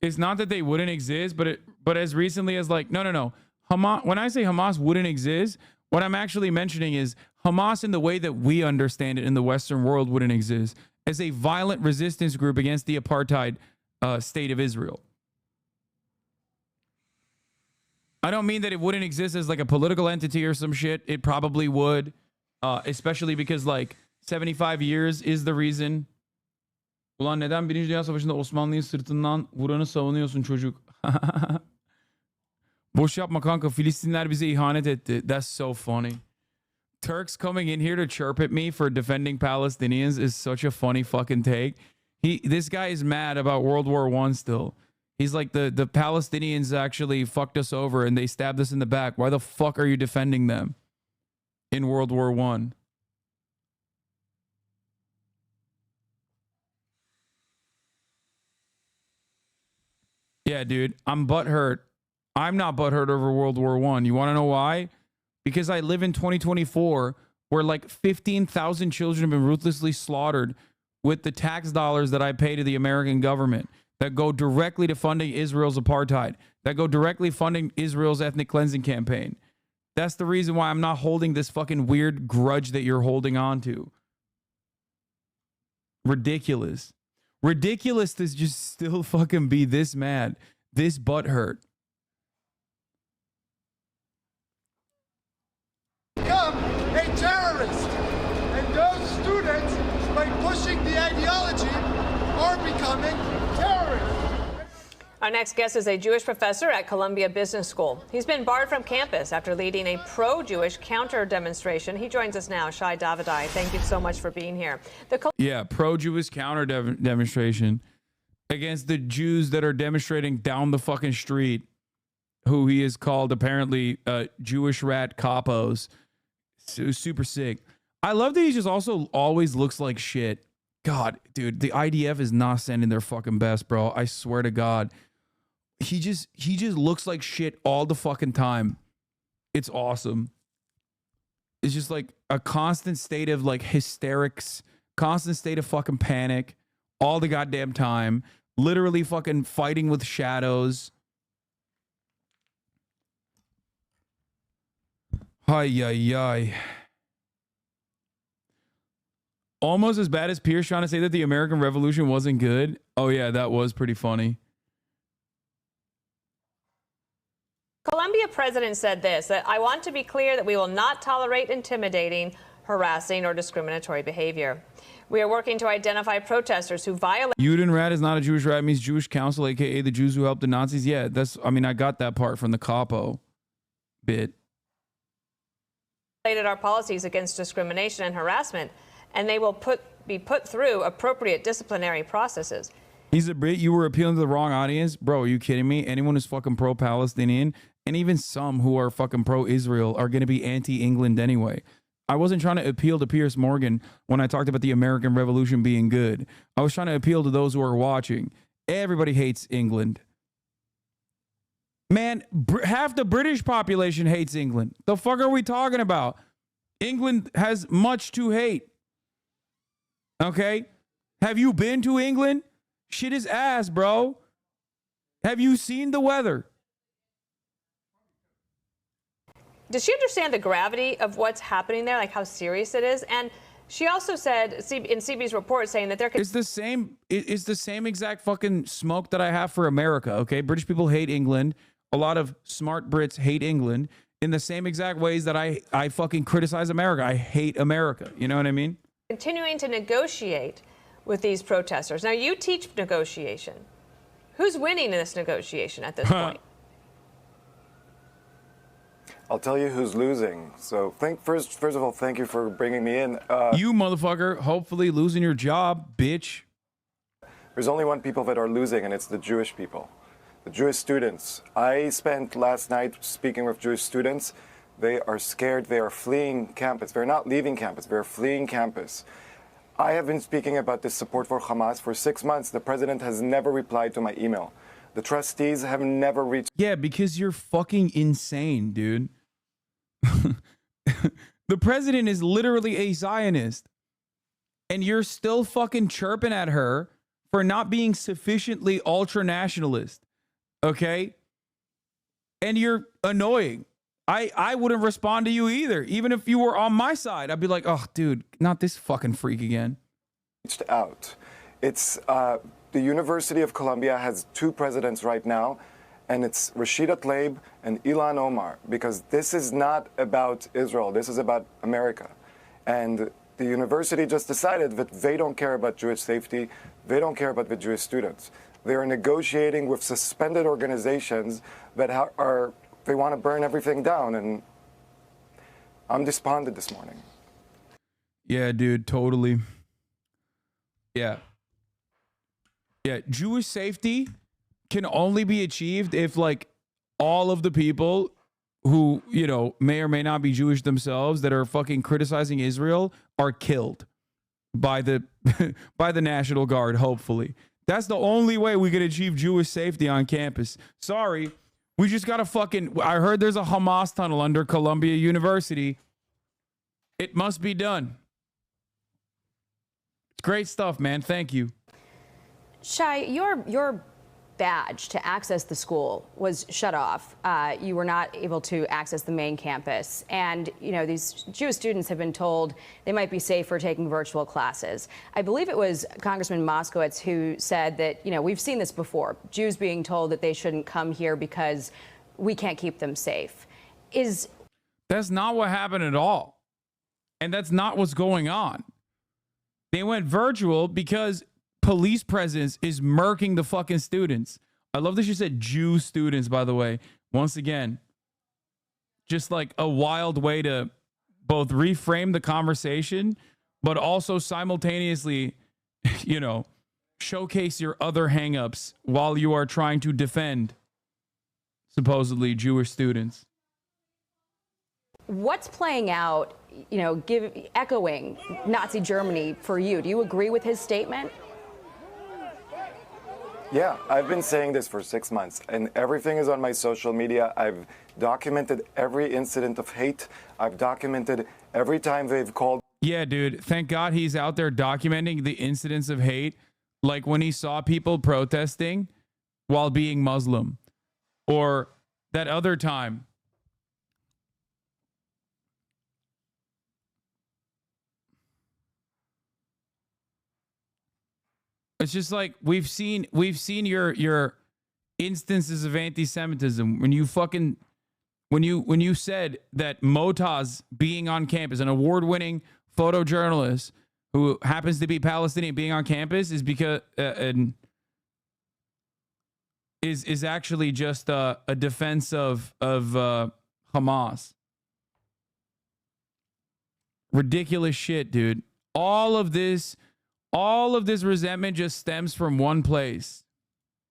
It's not that they wouldn't exist, but as recently as like, no. Hamas, when I say Hamas wouldn't exist, what I'm actually mentioning is Hamas in the way that we understand it in the Western world wouldn't exist as a violent resistance group against the apartheid state of Israel. I don't mean that it wouldn't exist as like a political entity or some shit. It probably would, especially because like 75 years is the reason. Ulan neden Birinci Dünya Savaşı'nda Osmanlı'yı sırtından vuranı savunuyorsun çocuk? Boş yapma kanka, Filistinler bize ihanet etti. That's so funny. Turks coming in here to chirp at me for defending Palestinians is such a funny fucking take. This guy is mad about World War I still. He's like, the Palestinians actually fucked us over and they stabbed us in the back. Why the fuck are you defending them in World War I? Yeah, dude, I'm butthurt. I'm not butthurt over World War I. You want to know why? Because I live in 2024 where like 15,000 children have been ruthlessly slaughtered with the tax dollars that I pay to the American government that go directly to funding Israel's apartheid, that go directly funding Israel's ethnic cleansing campaign. That's the reason why I'm not holding this fucking weird grudge that you're holding on to. Ridiculous. Ridiculous to just still fucking be this mad, this butthurt. Become a terrorist. And those students, by pushing the ideology, are becoming terrorists. Our next guest is a Jewish professor at Columbia Business School. He's been barred from campus after leading a pro-Jewish counter-demonstration. He joins us now, Shai Davidai. Thank you so much for being here. Yeah, pro-Jewish counter-demonstration against the Jews that are demonstrating down the fucking street, who he has called apparently Jewish rat capos. So super sick. I love that he just also always looks like shit. God, dude, the IDF is not sending their fucking best, bro. I swear to God. He just looks like shit all the fucking time. It's awesome. It's just like a constant state of like hysterics, constant state of fucking panic all the goddamn time. Literally fucking fighting with shadows. Ay. Almost as bad as Piers trying to say that the American Revolution wasn't good. Oh yeah, that was pretty funny. Columbia president said this, that I want to be clear that we will not tolerate intimidating, harassing, or discriminatory behavior. We are working to identify protesters who violate... Judenrat is not a Jewish rat, it means Jewish council, aka the Jews who helped the Nazis. Yeah, that's, I mean, I got that part from the capo bit. ...our policies against discrimination and harassment, and they will be put through appropriate disciplinary processes. He's a Brit. You were appealing to the wrong audience. Bro, are you kidding me? Anyone who's fucking pro-Palestinian, and even some who are fucking pro-Israel, are going to be anti-England anyway. I wasn't trying to appeal to Piers Morgan when I talked about the American Revolution being good. I was trying to appeal to those who are watching. Everybody hates England. Man, half the British population hates England. The fuck are we talking about? England has much to hate. Okay? Have you been to England? Shit is ass, bro. Have you seen the weather? Does she understand the gravity of what's happening there, like how serious it is? And she also said in CB's report saying that there could... It's the same exact fucking smoke that I have for America, okay? British people hate England. A lot of smart Brits hate England in the same exact ways that I fucking criticize America. I hate America. You know what I mean? Continuing to negotiate with these protesters. Now, you teach negotiation. Who's winning in this negotiation at this point? I'll tell you who's losing. So first of all, thank you for bringing me in. You motherfucker, hopefully losing your job, bitch. There's only one people that are losing, and it's the Jewish people, the Jewish students. I spent last night speaking with Jewish students. They are scared. They are fleeing campus. They're not leaving campus. They're fleeing campus. I have been speaking about this support for Hamas for 6 months. The president has never replied to my email. The trustees have never reached... Yeah, because you're fucking insane, dude. The president is literally a Zionist. And you're still fucking chirping at her for not being sufficiently ultra-nationalist. Okay? And you're annoying. I wouldn't respond to you either. Even if you were on my side, I'd be like, oh, dude, not this fucking freak again. ...out. It's... The University of Columbia has 2 presidents right now, and it's Rashida Tlaib and Ilhan Omar, because this is not about Israel. This is about America. And the university just decided that they don't care about Jewish safety. They don't care about the Jewish students. They are negotiating with suspended organizations that they want to burn everything down. And I'm despondent this morning. Yeah, dude, totally. Yeah. Yeah, Jewish safety can only be achieved if, like, all of the people who, you know, may or may not be Jewish themselves that are fucking criticizing Israel are killed by the by the National Guard, hopefully. That's the only way we could achieve Jewish safety on campus. Sorry. We just got to fucking... I heard there's a Hamas tunnel under Columbia University. It must be done. Great stuff, man. Thank you. Shai, your badge to access the school was shut off. You were not able to access the main campus. And, you know, these Jewish students have been told they might be safer taking virtual classes. I believe it was Congressman Moskowitz who said that, you know, we've seen this before, Jews being told that they shouldn't come here because we can't keep them safe. That's not what happened at all. And that's not what's going on. They went virtual because police presence is murking the fucking students. I love that you said Jew students, by the way. Once again, just like a wild way to both reframe the conversation, but also simultaneously, you know, showcase your other hangups while you are trying to defend supposedly Jewish students. What's playing out, you know, echoing Nazi Germany for you? Do you agree with his statement? Yeah, I've been saying this for 6 months, and everything is on my social media. I've documented every incident of hate. I've documented every time they've called. Yeah, dude, thank God he's out there documenting the incidents of hate, like when he saw people protesting while being Muslim, or that other time. It's just like we've seen your instances of anti-Semitism when you said that Motaz being on campus, an award-winning photojournalist who happens to be Palestinian being on campus is because is actually just a defense of Hamas. Ridiculous shit, dude. All of this resentment just stems from one place.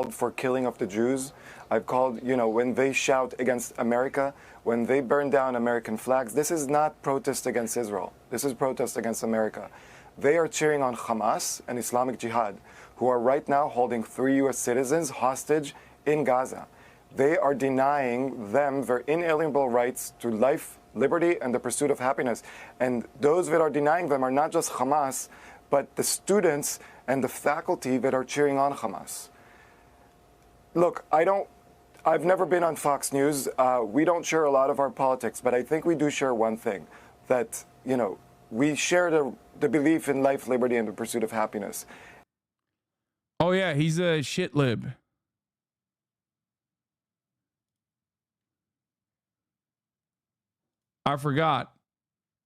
For killing of the Jews. I've called, you know, when they shout against America, when they burn down American flags, this is not protest against Israel. This is protest against America. They are cheering on Hamas and Islamic Jihad, who are right now holding 3 U.S. citizens hostage in Gaza. They are denying them their inalienable rights to life, liberty, and the pursuit of happiness. And those that are denying them are not just Hamas, but the students and the faculty that are cheering on Hamas. Look, I've never been on Fox News. We don't share a lot of our politics, but I think we do share one thing, that, you know, we share the belief in life, liberty, and the pursuit of happiness. Oh yeah, he's a shit lib. I forgot.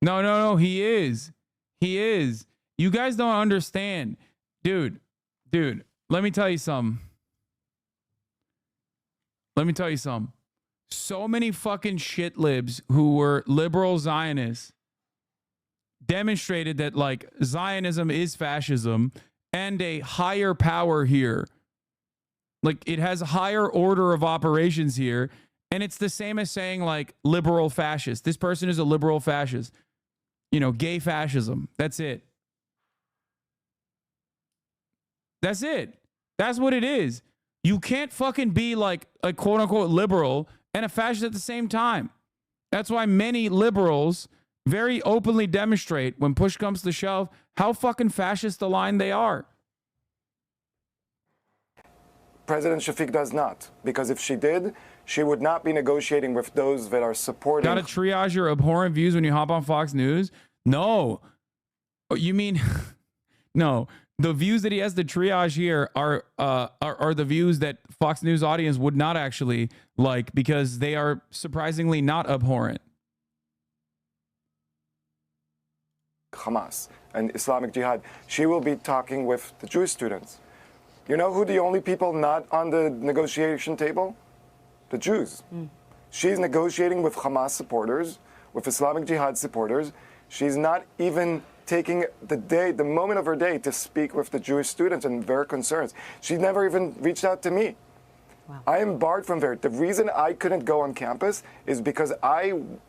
No, he is. He is. You guys don't understand. Dude, let me tell you something. So many fucking shit libs who were liberal Zionists demonstrated that, like, Zionism is fascism and a higher power here. Like, it has a higher order of operations here. And it's the same as saying, like, liberal fascist. This person is a liberal fascist. You know, gay fascism. That's it. That's it. That's what it is. You can't fucking be like a quote unquote liberal and a fascist at the same time. That's why many liberals very openly demonstrate when push comes to shove how fucking fascist aligned they are. President Shafik does not, because if she did, she would not be negotiating with those that are supporting. Gotta triage your abhorrent views when you hop on Fox News? No. You mean, no. The views that he has to triage here are the views that Fox News audience would not actually like, because they are surprisingly not abhorrent. Hamas and Islamic Jihad. She will be talking with the Jewish students. You know who the only people not on the negotiation table? The Jews. She's negotiating with Hamas supporters, with Islamic Jihad supporters. She's not even taking the moment of her day to speak with the Jewish students and their concerns. She never even reached out to me. Wow. I am barred from there. The reason I couldn't go on campus is because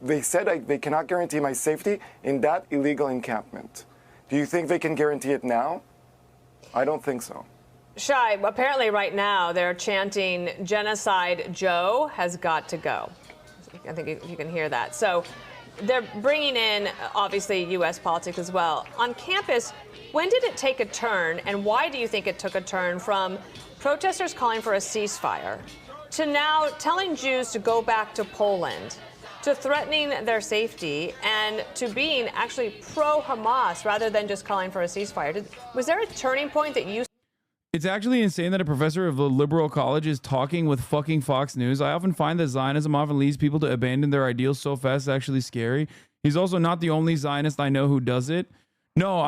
they said they cannot guarantee my safety in that illegal encampment. Do you think they can guarantee it now? I don't think so. Shai, apparently right now they're chanting "Genocide Joe has got to go." I think you can hear that. So they're bringing in, obviously, U.S. politics as well. On campus, when did it take a turn, and why do you think it took a turn from protesters calling for a ceasefire to now telling Jews to go back to Poland, to threatening their safety, and to being actually pro-Hamas rather than just calling for a ceasefire? Was there a turning point that you... It's actually insane that a professor of a liberal college is talking with fucking Fox News. I often find that Zionism often leads people to abandon their ideals so fast it's actually scary. He's also not the only Zionist I know who does it. No,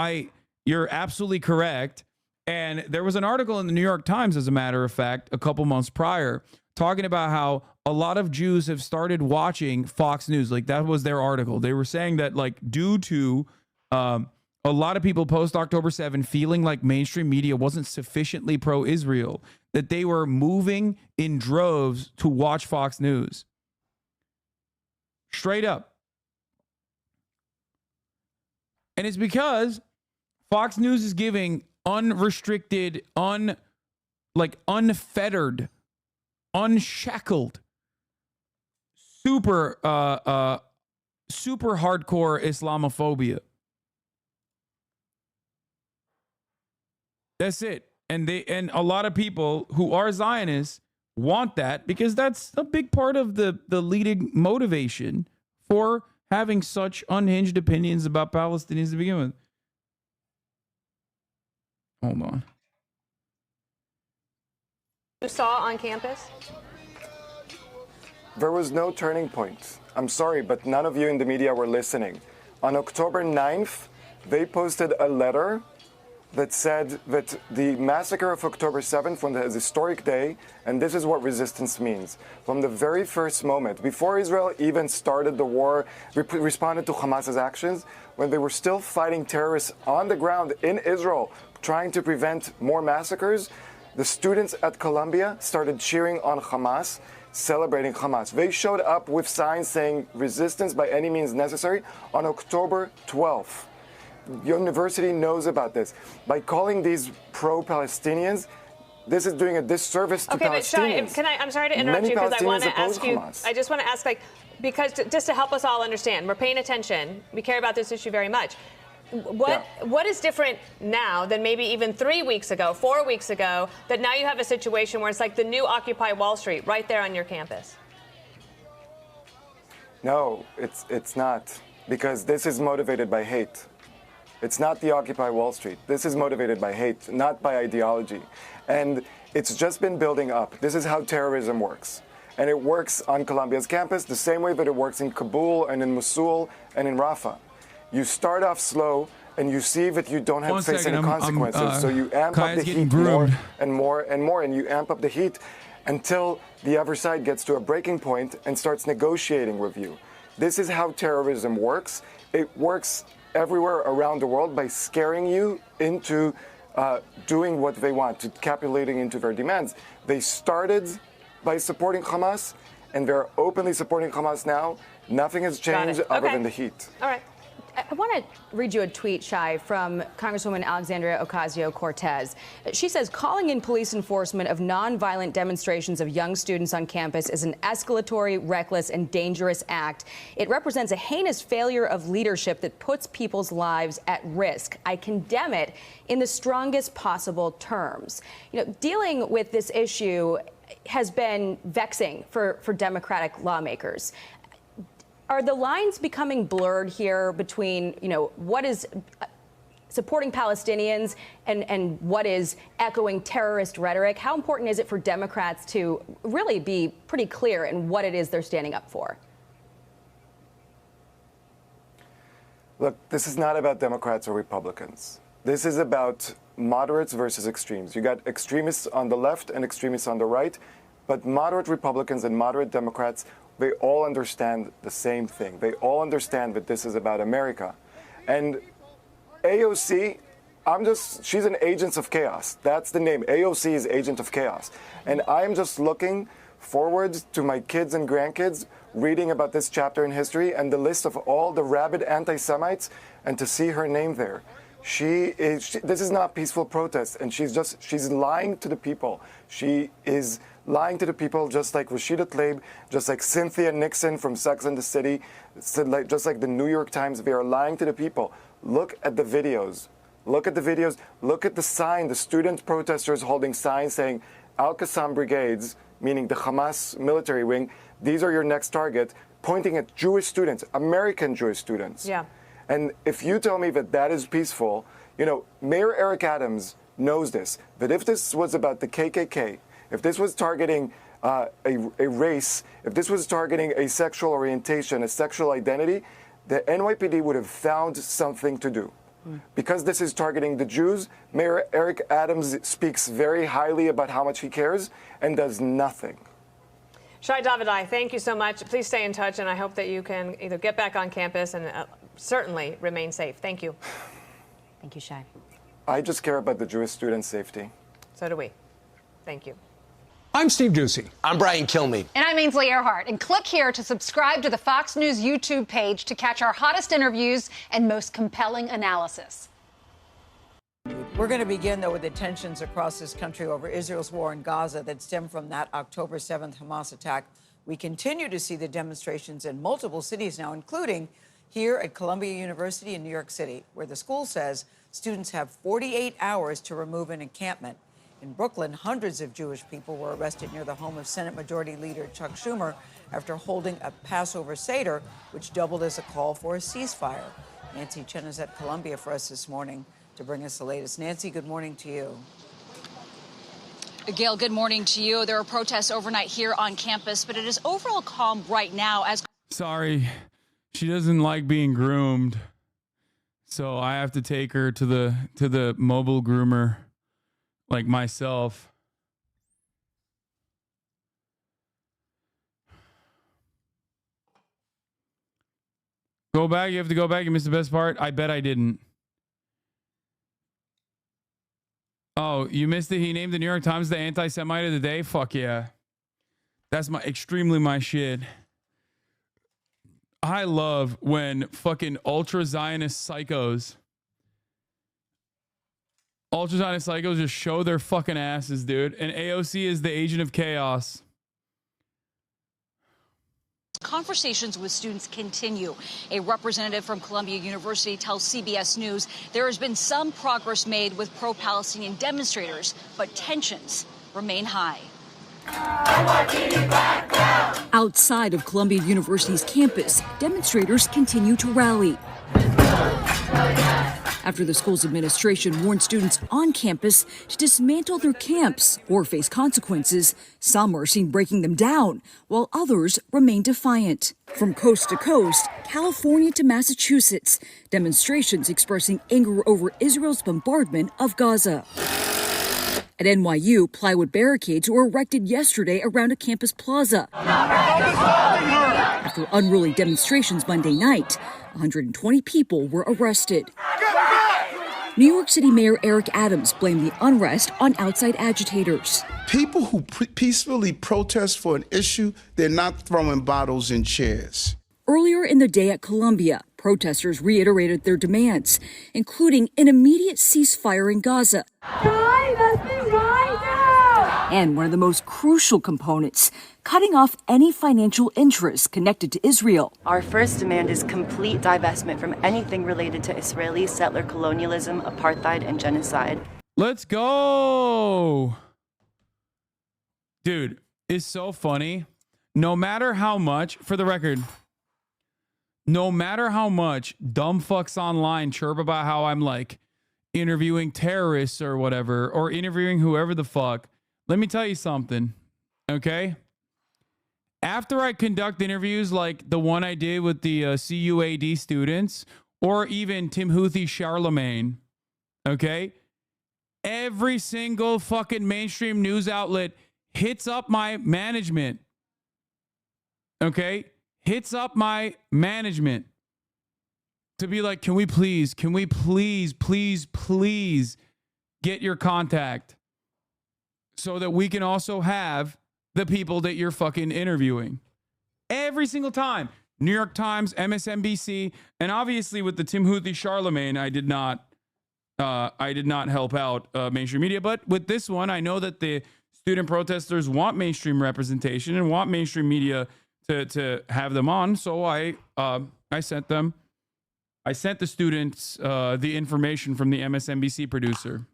you're absolutely correct. And there was an article in the New York Times, as a matter of fact, a couple months prior, talking about how a lot of Jews have started watching Fox News. Like, that was their article. They were saying that, like, due to a lot of people post-October 7 feeling like mainstream media wasn't sufficiently pro-Israel, that they were moving in droves to watch Fox News. Straight up. And it's because Fox News is giving unrestricted, unfettered, unshackled, super hardcore Islamophobia. That's it. And a lot of people who are Zionists want that because that's a big part of the leading motivation for having such unhinged opinions about Palestinians to begin with. Hold on. You saw on campus? There was no turning point. I'm sorry, but none of you in the media were listening. On October 9th, they posted a letter that said that the massacre of October 7th was a historic day, and this is what resistance means. From the very first moment, before Israel even started the war, responded to Hamas's actions, when they were still fighting terrorists on the ground in Israel, trying to prevent more massacres, the students at Columbia started cheering on Hamas, celebrating Hamas. They showed up with signs saying resistance by any means necessary on October 12th. University knows about this. By calling these pro-Palestinians, this is doing a disservice to Palestinians. But Shai, I'm sorry to interrupt you because I want to ask you. I just want to ask, because just to help us all understand, we're paying attention. We care about this issue very much. What is different now than maybe even 3 weeks ago, 4 weeks ago, that now you have a situation where it's like the new Occupy Wall Street right there on your campus? No, it's not, because this is motivated by hate. It's not the Occupy Wall Street. This is motivated by hate, not by ideology. And it's just been building up. This is how terrorism works. And it works on Columbia's campus the same way that it works in Kabul and in Mosul and in Rafah. You start off slow and you see that you don't have to face any consequences. So you amp up the heat more and more and more, and you amp up the heat until the other side gets to a breaking point and starts negotiating with you. This is how terrorism works. It works everywhere around the world by scaring you into doing what they want, to capitulating into their demands. They started by supporting Hamas, and they're openly supporting Hamas now. Nothing has changed other than the heat. All right. I want to read you a tweet, Shai, from Congresswoman Alexandria Ocasio-Cortez. She says, calling in police enforcement of nonviolent demonstrations of young students on campus is an escalatory, reckless, and dangerous act. It represents a heinous failure of leadership that puts people's lives at risk. I condemn it in the strongest possible terms. You know, dealing with this issue has been vexing for Democratic lawmakers. Are the lines becoming blurred here between, what is supporting Palestinians and what is echoing terrorist rhetoric? How important is it for Democrats to really be pretty clear in what it is they're standing up for? Look, this is not about Democrats or Republicans. This is about moderates versus extremes. You got extremists on the left and extremists on the right, but moderate Republicans and moderate Democrats, they all understand the same thing. They all understand that this is about America. And AOC, she's an agent of chaos. That's the name. AOC is Agent of Chaos. And I'm just looking forward to my kids and grandkids reading about this chapter in history and the list of all the rabid anti-Semites and to see her name there. This is not peaceful protest, and she's lying to the people. She is lying to the people, just like Rashida Tlaib, just like Cynthia Nixon from Sex and the City, just like the New York Times. They are lying to the people. Look at the videos. Look at the videos. Look at the sign, the student protesters holding signs saying Al-Qassam brigades, meaning the Hamas military wing, these are your next target, pointing at Jewish students, American Jewish students. Yeah. And if you tell me that that is peaceful, you know, Mayor Eric Adams knows this, that if this was about the KKK, if this was targeting a race, if this was targeting a sexual orientation, a sexual identity, the NYPD would have found something to do. Because this is targeting the Jews, Mayor Eric Adams speaks very highly about how much he cares and does nothing. Shai Davidai, thank you so much. Please stay in touch, and I hope that you can either get back on campus and certainly remain safe. Thank you. Thank you, Shai. I just care about the Jewish students' safety. So do we. Thank you. I'm Steve Ducey. I'm Brian Kilmeade. And I'm Ainsley Earhart. And click here to subscribe to the Fox News YouTube page to catch our hottest interviews and most compelling analysis. We're going to begin, though, with the tensions across this country over Israel's war in Gaza that stem from that October 7th Hamas attack. We continue to see the demonstrations in multiple cities now, including here at Columbia University in New York City, where the school says students have 48 hours to remove an encampment. In Brooklyn, hundreds of Jewish people were arrested near the home of Senate Majority Leader Chuck Schumer after holding a Passover Seder, which doubled as a call for a ceasefire. Nancy Chen is at Columbia for us this morning to bring us the latest. Nancy, good morning to you. Gail, good morning to you. There are protests overnight here on campus, but it is overall calm right now as... Sorry, she doesn't like being groomed, so I have to take her to the mobile groomer. Like myself. Go back. You have to go back. You missed the best part. I bet I didn't. Oh, you missed it. He named the New York Times the anti-Semite of the day. Fuck yeah. That's extremely my shit. I love when fucking ultra-Zionist psychos just show their fucking asses, dude. And AOC is the agent of chaos. conversations with students continue. A representative from Columbia University tells CBS News there has been some progress made with pro-Palestinian demonstrators, but tensions remain high. Outside of Columbia University's campus, demonstrators continue to rally. After the school's administration warned students on campus to dismantle their camps or face consequences, some are seen breaking them down, while others remain defiant. From coast to coast, California to Massachusetts, demonstrations expressing anger over Israel's bombardment of Gaza. At NYU, plywood barricades were erected yesterday around a campus plaza. After unruly demonstrations Monday night, 120 people were arrested. New York City Mayor Eric Adams blamed the unrest on outside agitators. People who peacefully protest for an issue, they're not throwing bottles and chairs. Earlier in the day at Columbia, protesters reiterated their demands, including an immediate ceasefire in Gaza. And one of the most crucial components, cutting off any financial interests connected to Israel. Our first demand is complete divestment from anything related to Israeli settler colonialism, apartheid, and genocide. Let's go. Dude, it's so funny. No matter how much, for the record, no matter how much dumb fucks online chirp about how I'm like interviewing terrorists or whatever, or interviewing whoever the fuck, let me tell you something, okay? After I conduct interviews like the one I did with the CUAD students, or even Timothy Charlemagne, okay? Every single fucking mainstream news outlet hits up my management, okay? Hits up my management to be like, can we please get your contact so that we can also have the people that you're fucking interviewing. Every single time. New York Times, MSNBC, and obviously with the Timothy Charlemagne, I did not I did not help out mainstream media. But with this one, I know that the student protesters want mainstream representation and want mainstream media to have them on. So I sent them. I sent the students the information from the MSNBC producer.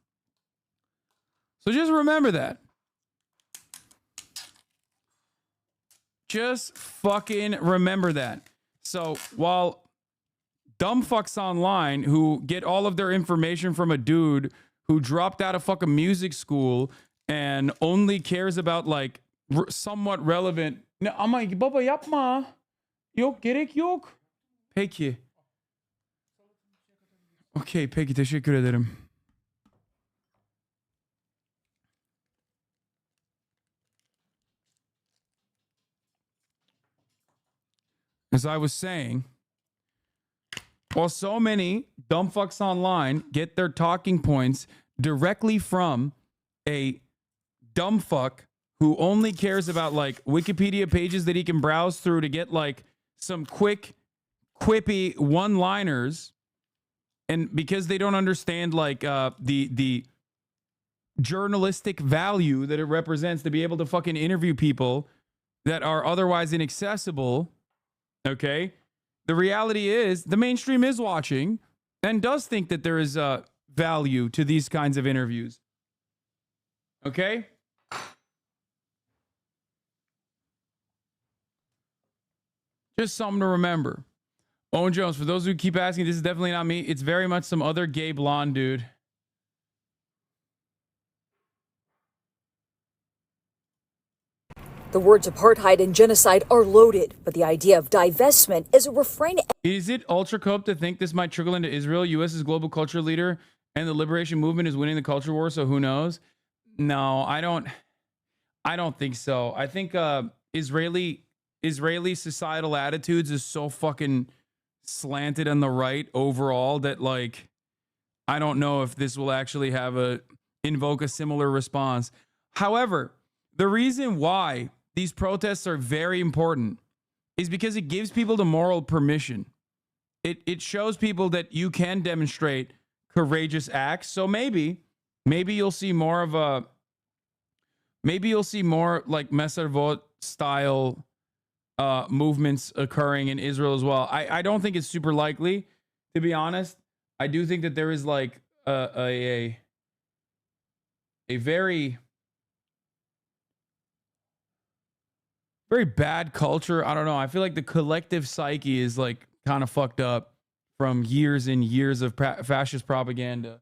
So just remember that. Just fucking remember that. So while dumb fucks online who get all of their information from a dude who dropped out of fucking music school and only cares about like somewhat relevant. Ama baba yapma. Yok gerek yok. Peki. Okey, peki, teşekkür ederim. As I was saying, while so many dumb fucks online get their talking points directly from a dumb fuck who only cares about like Wikipedia pages that he can browse through to get like some quick, quippy one-liners, and because they don't understand like the journalistic value that it represents to be able to fucking interview people that are otherwise inaccessible, okay? The reality is the mainstream is watching and does think that there is value to these kinds of interviews. Okay? Just something to remember. Owen Jones, for those who keep asking, this is definitely not me. It's very much some other gay blonde dude. The words apartheid and genocide are loaded, but the idea of divestment is a refrain. Is it ultra cope to think this might trickle into Israel? U.S. is global culture leader, and the liberation movement is winning the culture war, so who knows? No, I don't think so. I think Israeli societal attitudes is so fucking slanted on the right overall that like I don't know if this will actually invoke a similar response. However, the reason why these protests are very important is because it gives people the moral permission. It shows people that you can demonstrate courageous acts. So maybe you'll see more of like Messervot style movements occurring in Israel as well. I don't think it's super likely, to be honest. I do think that there is like a very bad culture. I don't know. I feel like the collective psyche is like kind of fucked up from years and years of fascist propaganda.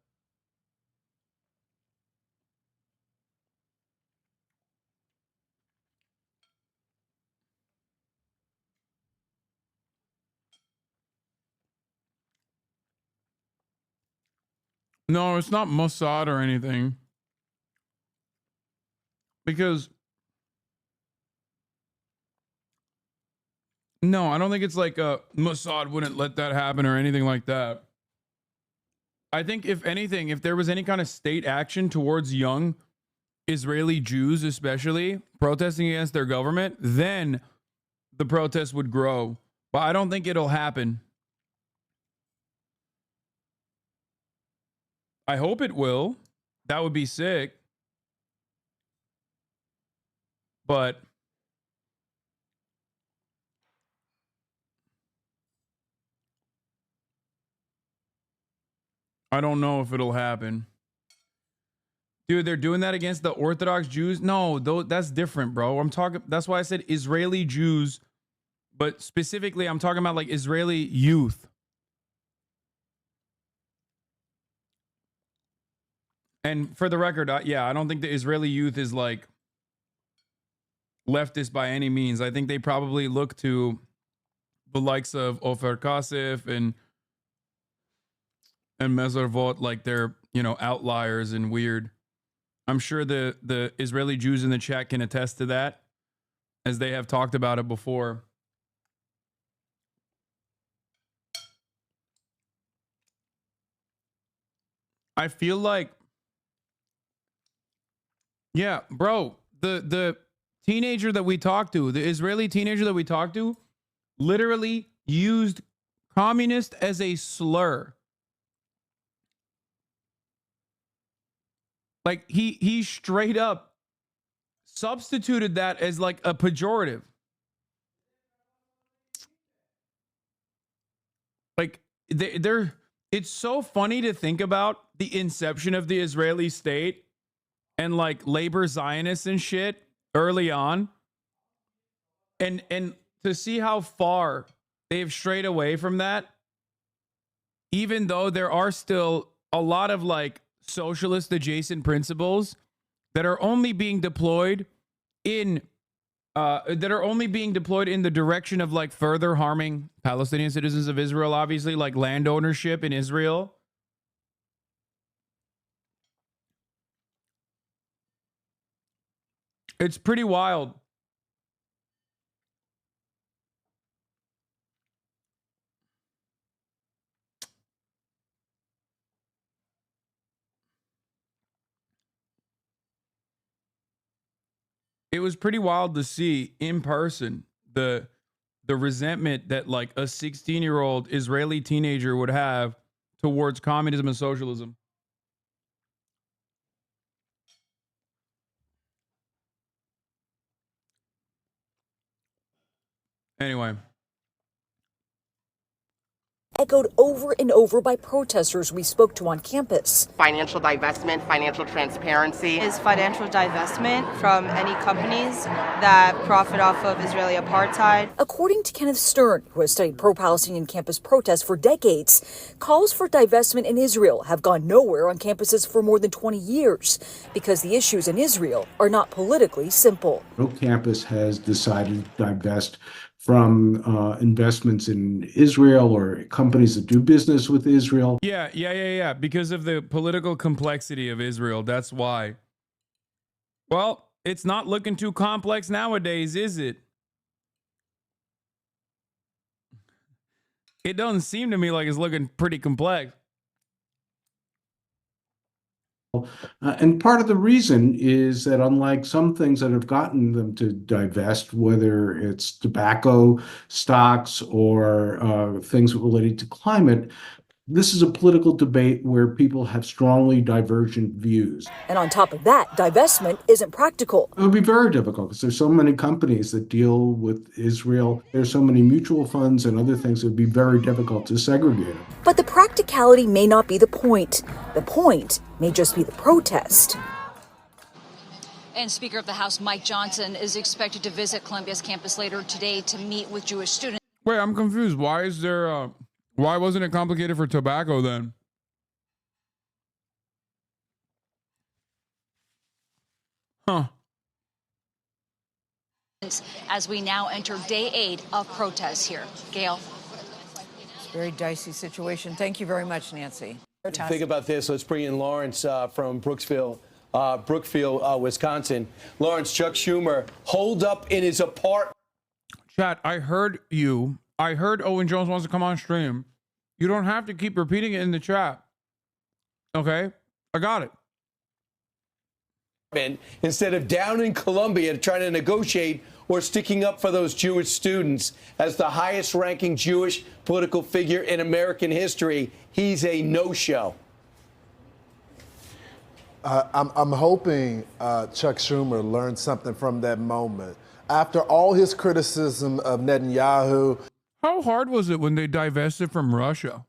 No, it's not Mossad or anything. Because no, I don't think it's like Mossad wouldn't let that happen or anything like that. I think if anything, if there was any kind of state action towards young Israeli Jews, especially protesting against their government, then the protests would grow. But I don't think it'll happen. I hope it will. That would be sick. But I don't know if it'll happen. Dude, they're doing that against the Orthodox Jews? No, that's different, bro. That's why I said Israeli Jews, but specifically I'm talking about like Israeli youth. And for the record, I don't think the Israeli youth is like leftist by any means. I think they probably look to the likes of Ofer Kasif and Messervot like they're, outliers and weird. I'm sure the Israeli Jews in the chat can attest to that, as they have talked about it before. I feel like, yeah, bro, the teenager that we talked to, the Israeli teenager that we talked to, literally used communist as a slur. Like he straight up substituted that as like a pejorative. Like they're it's so funny to think about the inception of the Israeli state and like labor Zionists and shit early on. And to see how far they've strayed away from that, even though there are still a lot of like socialist adjacent principles that are only being deployed in the direction of like further harming Palestinian citizens of Israel, obviously, like land ownership in Israel. It's pretty wild. It was pretty wild to see in person the resentment that like a 16-year-old Israeli teenager would have towards communism and socialism. Anyway. Echoed over and over by protesters we spoke to on campus. Financial divestment, financial transparency. Is financial divestment from any companies that profit off of Israeli apartheid. According to Kenneth Stern, who has studied pro-Palestinian campus protests for decades, calls for divestment in Israel have gone nowhere on campuses for more than 20 years because the issues in Israel are not politically simple. No campus has decided to divest from investments in Israel or companies that do business with Israel. Yeah. Because of the political complexity of Israel. That's why. Well, it's not looking too complex nowadays, is it? It doesn't seem to me like it's looking pretty complex. And part of the reason is that unlike some things that have gotten them to divest, whether it's tobacco stocks or things related to climate, this is a political debate where people have strongly divergent views. And on top of that, divestment isn't practical. It would be very difficult because there's so many companies that deal with Israel. There's so many mutual funds and other things that would be very difficult to segregate. But the practicality may not be the point. The point may just be the protest. And Speaker of the House Mike Johnson is expected to visit Columbia's campus later today to meet with Jewish students. Wait, I'm confused. Why wasn't it complicated for tobacco then? Huh. As we now enter day 8 of protests here. Gail. It's a very dicey situation. Thank you very much, Nancy. Think about this. Let's bring in Lawrence from Brookfield, Wisconsin. Lawrence, Chuck Schumer holed up in his apartment. Chat, I heard you. I heard Owen Jones wants to come on stream. You don't have to keep repeating it in the chat. Okay? I got it. Instead of down in Columbia trying to negotiate or sticking up for those Jewish students. As the highest ranking Jewish political figure in American history, he's a no-show. I'm hoping Chuck Schumer learned something from that moment. After all his criticism of Netanyahu. How hard was it when they divested from Russia?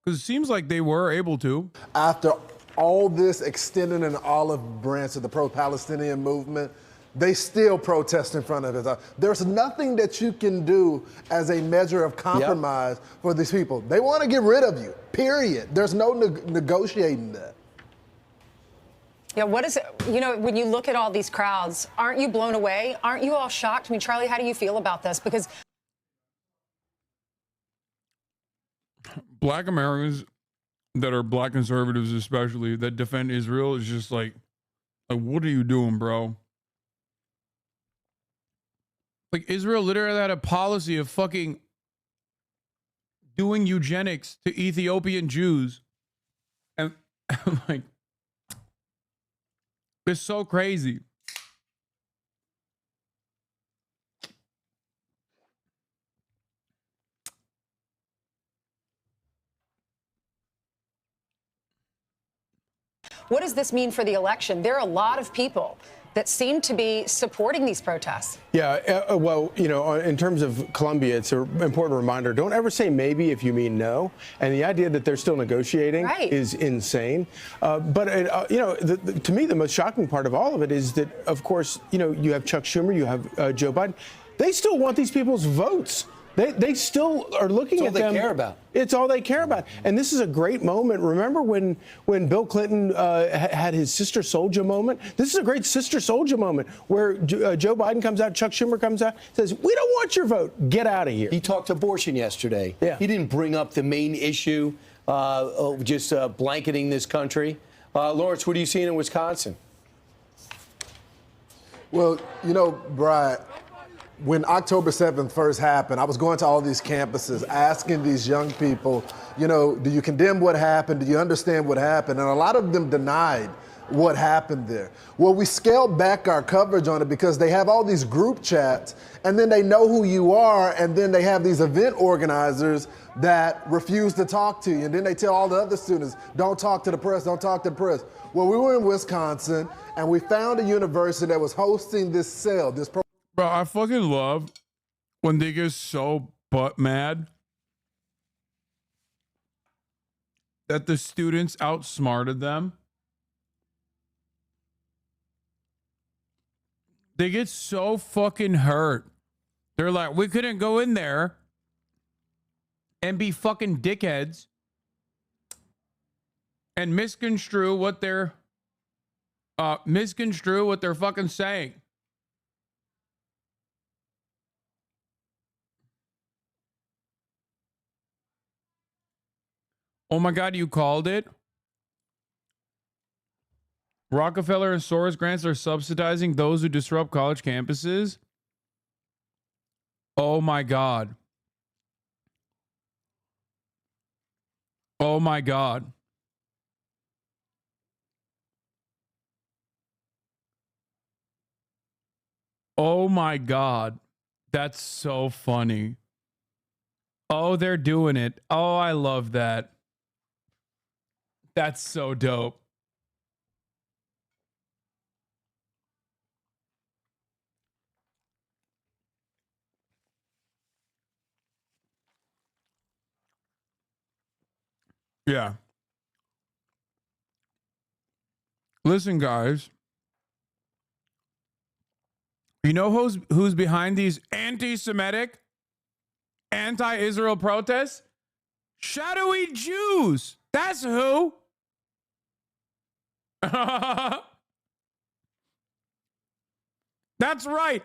Because it seems like they were able to. After all this extending an olive branch of the pro-Palestinian movement, they still protest in front of it. There's nothing that you can do as a measure of compromise for these people. They want to get rid of you, period. There's no negotiating that. Yeah, what is it? You know, when you look at all these crowds, aren't you blown away? Aren't you all shocked? I mean, Charlie, how do you feel about this? Because Black Americans that are black conservatives, especially, that defend Israel, is just like, what are you doing, bro? Like, Israel literally had a policy of fucking doing eugenics to Ethiopian Jews. And like, it's so crazy. What does this mean for the election? There are a lot of people that seem to be supporting these protests. Yeah, well, you know, in terms of Colombia, it's an important reminder. Don't ever say maybe if you mean no. And the idea that they're still negotiating is insane. But, you know, to me, the most shocking part of all of it is that, of course, you know, you have Chuck Schumer, you have Joe Biden. They still want these people's votes. They still are looking at them. It's all they care about. It's all they care about. And this is a great moment. Remember when Bill Clinton had his Sister Souljah moment? This is a great Sister Souljah moment where Joe Biden comes out, Chuck Schumer comes out, says, we don't want your vote. Get out of here. He talked abortion yesterday. Yeah. He didn't bring up the main issue, just blanketing this country. Lawrence, what are you seeing in Wisconsin? Well, you know, Brian, when October 7th first happened, I was going to all these campuses asking these young people, you know, do you condemn what happened? Do you understand what happened? And a lot of them denied what happened there. Well, we scaled back our coverage on it because they have all these group chats, and then they know who you are, and then they have these event organizers that refuse to talk to you. And then they tell all the other students, don't talk to the press, don't talk to the press. Well, we were in Wisconsin, and we found a university that was hosting this cell, this program. Bro, I fucking love when they get so butt mad that the students outsmarted them. They get so fucking hurt. They're like, we couldn't go in there and be fucking dickheads and misconstrue what they're fucking saying. Oh my God, you called it? Rockefeller and Soros grants are subsidizing those who disrupt college campuses? Oh my God. Oh my God. Oh my God. That's so funny. Oh, they're doing it. Oh, I love that. That's so dope. Yeah. Listen, guys. You know who's behind these anti-Semitic, anti-Israel protests? Shadowy Jews. That's who. That's right.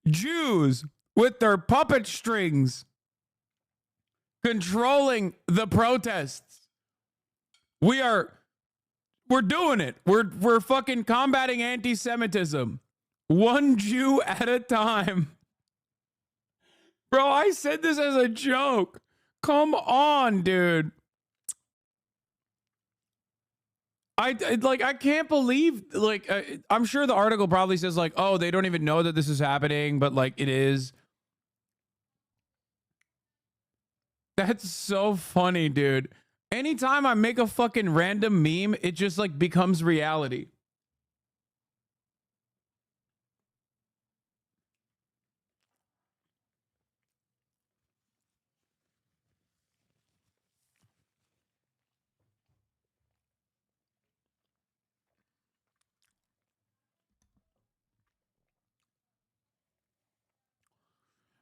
Jews with their puppet strings controlling the protests. We're doing it. We're fucking combating anti-Semitism. One Jew at a time. Bro, I said this as a joke. Come on, dude. I can't believe, I'm sure the article probably says, like, oh, they don't even know that this is happening, but, like, it is. That's so funny, dude. Anytime I make a fucking random meme, it just, like, becomes reality.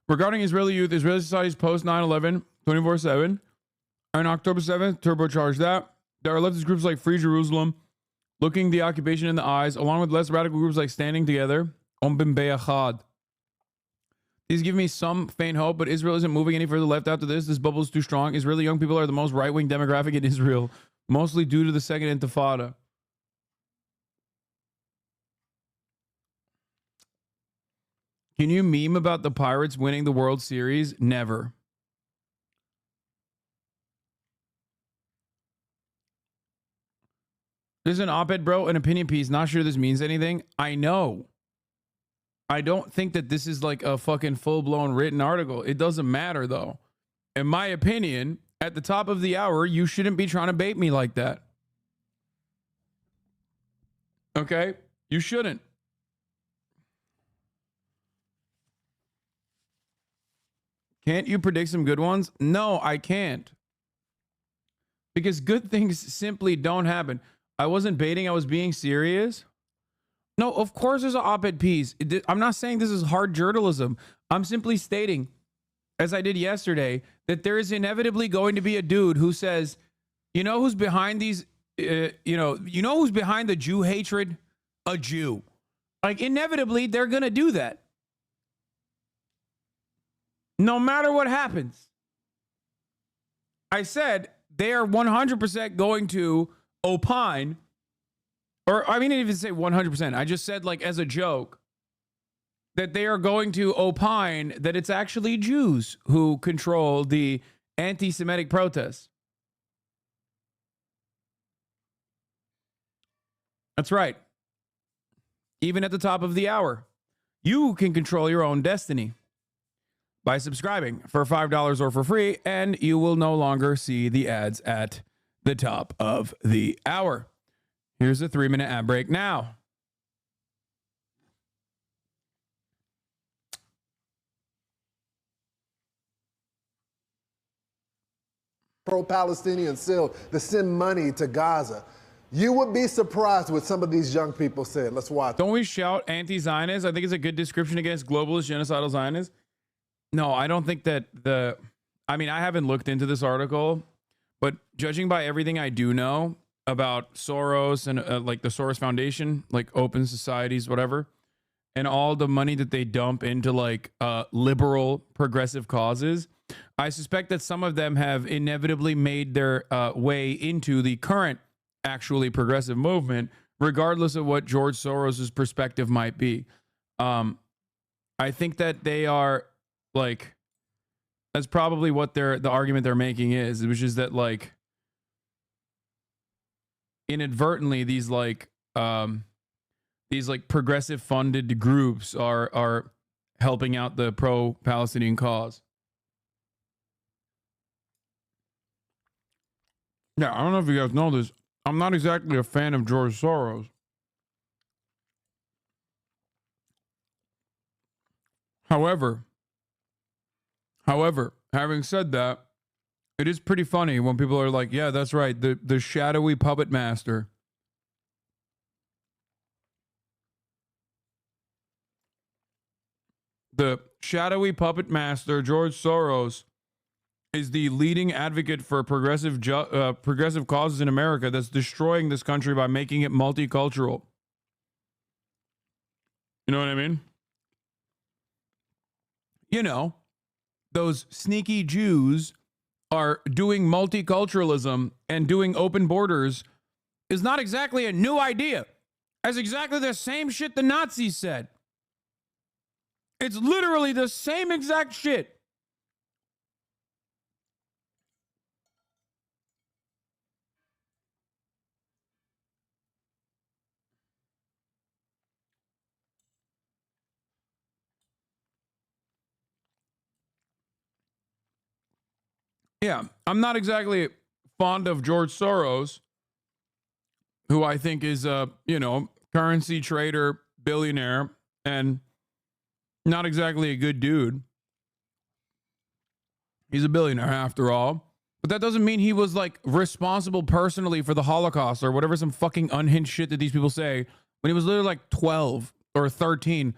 Regarding Israeli youth, Israeli society's post 9/11 24/7. On October 7th, turbocharged that. There are leftist groups like Free Jerusalem, looking the occupation in the eyes, along with less radical groups like Standing Together, Ombim Be'achad. These give me some faint hope, but Israel isn't moving any further left after this. This bubble is too strong. Israeli young people are the most right-wing demographic in Israel, mostly due to the Second Intifada. Can you meme about the Pirates winning the World Series? Never. This is an op-ed, bro, an opinion piece. Not sure this means anything. I know. I don't think that this is like a fucking full-blown written article. It doesn't matter, though. In my opinion, at the top of the hour, you shouldn't be trying to bait me like that. Okay? You shouldn't. Can't you predict some good ones? No, I can't. Because good things simply don't happen. I wasn't baiting, I was being serious. No, of course there's an op-ed piece. I'm not saying this is hard journalism. I'm simply stating, as I did yesterday, that there is inevitably going to be a dude who says, you know who's behind these, you know who's behind the Jew hatred? A Jew. Like, inevitably, they're going to do that. No matter what happens. I said they are 100% going to opine, or I mean, I didn't even say 100%. I just said, like, as a joke, that they are going to opine that it's actually Jews who control the anti-Semitic protests. That's right. Even at the top of the hour, you can control your own destiny by subscribing for $5 or for free, and you will no longer see the ads at the top of the hour. Here's a 3-minute ad break now. Pro-Palestinian still to send money to Gaza. You would be surprised what some of these young people said. Let's watch. Don't we shout anti-Zionist? I think it's a good description against globalist genocidal Zionists. No, I don't think that I mean, I haven't looked into this article, but judging by everything I do know about Soros and like the Soros Foundation, like open societies, whatever, and all the money that they dump into like liberal progressive causes, I suspect that some of them have inevitably made their way into the current actually progressive movement, regardless of what George Soros's perspective might be. I think that they are like, that's probably what the argument they're making is, which is that like inadvertently these progressive funded groups are helping out the pro-Palestinian cause. Yeah, I don't know if you guys know this. I'm not exactly a fan of George Soros. However, having said that, it is pretty funny when people are like, yeah, that's right, the shadowy puppet master. The shadowy puppet master, George Soros, is the leading advocate for progressive causes in America that's destroying this country by making it multicultural. You know what I mean? You know, those sneaky Jews are doing multiculturalism and doing open borders is not exactly a new idea. That's exactly the same shit the Nazis said. It's literally the same exact shit. Yeah, I'm not exactly fond of George Soros, who I think is a, currency trader, billionaire, and not exactly a good dude. He's a billionaire after all. But that doesn't mean he was like responsible personally for the Holocaust or whatever some fucking unhinged shit that these people say when he was literally like 12 or 13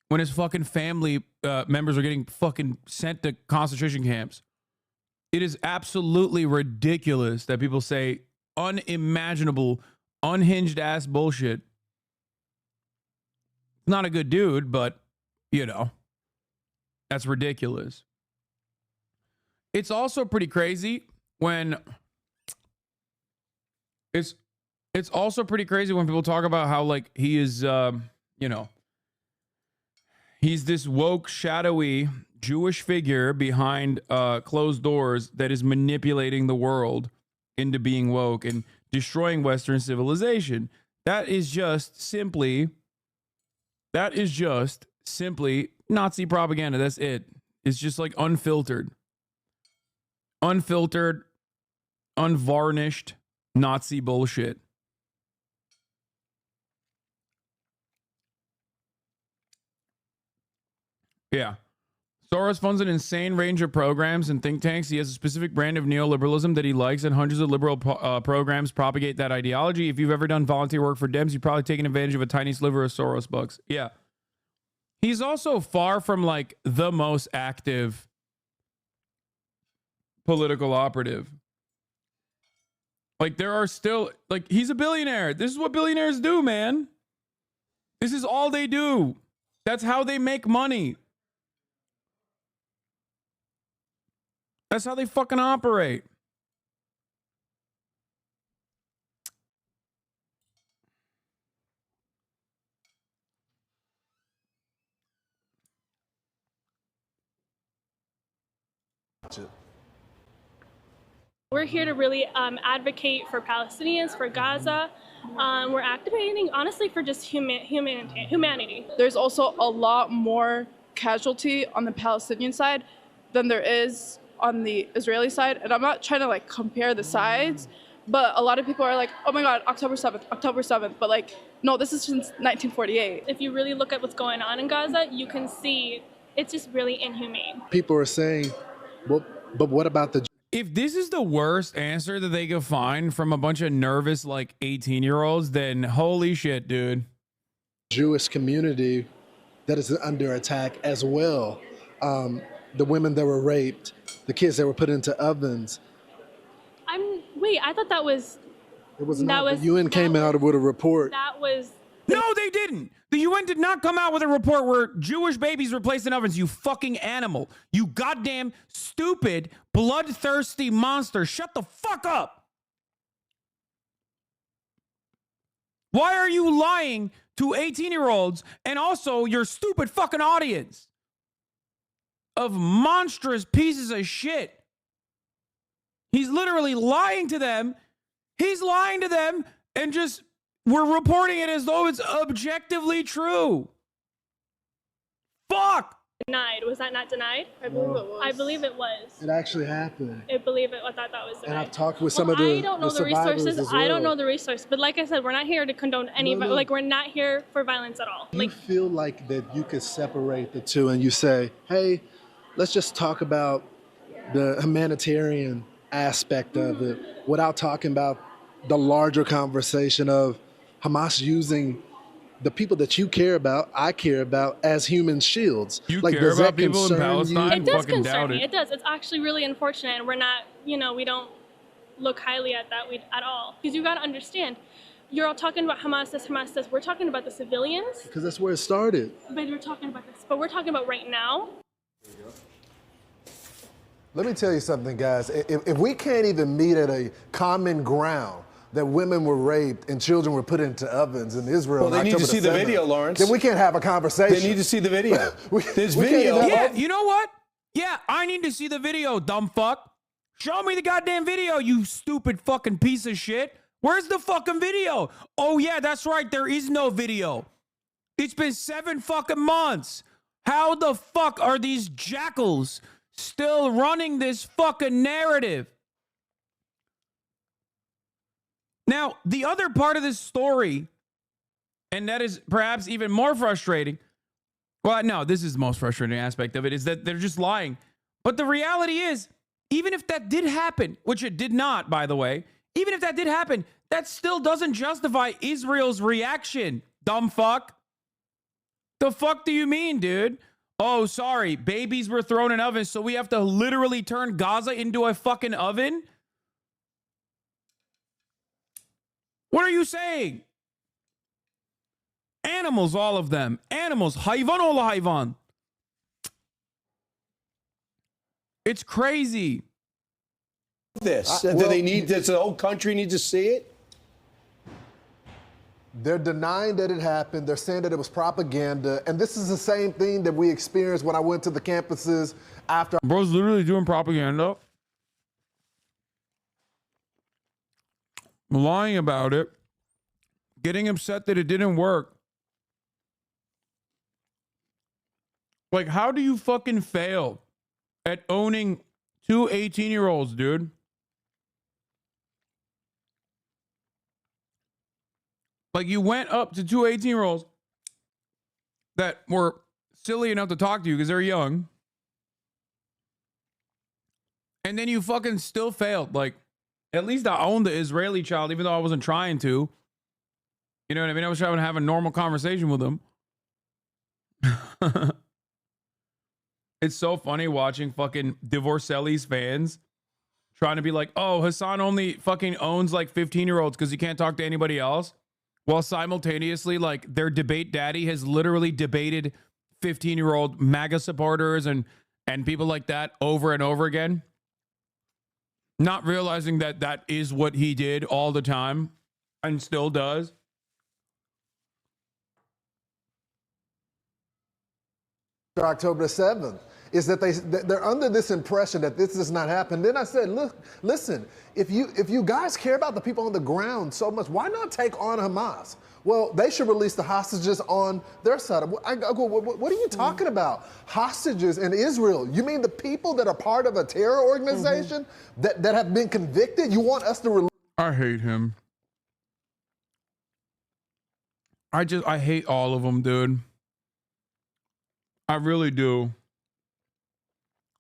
when his fucking family members are getting fucking sent to concentration camps. It is absolutely ridiculous that people say unimaginable, unhinged ass bullshit. Not a good dude, but, that's ridiculous. It's also pretty crazy when it's also pretty crazy when people talk about how like he is, he's this woke, shadowy Jewish figure behind closed doors that is manipulating the world into being woke and destroying Western civilization. That is just simply Nazi propaganda. That's it. It's just like unfiltered, unvarnished Nazi bullshit. Yeah. Soros funds an insane range of programs and think tanks. He has a specific brand of neoliberalism that he likes, and hundreds of liberal programs propagate that ideology. If you've ever done volunteer work for Dems, you've probably taken advantage of a tiny sliver of Soros bucks. Yeah. He's also far from like the most active political operative. Like there are still, like, he's a billionaire. This is what billionaires do, man. This is all they do. That's how they make money. That's how they fucking operate. We're here to really advocate for Palestinians, for Gaza. We're activating, honestly, for just humanity. There's also a lot more casualty on the Palestinian side than there is on the Israeli side. And I'm not trying to like compare the sides, but a lot of people are like, oh my God, October 7th. But like, no, this is since 1948. If you really look at what's going on in Gaza, you can see it's just really inhumane. People are saying, well, but what about the... If this is the worst answer that they could find from a bunch of nervous, like, 18-year-olds, then holy shit, dude. Jewish community that is under attack as well. The women that were raped, the kids that were put into ovens. Wait, I thought that was... It was not. The UN came out with a report. That was... No, they didn't. The UN did not come out with a report where Jewish babies were placed in ovens, you fucking animal. You goddamn stupid, bloodthirsty monster. Shut the fuck up. Why are you lying to 18-year-olds and also your stupid fucking audience of monstrous pieces of shit? He's literally lying to them. He's lying to them and just... we're reporting it as though it's objectively true. Fuck! Denied. Was that not denied? I believe it was. I believe it was. It actually happened. I believe it. I thought that was denied. And I've talked with some of the I don't know the resources. as well. I don't know the resource. But like I said, we're not here to condone any... No. Like, we're not here for violence at all. Do you feel like that you could separate the two and you say, hey, let's just talk about the humanitarian aspect of it without talking about the larger conversation of Hamas using the people that you care about, I care about, as human shields. You like, care does about that people in concern Palestine? you? It does fucking concern doubt me. it. It does. It's actually really unfortunate. And we're not, we don't look highly at that at all. Because you got to understand, you're all talking about Hamas this. We're talking about the civilians. Because that's where it started. But we're talking about this. But we're talking about right now. Let me tell you something, guys. If we can't even meet at a common ground that women were raped and children were put into ovens in Israel. Well, they need to see the video, Lawrence. Then we can't have a conversation. They need to see the video. There's we video. Yeah, you know what? Yeah, I need to see the video, dumb fuck. Show me the goddamn video, you stupid fucking piece of shit. Where's the fucking video? Oh, yeah, that's right. There is no video. It's been 7 fucking months. How the fuck are these jackals still running this fucking narrative? Now, the other part of this story, and that is perhaps even more frustrating. Well, no, this is the most frustrating aspect of it, is that they're just lying. But the reality is, even if that did happen, which it did not, by the way, even if that did happen, that still doesn't justify Israel's reaction, dumb fuck. The fuck do you mean, dude? Oh, sorry, babies were thrown in ovens, so we have to literally turn Gaza into a fucking oven? What are you saying? Animals, all of them. Animals. Hayvan ola hayvan. It's crazy. This. Do they need this? The whole country needs to see it? They're denying that it happened. They're saying that it was propaganda. And this is the same thing that we experienced when I went to the campuses after. Bro's literally doing propaganda. Lying about it. Getting upset that it didn't work. Like, how do you fucking fail at owning 2 18-year-olds, dude? Like, you went up to 2 18-year-olds that were silly enough to talk to you because they're young. And then you fucking still failed. Like, at least I owned the Israeli child, even though I wasn't trying to. You know what I mean? I was trying to have a normal conversation with him. It's so funny watching fucking Divorcelli's fans trying to be like, oh, Hasan only fucking owns like 15-year-olds because he can't talk to anybody else. While simultaneously, like, their debate daddy has literally debated 15-year-old MAGA supporters and people like that over and over again. Not realizing that that is what he did all the time and still does. October 7th is that they're under this impression that this does not happen. Then I said, look, listen, if you guys care about the people on the ground so much, why not take on Hamas? Well, they should release the hostages on their side. I go, what are you talking about? Hostages in Israel? You mean the people that are part of a terror organization that have been convicted? You want us to release? I hate him. I hate all of them, dude. I really do.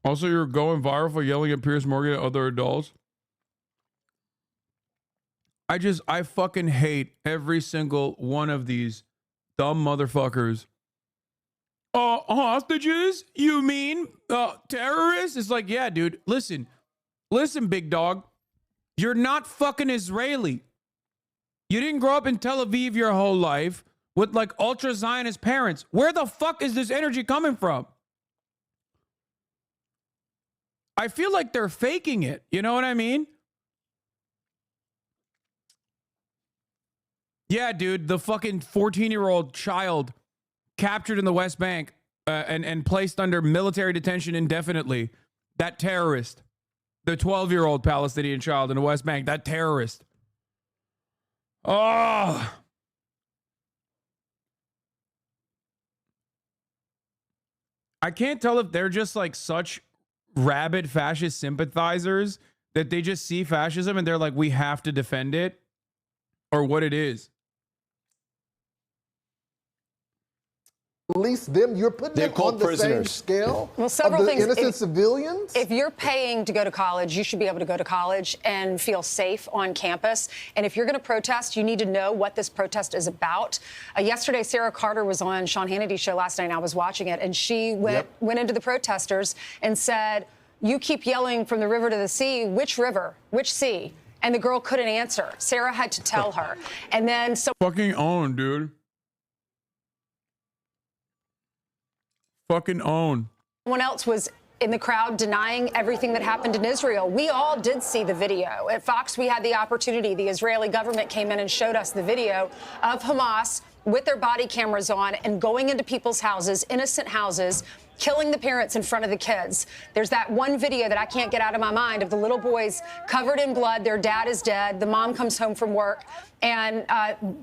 Also, you're going viral for yelling at Piers Morgan and other adults. I fucking hate every single one of these dumb motherfuckers. Hostages? You mean terrorists? It's like, yeah, dude. Listen, big dog. You're not fucking Israeli. You didn't grow up in Tel Aviv your whole life with like ultra Zionist parents. Where the fuck is this energy coming from? I feel like they're faking it. You know what I mean? Yeah, dude, the fucking 14-year-old child captured in the West Bank and placed under military detention indefinitely. That terrorist. The 12-year-old Palestinian child in the West Bank. That terrorist. Oh. I can't tell if they're just like such rabid fascist sympathizers that they just see fascism and they're like, we have to defend it, or what it is. Release them. You're putting them on the same scale well, several of the things. innocent civilians. If you're paying to go to college, you should be able to go to college and feel safe on campus. And if you're going to protest, you need to know what this protest is about. Yesterday, Sarah Carter was on Sean Hannity's show last night, and I was watching it, and she went into the protesters and said, you keep yelling from the river to the sea. Which river? Which sea? And the girl couldn't answer. Sarah had to tell her. And then so fucking own, dude. Fucking own. Someone else was in the crowd denying everything that happened in Israel. We all did see the video. At Fox, we had the opportunity. The Israeli government came in and showed us the video of Hamas with their body cameras on and going into people's houses, innocent houses, killing the parents in front of the kids. There's that one video that I can't get out of my mind of the little boys covered in blood. Their dad is dead. The mom comes home from work, and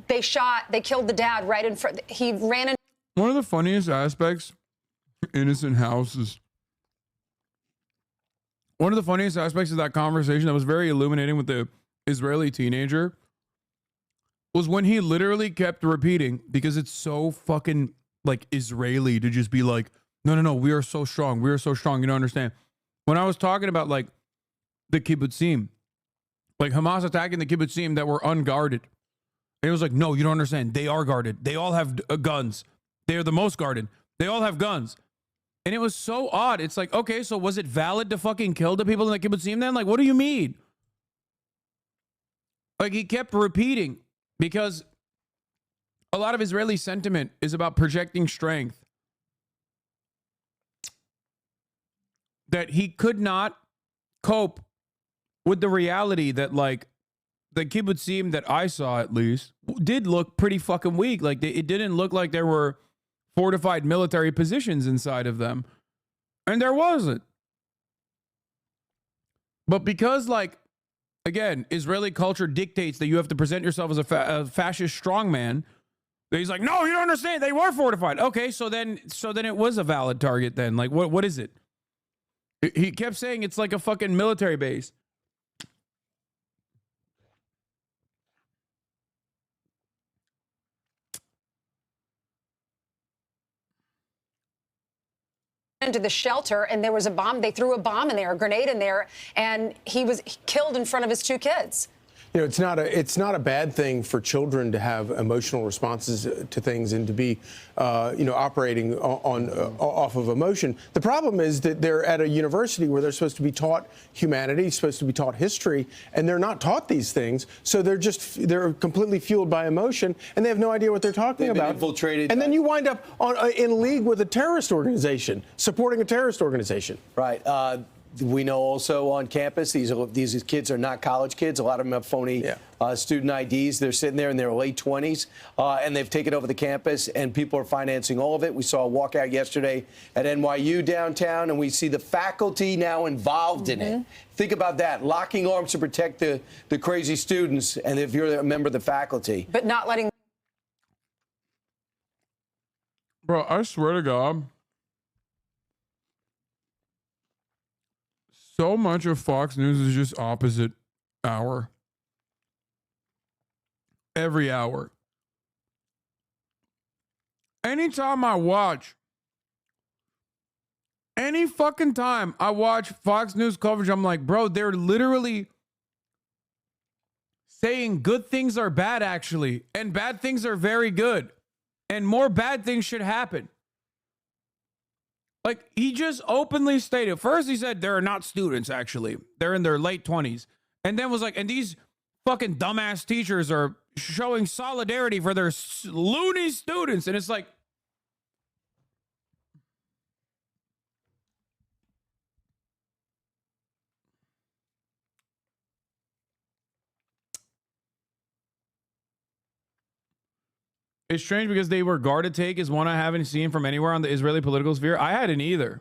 they killed the dad right in front. He ran in. One of the funniest aspects, innocent houses. One of the funniest aspects of that conversation that was very illuminating with the Israeli teenager was when he literally kept repeating, because it's so fucking like Israeli to just be like, no, we are so strong. We are so strong. You don't understand. When I was talking about like the kibbutzim, like Hamas attacking the kibbutzim that were unguarded, and it was like, no, you don't understand. They are guarded. They all have guns. They are the most guarded. They all have guns. And it was so odd. It's like, okay, so was it valid to fucking kill the people in the kibbutzim then? Like, what do you mean? Like, he kept repeating, because a lot of Israeli sentiment is about projecting strength. That he could not cope with the reality that, like, the kibbutzim that I saw, at least, did look pretty fucking weak. Like, it didn't look like there were fortified military positions inside of them. And there wasn't. But because, like, again, Israeli culture dictates that you have to present yourself as a fascist strongman, he's like, no, you don't understand. They were fortified. Okay, so then it was a valid target then. Like, what is it? He kept saying it's like a fucking military base. into the shelter, and there was a bomb. They threw a bomb in there, a grenade in there, and he was killed in front of his 2 kids. You know, it's not a bad thing for children to have emotional responses to things and to be, operating off of emotion. The problem is that they're at a university where they're supposed to be taught humanity, supposed to be taught history, and they're not taught these things. So they're completely fueled by emotion, and they have no idea what they're talking about. Infiltrated. And then you wind up in league with a terrorist organization, supporting a terrorist organization. Right. We know also on campus, these kids are not college kids. A lot of them have phony student IDs. They're sitting there in their late 20s, and they've taken over the campus, and people are financing all of it. We saw a walkout yesterday at NYU downtown, and we see the faculty now involved in it. Think about that, locking arms to protect the crazy students, and if you're a member of the faculty. But not letting... Bro, I swear to God. So much of Fox News is just opposite hour. Every hour. Anytime I watch, any fucking time I watch Fox News coverage, I'm like, bro, they're literally saying good things are bad, actually, and bad things are very good, and more bad things should happen. Like, he just openly stated, first he said they're not students, actually. They're in their late 20s. And then was like, and these fucking dumbass teachers are showing solidarity for their loony students. And it's like, it's strange because they were guarded take is one I haven't seen from anywhere on the Israeli political sphere. I hadn't either.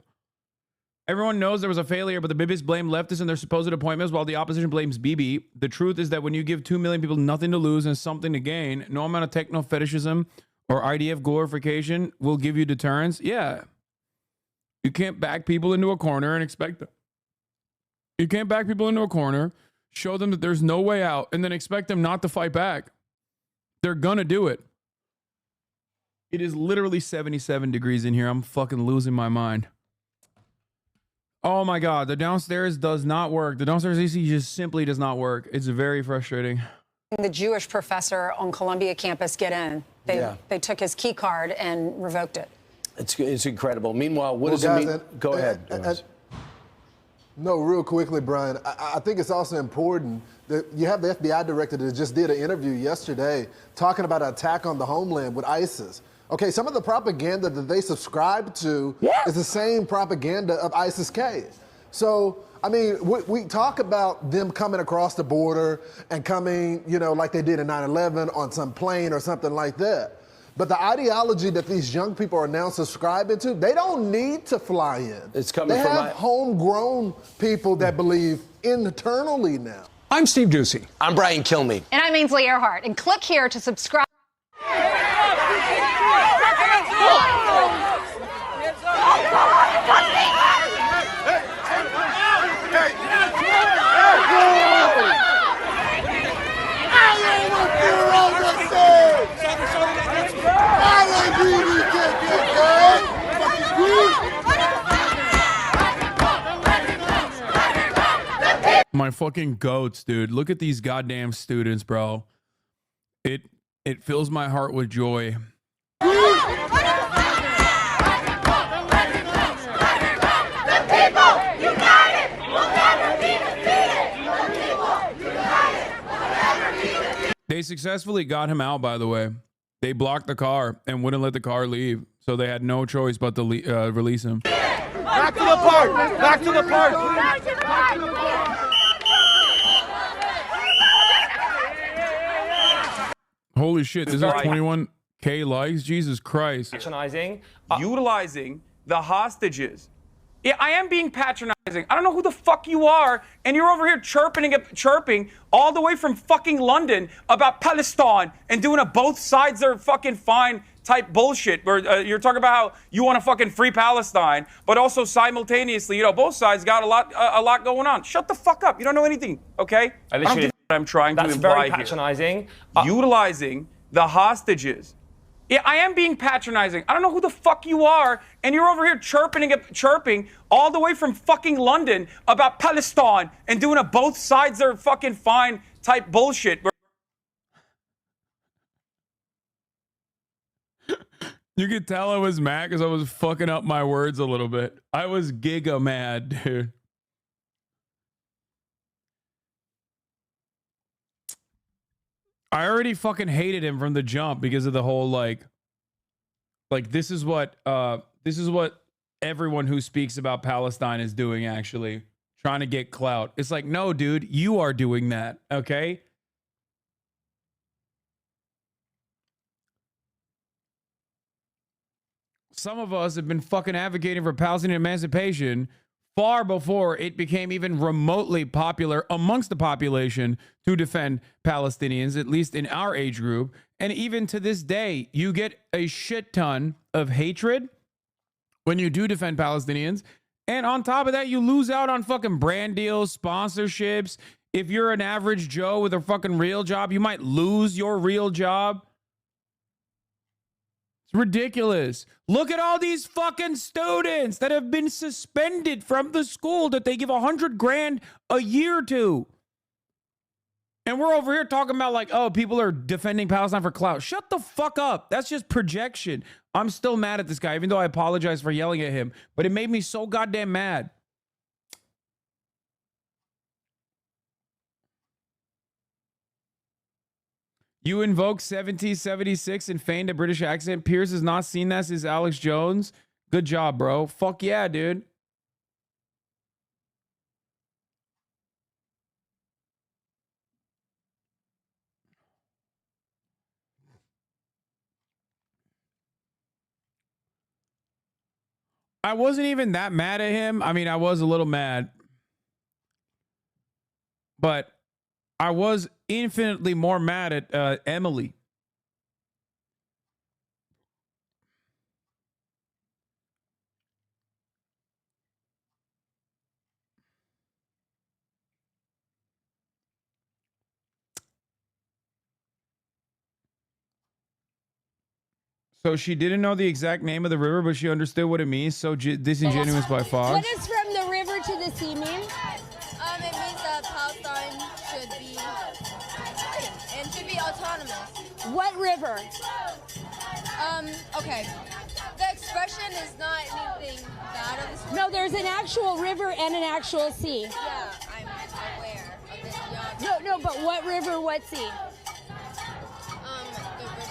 Everyone knows there was a failure, but the Bibis blame leftists and their supposed appointments while the opposition blames Bibi. The truth is that when you give 2 million people nothing to lose and something to gain, no amount of techno-fetishism or IDF glorification will give you deterrence. Yeah. You can't back people into a corner and expect them. You can't back people into a corner, show them that there's no way out, and then expect them not to fight back. They're gonna do it. It is literally 77 degrees in here. I'm fucking losing my mind. Oh my God, the downstairs does not work. The downstairs AC just simply does not work. It's very frustrating. The Jewish professor on Columbia campus get in. They took his key card and revoked it. It's incredible. Meanwhile, what does it mean? Go ahead. No, real quickly, Brian, I think it's also important that you have the FBI director that just did an interview yesterday talking about an attack on the homeland with ISIS. Okay, some of the propaganda that they subscribe to is the same propaganda of ISIS-K. So, I mean, we talk about them coming across the border and coming, like they did in 9/11 on some plane or something like that. But the ideology that these young people are now subscribing to, they don't need to fly in. It's coming they from have homegrown people that believe internally now. I'm Steve Doocy. I'm Brian Kilmeade. And I'm Ainsley Earhart. And click here to subscribe. My fucking goats, dude. Look at these goddamn students, bro. It fills my heart with joy. They successfully got him out, by the way. They blocked the car and wouldn't let the car leave, so they had no choice but to release him. Back to the park! Back to the park! Back to the park! Holy shit, this is 21K likes? Jesus Christ. Utilizing the hostages. Yeah, I am being patronizing. I don't know who the fuck you are, and you're over here chirping all the way from fucking London about Palestine and doing a both sides are fucking fine type bullshit where you're talking about how you want to fucking free Palestine, but also simultaneously, both sides got a lot going on. Shut the fuck up. You don't know anything, okay? I don't give a shit I'm trying to imply here. Utilizing the hostages Yeah, I am being patronizing. I don't know who the fuck you are, and you're over here chirping all the way from fucking London about Palestine and doing a both sides are fucking fine type bullshit. You could tell I was mad because I was fucking up my words a little bit. I was giga mad, dude. I already fucking hated him from the jump because of the whole like this is what everyone who speaks about Palestine is doing, actually trying to get clout. It's like, no, dude, you are doing that, okay? Some of us have been fucking advocating for Palestinian emancipation far before it became even remotely popular amongst the population to defend Palestinians, at least in our age group. And even to this day, you get a shit ton of hatred when you do defend Palestinians. And on top of that, you lose out on fucking brand deals, sponsorships. If you're an average Joe with a fucking real job, you might lose your real job. It's ridiculous. Look at all these fucking students that have been suspended from the school that they give $100 grand a year to. And we're over here talking about like, oh, people are defending Palestine for clout. Shut the fuck up. That's just projection. I'm still mad at this guy, even though I apologize for yelling at him. But it made me so goddamn mad. You invoke 1776 and feigned a British accent. Piers has not seen that since Alex Jones. Good job, bro. Fuck yeah, dude. I wasn't even that mad at him. I mean, I was a little mad. But I was infinitely more mad at Emily. So she didn't know the exact name of the river, but she understood what it means. So disingenuous by Fox. What does from the river to the sea mean? It means that Palestine should be free and should be autonomous. What river? Okay. The expression is not anything bad of this. No, there's an actual river and an actual sea. Yeah, I'm aware of this. Yeah. No, but what river, what sea? The river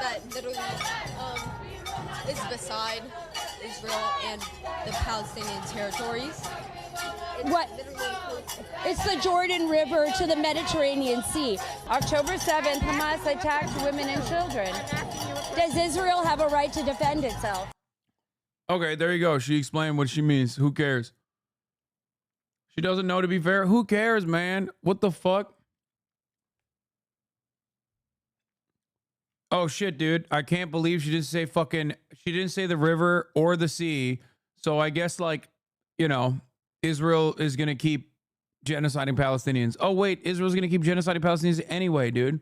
that literally is beside Israel and the Palestinian territories. What? It's the Jordan River to the Mediterranean Sea. October 7th, Hamas attacked women and children. Does Israel have a right to defend itself? Okay, there you go. She explained what she means. Who cares? She doesn't know, to be fair. Who cares, man? What the fuck? Oh, shit, dude. I can't believe she didn't say she didn't say the river or the sea. So I guess, like, you know, Israel is going to keep genociding Palestinians. Oh, wait, Israel's going to keep genociding Palestinians anyway, dude.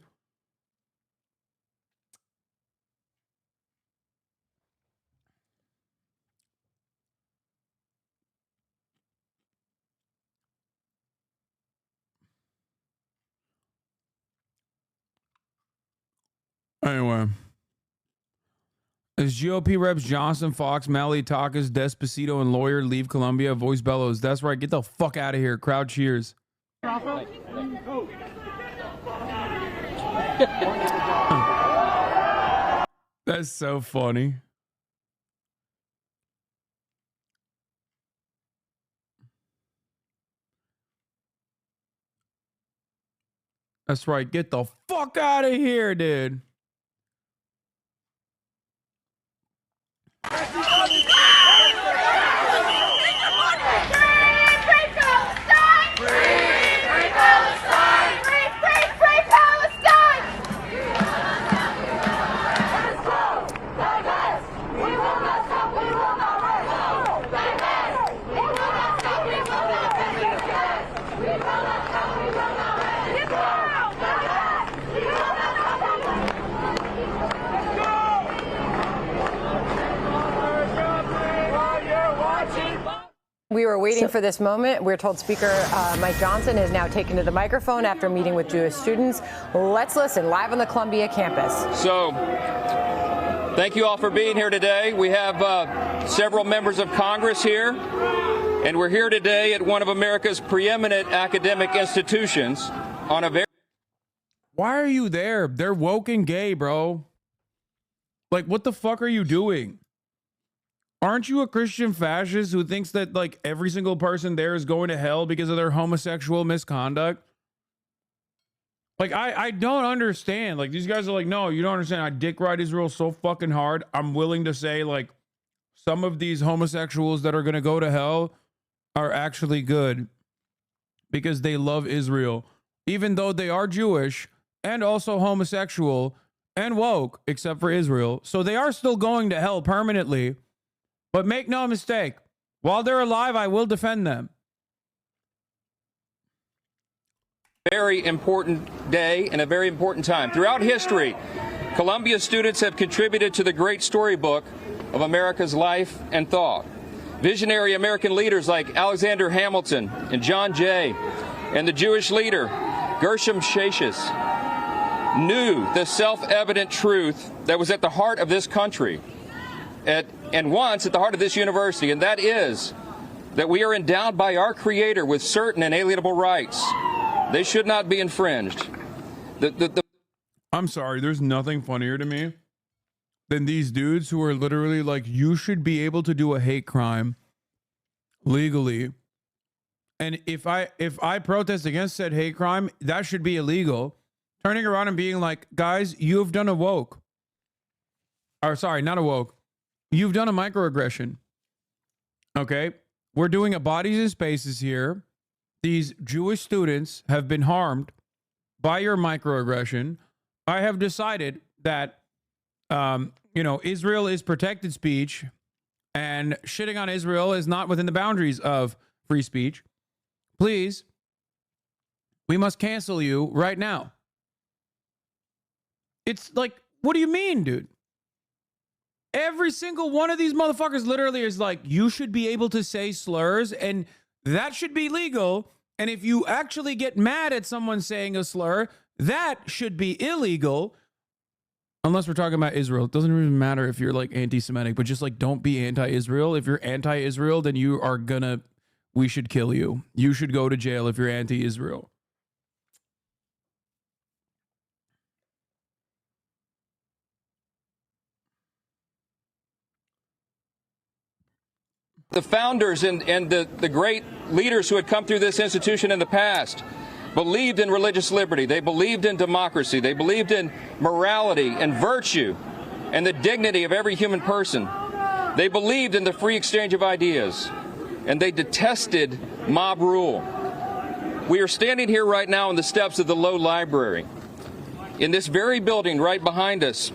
Anyway. As GOP reps Johnson, Fox, Malley, Takas, Despacito, and Lawyer leave Colombia, voice bellows. That's right. Get the fuck out of here. Crowd cheers. That's so funny. That's right. Get the fuck out of here, dude. We were waiting for this moment. We're told Speaker Mike Johnson has now taken to the microphone after meeting with Jewish students. Let's listen live on the Columbia campus. So, thank you all for being here today. We have several members of Congress here, and we're here today at one of America's preeminent academic institutions on a very... Why are you there? They're woke and gay, bro. Like, what the fuck are you doing? Aren't you a Christian fascist who thinks that, like, every single person there is going to hell because of their homosexual misconduct? Like, I don't understand. Like, these guys are like, no, you don't understand. I dick ride Israel so fucking hard. I'm willing to say, like, some of these homosexuals that are going to go to hell are actually good because they love Israel, even though they are Jewish and also homosexual and woke, except for Israel. So they are still going to hell permanently. But make no mistake, while they're alive, I will defend them. Very important day and a very important time. Throughout history, Columbia students have contributed to the great storybook of America's life and thought. Visionary American leaders like Alexander Hamilton and John Jay and the Jewish leader Gershom Shashis knew the self-evident truth that was at the heart of this country and once at the heart of this university, and that is that we are endowed by our Creator with certain inalienable rights. They should not be infringed. I'm sorry, there's nothing funnier to me than these dudes who are literally like, you should be able to do a hate crime legally. And if I protest against said hate crime, that should be illegal. Turning around and being like, guys, you have done a woke. Or sorry, not a woke. You've done a microaggression. Okay? We're doing a bodies and spaces here. These Jewish students have been harmed by your microaggression. I have decided that, Israel is protected speech, and shitting on Israel is not within the boundaries of free speech. Please, we must cancel you right now. It's like, what do you mean, dude? Every single one of these motherfuckers literally is like, you should be able to say slurs, and that should be legal. And if you actually get mad at someone saying a slur, that should be illegal. Unless we're talking about Israel. It doesn't even matter if you're like anti-Semitic, but just like, don't be anti-Israel. If you're anti-Israel, then we should kill you. You should go to jail if you're anti-Israel. The founders and the great leaders who had come through this institution in the past believed in religious liberty. They believed in democracy. They believed in morality and virtue and the dignity of every human person. They believed in the free exchange of ideas, and they detested mob rule. We are standing here right now on the steps of the Low Library. In this very building right behind us,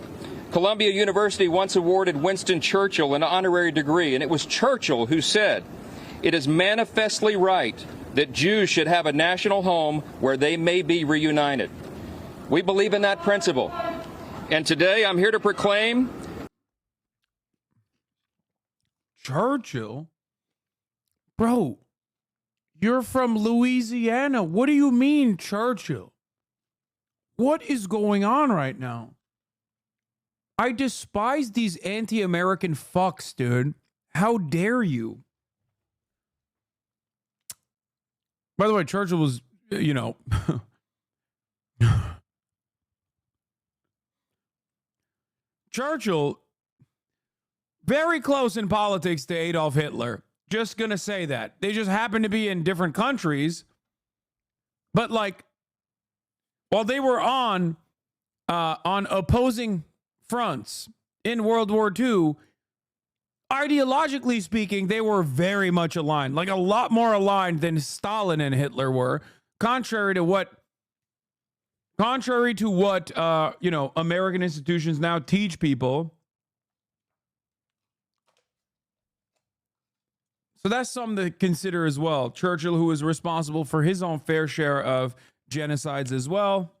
Columbia University once awarded Winston Churchill an honorary degree, and it was Churchill who said, "It is manifestly right that Jews should have a national home where they may be reunited." We believe in that principle. And today I'm here to proclaim... Churchill? Bro, you're from Louisiana. What do you mean, Churchill? What is going on right now? I despise these anti-American fucks, dude. How dare you? By the way, Churchill was, Churchill, very close in politics to Adolf Hitler. Just gonna say that. They just happen to be in different countries. But like, while they were on opposing fronts in World War II, ideologically speaking, they were very much aligned, like a lot more aligned than Stalin and Hitler were, contrary to what American institutions now teach people. So that's something to consider as well. Churchill, who was responsible for his own fair share of genocides as well.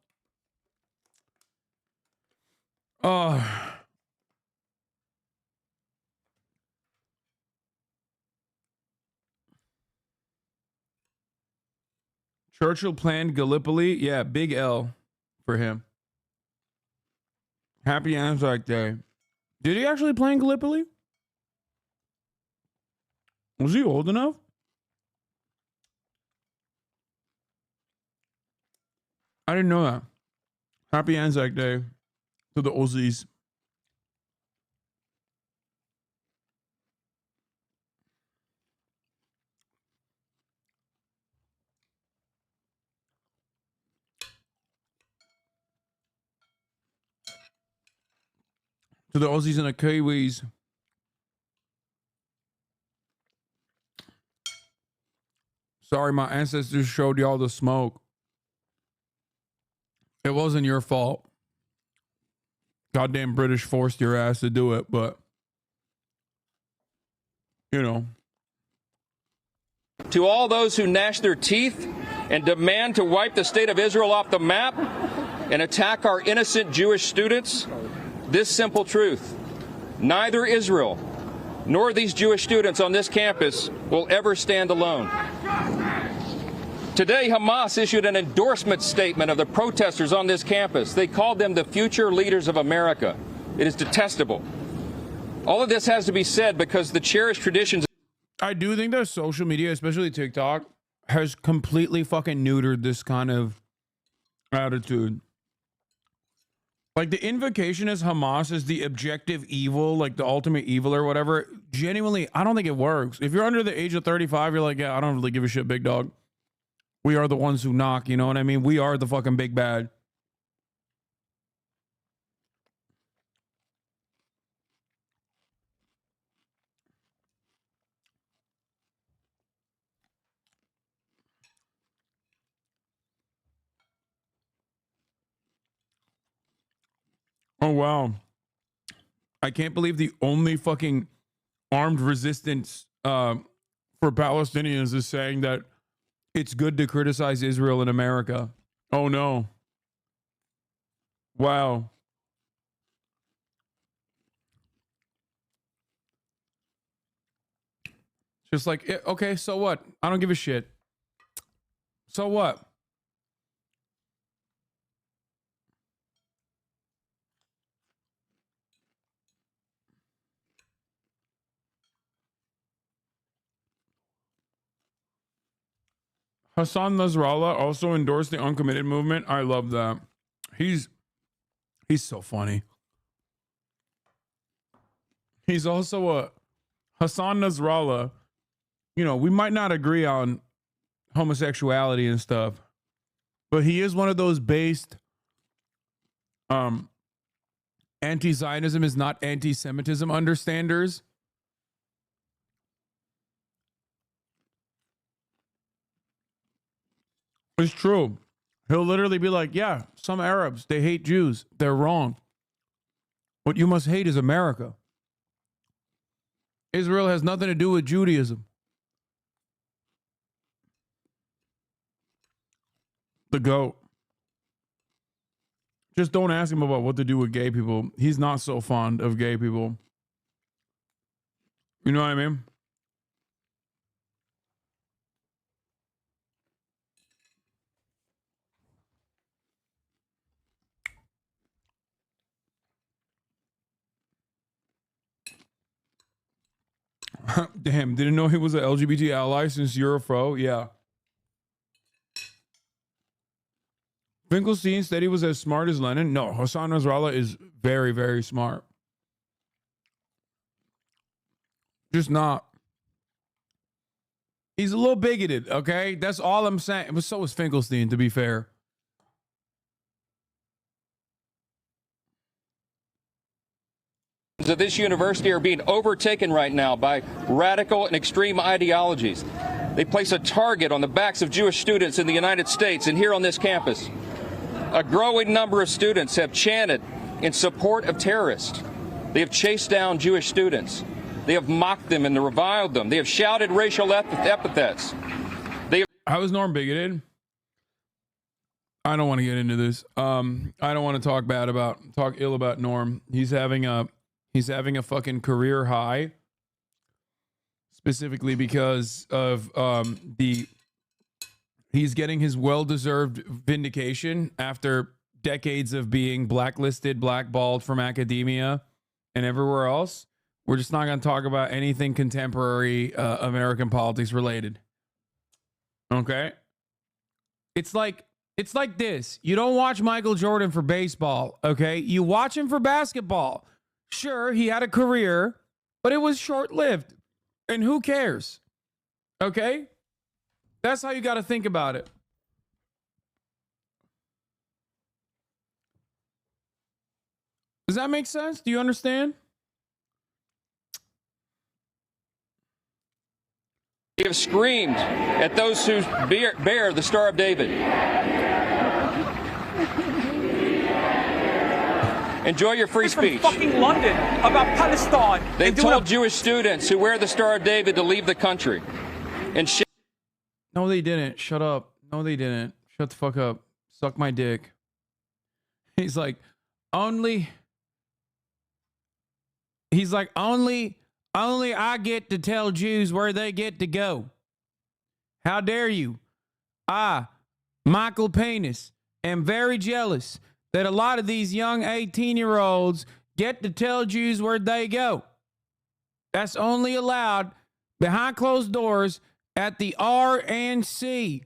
Churchill planned Gallipoli. Yeah, big L for him. Happy Anzac Day. Did he actually plan Gallipoli? Was he old enough? I didn't know that. Happy Anzac Day to the Aussies. To the Aussies and the Kiwis. Sorry, my ancestors showed y'all the smoke. It wasn't your fault. Goddamn British forced your ass to do it, but you know. To all those who gnash their teeth and demand to wipe the state of Israel off the map and attack our innocent Jewish students, this simple truth: neither Israel nor these Jewish students on this campus will ever stand alone. Today, Hamas issued an endorsement statement of the protesters on this campus. They called them the future leaders of America. It is detestable. All of this has to be said because the cherished traditions. I do think that social media, especially TikTok, has completely fucking neutered this kind of attitude. Like the invocation as Hamas is the objective evil, like the ultimate evil or whatever. Genuinely, I don't think it works. If you're under the age of 35, you're like, yeah, I don't really give a shit, big dog. We are the ones who knock, you know what I mean? We are the fucking big bad. Oh, wow. I can't believe the only fucking armed resistance for Palestinians is saying that it's good to criticize Israel in America. Oh, no. Wow. Just like, okay, so what? I don't give a shit. So what? Hasan Nasrallah also endorsed the uncommitted movement. I love that. He's so funny. He's also a Hasan Nasrallah. You know, we might not agree on homosexuality and stuff, but he is one of those based anti-Zionism is not anti-Semitism understanders. It's true. He'll literally be like, yeah, some Arabs, they hate Jews. They're wrong. What you must hate is America. Israel has nothing to do with Judaism. The GOAT. Just don't ask him about what to do with gay people. He's not so fond of gay people. You know what I mean? Damn, didn't know he was an LGBT ally since you're a fro? Yeah. Finkelstein said he was as smart as Lenin. No, Hasan Nasrallah is very, very smart. Just not. He's a little bigoted, okay? That's all I'm saying. But so is Finkelstein, to be fair. Of this university are being overtaken right now by radical and extreme ideologies. They place a target on the backs of Jewish students in the United States and here on this campus. A growing number of students have chanted in support of terrorists. They have chased down Jewish students. They have mocked them and reviled them. They have shouted racial epithets. How is Norm bigoted? I don't want to get into this. I don't want to talk ill about Norm. He's having a fucking career high, specifically because of the He's getting his well-deserved vindication after decades of being blacklisted, blackballed from academia and everywhere else. We're just not going to talk about anything contemporary American politics related. Okay? It's like this. You don't watch Michael Jordan for baseball, okay? You watch him for basketball. Sure, he had a career, but it was short-lived. And who cares? Okay? That's how you got to think about it. Does that make sense? Do you understand? We have screamed at those who bear the Star of David. Enjoy your free speech. From fucking London about Palestine. They've told Jewish students who wear the Star of David to leave the country. And no, they didn't. Shut up. No, they didn't. Shut the fuck up. Suck my dick. He's like, only I get to tell Jews where they get to go. How dare you? I, Michael Penis, am very jealous that a lot of these young 18-year-olds get to tell Jews where they go. That's only allowed behind closed doors at the RNC.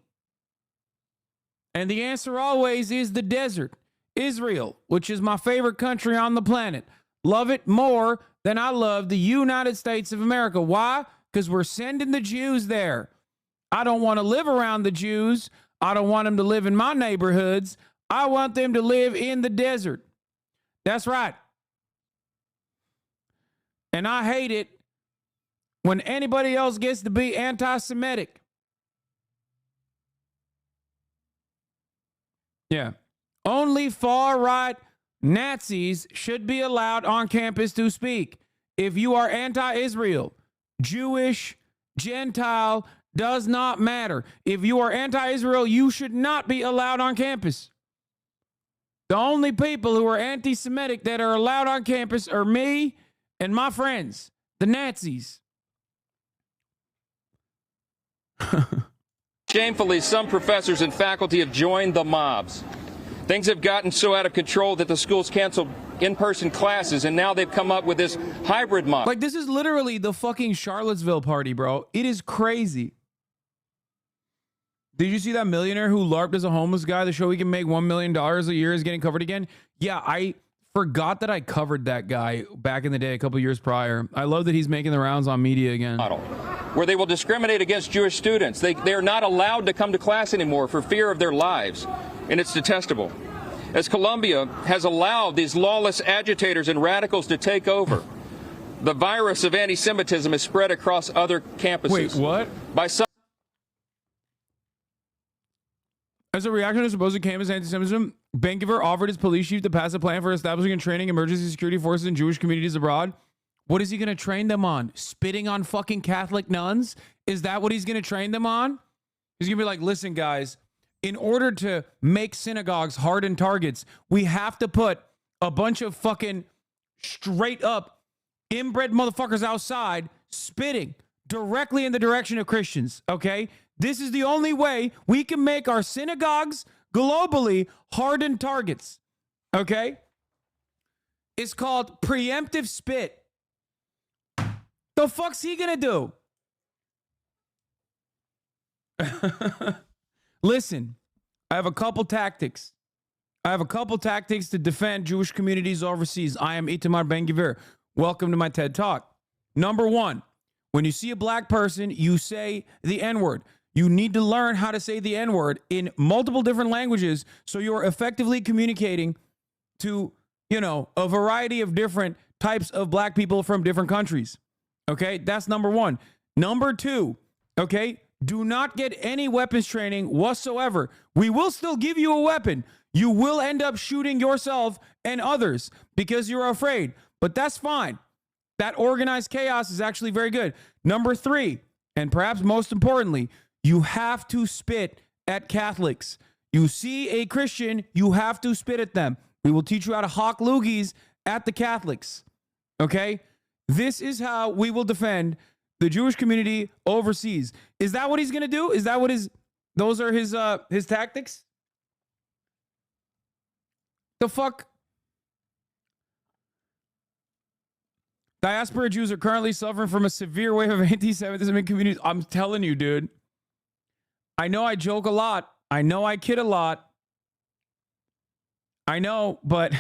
And the answer always is the desert. Israel, which is my favorite country on the planet. Love it more than I love the United States of America. Why? Because we're sending the Jews there. I don't want to live around the Jews. I don't want them to live in my neighborhoods. I want them to live in the desert. That's right. And I hate it when anybody else gets to be anti-Semitic. Yeah. Only far-right Nazis should be allowed on campus to speak. If you are anti-Israel, Jewish, Gentile, does not matter. If you are anti-Israel, you should not be allowed on campus. The only people who are anti-Semitic that are allowed on campus are me and my friends, the Nazis. Shamefully, some professors and faculty have joined the mobs. Things have gotten so out of control that the schools canceled in-person classes, and now they've come up with this hybrid mob. Like, this is literally the fucking Charlottesville party, bro. It is crazy. Did you see that millionaire who LARPed as a homeless guy to show he can make $1 million a year is getting covered again? Yeah, I forgot that I covered that guy back in the day a couple years prior. I love that he's making the rounds on media again. Where they will discriminate against Jewish students. They are not allowed to come to class anymore for fear of their lives. And it's detestable. As Columbia has allowed these lawless agitators and radicals to take over, the virus of anti-Semitism is spread across other campuses. Wait, what? By some As a reaction to supposed campus anti-Semitism, Gvir offered his police chief to pass a plan for establishing and training emergency security forces in Jewish communities abroad. What is he going to train them on? Spitting on fucking Catholic nuns? Is that what he's going to train them on? He's going to be like, listen, guys, in order to make synagogues hardened targets, we have to put a bunch of fucking straight up inbred motherfuckers outside spitting directly in the direction of Christians, okay? This is the only way we can make our synagogues globally hardened targets, okay? It's called preemptive spit. The fuck's he gonna do? Listen, I have a couple tactics. To defend Jewish communities overseas. I am Itamar Ben-Gvir. Welcome to my TED Talk. Number one, when you see a black person, you say the N-word. You need to learn how to say the N-word in multiple different languages so you're effectively communicating to, you know, a variety of different types of black people from different countries. Okay, that's number one. Number two, okay, do not get any weapons training whatsoever. We will still give you a weapon. You will end up shooting yourself and others because you're afraid, but that's fine. That organized chaos is actually very good. Number three, and perhaps most importantly, you have to spit at Catholics. You see a Christian, you have to spit at them. We will teach you how to hawk loogies at the Catholics. Okay? This is how we will defend the Jewish community overseas. Is that what he's going to do? Is that what his Those are his tactics? The fuck? Diaspora Jews are currently suffering from a severe wave of anti-Semitism in communities. I'm telling you, dude. I know I joke a lot. I know I kid a lot. I know, but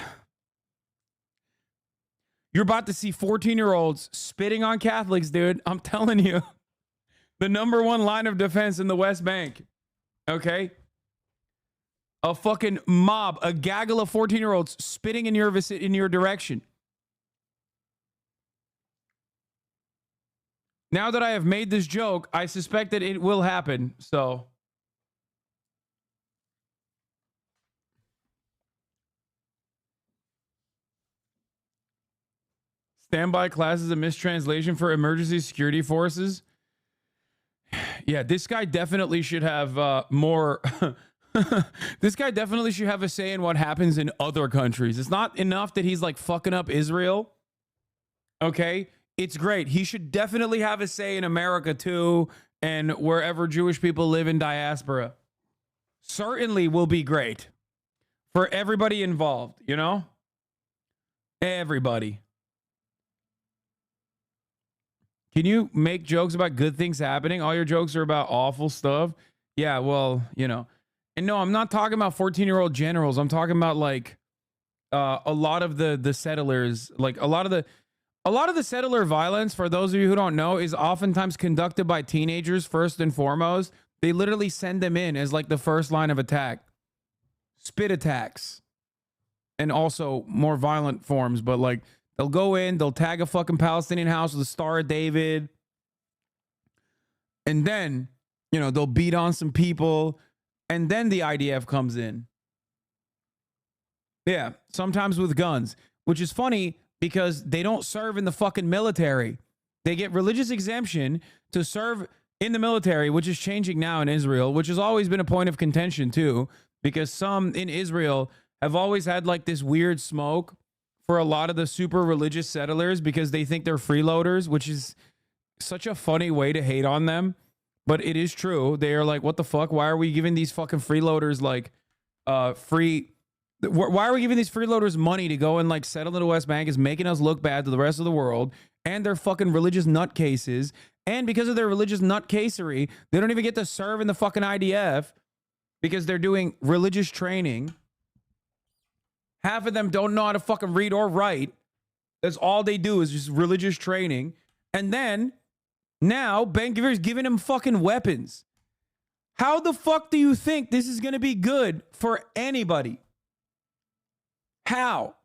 you're about to see 14-year-olds spitting on Catholics, dude. I'm telling you. The #1 line of defense in the West Bank. Okay? A fucking mob, a gaggle of 14-year-olds spitting in your direction. Now that I have made this joke, I suspect that it will happen. So standby class is a mistranslation for emergency security forces. Yeah, this guy definitely should have more. This guy definitely should have a say in what happens in other countries. It's not enough that he's like fucking up Israel. Okay? It's great. He should definitely have a say in America too, and wherever Jewish people live in diaspora. Certainly will be great for everybody involved, you know? Everybody. Can you make jokes about good things happening? All your jokes are about awful stuff. Yeah, well, you know. And no, I'm not talking about 14-year-old generals. I'm talking about like a lot of the settlers, like a lot of the settler violence, for those of you who don't know, is oftentimes conducted by teenagers first and foremost. They literally send them in as like the first line of attack. Spit attacks. And also more violent forms, but like they'll go in, they'll tag a fucking Palestinian house with a Star of David. And then, you know, they'll beat on some people. And then the IDF comes in. Yeah, sometimes with guns, which is funny because they don't serve in the fucking military. They get religious exemption to serve in the military, which is changing now in Israel, which has always been a point of contention too, because some in Israel have always had like this weird smoke for a lot of the super religious settlers because they think they're freeloaders, which is such a funny way to hate on them. But it is true. They are like, what the fuck? Why are we giving these fucking freeloaders like free? Why are we giving these freeloaders money to go and like settle in the West Bank? Is making us look bad to the rest of the world. And they're fucking religious nutcases. And because of their religious nutcasery, they don't even get to serve in the fucking IDF because they're doing religious training. Half of them don't know how to fucking read or write. That's all they do is just religious training. And then now Ben Gvir is giving them fucking weapons. How the fuck do you think this is going to be good for anybody? How?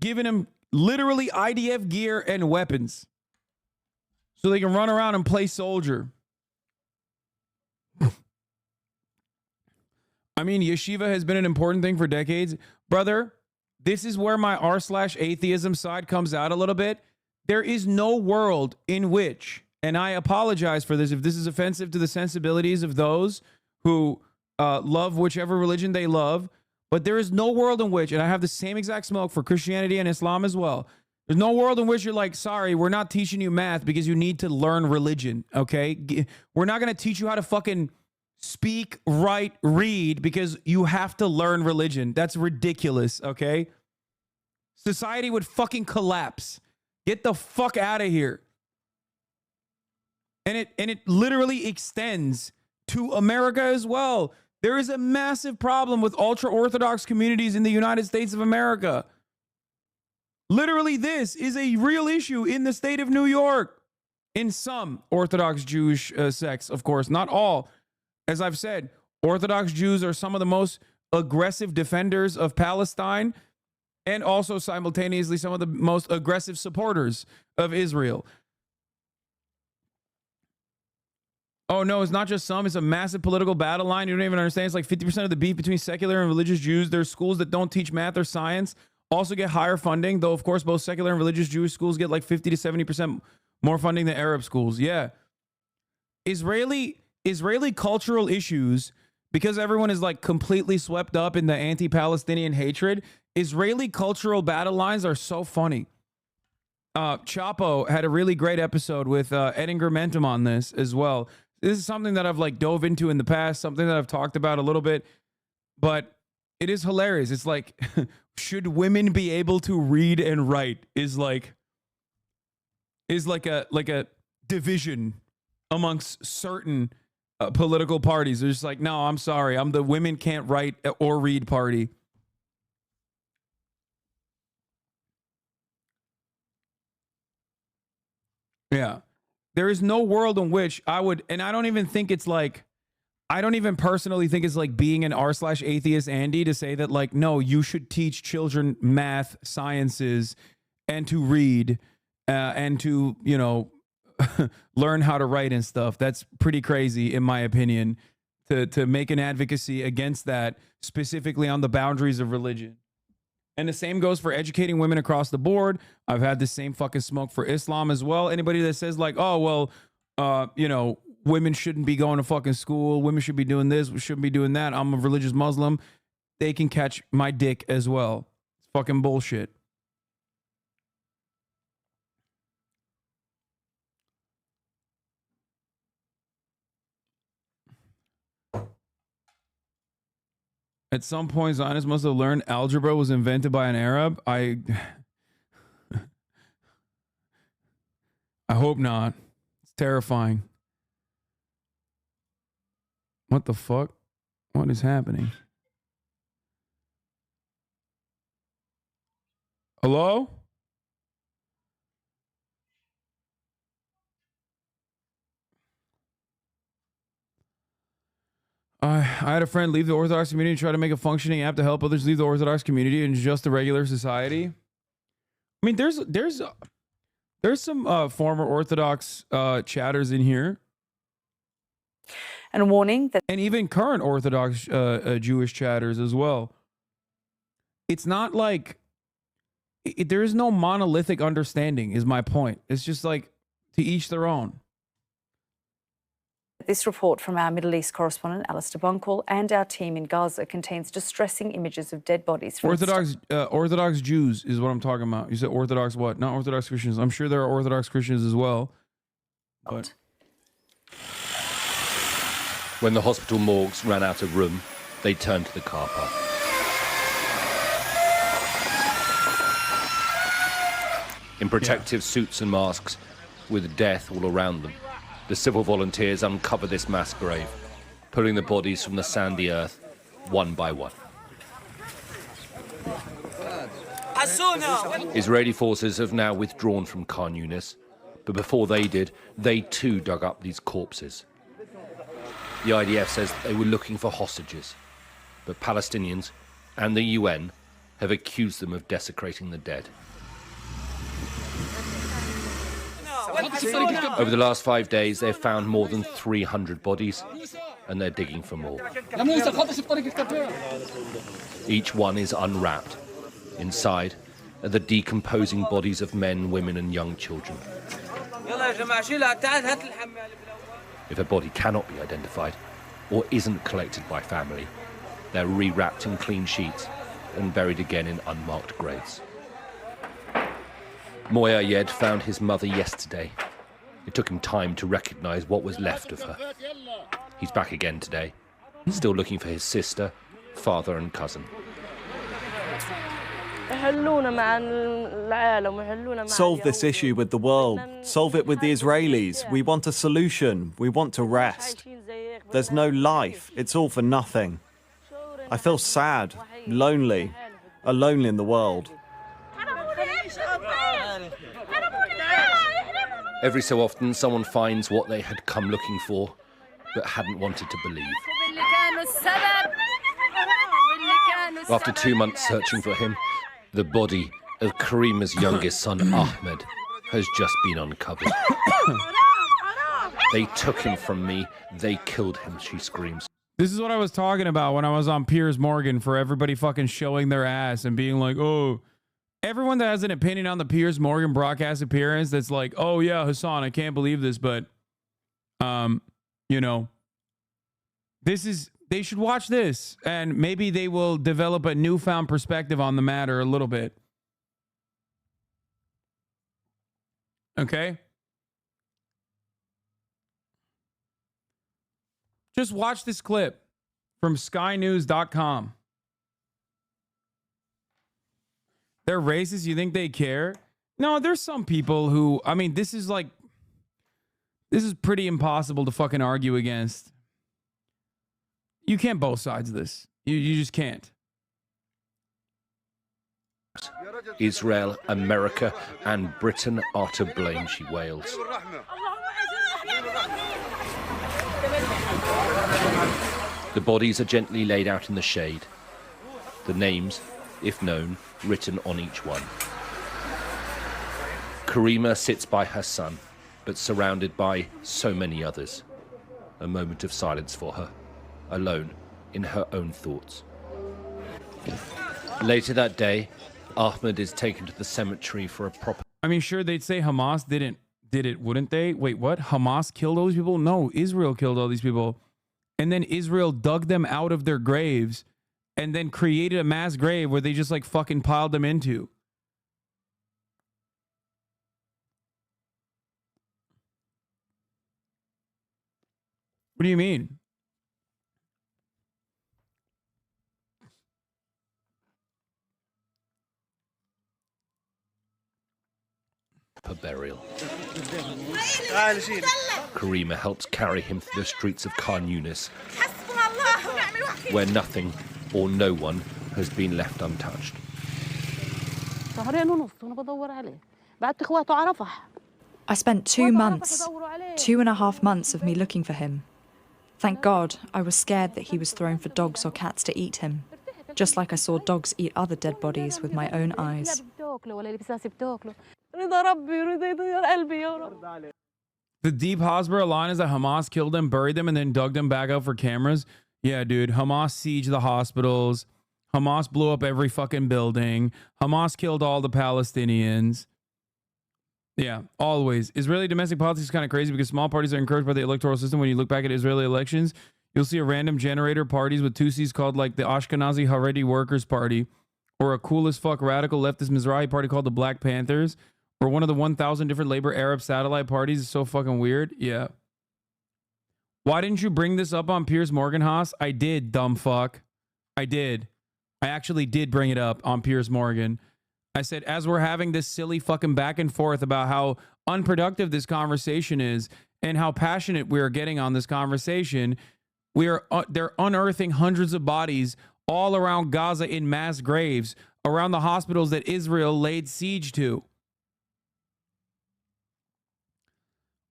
Giving them literally IDF gear and weapons so they can run around and play soldier. I mean, yeshiva has been an important thing for decades. Brother, this is where my r/atheism side comes out a little bit. There is no world in which, and I apologize for this if this is offensive to the sensibilities of those who love whichever religion they love, but there is no world in which, and I have the same exact smoke for Christianity and Islam as well, there's no world in which you're like, sorry, we're not teaching you math because you need to learn religion, okay? We're not going to teach you how to fucking speak, write, read because you have to learn religion. That's ridiculous, okay? Society would fucking collapse. Get the fuck out of here. And it literally extends to America as well. There is a massive problem with ultra-Orthodox communities in the United States of America. Literally, this is a real issue in the state of New York. In some Orthodox Jewish sects, of course, not all. As I've said, Orthodox Jews are some of the most aggressive defenders of Palestine and also simultaneously some of the most aggressive supporters of Israel. Oh, no, it's not just some. It's a massive political battle line. You don't even understand. It's like 50% of the beef between secular and religious Jews. There's schools that don't teach math or science, also get higher funding, though, of course, both secular and religious Jewish schools get like 50 to 70% more funding than Arab schools. Yeah. Israeli cultural issues, because everyone is like completely swept up in the anti-Palestinian hatred, Israeli cultural battle lines are so funny. Chapo had a really great episode with Ed Ingramentum on this as well. This is something that I've like dove into in the past, something that I've talked about a little bit, but it is hilarious. It's like, should women be able to read and write is like a division amongst certain political parties. They're just like, no, I'm sorry. I'm the women can't write or read party. Yeah. There is no world in which I would, and I don't even think it's like, I don't even personally think it's like being an r/atheist Andy to say that like, no, you should teach children math, sciences, and to read, and to, you know, learn how to write and stuff. That's pretty crazy, in my opinion, to make an advocacy against that, specifically on the boundaries of religion. And the same goes for educating women across the board. I've had the same fucking smoke for Islam as well. Anybody that says like, oh, well, you know, women shouldn't be going to fucking school. Women should be doing this. We shouldn't be doing that. I'm a religious Muslim. They can catch my dick as well. It's fucking bullshit. At some point, Zionists must have learned algebra was invented by an Arab. I hope not. It's terrifying. What the fuck? What is happening? Hello? I had a friend leave the Orthodox community and try to make a functioning app to help others leave the Orthodox community and just the regular society. I mean, there's some former Orthodox chatters in here. And a warning that... And even current Orthodox Jewish chatters as well. It's not like... there is no monolithic understanding, is my point. It's just like, to each their own. This report from our Middle East correspondent, Alistair Bunkle, and our team in Gaza contains distressing images of dead bodies. Orthodox Jews is what I'm talking about. You said Orthodox what? Not Orthodox Christians. I'm sure there are Orthodox Christians as well. But... When the hospital morgues ran out of room, they turned to the car park. In protective suits and masks, with death all around them, the civil volunteers uncover this mass grave, pulling the bodies from the sandy earth, one by one. Israeli forces have now withdrawn from Khan Yunis, but before they did, they too dug up these corpses. The IDF says they were looking for hostages, but Palestinians and the UN have accused them of desecrating the dead. Over the last 5 days, they've found more than 300 bodies, and they're digging for more. Each one is unwrapped. Inside are the decomposing bodies of men, women, and young children. If a body cannot be identified or isn't collected by family, they're rewrapped in clean sheets and buried again in unmarked graves. Moya Yed found his mother yesterday. It took him time to recognize what was left of her. He's back again today, still looking for his sister, father, and cousin. Solve this issue with the world. Solve it with the Israelis. We want a solution. We want to rest. There's no life. It's all for nothing. I feel sad, lonely, alone in the world. Every so often, someone finds what they had come looking for, but hadn't wanted to believe. After 2 months searching for him, the body of Karima's youngest son, Ahmed, has just been uncovered. They took him from me. They killed him, she screams. This is what I was talking about when I was on Piers Morgan, for everybody fucking showing their ass and being like, oh... Everyone that has an opinion on the Piers Morgan broadcast appearance that's like, oh yeah, Hasan, I can't believe this, but you know, they should watch this and maybe they will develop a newfound perspective on the matter a little bit. Okay? Just watch this clip from skynews.com. They're racist. You think they care? No, there's some people who, I mean, this is pretty impossible to fucking argue against. You can't both sides of this. You just can't. Israel, America, and Britain are to blame, she wails. The bodies are gently laid out in the shade. The names, if known, written on each one. Karima sits by her son, but surrounded by so many others. A moment of silence for her, alone in her own thoughts. Later that day, Ahmed is taken to the cemetery for a proper... I mean, sure, they'd say Hamas did it, wouldn't they? Wait, what? Hamas killed all these people? No, Israel killed all these people. And then Israel dug them out of their graves and then created a mass grave where they just like fucking piled them into. What do you mean? her burial. Karima helps carry him through the streets of Khan Yunis, where nothing or no one has been left untouched. I spent 2 months, 2.5 months of me looking for him. Thank God, I was scared that he was thrown for dogs or cats to eat him, just like I saw dogs eat other dead bodies with my own eyes. The deep Hasbara line is that Hamas killed them, buried them, and then dug them back up for cameras. Yeah, dude. Hamas sieged the hospitals. Hamas blew up every fucking building. Hamas killed all the Palestinians. Yeah, always. Israeli domestic politics is kind of crazy because small parties are encouraged by the electoral system. When you look back at Israeli elections, you'll see a random generator parties with two C's called like the Ashkenazi Haredi Workers Party, or a cool as fuck radical leftist Mizrahi party called the Black Panthers, or one of the 1,000 different labor Arab satellite parties. Is so fucking weird. Yeah. Why didn't you bring this up on Piers Morgan, Haas? I did, dumb fuck. I did. I actually did bring it up on Piers Morgan. I said, as we're having this silly fucking back and forth about how unproductive this conversation is and how passionate we're getting on this conversation, they're unearthing hundreds of bodies all around Gaza in mass graves around the hospitals that Israel laid siege to.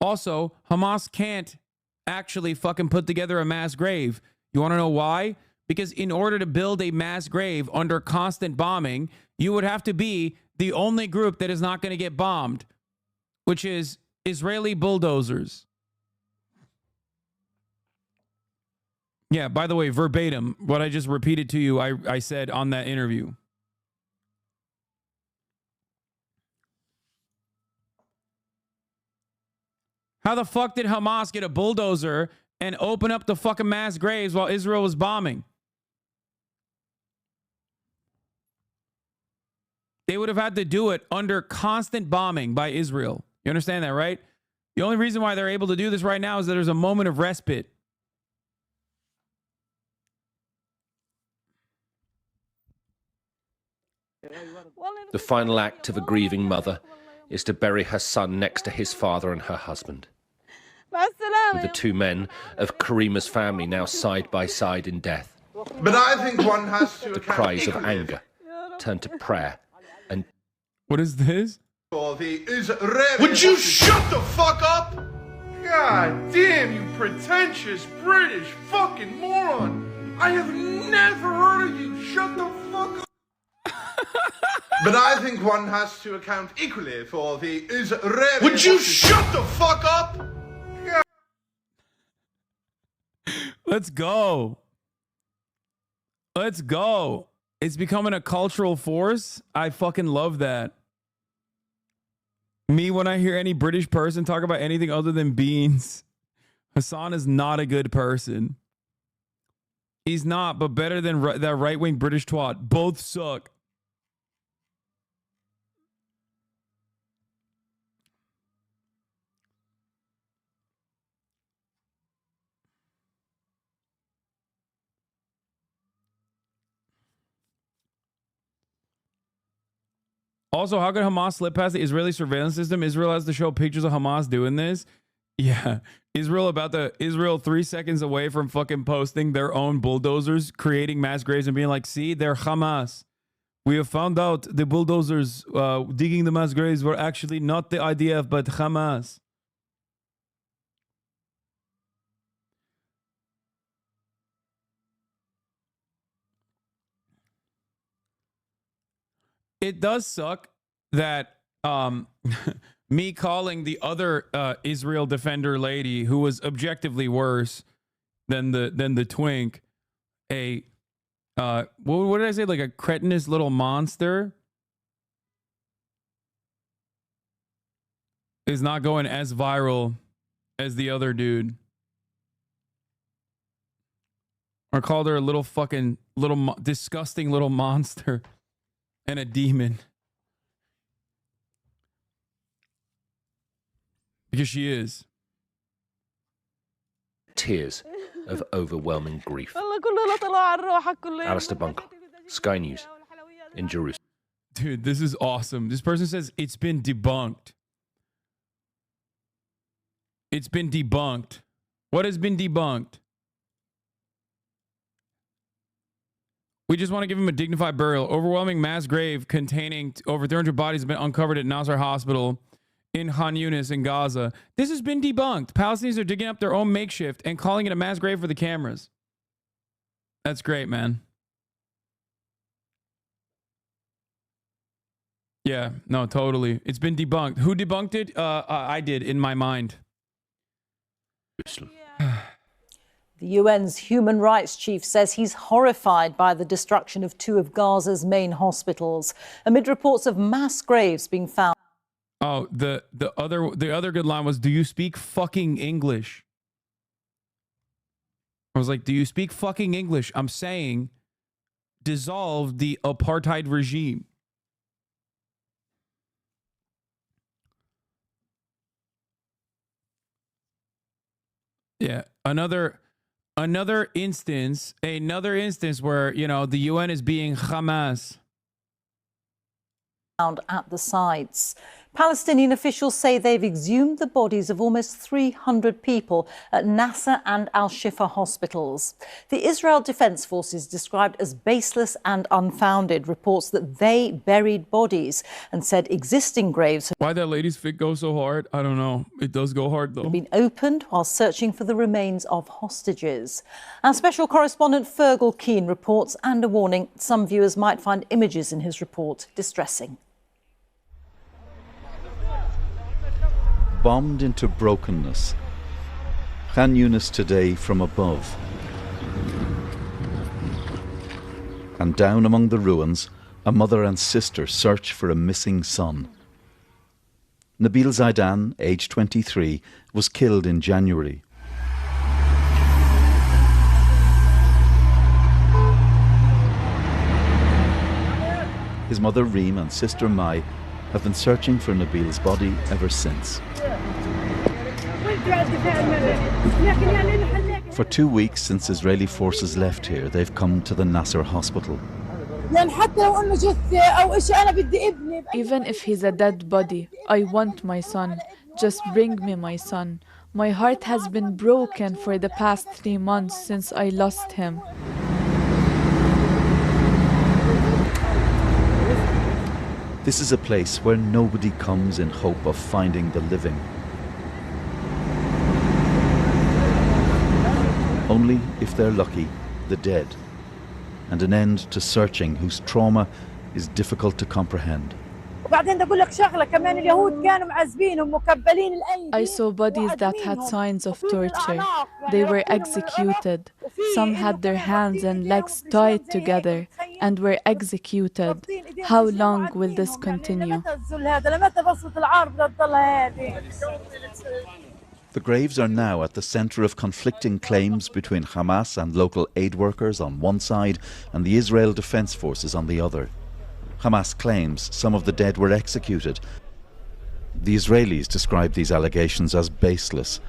Also, Hamas can't actually fucking put together a mass grave. You want to know why? Because in order to build a mass grave under constant bombing, you would have to be the only group that is not going to get bombed, which is Israeli bulldozers. Yeah, by the way, verbatim, what I just repeated to you, I said on that interview. How the fuck did Hamas get a bulldozer and open up the fucking mass graves while Israel was bombing? They would have had to do it under constant bombing by Israel. You understand that, right? The only reason why they're able to do this right now is that there's a moment of respite. The final act of a grieving mother is to bury her son next to his father and her husband. With the two men of Karima's family now side by side in death. But I think one has to the cries of anger turn to prayer and... What is this? Would you shut the fuck up? God damn, you pretentious British fucking moron. I have never heard of you. Shut the fuck up. But I think one has to account equally for the Israeli... Would you shut the fuck up? Let's go. Let's go. It's becoming a cultural force. I fucking love that. Me, when I hear any British person talk about anything other than beans, Hasan is not a good person. He's not, but better than that right-wing British twat. Both suck. Also, how could Hamas slip past the Israeli surveillance system? Israel has to show pictures of Hamas doing this. Yeah. Israel 3 seconds away from fucking posting their own bulldozers, creating mass graves and being like, see, they're Hamas. We have found out the bulldozers digging the mass graves were actually not the IDF, but Hamas. It does suck that me calling the other Israel defender lady, who was objectively worse than the twink, what did I say? Like a cretinous little monster, is not going as viral as the other dude. Or called her a little fucking disgusting little monster and a demon. Because she is. Tears of overwhelming grief. Alistair Bunkle, Sky News, in Jerusalem. Dude, this is awesome. This person says it's been debunked. It's been debunked. What has been debunked? We just want to give him a dignified burial. Overwhelming mass grave containing over 300 bodies has been uncovered at Nasser Hospital in Khan Yunis in Gaza. This has been debunked. Palestinians are digging up their own makeshift and calling it a mass grave for the cameras. That's great, man. Yeah, no, totally. It's been debunked. Who debunked it? I did, in my mind. The UN's human rights chief says he's horrified by the destruction of 2 of Gaza's main hospitals amid reports of mass graves being found. Oh, the other good line was, "Do you speak fucking English?" I was like, "Do you speak fucking English?" I'm saying, dissolve the apartheid regime. Yeah, another instance where, you know, the UN is being Hamas. Found at the sites. Palestinian officials say they've exhumed the bodies of almost 300 people at Nasser and Al-Shifa hospitals. The Israel Defense Forces, described as baseless and unfounded, reports that they buried bodies and said existing graves Why that lady's fit go so hard? I don't know. It does go hard, though. have been opened while searching for the remains of hostages. Our special correspondent Fergal Keane reports, and a warning, some viewers might find images in his report distressing. Bombed into brokenness. Khan Yunis today from above. And down among the ruins, a mother and sister search for a missing son. Nabil Zaidan, aged 23, was killed in January. His mother Reem and sister Mai have been searching for Nabil's body ever since. For 2 weeks since Israeli forces left here, they've come to the Nasser hospital. Even if he's a dead body, I want my son. Just bring me my son. My heart has been broken for the past 3 months since I lost him. This is a place where nobody comes in hope of finding the living. Only, if they're lucky, the dead. And an end to searching whose trauma is difficult to comprehend. I saw bodies that had signs of torture. They were executed. Some had their hands and legs tied together and were executed. How long will this continue? The graves are now at the centre of conflicting claims between Hamas and local aid workers on one side and the Israel Defense Forces on the other. Hamas claims some of the dead were executed. The Israelis describe these allegations as baseless,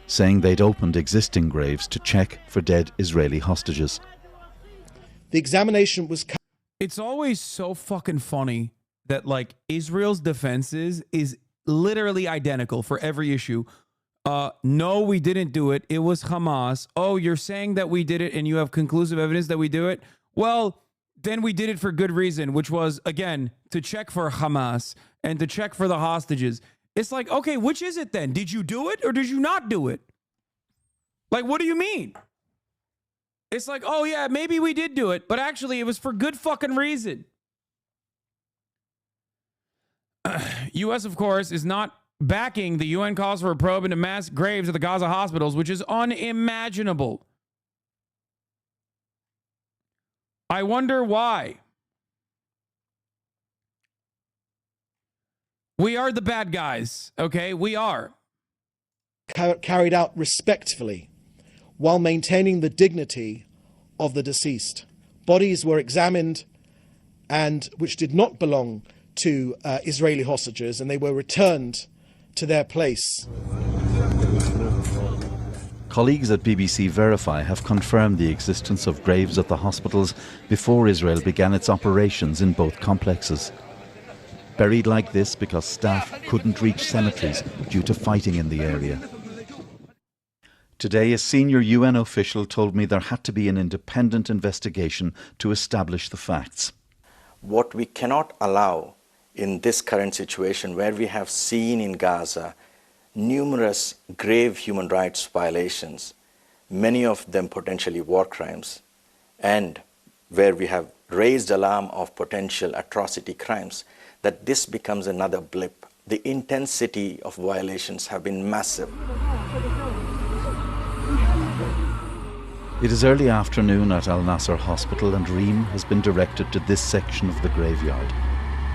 saying they'd opened existing graves to check for dead Israeli hostages. The examination was... It's always so fucking funny that like Israel's defenses is literally identical for every issue. No, we didn't do it. It was Hamas. Oh, you're saying that we did it and you have conclusive evidence that we do it? Well, then we did it for good reason, which was, again, to check for Hamas and to check for the hostages. It's like, okay, which is it then? Did you do it or did you not do it? Like, what do you mean? It's like, oh yeah, maybe we did do it, but actually it was for good fucking reason. U.S., of course, is not backing the UN calls for a probe into mass graves at the Gaza hospitals, which is unimaginable. I wonder why. We are the bad guys, okay? We are. Carried out respectfully while maintaining the dignity of the deceased. Bodies were examined and which did not belong to Israeli hostages, and they were returned to their place. Colleagues at BBC Verify have confirmed the existence of graves at the hospitals before Israel began its operations in both complexes. Buried like this because staff couldn't reach cemeteries due to fighting in the area. Today, a senior UN official told me there had to be an independent investigation to establish the facts. What we cannot allow in this current situation, where we have seen in Gaza numerous grave human rights violations, many of them potentially war crimes, and where we have raised alarm of potential atrocity crimes, that this becomes another blip. The intensity of violations have been massive. It is early afternoon at Al Nasser Hospital, and Reem has been directed to this section of the graveyard.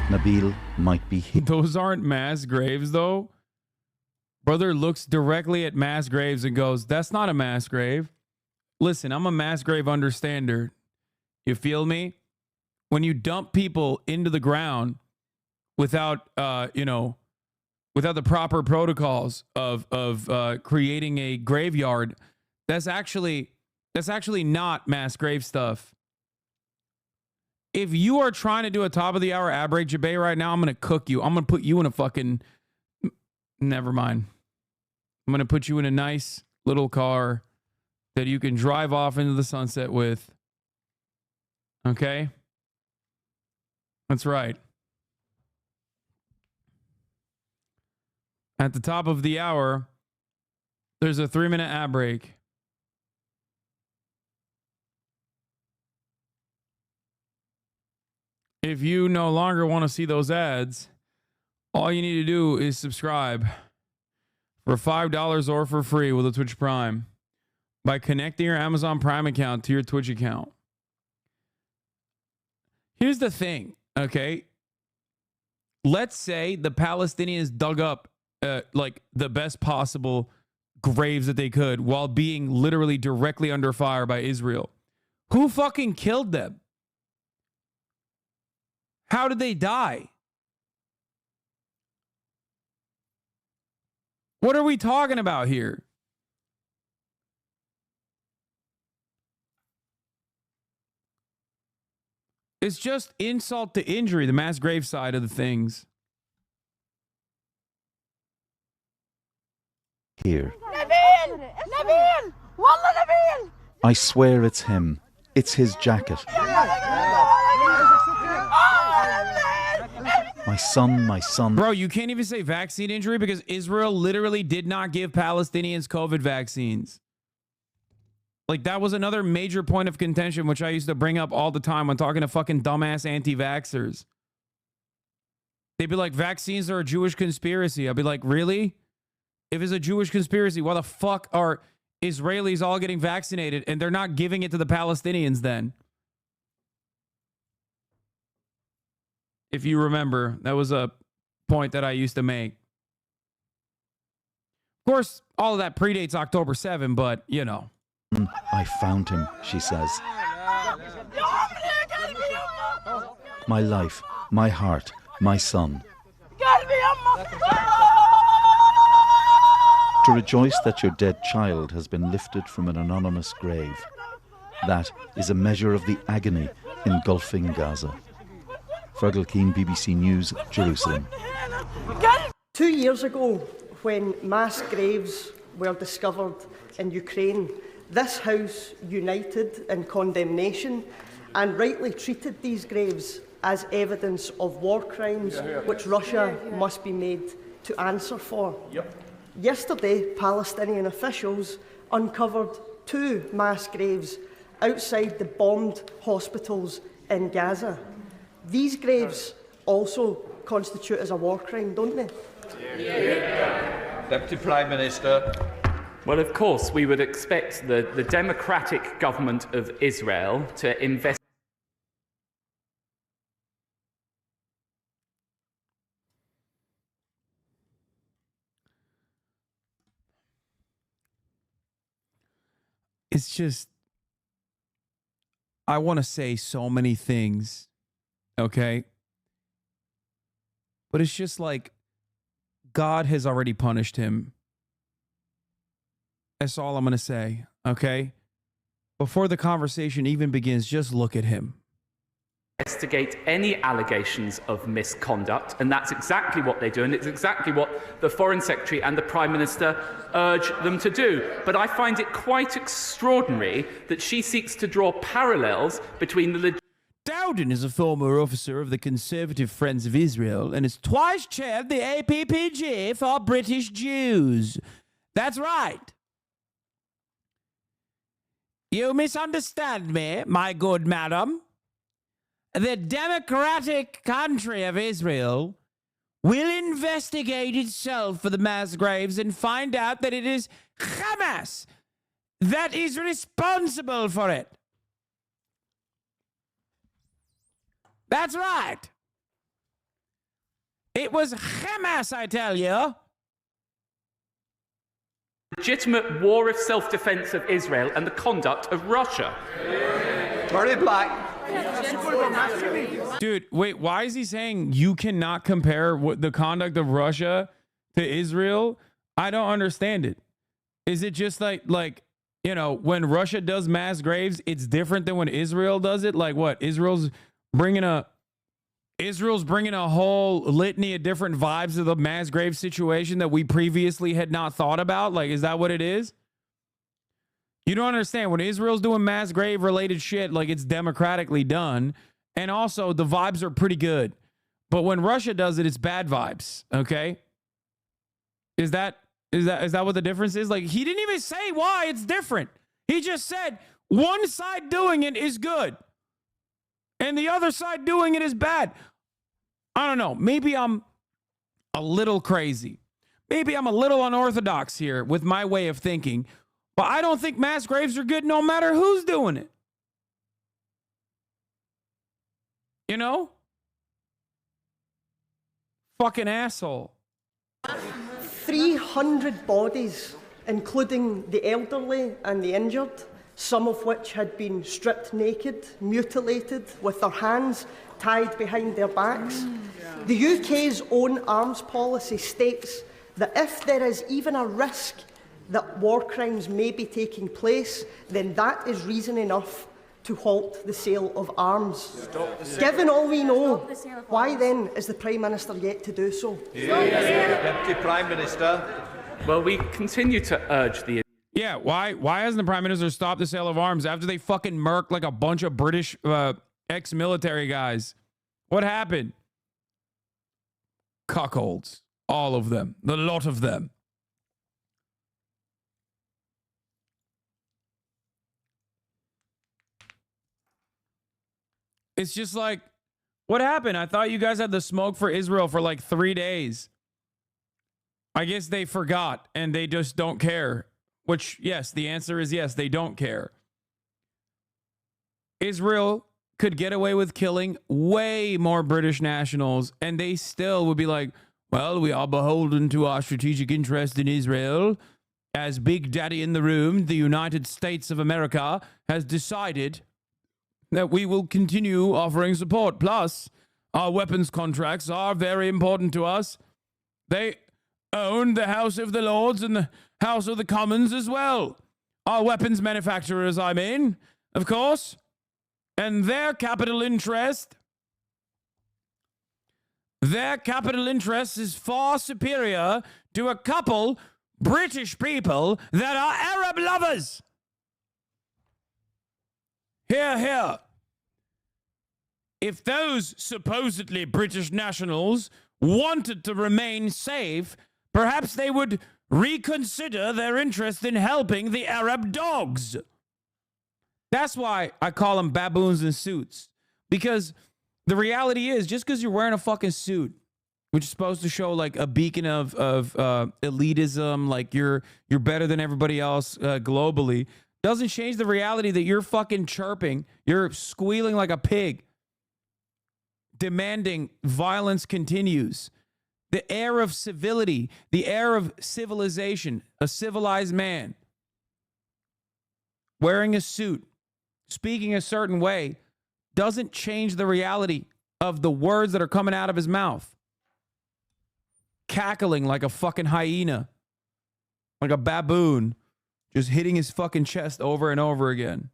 Nabil might be here. Those aren't mass graves, though. Brother looks directly at mass graves and goes, that's not a mass grave. Listen, I'm a mass grave understander. You feel me? When you dump people into the ground without, without the proper protocols of creating a graveyard, that's actually not mass grave stuff. If you are trying to do a top of the hour ad break, Jabay, right now, I'm going to cook you. I'm going to put you in a fucking... Never mind. I'm going to put you in a nice little car that you can drive off into the sunset with. Okay? That's right. At the top of the hour, there's a 3-minute ad break. If you no longer want to see those ads, all you need to do is subscribe for $5 or for free with a Twitch Prime by connecting your Amazon Prime account to your Twitch account. Here's the thing, okay? Let's say the Palestinians dug up like the best possible graves that they could while being literally directly under fire by Israel. Who fucking killed them? How did they die? What are we talking about here? It's just insult to injury, the mass grave side of the things. Here. Nabil! Nabil! Wallah Nabil! I swear it's him. It's his jacket. My son. Bro, you can't even say vaccine injury because Israel literally did not give Palestinians COVID vaccines. Like, that was another major point of contention, which I used to bring up all the time when talking to fucking dumbass anti-vaxxers. They'd be like, vaccines are a Jewish conspiracy. I'd be like, really? If it's a Jewish conspiracy, why the fuck are Israelis all getting vaccinated and they're not giving it to the Palestinians then? If you remember, that was a point that I used to make. Of course, all of that predates October 7, but, you know. I found him, she says. My life, my heart, my son. To rejoice that your dead child has been lifted from an anonymous grave. That is a measure of the agony engulfing Gaza. Fergal Keane, BBC News, Jerusalem. 2 years ago, when mass graves were discovered in Ukraine, this House united in condemnation and rightly treated these graves as evidence of war crimes which Russia must be made to answer for. Yesterday, Palestinian officials uncovered 2 mass graves outside the bombed hospitals in Gaza. These graves also constitute as a war crime, don't they? Deputy Prime Minister. Well, of course, we would expect the democratic government of Israel to invest. It's just, I want to say so many things, okay? But it's just like, God has already punished him. That's all I'm going to say, okay? Before the conversation even begins, just look at him. Investigate any allegations of misconduct, and that's exactly what they do, and it's exactly what the Foreign Secretary and the Prime Minister urge them to do. But I find it quite extraordinary that she seeks to draw parallels between the Dowden is a former officer of the Conservative Friends of Israel and has twice chaired the APPG for British Jews. That's right. You misunderstand me, my good madam. The democratic country of Israel will investigate itself for the mass graves and find out that it is Hamas that is responsible for it. That's right. It was Hamas, I tell you. legitimate war of self-defense of Israel and the conduct of Russia. Very black. Dude, wait, why is he saying you cannot compare what the conduct of Russia to Israel? I don't understand it. Is it just like, you know, when Russia does mass graves, it's different than when Israel does it? Like what? Israel's bringing a whole litany of different vibes of the mass grave situation that we previously had not thought about? Like, is that what it is? You don't understand. When Israel's doing mass grave related shit, like it's democratically done. And also the vibes are pretty good. But when Russia does it, it's bad vibes. Okay. Is that what the difference is? Like, he didn't even say why it's different. He just said one side doing it is good and the other side doing it is bad. I don't know. Maybe I'm a little crazy. Maybe I'm a little unorthodox here with my way of thinking. But I don't think mass graves are good no matter who's doing it. You know? Fucking asshole. 300 bodies, including the elderly and the injured, some of which had been stripped naked, mutilated, with their hands tied behind their backs. The UK's own arms policy states that if there is even a risk that war crimes may be taking place, then that is reason enough to halt the sale of arms. Given all we know, why then is the Prime Minister yet to do so? Deputy Prime Minister. Well, we continue to urge the... Yeah, why hasn't the Prime Minister stopped the sale of arms after they fucking murked like a bunch of British ex-military guys? What happened? Cuckolds. All of them. The lot of them. It's just like, what happened? I thought you guys had the smoke for Israel for like 3 days. I guess they forgot and they just don't care. Which, yes, the answer is yes, they don't care. Israel could get away with killing way more British nationals and they still would be like, well, we are beholden to our strategic interest in Israel. As Big Daddy in the room, the United States of America has decided that we will continue offering support. Plus, our weapons contracts are very important to us. They own the House of the Lords and the House of the Commons as well. Our weapons manufacturers, I mean, of course. And their capital interest their capital interest is far superior to a couple British people that are Arab lovers. Hear, hear. If those supposedly British nationals wanted to remain safe, perhaps they would reconsider their interest in helping the Arab dogs. That's why I call them baboons in suits. Because the reality is, just because you're wearing a fucking suit, which is supposed to show like a beacon of elitism, like you're better than everybody else globally, doesn't change the reality that you're fucking chirping, you're squealing like a pig, demanding violence continues. The air of civility, the air of civilization, a civilized man wearing a suit, speaking a certain way, doesn't change the reality of the words that are coming out of his mouth. Cackling like a fucking hyena, like a baboon, just hitting his fucking chest over and over again.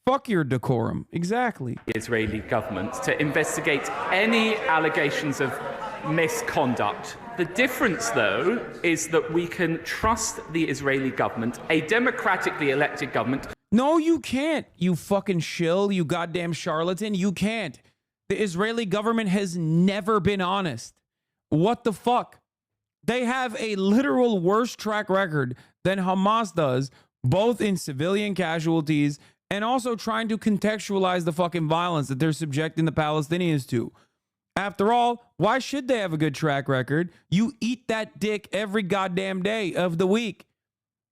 Fuck your decorum. Exactly. The Israeli government to investigate any allegations of misconduct. The difference, though, is that we can trust the Israeli government, a democratically elected government. No, you can't, you fucking shill, you goddamn charlatan. You can't. The Israeli government has never been honest. What the fuck? They have a literal worse track record than Hamas does, both in civilian casualties and also trying to contextualize the fucking violence that they're subjecting the Palestinians to. After all, why should they have a good track record? You eat that dick every goddamn day of the week.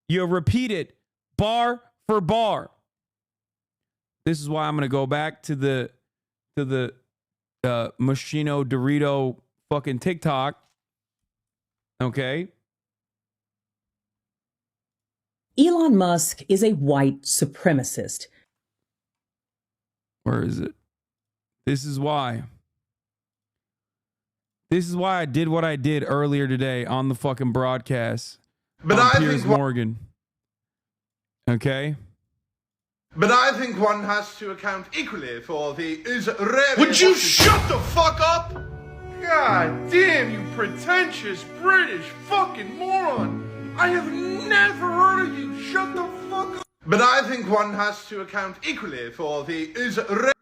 You repeat it bar for bar. This is why I'm going to go back to the Machino Dorito fucking TikTok. Okay. Elon Musk is a white supremacist. Where is it? This is why. This is why I did what I did earlier today on the fucking broadcast. But on I Piers think Morgan. Okay. But I think one has to account equally for the Israeli... Would you shut the fuck up? God damn, you pretentious British fucking moron. I have never heard of you. Shut the fuck up. But I think one has to account equally for the Israeli...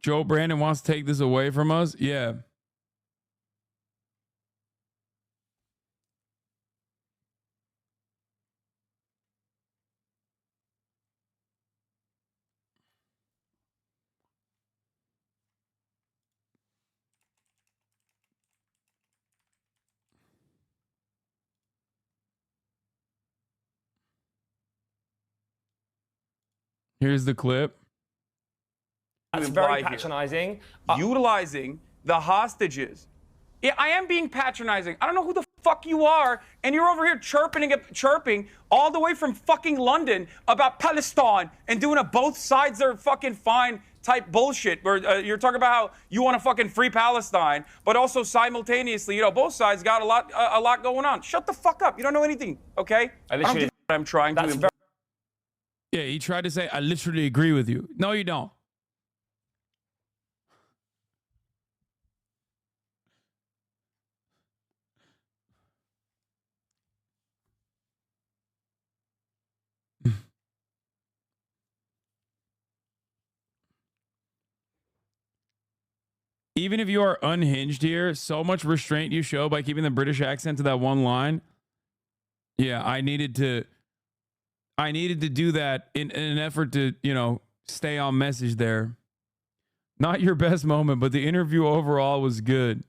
Joe Brandon wants to take this away from us? Yeah. Here's the clip. That's very patronizing. Utilizing the hostages. Yeah, I am being patronizing. I don't know who the fuck you are, and you're over here chirping all the way from fucking London about Palestine and doing a both sides are fucking fine type bullshit where you're talking about how you want to fucking free Palestine, but also simultaneously, you know, both sides got a lot going on. Shut the fuck up. You don't know anything, okay? I'm trying to... Yeah, he tried to say, I literally agree with you. No, you don't. Even if you are unhinged here, so much restraint you show by keeping the British accent to that one line. Yeah, I needed to do that in an effort to, you know, stay on message there. Not your best moment, but the interview overall was good.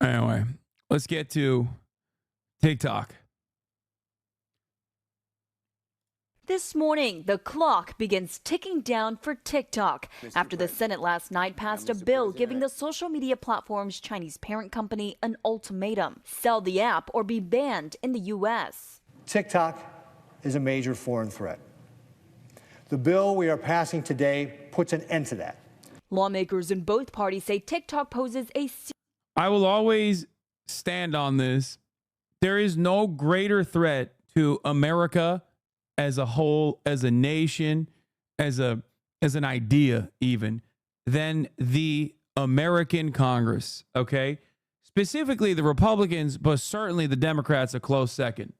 Anyway, let's get to TikTok. This morning, the clock begins ticking down for TikTok after the Senate last night passed a bill giving the social media platform's Chinese parent company an ultimatum: sell the app or be banned in the U.S. TikTok is a major foreign threat. The bill we are passing today puts an end to that. Lawmakers in both parties say TikTok poses a... I will always stand on this. There is no greater threat to America as a whole, as a nation, as an idea even, than the American Congress, okay? Specifically the Republicans, but certainly the Democrats a close second.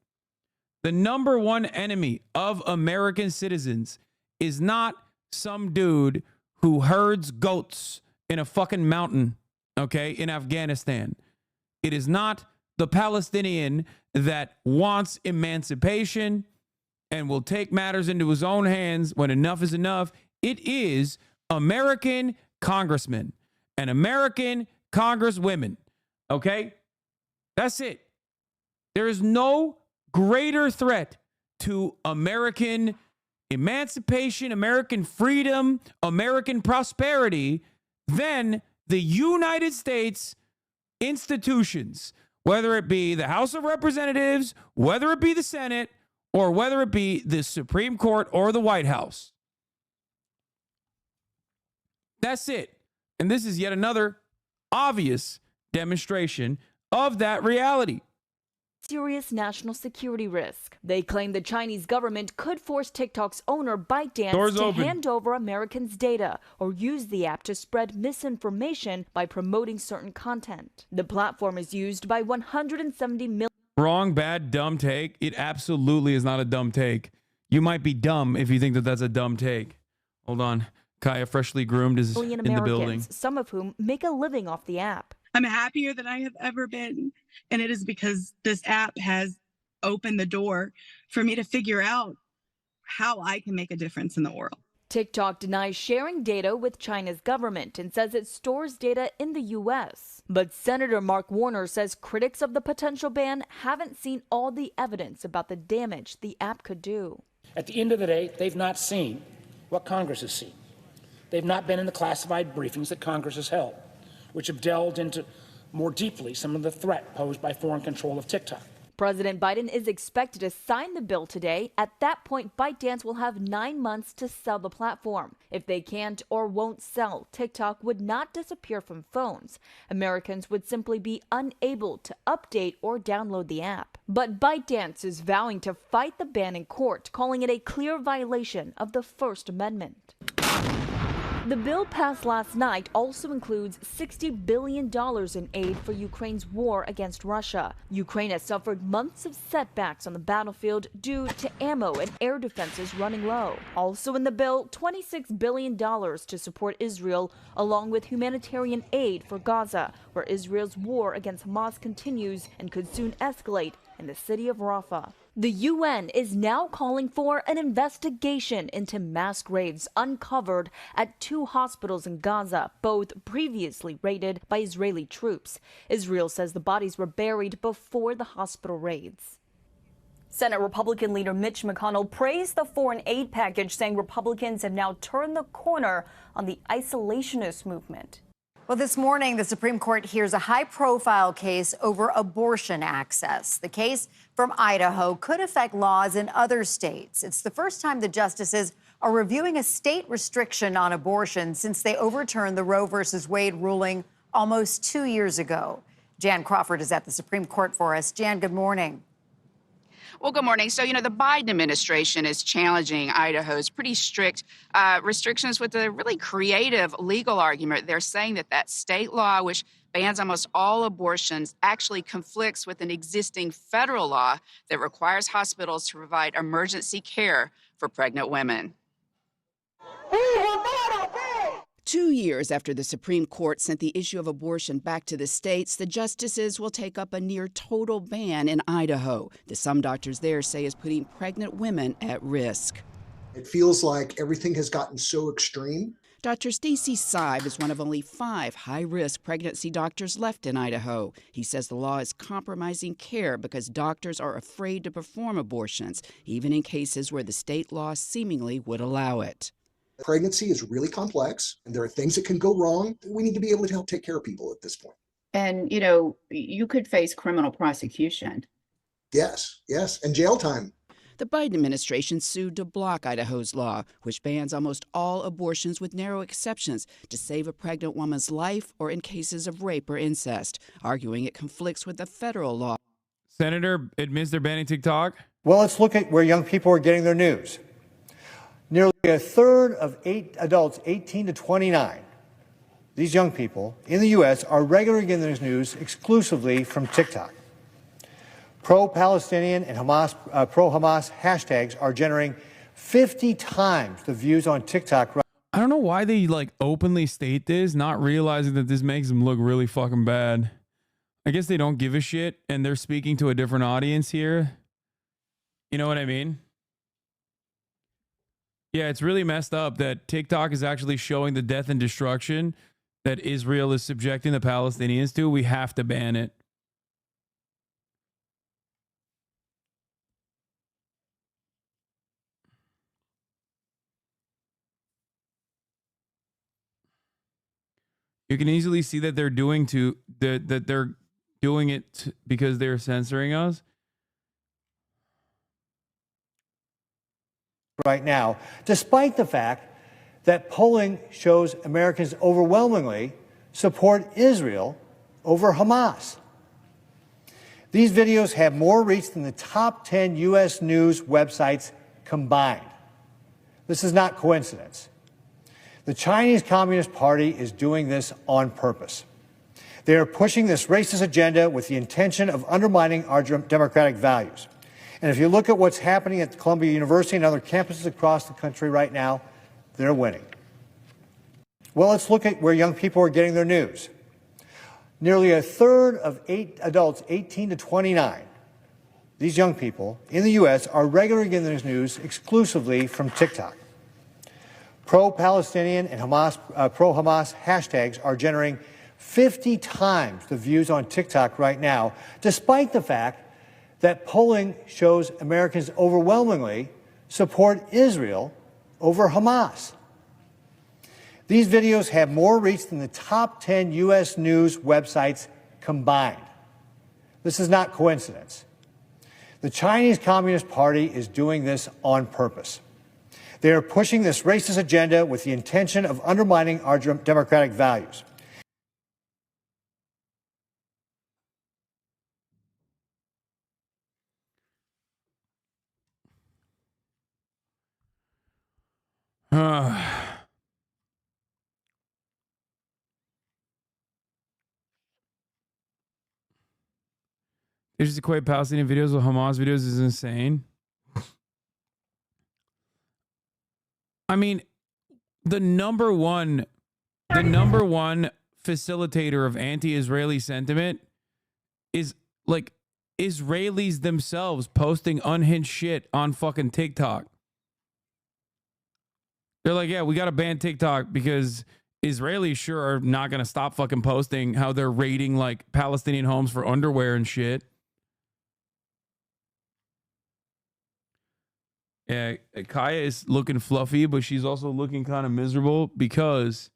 The number one enemy of American citizens is not some dude who herds goats in a fucking mountain, okay, in Afghanistan. It is not the Palestinian that wants emancipation and will take matters into his own hands when enough is enough. It is American congressmen and American congresswomen, okay? That's it. There is no greater threat to American emancipation, American freedom, American prosperity than the United States institutions, whether it be the House of Representatives, whether it be the Senate, or whether it be the Supreme Court or the White House. That's it. And this is yet another obvious demonstration of that reality. Serious national security risk. They claim the Chinese government could force TikTok's owner ByteDance to hand over Americans' data or use the app to spread misinformation by promoting certain content. The platform is used by 170 million. Wrong, bad, dumb take. It absolutely is not a dumb take. You might be dumb if you think that that's a dumb take. Hold on. Kaya, freshly groomed, is in the building. Some of whom make a living off the app. I'm happier than I have ever been. And it is because this app has opened the door for me to figure out how I can make a difference in the world. TikTok denies sharing data with China's government and says it stores data in the U.S. But Senator Mark Warner says critics of the potential ban haven't seen all the evidence about the damage the app could do. At the end of the day, they've not seen what Congress has seen. They've not been in the classified briefings that Congress has held, which have delved into more deeply some of the threat posed by foreign control of TikTok. President Biden is expected to sign the bill today. At that point, ByteDance will have 9 months to sell the platform. If they can't or won't sell, TikTok would not disappear from phones. Americans would simply be unable to update or download the app. But ByteDance is vowing to fight the ban in court, calling it a clear violation of the First Amendment. The bill passed last night also includes $60 billion in aid for Ukraine's war against Russia. Ukraine has suffered months of setbacks on the battlefield due to ammo and air defenses running low. Also in the bill, $26 billion to support Israel, along with humanitarian aid for Gaza, where Israel's war against Hamas continues and could soon escalate in the city of Rafah. The UN is now calling for an investigation into mass graves uncovered at 2 hospitals in Gaza, both previously raided by Israeli troops. Israel says the bodies were buried before the hospital raids. Senate Republican leader Mitch McConnell praised the foreign aid package, saying Republicans have now turned the corner on the isolationist movement. Well, this morning, the Supreme Court hears a high-profile case over abortion access. The case from Idaho could affect laws in other states. It's the first time the justices are reviewing a state restriction on abortion since they overturned the Roe v. Wade ruling almost 2 years ago. Jan Crawford is at the Supreme Court for us. Jan, good morning. Well, good morning. So, the Biden administration is challenging Idaho's pretty strict restrictions with a really creative legal argument. They're saying that state law, which bans almost all abortions, actually conflicts with an existing federal law that requires hospitals to provide emergency care for pregnant women. 2 years after the Supreme Court sent the issue of abortion back to the states, the justices will take up a near total ban in Idaho that some doctors there say is putting pregnant women at risk. It feels like everything has gotten so extreme. Dr. Stacy Sibe is one of only 5 high-risk pregnancy doctors left in Idaho. He says the law is compromising care because doctors are afraid to perform abortions, even in cases where the state law seemingly would allow it. Pregnancy is really complex, and there are things that can go wrong. We need to be able to help take care of people at this point. And, you know, you could face criminal prosecution. Yes, and jail time. The Biden administration sued to block Idaho's law, which bans almost all abortions with narrow exceptions to save a pregnant woman's life or in cases of rape or incest, arguing it conflicts with the federal law. Senator admits they're banning TikTok? Well, let's look at where young people are getting their news. Nearly a third of adults 18 to 29, these young people in the U.S. are regularly getting their news exclusively from TikTok. Pro-Palestinian and pro-Hamas hashtags are generating 50 times the views on TikTok. I don't know why they like openly state this, not realizing that this makes them look really fucking bad. I guess they don't give a shit and they're speaking to a different audience here. You know what I mean? Yeah, it's really messed up that TikTok is actually showing the death and destruction that Israel is subjecting the Palestinians to. We have to ban it. You can easily see that they're doing it because they're censoring us. Right now, despite the fact that polling shows Americans overwhelmingly support Israel over Hamas. These videos have more reach than the top 10 U.S. news websites combined. This is not coincidence. The Chinese Communist Party is doing this on purpose. They are pushing this racist agenda with the intention of undermining our democratic values. And if you look at what's happening at Columbia University and other campuses across the country right now, they're winning. Well, let's look at where young people are getting their news. Nearly a third of adults 18 to 29, these young people in the U.S. are regularly getting their news exclusively from TikTok. Pro-Palestinian and pro-Hamas hashtags are generating 50 times the views on TikTok right now, despite the fact that polling shows Americans overwhelmingly support Israel over Hamas. These videos have more reach than the top 10 U.S. news websites combined. This is not coincidence. The Chinese Communist Party is doing this on purpose. They are pushing this racist agenda with the intention of undermining our democratic values. They just equate Palestinian videos with Hamas videos is insane. I mean, the number one facilitator of anti-Israeli sentiment is like Israelis themselves posting unhinged shit on fucking TikTok. They're like, yeah, we got to ban TikTok because Israelis sure are not going to stop fucking posting how they're raiding like Palestinian homes for underwear and shit. Yeah, Kaya is looking fluffy, but she's also looking kind of miserable because it's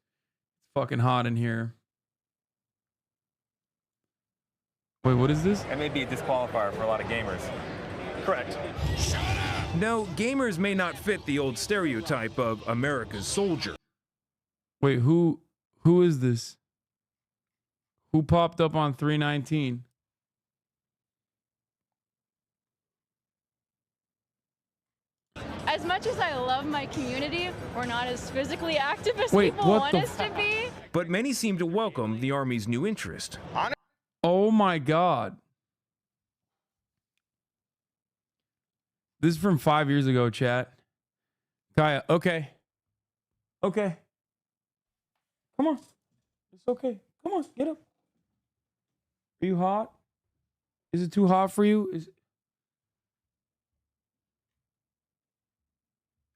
fucking hot in here. Wait, what is this? It may be a disqualifier for a lot of gamers. Correct. No, gamers may not fit the old stereotype of America's soldier. Wait, who is this? Who popped up on 319? As much as I love my community, we're not as physically active as Wait, people what want the us to be. But many seem to welcome the Army's new interest. Oh my God. This is from 5 years ago, chat. Kaya, okay. Okay. Come on. It's okay. Come on, get up. Are you hot? Is it too hot for you?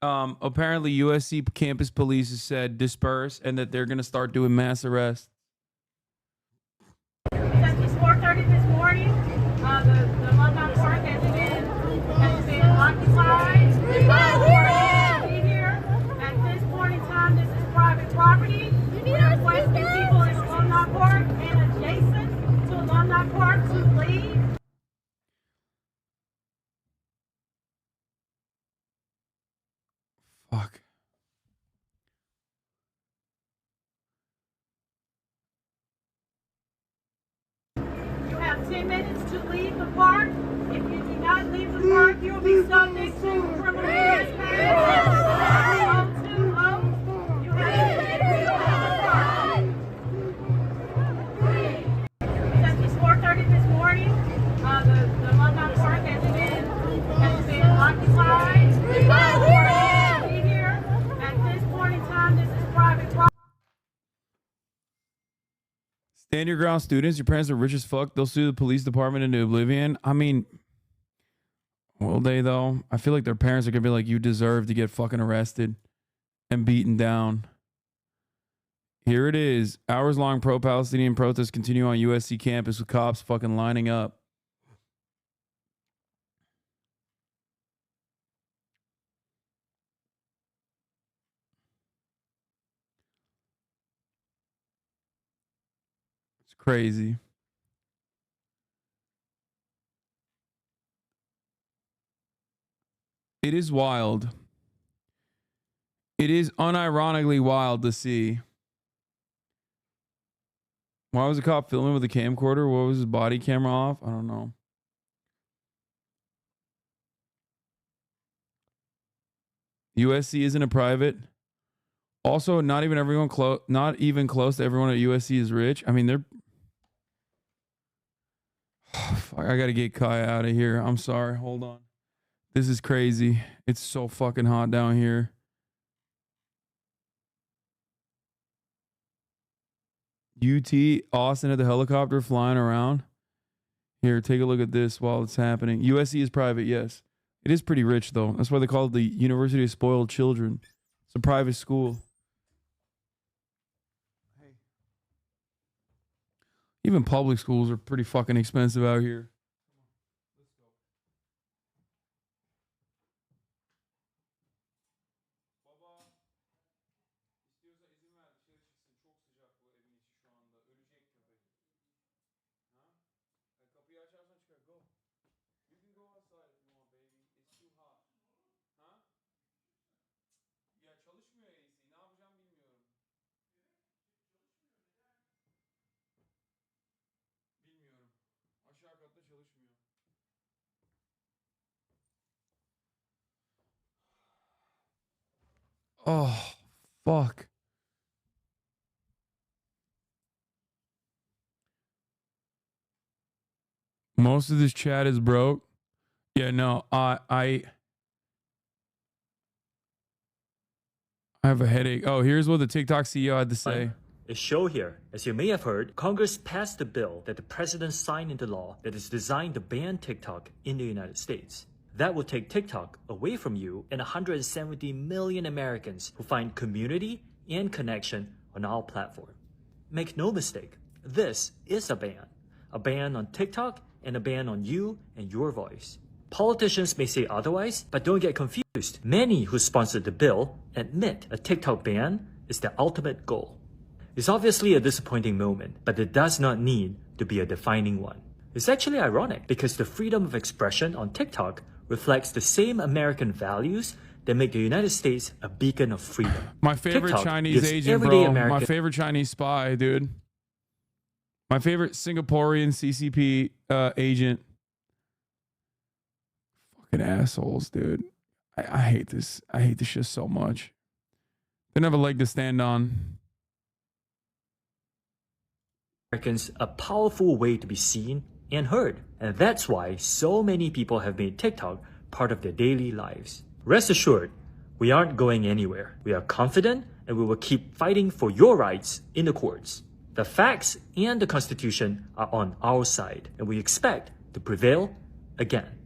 Apparently USC campus police has said disperse and that they're going to start doing mass arrests. Since 4:30 this morning, the London Park has been occupied. Be here. At this point in time, this is private property. We're requesting people in London Park and adjacent to London Park to leave. Fuck. You have 10 minutes to leave the park. If you do not leave the park, you will be subject to criminal trespass. 020. You have 10 minutes to leave the park. Since 4:30 this morning, the London Park has been occupied. Be here. At this point in time, this is private property. Stand your ground, students. Your parents are rich as fuck. They'll sue the police department into oblivion. I mean, will they though? I feel like their parents are gonna be like, you deserve to get fucking arrested and beaten down. Here it is. Hours-long pro-Palestinian protests continue on USC campus with cops fucking lining up. It's crazy. It is wild. It is unironically wild to see. Why was the cop filming with a camcorder? What was his body camera off? I don't know. USC isn't a private. Also, not even close to everyone at USC is rich. I mean, they're... Fuck, I gotta get Kai out of here. I'm sorry. Hold on. This is crazy. It's so fucking hot down here. UT Austin at the helicopter flying around. Here, take a look at this while it's happening. USC is private, yes. It is pretty rich, though. That's why they call it the University of Spoiled Children. It's a private school. Even public schools are pretty fucking expensive out here. Oh, fuck. Most of this chat is broke. Yeah, no, I have a headache. Oh, here's what the TikTok CEO had to say. Is show here. As you may have heard, Congress passed a bill that the president signed into law that is designed to ban TikTok in the United States. That will take TikTok away from you and 170 million Americans who find community and connection on our platform. Make no mistake, this is a ban on TikTok and a ban on you and your voice. Politicians may say otherwise, but don't get confused. Many who sponsored the bill admit a TikTok ban is the ultimate goal. It's obviously a disappointing moment, but it does not need to be a defining one. It's actually ironic because the freedom of expression on TikTok reflects the same American values that make the United States a beacon of freedom. My favorite TikTok Chinese gives agent, everyday bro. American- My favorite Chinese spy, dude. My favorite Singaporean CCP agent. Fucking assholes, dude. I hate this. I hate this shit so much. They don't have a leg to stand on. Americans a powerful way to be seen and heard. And that's why so many people have made TikTok part of their daily lives. Rest assured, we aren't going anywhere. We are confident and we will keep fighting for your rights in the courts. The facts and the Constitution are on our side, and we expect to prevail again.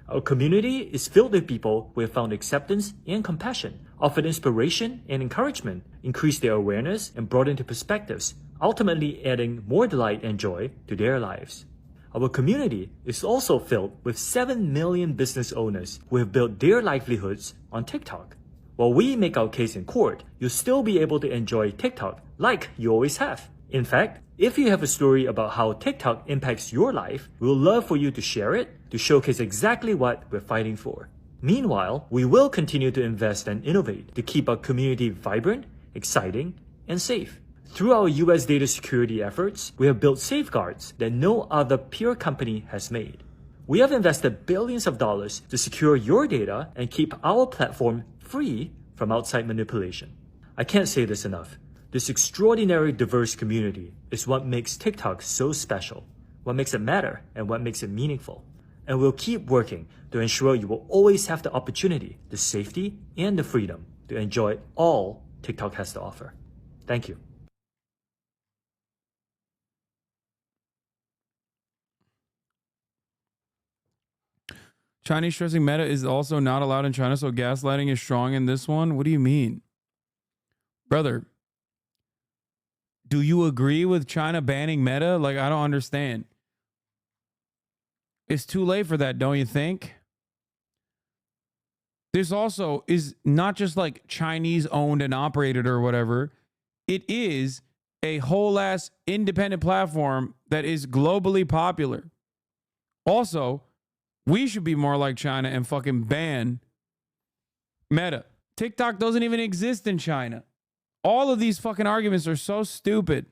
Our community is filled with people who have found acceptance and compassion, offered inspiration and encouragement, increased their awareness, and brought into perspectives, ultimately adding more delight and joy to their lives. Our community is also filled with 7 million business owners who have built their livelihoods on TikTok. While we make our case in court, you'll still be able to enjoy TikTok like you always have. In fact, if you have a story about how TikTok impacts your life, we'll love for you to share it to showcase exactly what we're fighting for. Meanwhile, we will continue to invest and innovate to keep our community vibrant, exciting, and safe. Through our US data security efforts, we have built safeguards that no other peer company has made. We have invested billions of dollars to secure your data and keep our platform free from outside manipulation. I can't say this enough. This extraordinary diverse community is what makes TikTok so special, what makes it matter, and what makes it meaningful. And we'll keep working to ensure you will always have the opportunity, the safety, and the freedom to enjoy all TikTok has to offer. Thank you. Chinese stressing Meta is also not allowed in China, so gaslighting is strong in this one. What do you mean? Brother, do you agree with China banning Meta? Like, I don't understand. It's too late for that, don't you think? This also is not just like Chinese owned and operated or whatever. It is a whole ass independent platform that is globally popular. Also, we should be more like China and fucking ban Meta. TikTok doesn't even exist in China. All of these fucking arguments are so stupid.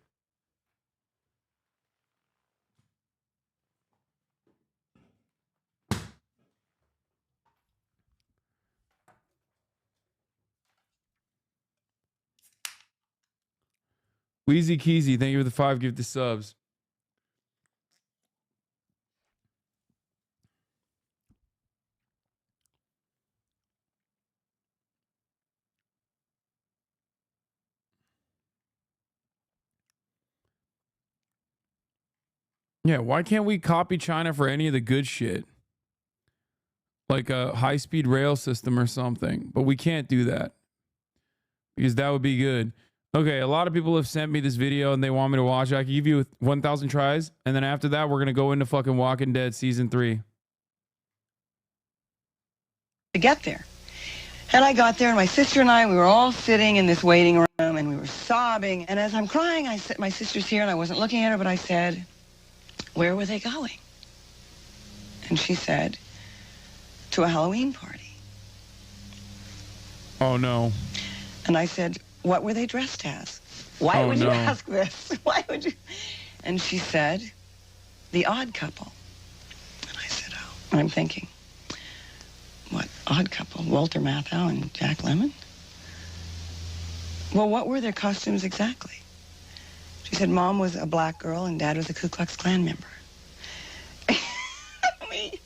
Wheezy Keezy, thank you for the 5 gift the subs. Yeah, why can't we copy China for any of the good shit? Like a high-speed rail system or something. But we can't do that. Because that would be good. Okay, a lot of people have sent me this video and they want me to watch it. I can give you 1,000 tries. And then after that, we're going to go into fucking Walking Dead Season 3. To get there. And I got there, and my sister and I, we were all sitting in this waiting room, and we were sobbing. And as I'm crying, I said, my sister's here, and I wasn't looking at her, but I said, where were they going? And she said, to a Halloween party. Oh, no. And I said, what were they dressed as? Why would you ask this? Why would you? And she said, the Odd Couple. And I said, oh. And I'm thinking, what Odd Couple? Walter Matthau and Jack Lemmon? Well, what were their costumes exactly? She said, Mom was a black girl and Dad was a Ku Klux Klan member. We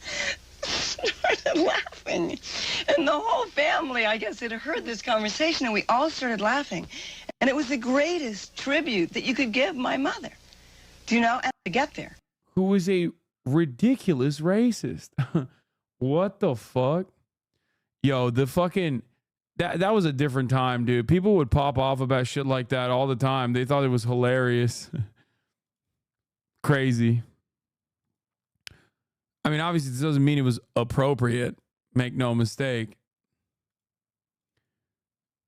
started laughing. And the whole family, I guess, had heard this conversation, and we all started laughing. And it was the greatest tribute that you could give my mother. Do you know? And to get there. Who is a ridiculous racist. What the fuck? Yo, the fucking... That was a different time, dude. People would pop off about shit like that all the time. They thought it was hilarious. Crazy. I mean, obviously, this doesn't mean it was appropriate. Make no mistake.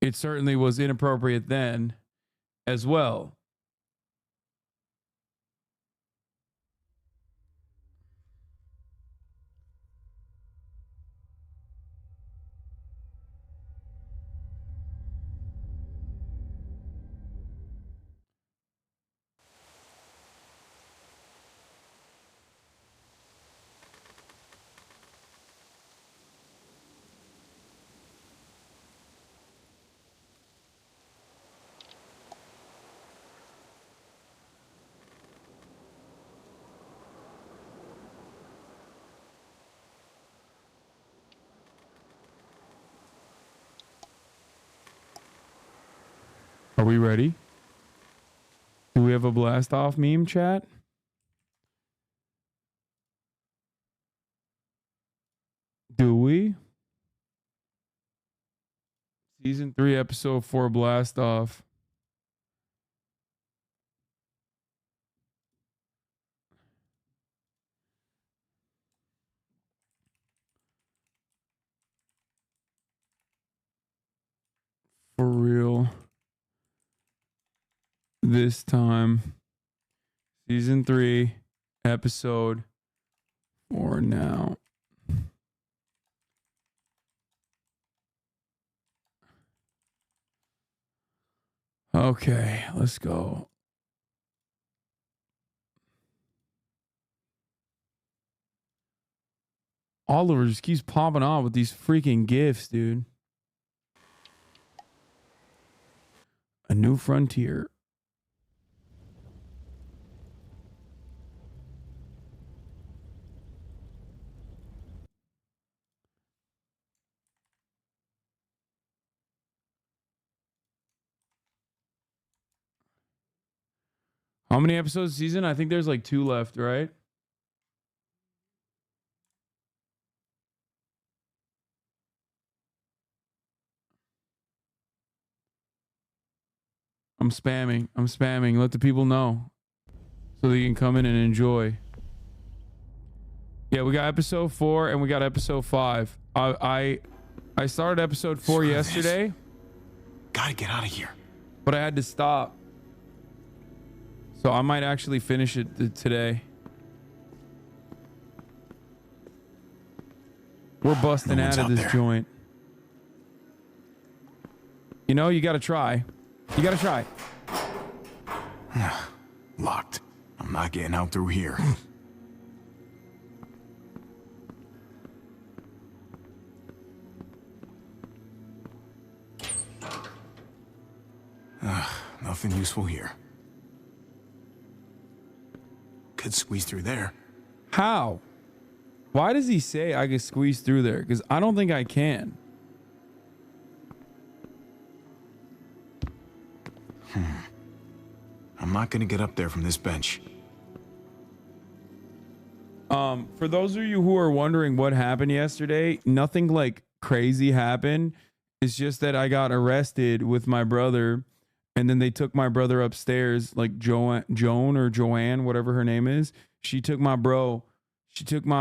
It certainly was inappropriate then as well. Are we ready? Do we have a blast off meme chat? Season 3, Episode 4, Blast Off. For real. This time. Season 3, Episode 4 now. Okay, let's go. Oliver just keeps popping off with these freaking gifts, dude. A new frontier. How many episodes a season? I think there's like 2 left, right? I'm spamming. Let the people know so they can come in and enjoy. Yeah, we got episode 4 and we got episode 5. I started episode 4 yesterday. Gotta get out of here. But I had to stop. So I might actually finish it today. We're busting out of this joint. You know, you gotta try. You gotta try. Locked. I'm not getting out through here. Nothing useful here. Could squeeze through there. How? Why does he say I could squeeze through there? Because I don't think I can. I'm not gonna get up there from this bench. For those of you who are wondering what happened yesterday, nothing like crazy happened. It's just that I got arrested with my brother, and then they took my brother upstairs, like Joan or Joanne, whatever her name is. She took my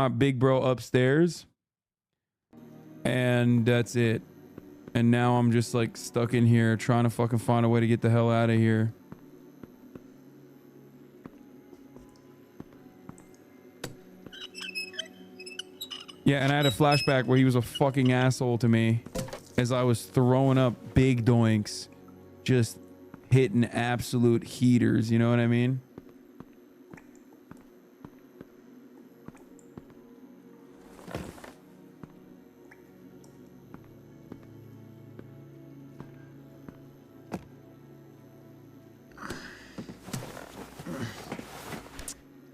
big bro upstairs, and that's it. And now I'm just like stuck in here trying to fucking find a way to get the hell out of here. Yeah, and I had a flashback where he was a fucking asshole to me as I was throwing up big doinks, just hitting absolute heaters, you know what I mean?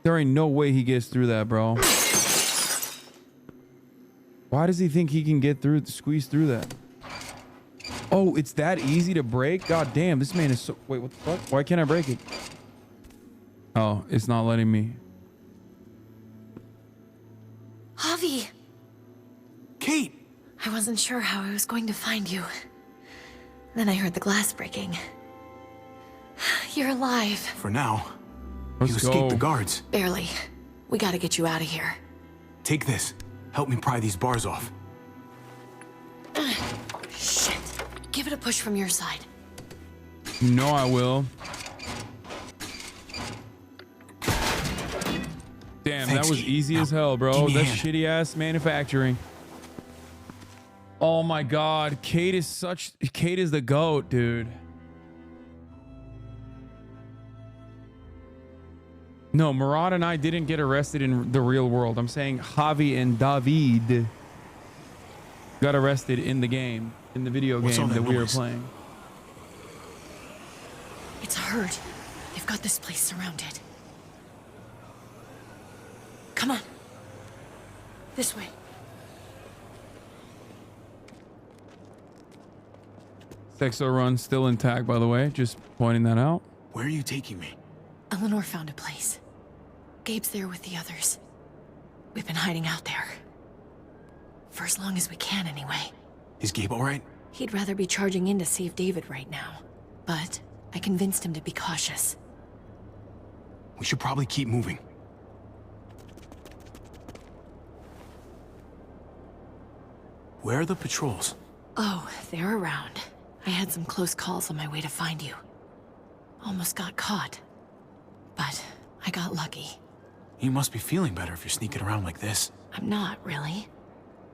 There ain't no way he gets through that, bro. Why does he think he can get through, squeeze through that? Oh, it's that easy to break? God damn, this man is so... Wait, what the fuck? Why can't I break it? Oh, it's not letting me. Javi! Kate! I wasn't sure how I was going to find you. Then I heard the glass breaking. You're alive. For now. Let's you escaped go. the guards. Barely. We gotta get you out of here. Take this. Help me pry these bars off. Shit. Give it a push from your side. You know I will. Damn, Thanks, that was Kate. easy Now, as hell, give bro. me a That's hand. shitty ass manufacturing. Oh my god, Kate is the GOAT, dude. No, Murad and I didn't get arrested in the real world. I'm saying Javi and David got arrested in the game, in the video What's all game that that we were noise? playing. It's a herd. They've got this place surrounded. Come on. This way. Sexo run still intact, by the way. Just pointing that out. Where are you taking me? Eleanor found a place. Gabe's there with the others. We've been hiding out there. For as long as we can, anyway. Is Gabe all right? He'd rather be charging in to save David right now. But I convinced him to be cautious. We should probably keep moving. Where are the patrols? Oh, they're around. I had some close calls on my way to find you. Almost got caught. But I got lucky. You must be feeling better if you're sneaking around like this. I'm not, really.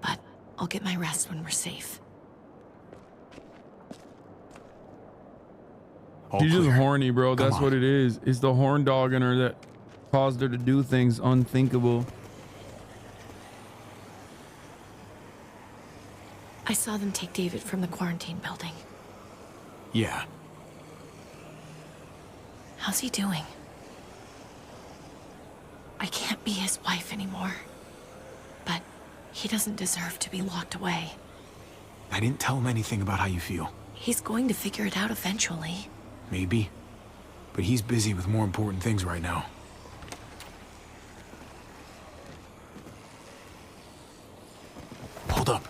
But I'll get my rest when we're safe. She's just horny, bro. That's what it is. It's the horn dog in her that caused her to do things unthinkable. I saw them take David from the quarantine building. Yeah. How's he doing? I can't be his wife anymore. But he doesn't deserve to be locked away. I didn't tell him anything about how you feel. He's going to figure it out eventually. Maybe. But he's busy with more important things right now. Hold up.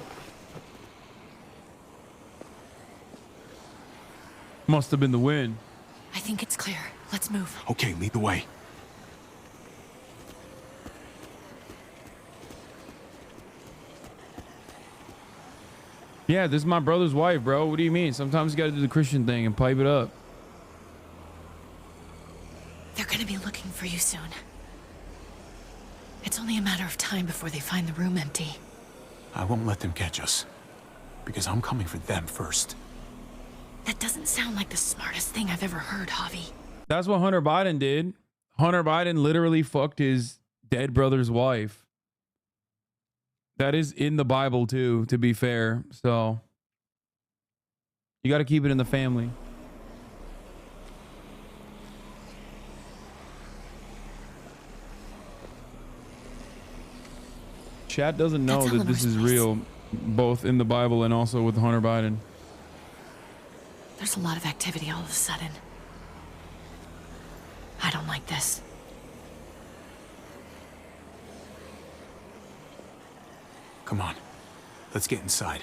Must have been the wind. I think it's clear. Let's move. Okay, lead the way. Yeah, this is my brother's wife, bro. What do you mean? Sometimes you gotta do the Christian thing and pipe it up. They're gonna be looking for you soon. It's only a matter of time before they find the room empty. I won't let them catch us. Because I'm coming for them first. That doesn't sound like the smartest thing I've ever heard, Javi. That's what Hunter Biden did. Hunter Biden literally fucked his dead brother's wife. That is in the Bible too, to be fair. So you got to keep it in the family. Chat doesn't know that this is real, both in the Bible and also with Hunter Biden. There's a lot of activity all of a sudden. I don't like this. Come on. Let's get inside.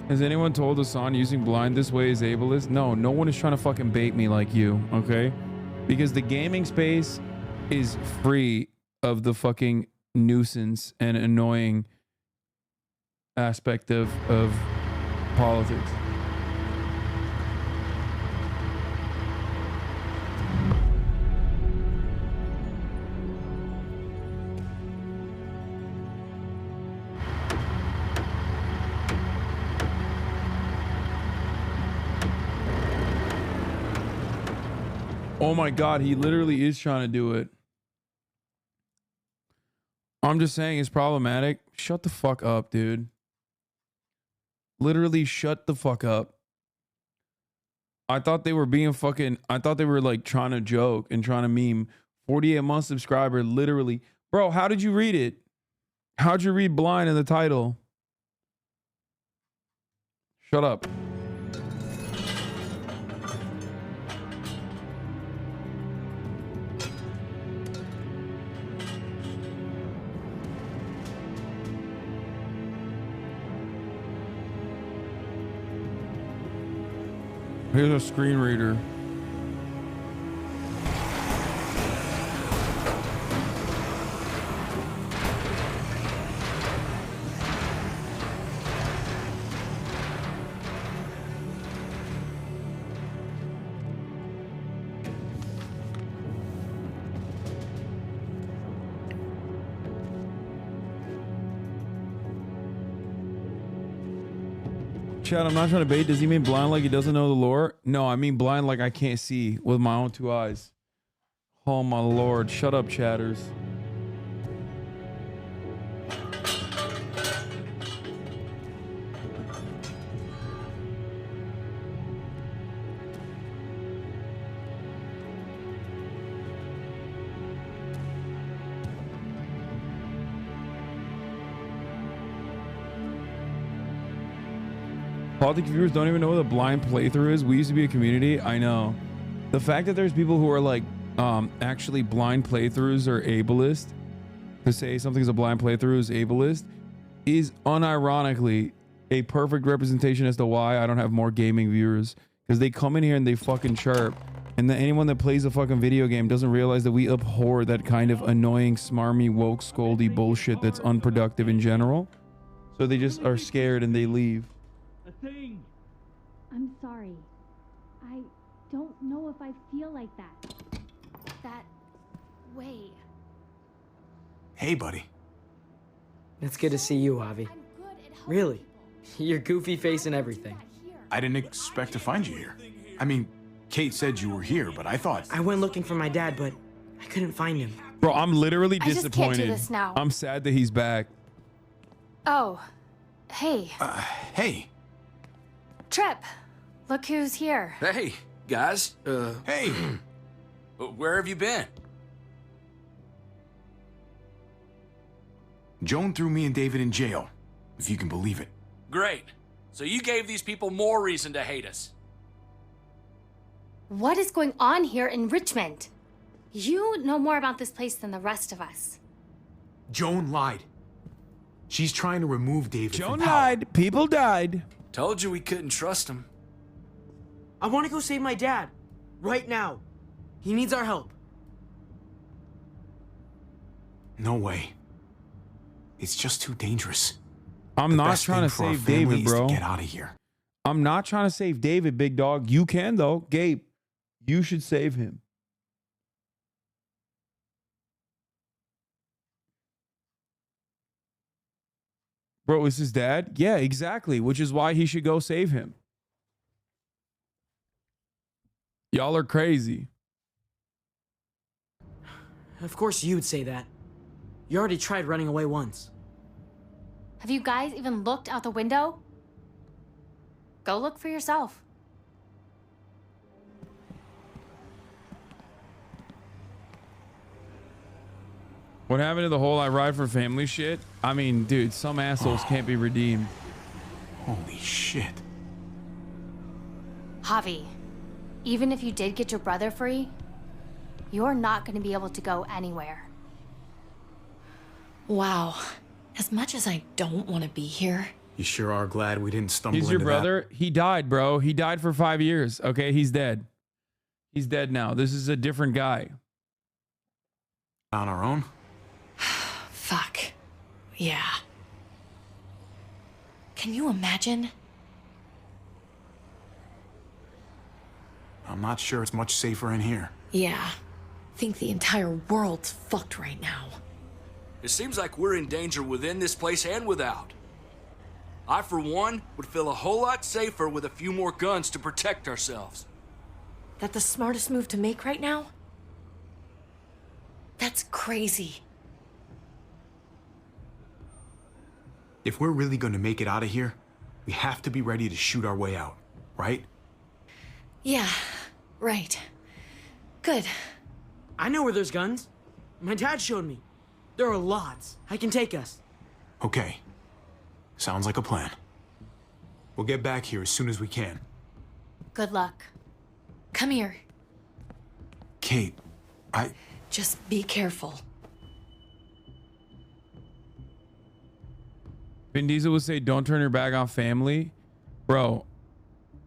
Has anyone told Hasan using blind this way is ableist? No, no one is trying to fucking bait me like you, okay? Because the gaming space is free of the fucking nuisance and annoying aspect of politics. Oh my God, he literally is trying to do it. I'm just saying it's problematic. Shut the fuck up, dude. Literally shut the fuck up. I thought they were being fucking, I thought they were like trying to joke and trying to meme. 48-month subscriber, literally. Bro, how did you read it? How'd you read blind in the title? Shut up. Here's a screen reader. Chad, I'm not trying to bait. Does he mean blind like he doesn't know the lore? No, I mean blind like I can't see with my own two eyes. Oh my lord. Shut up, chatters. Politics viewers don't even know what a blind playthrough is. We used to be a community. I know. The fact that there's people who are like actually blind playthroughs or ableist, to say something's a blind playthrough is ableist, is unironically a perfect representation as to why I don't have more gaming viewers. Because they come in here and they fucking chirp. And then anyone that plays a fucking video game doesn't realize that we abhor that kind of annoying, smarmy, woke, scoldy bullshit that's unproductive in general. So they just are scared and they leave. I'm sorry. I don't know if I feel like that. That way. Hey, buddy. It's good to see you, Avi. Really. Your goofy face and everything. I didn't expect to find you here. I mean, Kate said you were here, but I thought... I went looking for my dad, but I couldn't find him. Bro, I'm literally I just disappointed. can't do this now. I'm sad that he's back. Oh, hey. Hey. Trip. Look who's here. Hey, guys. Hey. Where have you been? Joan threw me and David in jail, if you can believe it. Great. So you gave these people more reason to hate us. What is going on here in Richmond? You know more about this place than the rest of us. Joan lied. She's trying to remove David Joan from power. lied. People died. Told you we couldn't trust him. I want to go save my dad. Right now. He needs our help. No way. It's just too dangerous. I'm not trying to save David, bro. Get out of here. I'm not trying to save David, big dog. You can, though. Gabe, you should save him. Bro, is his dad? Yeah, exactly. Which is why he should go save him. Y'all are crazy. Of course you'd say that. You already tried running away once. Have you guys even looked out the window? Go look for yourself. What happened to the whole I ride for family shit? I mean, dude, some assholes can't be redeemed. Holy shit. Javi, even if you did get your brother free, you're not going to be able to go anywhere. Wow. As much as I don't want to be here. You sure are glad we didn't stumble He's into your brother? He died, bro. He died for 5 years. Okay, he's dead. He's dead now. This is a different guy. On our own? Fuck. Yeah. Can you imagine? I'm not sure it's much safer in here. Yeah. Think the entire world's fucked right now. It seems like we're in danger within this place and without. I, for one, would feel a whole lot safer with a few more guns to protect ourselves. That the smartest move to make right now? That's crazy. If we're really going to make it out of here, we have to be ready to shoot our way out, right? Yeah, right. Good. I know where there's guns. My dad showed me. There are lots. I can take us. Okay. Sounds like a plan. We'll get back here as soon as we can. Good luck. Come here. Kate, Just be careful. Vin Diesel would say, don't turn your back on family. Bro,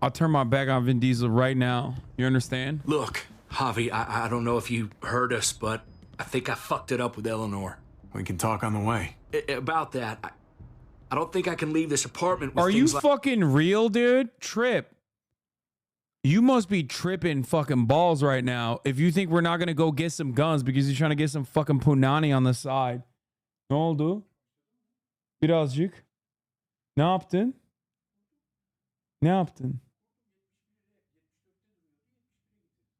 I'll turn my back on Vin Diesel right now. You understand? Look, Javi, I don't know if you heard us, but I think I fucked it up with Eleanor. We can talk on the way. About that, I don't think I can leave this apartment with Are you things fucking real, dude? Trip. You must be tripping fucking balls right now if you think we're not going to go get some guns because you're trying to get some fucking punani on the side. Ne oldu? Birazcık. Ne yaptın? Ne yaptın?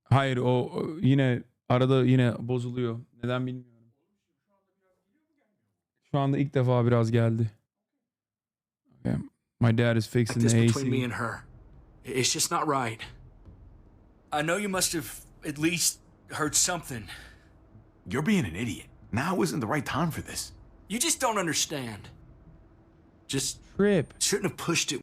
Hayır, o yine arada yine bozuluyor. Neden bilmiyorum. Şu anda ilk defa biraz geldi. Okay. My dad is fixing this the between AC. me and her. It's just not right. I know you must have at least heard something. You're being an idiot. Now isn't the right time for this. You just don't understand. Just Trip. shouldn't have pushed it.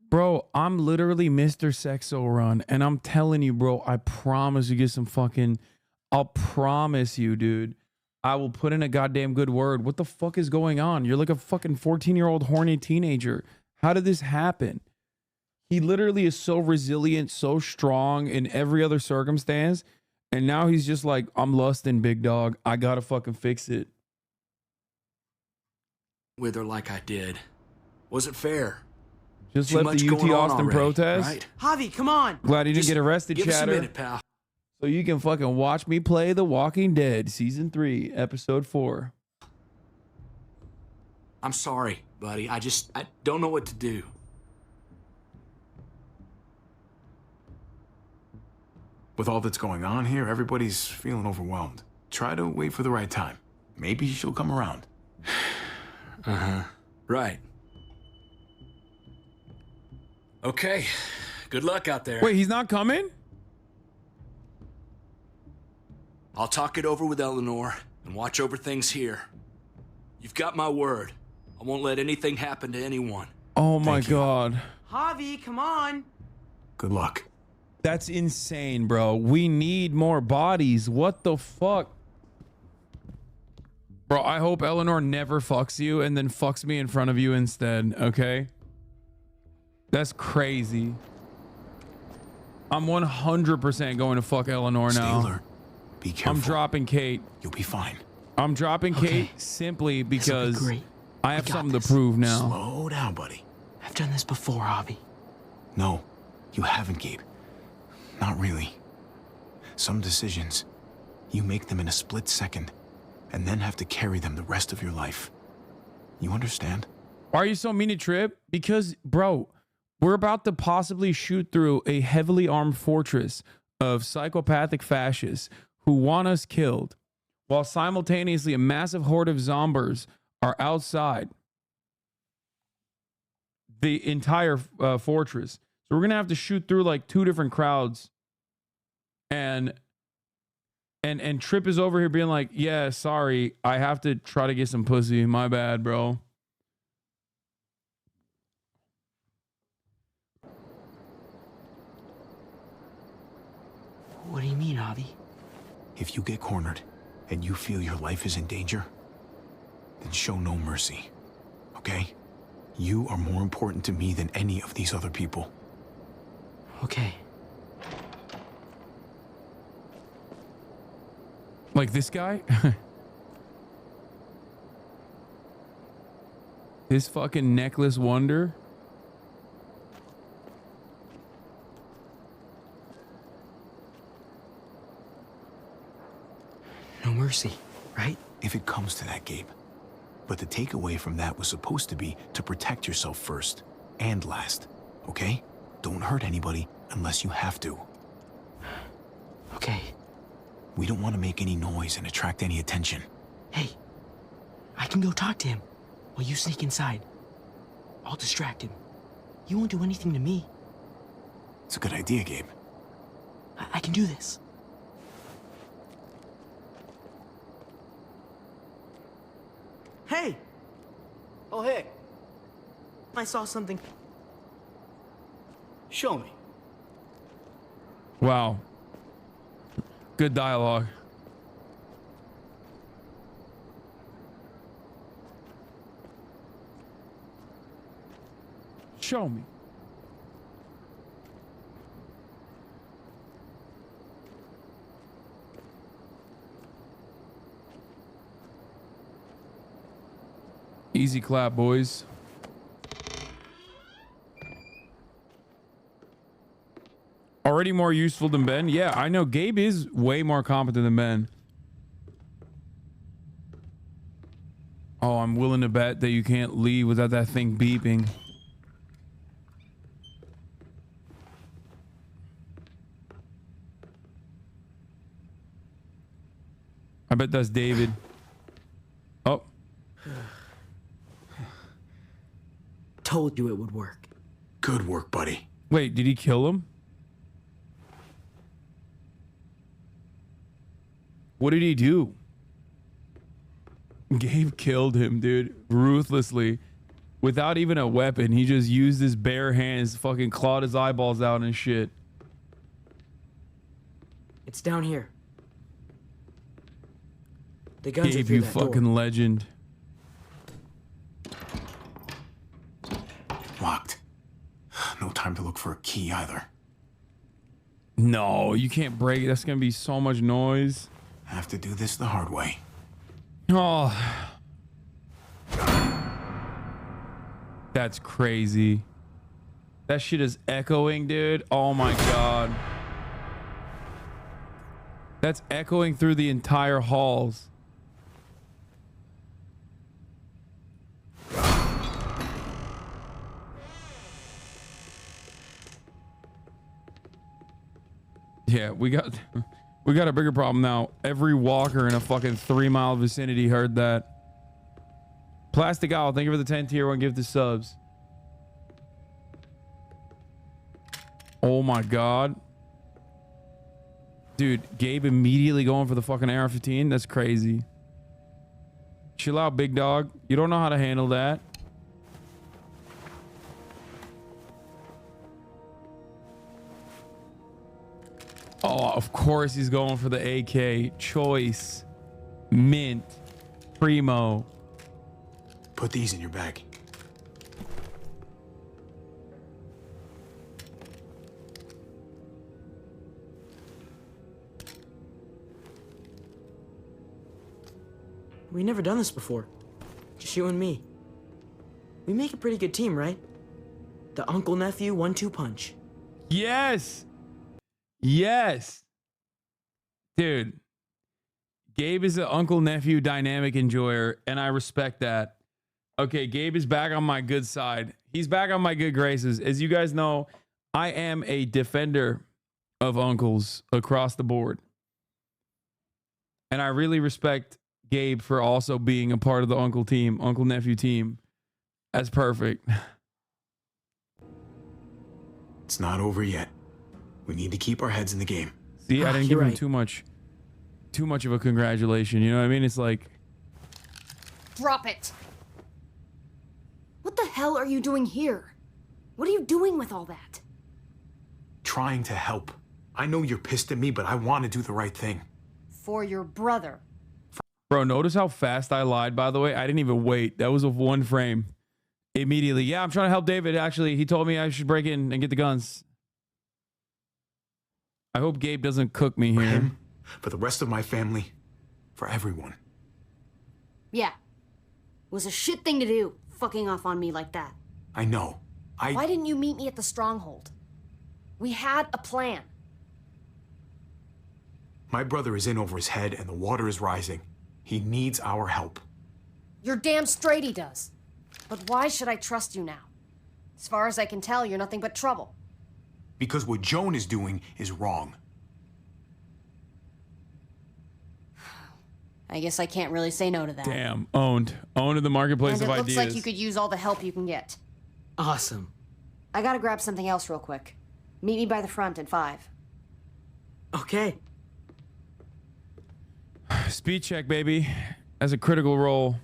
Bro, I'm literally Mr. Sexo Run, and I'm telling you, bro, I promise you get some fucking... I'll promise you, dude. I will put in a goddamn good word. What the fuck is going on? You're like a fucking 14-year-old horny teenager. How did this happen? He literally is so resilient, so strong in every other circumstance, and now he's just like, I'm lusting, big dog. I gotta fucking fix it. With her like I did. Wasn't fair. Just Too left the much UT going on Austin already, protest. right? Javi, come on. Glad you didn't get arrested, Give us a chatter. minute, pal. So you can fucking watch me play The Walking Dead, Season 3, Episode 4. I'm sorry, buddy. I don't know what to do. With all that's going on here, everybody's feeling overwhelmed. Try to wait for the right time. Maybe she'll come around. Uh-huh. Right. Okay. Good luck out there. Wait, he's not coming? I'll talk it over with Eleanor and watch over things here. You've got my word. I won't let anything happen to anyone. Oh my God. Javi, come on. Good luck. That's insane, bro. We need more bodies. What the fuck? Bro, I hope Eleanor never fucks you and then fucks me in front of you instead, okay? That's crazy. I'm 100% going to fuck Eleanor now. Stay alert. Be careful. I'm dropping Kate. You'll be fine. I'm dropping Kate simply because great. I have something to prove now. Slow down, buddy. I've done this before, Javi. No, you haven't, Gabe. Not really. Some decisions, you make them in a split second and then have to carry them the rest of your life. You understand? Why are you so mean to Trip? Because, bro, we're about to possibly shoot through a heavily armed fortress of psychopathic fascists who want us killed, while simultaneously a massive horde of zombies are outside the entire fortress. So we're gonna have to shoot through like 2 different crowds, and Trip is over here being like, yeah, sorry, I have to try to get some pussy. My bad, bro. What do you mean, Javi? If you get cornered and you feel your life is in danger, then show no mercy, okay? You are more important to me than any of these other people. Okay. Like this guy? This fucking necklace wonder? No mercy, right? If it comes to that, Gabe. But the takeaway from that was supposed to be to protect yourself first and last, okay? Don't hurt anybody unless you have to. Okay. We don't want to make any noise and attract any attention. Hey, I can go talk to him while you sneak inside. I'll distract him. He won't do anything to me. It's a good idea, Gabe. I can do this. Hey! Oh, hey. I saw something. Show me. Wow. Good dialogue. Show me. Easy clap, boys. Already more useful than Ben? Yeah, I know Gabe is way more competent than Ben. Oh, I'm willing to bet that you can't leave without that thing beeping. I bet that's David. Oh. Told you it would work. Good work, buddy. Wait, did he kill him? What did he do? Gabe killed him, dude. Ruthlessly. without even a weapon. He just used his bare hands, fucking clawed his eyeballs out and shit. It's down here. The guns are Gabe, through you that fucking door. legend. Locked. No time to look for a key either. No, you can't break it. That's gonna be so much noise. Have to do this the hard way. Oh. That's crazy. That shit is echoing, dude. Oh my god. That's echoing through the entire halls. Yeah, we got a bigger problem now. Every walker in a fucking 3-mile vicinity heard that. Plastic Owl, thank you for the 10 tier 1 gift to subs. Oh my god. Dude, Gabe immediately going for the fucking AR-15. That's crazy. Chill out, big dog. You don't know how to handle that. Oh, of course he's going for the AK. Choice. Mint. Primo. Put these in your bag. We never done this before. Just you and me. We make a pretty good team, right? The uncle-nephew 1-2 punch. Yes. Yes. Dude. Gabe is an uncle-nephew dynamic enjoyer, and I respect that. Okay, Gabe is back on my good side. He's back on my good graces. As you guys know, I am a defender of uncles across the board. And I really respect Gabe for also being a part of the uncle-nephew team. That's perfect. It's not over yet. We need to keep our heads in the game. See, I didn't give him too much of a congratulation. You know what I mean? It's like... Drop it! What the hell are you doing here? What are you doing with all that? Trying to help. I know you're pissed at me, but I want to do the right thing. For your brother. Bro, notice how fast I lied, by the way. I didn't even wait. That was a 1 frame. Immediately. Yeah, I'm trying to help David, actually. He told me I should break in and get the guns. I hope Gabe doesn't cook me here. For him, for the rest of my family, for everyone. Yeah. It was a shit thing to do, fucking off on me like that. I know. Why didn't you meet me at the stronghold? We had a plan. My brother is in over his head and the water is rising. He needs our help. You're damn straight he does. But why should I trust you now? As far as I can tell, you're nothing but trouble. Because what Joan is doing is wrong. I guess I can't really say no to that. Damn, owned. Owned in the marketplace And of it looks ideas. like you could use all the help you can get. Awesome. I gotta grab something else real quick. Meet me by the front at 5. Okay. Speed check, baby. That's a critical role.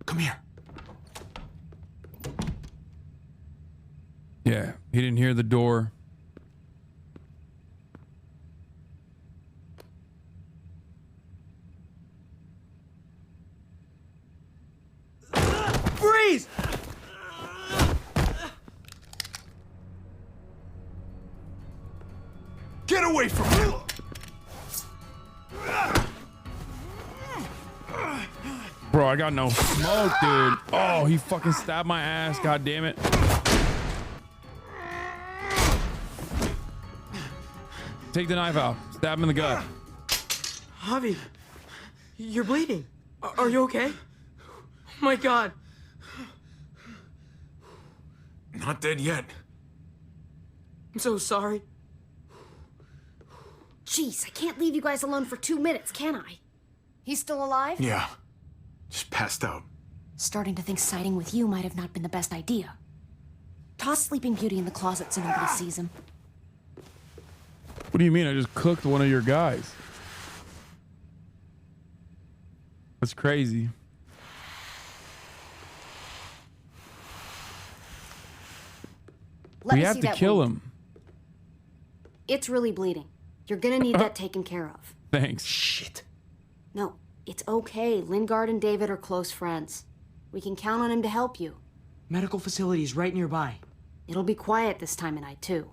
Come here. Yeah, he didn't hear the door. Freeze! Get away from me! Bro, I got no smoke, dude. Oh, he fucking stabbed my ass. God damn it. Take the knife out. Stab him in the gut. Javi, you're bleeding. Are you okay? Oh my god. Not dead yet. I'm so sorry. Jeez, I can't leave you guys alone for 2 minutes, can I? He's still alive? Yeah. Just passed out. Starting to think siding with you might have not been the best idea. Toss Sleeping Beauty in the closet so nobody sees him. What do you mean? I just cooked one of your guys. That's crazy. We have to kill him. It's really bleeding. You're gonna need that taken care of. Thanks. Shit. No, it's okay. Lingard and David are close friends. We can count on him to help you. Medical facilities right nearby. It'll be quiet this time of night, too.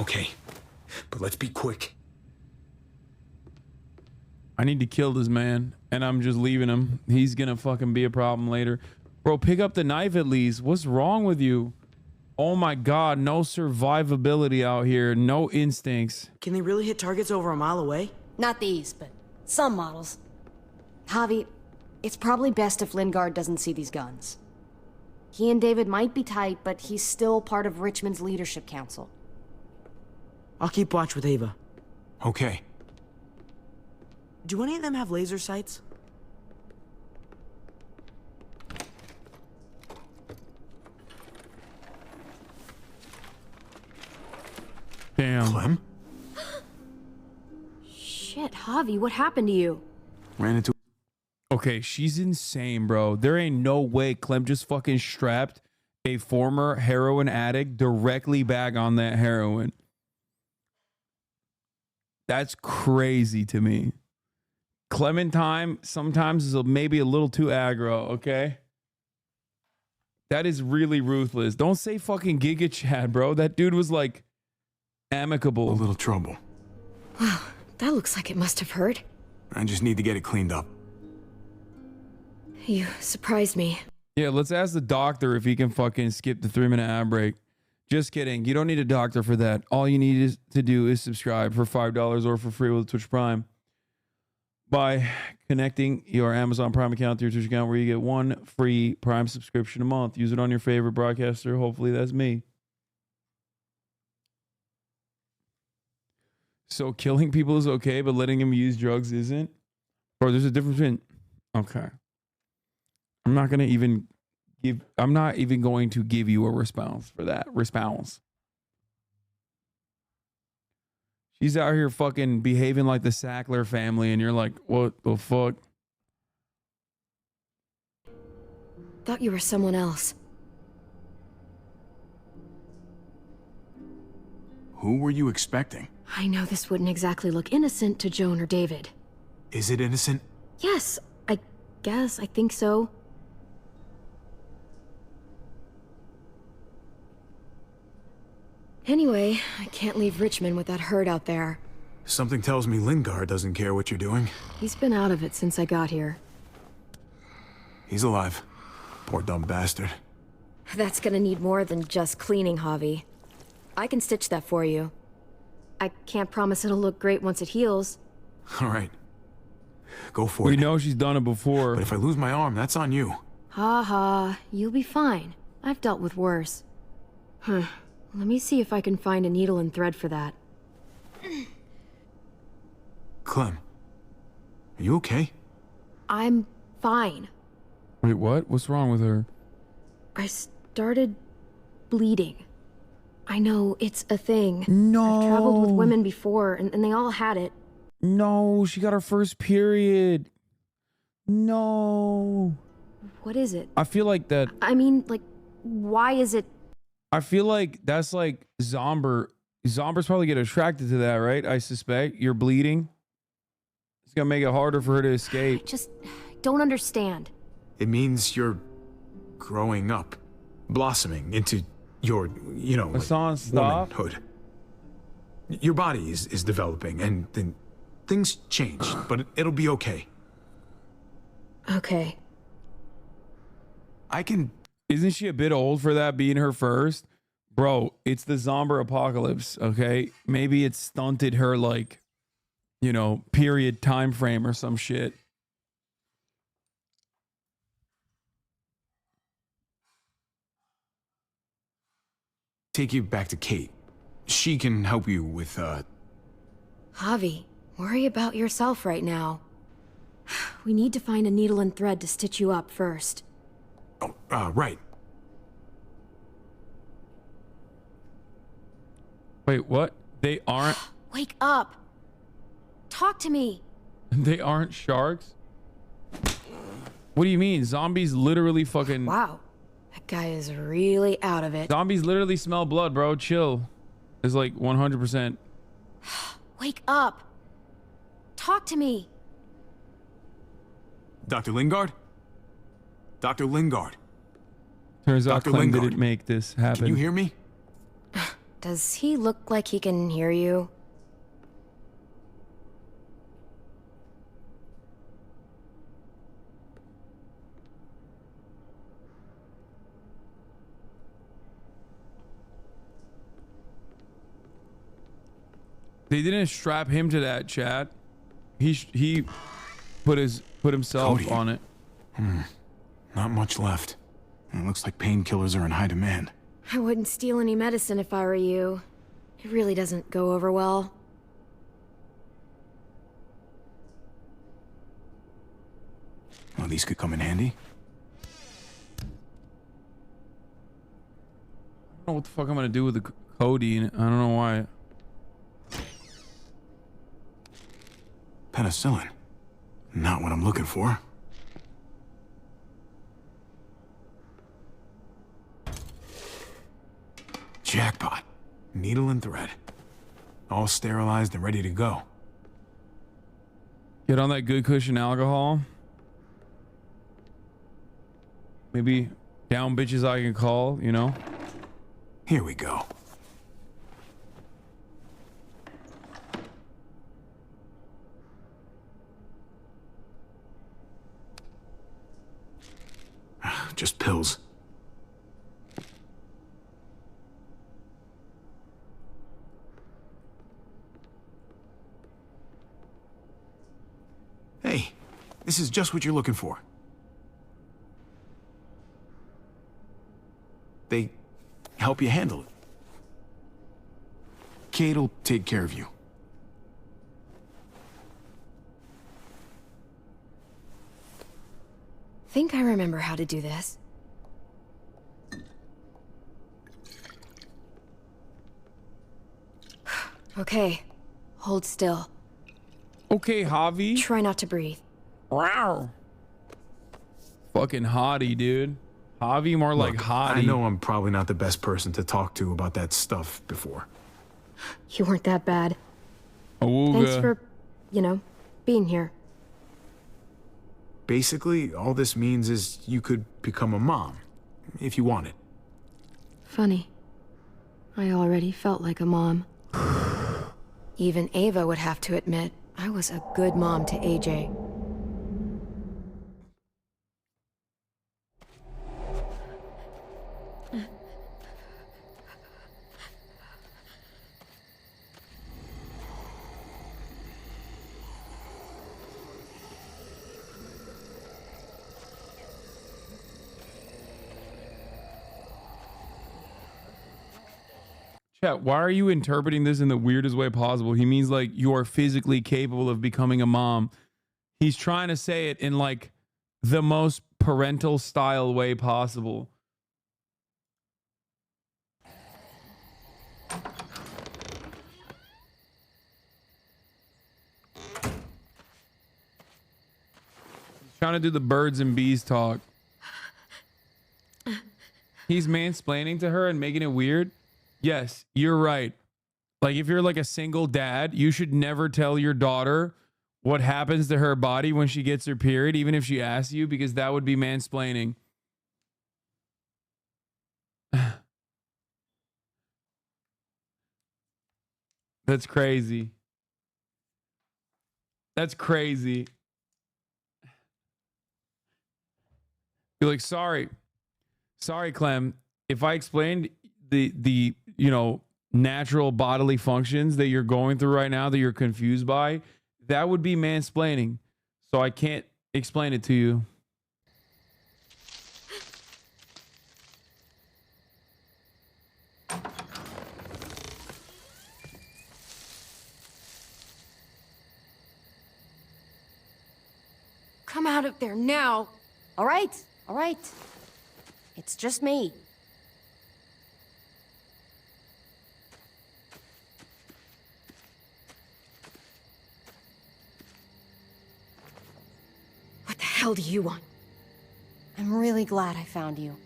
Okay, but let's be quick. I need to kill this man, and I'm just leaving him. He's gonna fucking be a problem later. Bro, pick up the knife at least. What's wrong with you? Oh my god, no survivability out here. No instincts. Can they really hit targets over a mile away? Not these, but some models. Javi, it's probably best if Lingard doesn't see these guns. He and David might be tight, but he's still part of Richmond's leadership council. I'll keep watch with Ava. Okay. Do any of them have laser sights? Damn. Clem? Shit, Javi, what happened to you? Ran into... Okay, she's insane, bro. There ain't no way Clem just fucking strapped a former heroin addict directly back on that heroin. That's crazy to me. Clementine sometimes is maybe a little too aggro, okay? That is really ruthless. Don't say fucking Giga Chad, bro. That dude was like amicable. A little trouble. Wow, that looks like it must have hurt. I just need to get it cleaned up. You surprised me. Yeah, let's ask the doctor if he can fucking skip the 3-minute ad break. Just kidding. You don't need a doctor for that. All you need to do is subscribe for $5 or for free with Twitch Prime by connecting your Amazon Prime account to your Twitch account, where you get one free Prime subscription a month. Use it on your favorite broadcaster. Hopefully that's me. So killing people is okay, but letting them use drugs isn't? Or there's a difference between... Okay. I'm not even going to give you a response for that. Response. She's out here fucking behaving like the Sackler family, and you're like, what the fuck? Thought you were someone else. Who were you expecting? I know this wouldn't exactly look innocent to Joan or David. Is it innocent? Yes, I guess. I think so. Anyway, I can't leave Richmond with that herd out there. Something tells me Lingard doesn't care what you're doing. He's been out of it since I got here. He's alive. Poor dumb bastard. That's gonna need more than just cleaning, Javi. I can stitch that for you. I can't promise it'll look great once it heals. All right. Go for it. We know she's done it before. But if I lose my arm, that's on you. Ha ha, you'll be fine. I've dealt with worse. Let me see if I can find a needle and thread for that. Clem, are you okay? I'm fine. Wait, what? What's wrong with her? I started bleeding. I know, it's a thing. No. I've traveled with women before, and they all had it. No, she got her first period. No. What is it? I feel like that... I mean, like, why is it... I feel like that's like Zomber. Zombers probably get attracted to that, right? I suspect. You're bleeding. It's gonna make it harder for her to escape. I just don't understand. It means you're growing up, blossoming into your, you know, Hasan, stop. womanhood. Your body is developing, and then things change, but it'll be okay. Okay. I can... Isn't she a bit old for that, being her first? Bro, it's the Zomber apocalypse, okay? Maybe it stunted her, like, you know, period time frame or some shit. Take you back to Kate. She can help you with, Javi, worry about yourself right now. We need to find a needle and thread to stitch you up first. Oh, right. Wait, what? They aren't... Wake up! Talk to me! They aren't sharks? What do you mean? Zombies literally fucking... Wow. That guy is really out of it. Zombies literally smell blood, bro. Chill. It's like 100%. Wake up! Talk to me! Dr. Lingard? Dr. Lingard. Turns out Dr. Clem Lingard. didn't make this happen. Can you hear me? Does he look like he can hear you? They didn't strap him to that, chat. He put himself Cody. on it. Not much left. It looks like painkillers are in high demand. I wouldn't steal any medicine if I were you. It really doesn't go over well. Well, these could come in handy. I don't know what the fuck I'm gonna do with the codeine. I don't know why. Penicillin. Not what I'm looking for. Jackpot. Needle and thread. All sterilized and ready to go. Get on that good cushion alcohol. Maybe down bitches I can call, you know? Here we go. Just pills. Hey, this is just what you're looking for. They help you handle it. Kate'll take care of you. Think I remember how to do this. Okay, hold still. Okay, Javi. Try not to breathe. Wow. Fucking hottie, dude. Javi more like Look, hottie. I know I'm probably not the best person to talk to about that stuff before. You weren't that bad. Awooga. Thanks for, being here. Basically, all this means is you could become a mom, if you wanted. Funny. I already felt like a mom. Even Ava would have to admit I was a good mom to AJ. Chat, why are you interpreting this in the weirdest way possible? He means like you are physically capable of becoming a mom. He's trying to say it in like the most parental style way possible. He's trying to do the birds and bees talk. He's mansplaining to her and making it weird. Yes, you're right. Like if you're like a single dad, you should never tell your daughter what happens to her body when she gets her period, even if she asks you, because that would be mansplaining. That's crazy. That's crazy. You're like, sorry, Clem. If I explained the natural bodily functions that you're going through right now that you're confused by, that would be mansplaining. So I can't explain it to you. Come out of there now. All right, all right. It's just me. What the hell do you want? I'm really glad I found you.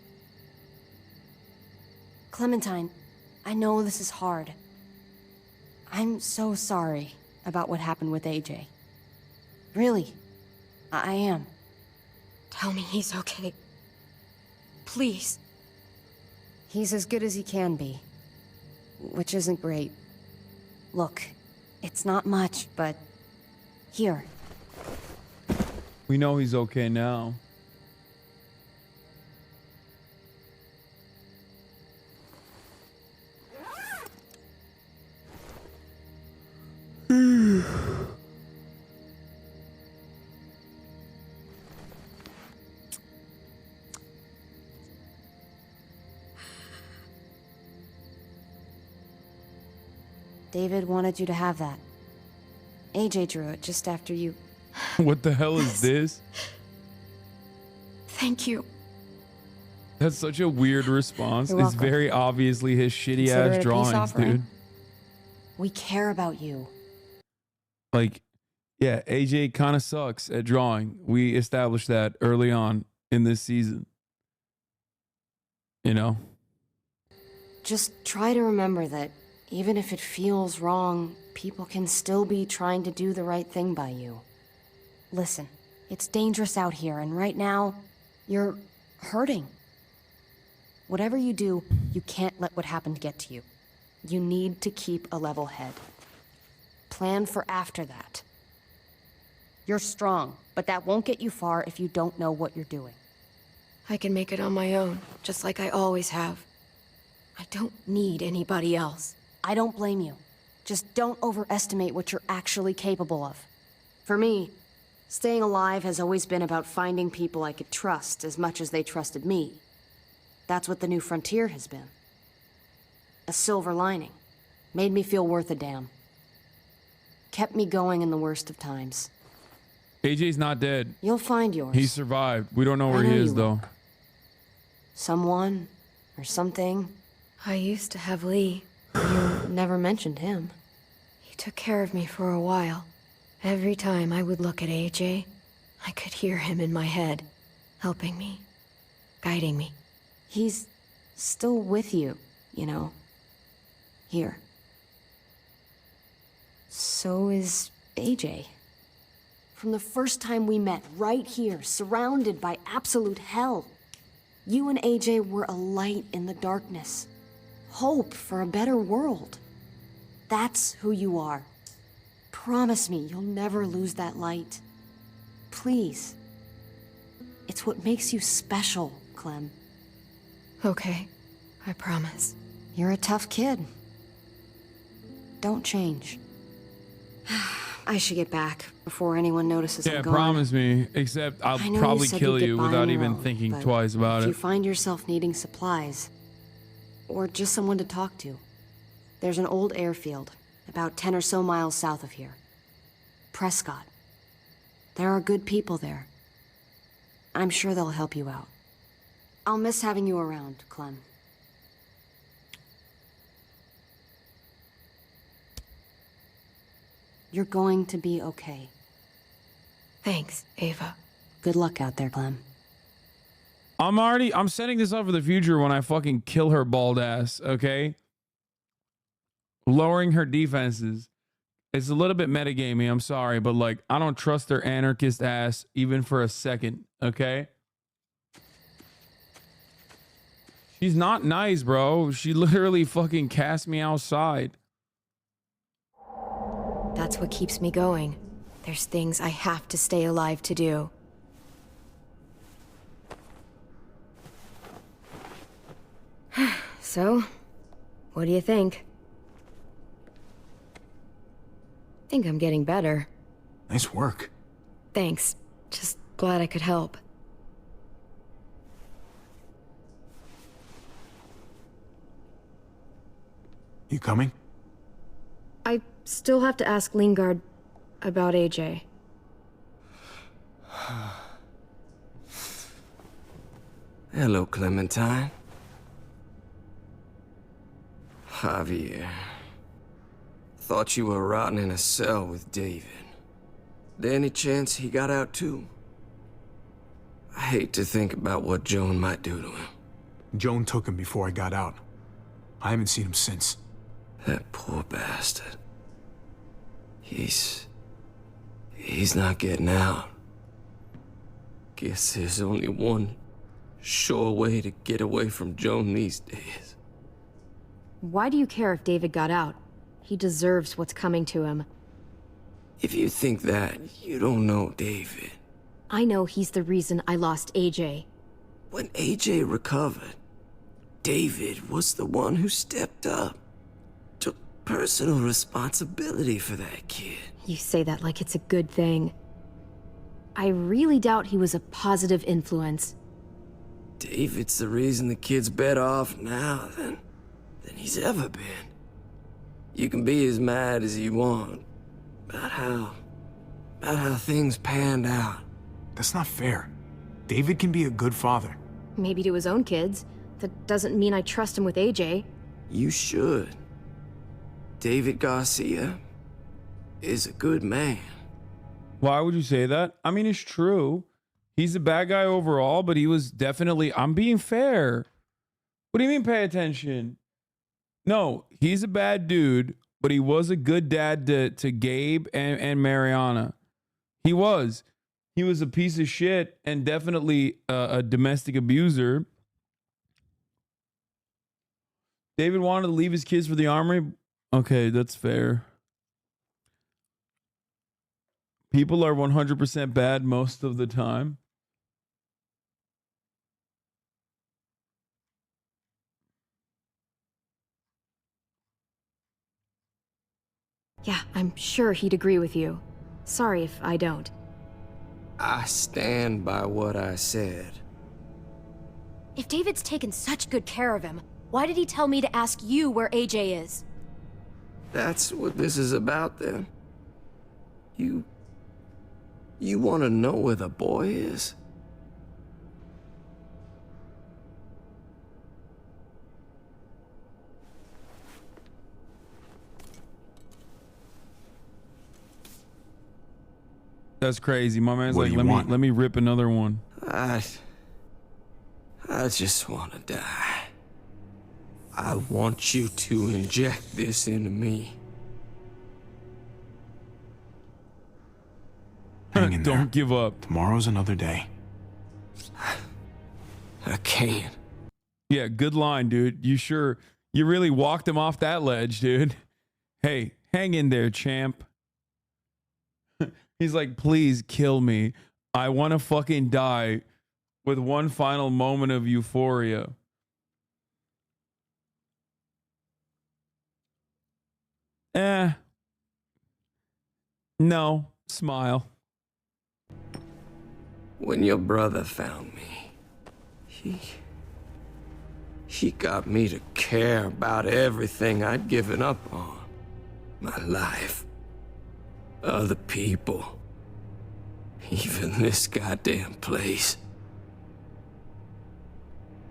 Clementine, I know this is hard. I'm so sorry about what happened with AJ. Really, I am. Tell me he's okay. Please. He's as good as he can be, which isn't great. Look, it's not much, but here. We know he's okay now. David wanted you to have that. AJ drew it just after you. What the hell is this? Thank you. That's such a weird response. You're It's welcome. very obviously his shitty Consider it a ass peace drawings, offering. dude. We care about you. Like, yeah, AJ kind of sucks at drawing. We established that early on in this season. You know? Just try to remember that even if it feels wrong, people can still be trying to do the right thing by you. Listen, it's dangerous out here, and right now, you're hurting. Whatever you do, you can't let what happened get to you. You need to keep a level head. Plan for after that. You're strong, but that won't get you far if you don't know what you're doing. I can make it on my own, just like I always have. I don't need anybody else. I don't blame you. Just don't overestimate what you're actually capable of. For me, staying alive has always been about finding people I could trust as much as they trusted me. That's what the new frontier has been. A silver lining. Made me feel worth a damn. Kept me going in the worst of times. AJ's not dead. You'll find yours. He survived. We don't know where I know he is, you though. Someone or something. I used to have Lee. You never mentioned him. He took care of me for a while. Every time I would look at AJ, I could hear him in my head, helping me, guiding me. He's still with you, you know. Here. So is AJ. From the first time we met, right here, surrounded by absolute hell, you and AJ were a light in the darkness. Hope for a better world. That's who you are. Promise me you'll never lose that light. Please. It's what makes you special, Clem. Okay, I promise. You're a tough kid. Don't change. I should get back before anyone notices Yeah, I'm gone. promise me. Except I'll I know probably you said kill you'd get you by on without your even own, thinking but twice about if you it. find yourself needing supplies, or just someone to talk to, there's an old airfield about 10 or so miles south of here. Prescott. There are good people there. I'm sure they'll help you out. I'll miss having you around, Clem. You're going to be okay. Thanks, Ava. Good luck out there, Clem. I'm setting this up for the future when I fucking kill her bald ass, okay? Lowering her defenses. It's a little bit metagamey, I'm sorry, but like, I don't trust her anarchist ass even for a second, okay? She's not nice, bro. She literally fucking cast me outside. That's what keeps me going. There's things I have to stay alive to do. So, what do you think? Think I'm getting better. Nice work. Thanks. Just glad I could help. You coming? I still have to ask Lingard about AJ. Hello, Clementine. Javier. Thought you were rotting in a cell with David. There any chance he got out too? I hate to think about what Joan might do to him. Joan took him before I got out. I haven't seen him since. That poor bastard. He's not getting out. Guess there's only one sure way to get away from Joan these days. Why do you care if David got out? He deserves what's coming to him. If you think that, you don't know David. I know he's the reason I lost AJ. When AJ recovered, David was the one who stepped up. Took personal responsibility for that kid. You say that like it's a good thing. I really doubt he was a positive influence. David's the reason the kid's better off now than he's ever been. You can be as mad as you want about how things panned out. That's not fair. David can be a good father. Maybe to his own kids. That doesn't mean I trust him with AJ. You should. David Garcia is a good man. Why would you say that? I mean, it's true. He's a bad guy overall, but he was definitely... I'm being fair. What do you mean pay attention? No, he's a bad dude, but he was a good dad to Gabe and Mariana. He was. He was a piece of shit and definitely a domestic abuser. David wanted to leave his kids for the army. Okay, that's fair. People are 100% bad most of the time. Yeah, I'm sure he'd agree with you. Sorry if I don't. I stand by what I said. If David's taken such good care of him, why did he tell me to ask you where AJ is? That's what this is about, then. You want to know where the boy is? That's crazy. My man's What like, do you want? let me rip another one. I just want to die. I want you to inject this into me. Hang in there. Don't give up. Tomorrow's another day. I can't. Yeah, good line, dude. You really walked him off that ledge, dude. Hey, hang in there, champ. He's like, please kill me. I want to fucking die with one final moment of euphoria. No. Smile. When your brother found me, he got me to care about everything I'd given up on. My life. Other people. Even this goddamn place.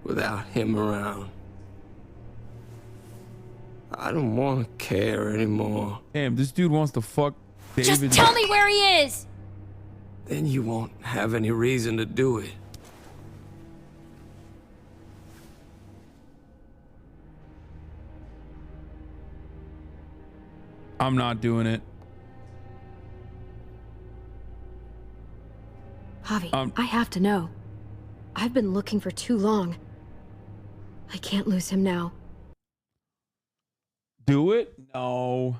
Without him around, I don't want to care anymore. Damn, this dude wants to fuck David. Just tell me where he is! Then you won't have any reason to do it. I'm not doing it. Javi, I have to know. I've been looking for too long. I can't lose him now. Do it? No.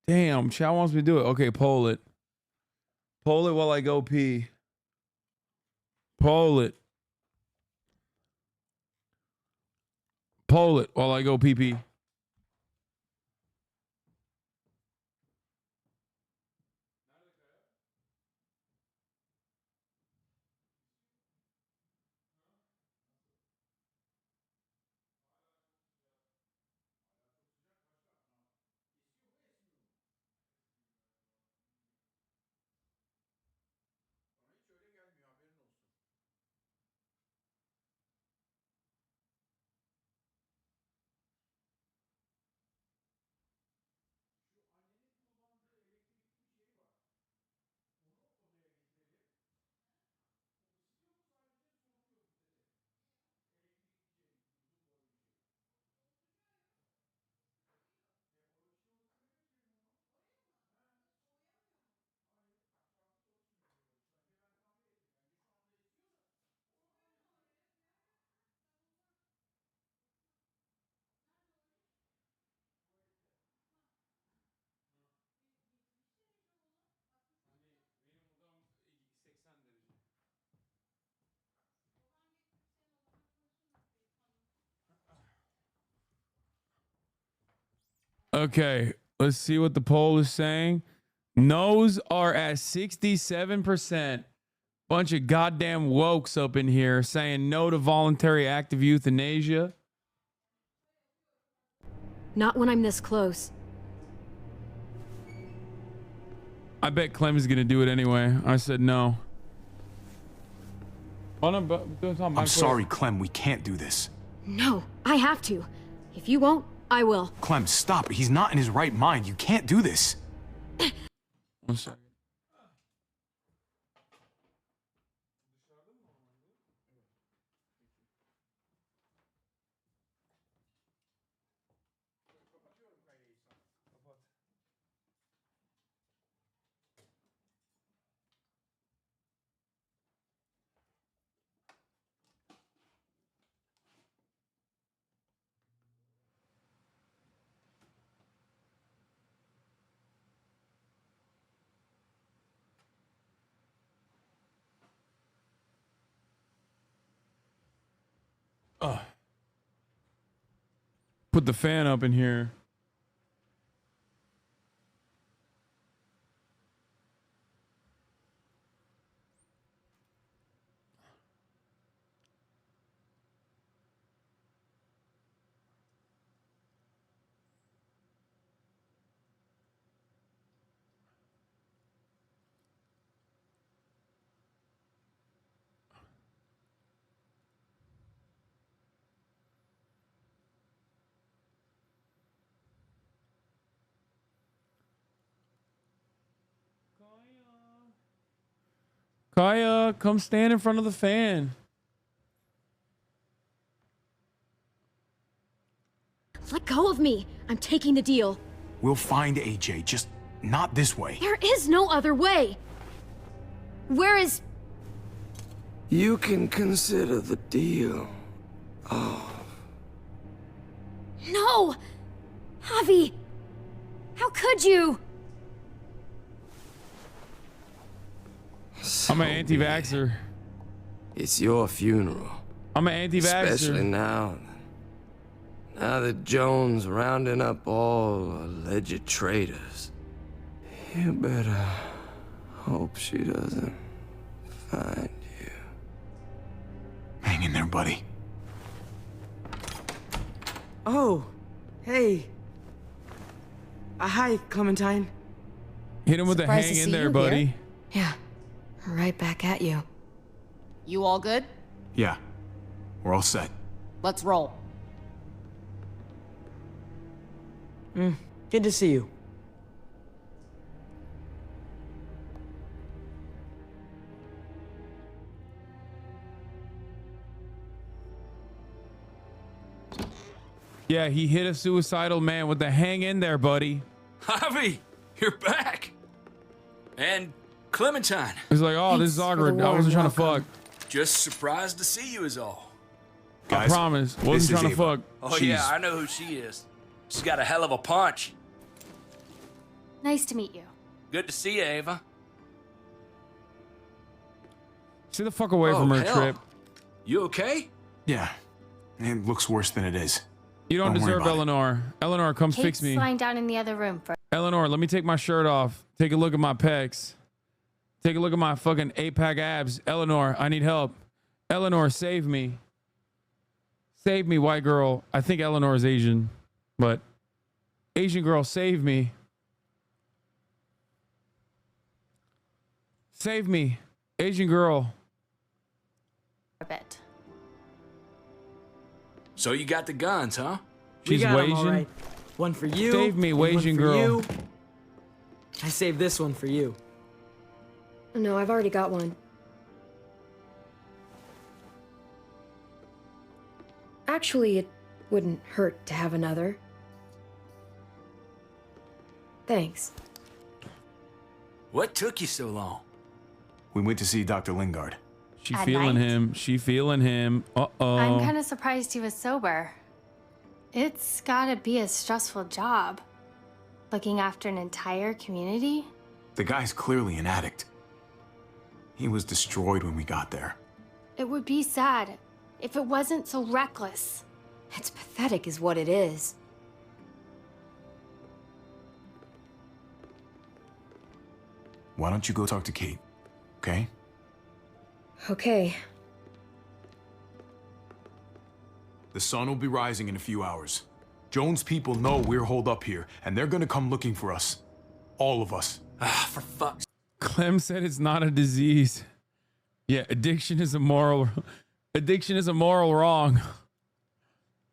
Damn, Ciao wants me to do it. Okay, poll it. Poll it while I go pee. Poll it. Poll it while I go pee pee. Okay, let's see what the poll is saying. No's are at 67%. Bunch of goddamn wokes up in here saying no to voluntary active euthanasia. Not when I'm this close. I bet Clem is gonna do it anyway. I said no. Oh, no, but I'm sorry, Clem. We can't do this. No, I have to. If you won't, I will. Clem, stop. He's not in his right mind. You can't do this. 1 second. Put the fan up in here. Kaya, come stand in front of the fan. Let go of me. I'm taking the deal. We'll find AJ, just not this way. There is no other way. Where is... You can consider the deal. Oh. No! Javi! How could you? So I'm an anti-vaxxer. It's your funeral. I'm an anti-vaxxer. Especially now. Now that Jones rounding up all alleged traitors. You better hope she doesn't find you. Hang in there, buddy. Oh, hey. Hi, Clementine. Hit him with a hang in there, buddy. Yeah, right back at you. You all good? Yeah, we're all set. Let's roll. Good to see you. Yeah, he hit a suicidal man with the hang in there, buddy. Javi, you're back. And Clementine. He's like, oh, this is awkward. I wasn't trying to fuck. Just surprised to see you is all. Guys, I promise. Wasn't trying to fuck. Oh, yeah, I know who she is. She's got a hell of a punch. Nice to meet you. Good to see you, Ava. Stay the fuck away from her, hell. Trip. You okay? Yeah, it looks worse than it is. You don't deserve Eleanor. Eleanor, come fix me. Lying down in the other room for. Eleanor, let me take my shirt off. Take a look at my pecs. Take a look at my fucking 8-pack abs. Eleanor, I need help. Eleanor, save me. Save me, white girl. I think Eleanor is Asian, but Asian girl, save me. Save me, Asian girl. A bit. So you got the guns, huh? She's Asian. All right. One for you. Save me, Asian girl. You. I saved this one for you. No, I've already got one. Actually, it wouldn't hurt to have another. Thanks. What took you so long? We went to see Dr. Lingard. She At feeling night? him. She feeling him. Uh-oh. I'm kind of surprised he was sober. It's gotta be a stressful job. Looking after an entire community? The guy's clearly an addict. He was destroyed when we got there. It would be sad if it wasn't so reckless. It's pathetic is what it is. Why don't you go talk to Kate, okay? Okay. The sun will be rising in a few hours. Jones' people know we're holed up here, and they're gonna come looking for us. All of us. For fuck's sake. Clem said it's not a disease. Yeah, addiction is a moral wrong.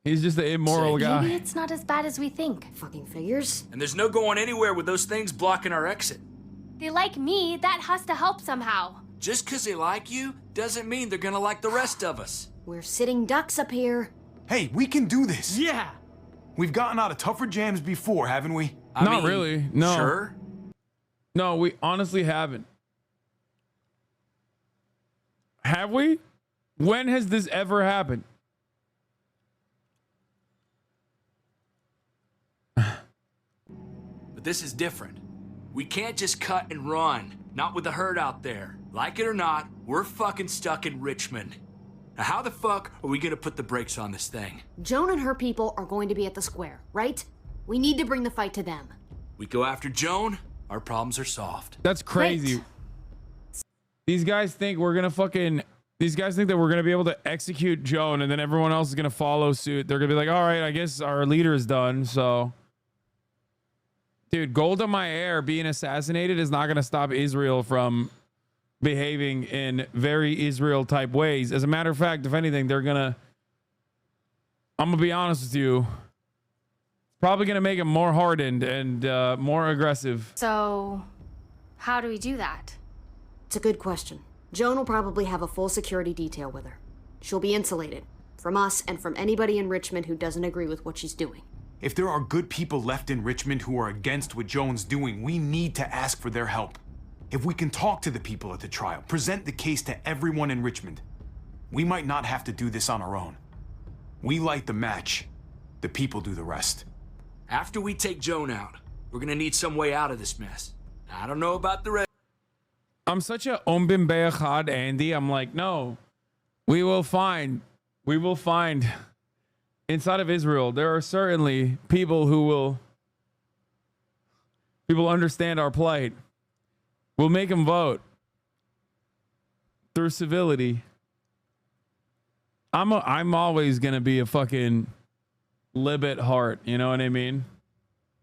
He's just an immoral guy. Maybe it's not as bad as we think. Fucking figures. And there's no going anywhere with those things blocking our exit. They like me, that has to help somehow. Just because they like you doesn't mean they're gonna like the rest of us. We're sitting ducks up here. Hey, we can do this. Yeah. We've gotten out of tougher jams before, haven't we? Not really. No. Sure? No, we honestly haven't. Have we? When has this ever happened? But this is different. We can't just cut and run. Not with the herd out there. Like it or not, we're fucking stuck in Richmond. Now how the fuck are we gonna put the brakes on this thing? Joan and her people are going to be at the square, right? We need to bring the fight to them. We go after Joan, our problems are solved. That's crazy. Great. These guys think we're gonna fucking... These guys think that we're gonna be able to execute Joan and then everyone else is gonna follow suit. They're gonna be like, all right, I guess our leader is done, so... Dude, Golda Meir being assassinated is not gonna stop Israel from behaving in very Israel-type ways. As a matter of fact, if anything, they're gonna... I'm gonna be honest with you. Probably gonna make them more hardened and more aggressive. So, how do we do that? It's a good question. Joan will probably have a full security detail with her. She'll be insulated. From us and from anybody in Richmond who doesn't agree with what she's doing. If there are good people left in Richmond who are against what Joan's doing, we need to ask for their help. If we can talk to the people at the trial, present the case to everyone in Richmond, we might not have to do this on our own. We light the match. The people do the rest. After we take Joan out, we're gonna need some way out of this mess. I don't know about the rest. I'm such a Ombim Be'echad Andy. I'm like, no, we will find inside of Israel, there are certainly people who will understand our plight. We'll make them vote through civility. I'm always gonna be a fucking lib at heart, you know what I mean?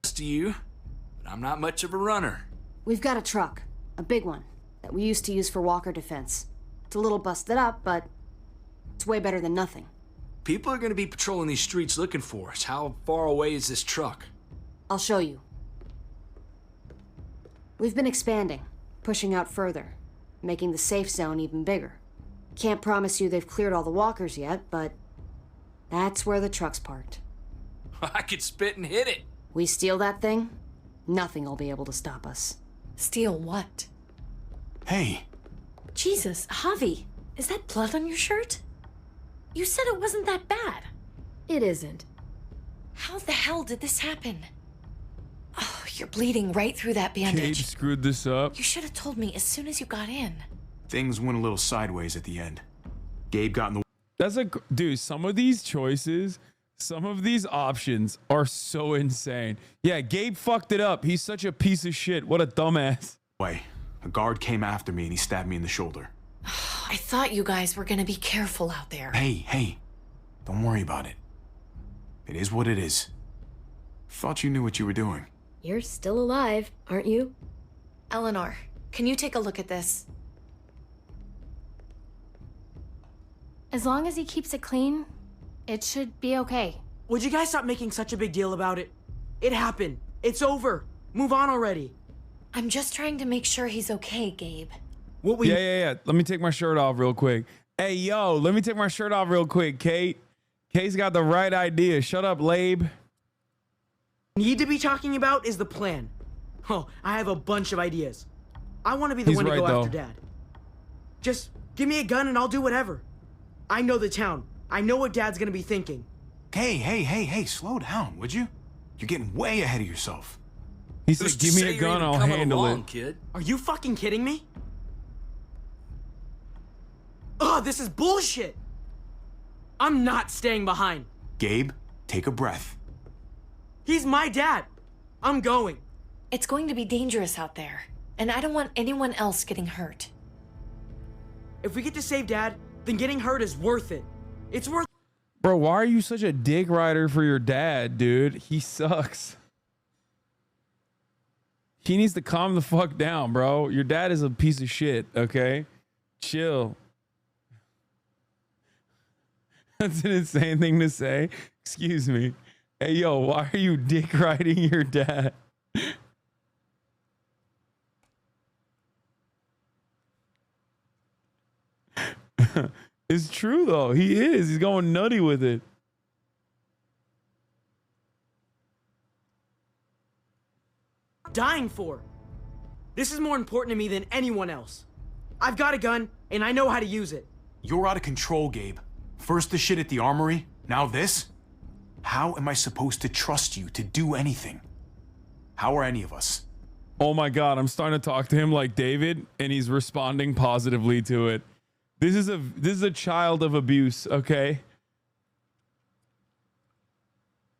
To you, but I'm not much of a runner. We've got a truck, a big one, that we used to use for walker defense. It's a little busted up, but it's way better than nothing. People are gonna be patrolling these streets looking for us. How far away is this truck? I'll show you. We've been expanding, pushing out further, making the safe zone even bigger. Can't promise you they've cleared all the walkers yet, but that's where the truck's parked. I could spit and hit it. We steal that thing, nothing will be able to stop us. Steal what? Hey. Jesus, Javi, is that blood on your shirt? You said it wasn't that bad. It isn't. How the hell did this happen? Oh, you're bleeding right through that bandage. Kate screwed this up. You should have told me as soon as you got in. Things went a little sideways at the end. Gabe got in the... That's a... Dude, some of these choices, some of these options are so insane. Yeah, Gabe fucked it up. He's such a piece of shit. What a dumbass. Way. A guard came after me and he stabbed me in the shoulder. I thought you guys were gonna be careful out there. Hey. Don't worry about it. It is what it is. Thought you knew what you were doing. You're still alive, aren't you? Eleanor, can you take a look at this? As long as he keeps it clean, it should be okay. Would you guys stop making such a big deal about it? It happened. It's over. Move on already. I'm just trying to make sure he's okay, Gabe. What we... Yeah. Let me take my shirt off real quick. Hey, yo, let me take my shirt off real quick, Kate. Kate's got the right idea. Shut up, Labe. Need to be talking about is the plan. Oh, I have a bunch of ideas. I want to be the one to go after Dad. Just give me a gun and I'll do whatever. I know the town. I know what Dad's gonna be thinking. Hey, slow down, would you? You're getting way ahead of yourself. He said, give me a gun, I'll handle it. Kid. Are you fucking kidding me? Ugh, this is bullshit! I'm not staying behind. Gabe, take a breath. He's my dad. I'm going. It's going to be dangerous out there. And I don't want anyone else getting hurt. If we get to save Dad, then getting hurt is worth it. It's worth. Bro, why are you such a dick rider for your dad, dude? He sucks. He needs to calm the fuck down, bro. Your dad is a piece of shit, okay? Chill. That's an insane thing to say. Excuse me. Hey, yo, why are you dick riding your dad? It's true, though. He is. He's going nutty with it. Dying for. This is more important to me than anyone else. I've got a gun, and I know how to use it. You're out of control, Gabe. First the shit at the armory, now this? How am I supposed to trust you to do anything? How are any of us? Oh my God, I'm starting to talk to him like David, and he's responding positively to it. This is a child of abuse, okay?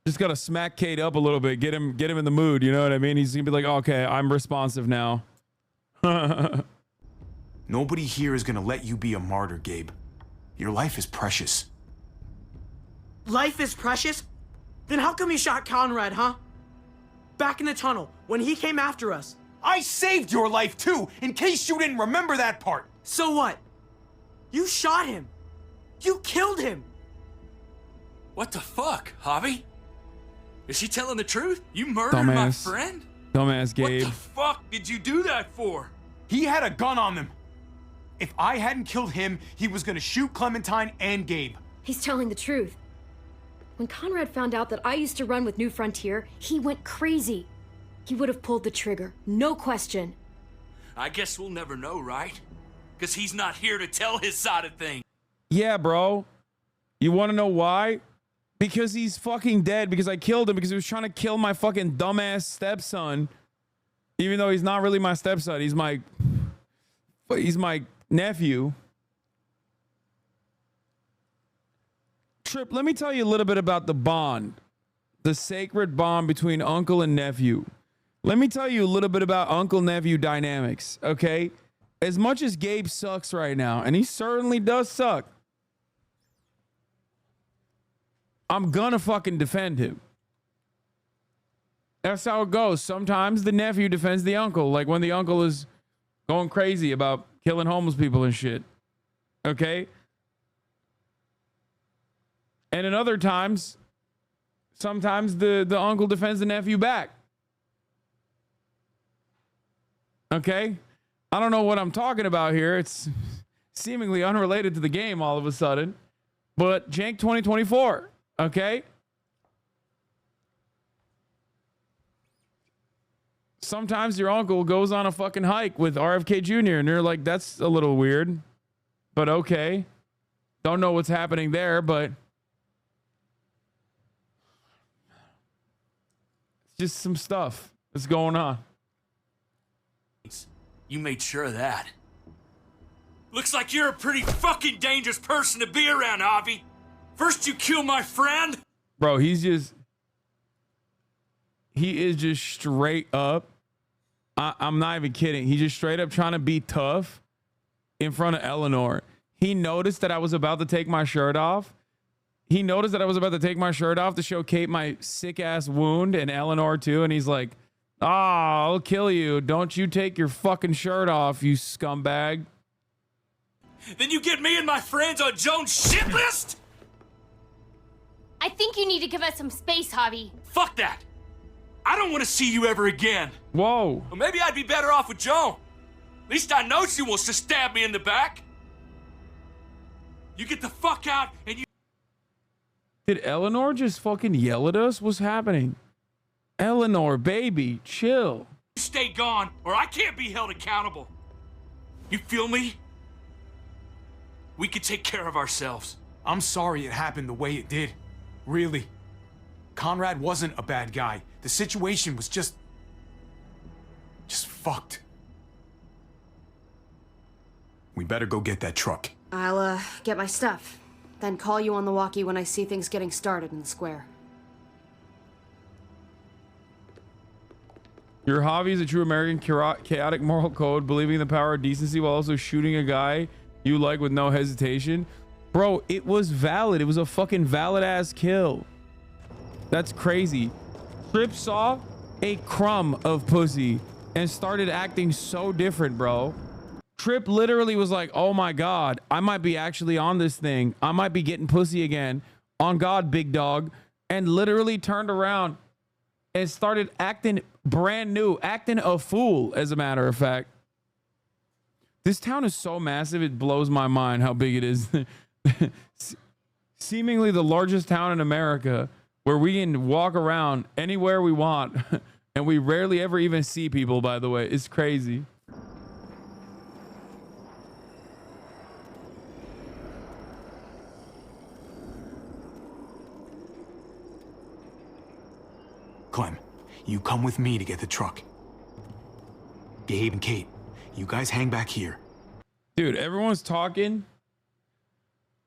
Just gotta smack Kate up a little bit, get him in the mood, you know what I mean? He's gonna be like, okay, I'm responsive now. Nobody here is gonna let you be a martyr, Gabe. Your life is precious. Life is precious? Then how come you shot Conrad, huh? Back in the tunnel, when he came after us. I saved your life too, in case you didn't remember that part. So what? You shot him. You killed him. What the fuck, Javi? Is she telling the truth? You murdered my friend? Dumbass Gabe. What the fuck did you do that for? He had a gun on them. If I hadn't killed him, he was gonna shoot Clementine and Gabe. He's telling the truth. When Conrad found out that I used to run with New Frontier, he went crazy. He would have pulled the trigger, no question. I guess we'll never know, right? Because he's not here to tell his side of things. Yeah, bro. You want to know why? Because he's fucking dead. Because I killed him. Because he was trying to kill my fucking dumbass stepson. Even though he's not really my stepson. He's my nephew. Trip, let me tell you a little bit about the bond. The sacred bond between uncle and nephew. Let me tell you a little bit about uncle-nephew dynamics, okay? As much as Gabe sucks right now, and he certainly does suck, I'm gonna fucking defend him. That's how it goes. Sometimes the nephew defends the uncle, like when the uncle is going crazy about killing homeless people and shit. Okay? And in other times, sometimes the uncle defends the nephew back. Okay? I don't know what I'm talking about here. It's seemingly unrelated to the game all of a sudden. But Jank 2024, okay? Sometimes your uncle goes on a fucking hike with RFK Jr. and you're like, that's a little weird. But okay. Don't know what's happening there, but it's just some stuff that's going on. You made sure of that. Looks like you're a pretty fucking dangerous person to be around, Javi. First you kill my friend. Bro, he is just straight up. I'm not even kidding. He's just straight up trying to be tough in front of Eleanor. He noticed that I was about to take my shirt off. He noticed that I was about to take my shirt off to show Kate my sick ass wound and Eleanor too. And he's like, I'll kill you. Don't you take your fucking shirt off, you scumbag. Then you get me and my friends on Joan's shit list? I think you need to give us some space, Javi. Fuck that. I don't want to see you ever again. Whoa. Well, maybe I'd be better off with Joan. At least I know she wants to stab me in the back. You get the fuck out and you... Did Eleanor just fucking yell at us? What's happening? Eleanor, baby, chill. Stay gone, or I can't be held accountable. You feel me? We can take care of ourselves. I'm sorry it happened the way it did. Really. Conrad wasn't a bad guy. The situation was just fucked. We better go get that truck. I'll, get my stuff. Then call you on the walkie when I see things getting started in the square. Your hobby is a true American chaotic moral code, believing in the power of decency while also shooting a guy you like with no hesitation. Bro, it was valid. It was a fucking valid ass kill. That's crazy. Trip saw a crumb of pussy and started acting so different, bro. Trip literally was like, oh my God, I might be actually on this thing. I might be getting pussy again. On God, big dog. And literally turned around and started acting brand new, acting a fool, as a matter of fact. This town is so massive, it blows my mind how big it is. Seemingly the largest town in America, where we can walk around anywhere we want. And we rarely ever even see people, by the way. It's crazy. Clem, you come with me to get the truck. Gabe and Kate, you guys hang back here. Dude, everyone's talking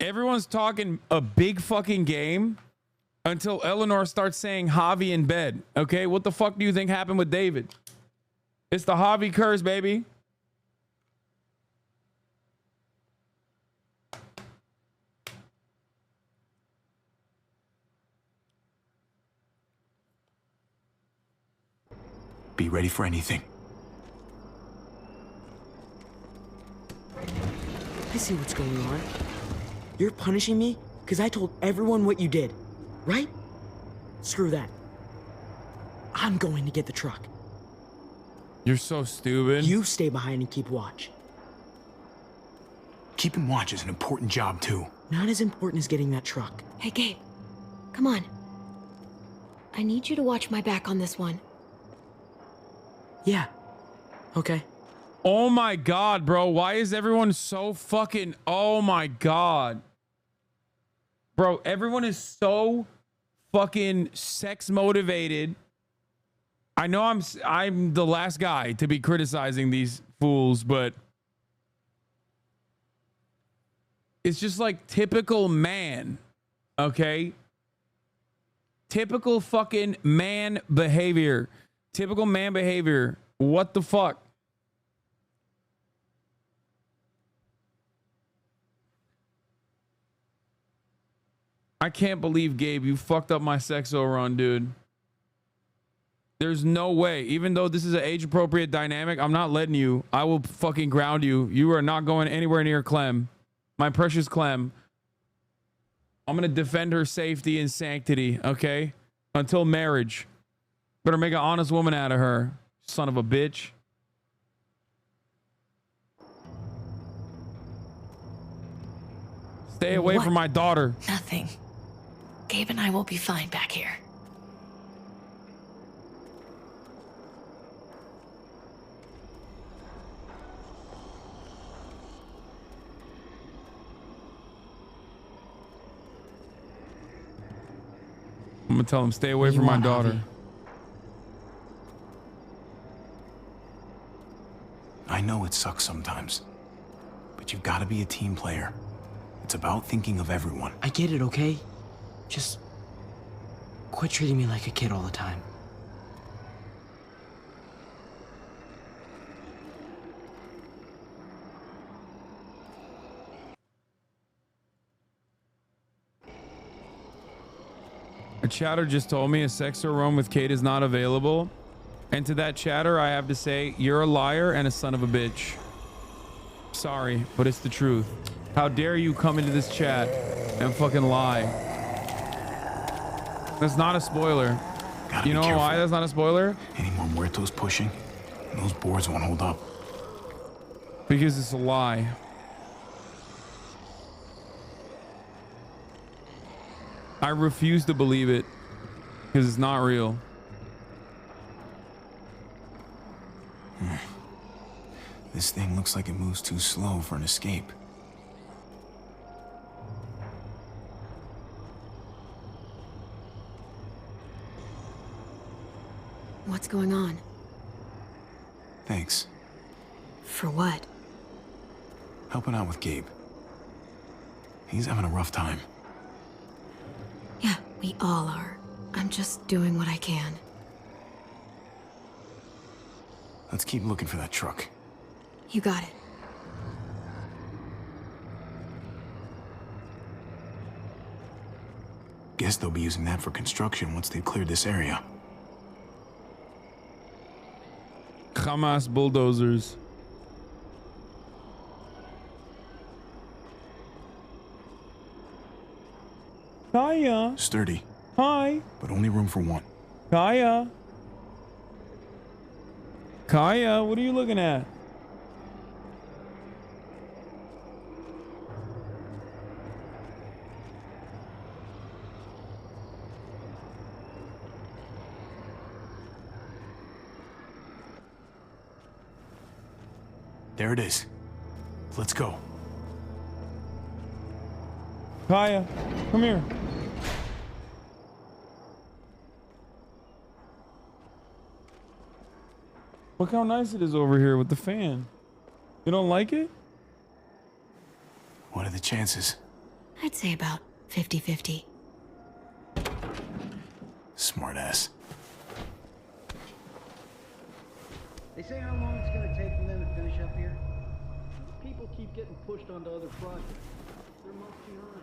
a big fucking game until Eleanor starts saying Javi in bed. Okay, what the fuck do you think happened with David? It's the Javi curse, baby. Be ready for anything. I see what's going on. You're punishing me because I told everyone what you did, right? Screw that. I'm going to get the truck. You're so stupid. You stay behind and keep watch. Keeping watch is an important job, too. Not as important as getting that truck. Hey, Gabe. Come on. I need you to watch my back on this one. Yeah. Okay. Oh my God, bro. Why is everyone so fucking... Oh my God. Bro, everyone is so fucking sex motivated. I know I'm the last guy to be criticizing these fools, but it's just like typical man, okay? Typical fucking man behavior. Typical man behavior. What the fuck? I can't believe, Gabe, you fucked up my sexo run, dude. There's no way. Even though this is an age-appropriate dynamic, I'm not letting you. I will fucking ground you. You are not going anywhere near Clem. My precious Clem. I'm going to defend her safety and sanctity, okay? Until marriage. Better make an honest woman out of her, son of a bitch. Stay away from my daughter. Nothing. Gabe and I will be fine back here. I'm gonna tell him stay away from my daughter. I know it sucks sometimes, but you've got to be a team player. It's about thinking of everyone. I get it, okay? Just quit treating me like a kid all the time. A chatter just told me a sexo room with Kate is not available. And to that chatter, I have to say, you're a liar and a son of a bitch. Sorry, but it's the truth. How dare you come into this chat and fucking lie? That's not a spoiler. You know why that's not a spoiler? Any more muertos pushing, and those boards won't hold up. Because it's a lie. I refuse to believe it because it's not real. This thing looks like it moves too slow for an escape. What's going on? Thanks. For what? Helping out with Gabe. He's having a rough time. Yeah, we all are. I'm just doing what I can. Let's keep looking for that truck. You got it. Guess they'll be using that for construction once they've cleared this area. Hamas bulldozers. Kaya. Sturdy. Hi. But only room for one. Kaya. Kaya, what are you looking at? There it is. Let's go. Kaya, come here. Look how nice it is over here with the fan. You don't like it? What are the chances? I'd say about 50-50. Smart ass. They say how long it's going to take for them to finish up here? People keep getting pushed onto other projects. They're months behind.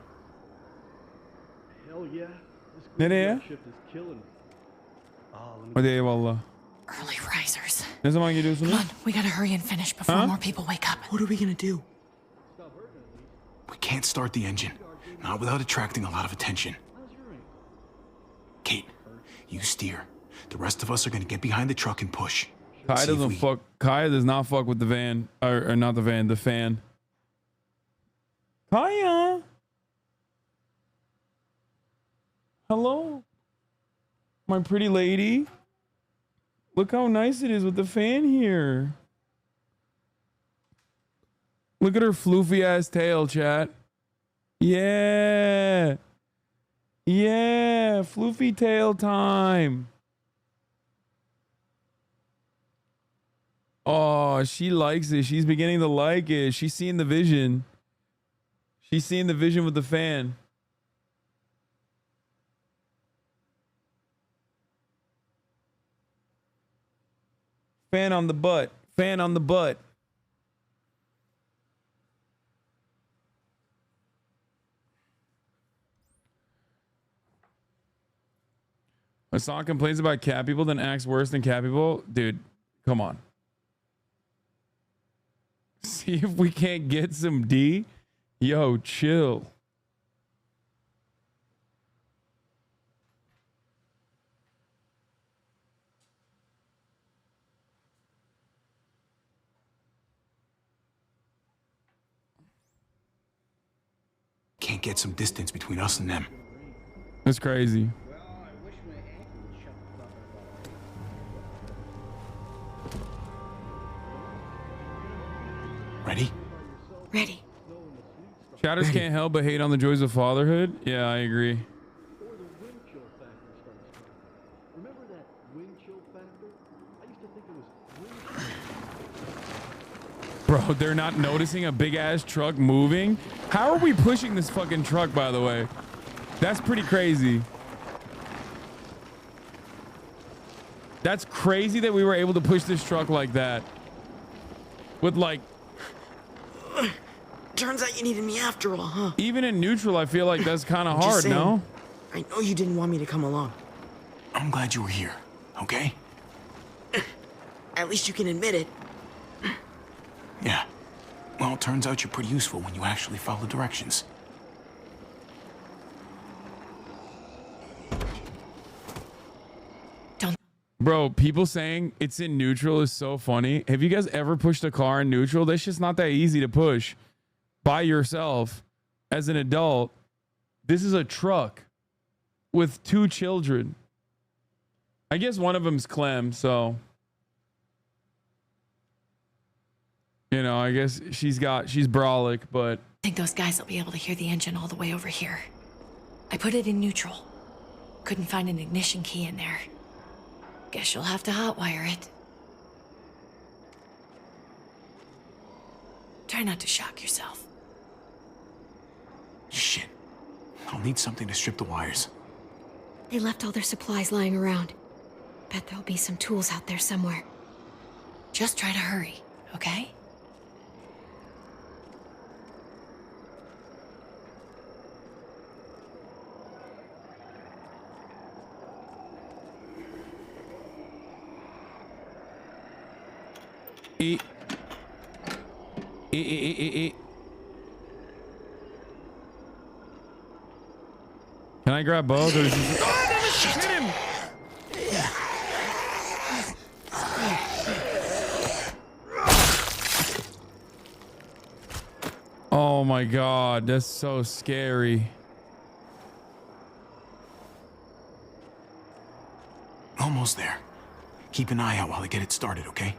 Hell yeah. This Nereye? shift is killing me. Hadi eyvallah. Early risers. Ne zaman geliyorsunuz? Come on, we gotta hurry and finish before more people wake up. What are we gonna do? We can't start the engine. Not without attracting a lot of attention. Kate, you steer. The rest of us are gonna get behind the truck and push. Kaya doesn't fuck. Kaya does not fuck with the van, or not the van, the fan. Kaya. Hello, my pretty lady. Look how nice it is with the fan here. Look at her floofy ass tail, chat. Yeah. Yeah, floofy tail time. Oh, she likes it. She's beginning to like it. She's seeing the vision. She's seeing the vision with the fan. Fan on the butt. Fan on the butt. Hasan complains about cat people, then acts worse than cat people. Dude, come on. See if we can't get some D. Yo, chill. Can't get some distance between us and them. That's crazy. Ready? Ready. Chatters can't help but hate on the joys of fatherhood. Yeah, I agree. Remember that wind chill factor? I used to think it was wind. Bro, they're not noticing a big ass truck moving. How are we pushing this fucking truck, by the way? That's pretty crazy. That's crazy that we were able to push this truck like that. With like... Turns out you needed me after all, huh? Even in neutral, I feel like that's kind of hard, no? I know you didn't want me to come along. I'm glad you were here, okay? At least you can admit it. Yeah. Well, it turns out you're pretty useful when you actually follow directions. Bro, people saying it's in neutral is so funny. Have you guys ever pushed a car in neutral? That's just not that easy to push by yourself as an adult. This is a truck with 2 children. I guess one of them's Clem, so... You know, I guess she's brolic, but... I think those guys will be able to hear the engine all the way over here. I put it in neutral. Couldn't find an ignition key in there. Guess you'll have to hotwire it. Try not to shock yourself. Shit. I'll need something to strip the wires. They left all their supplies lying around. Bet there'll be some tools out there somewhere. Just try to hurry, okay? Can I grab both? Or is this... Hit him! Oh my god, that's so scary. Almost there. Keep an eye out while I get it started, okay?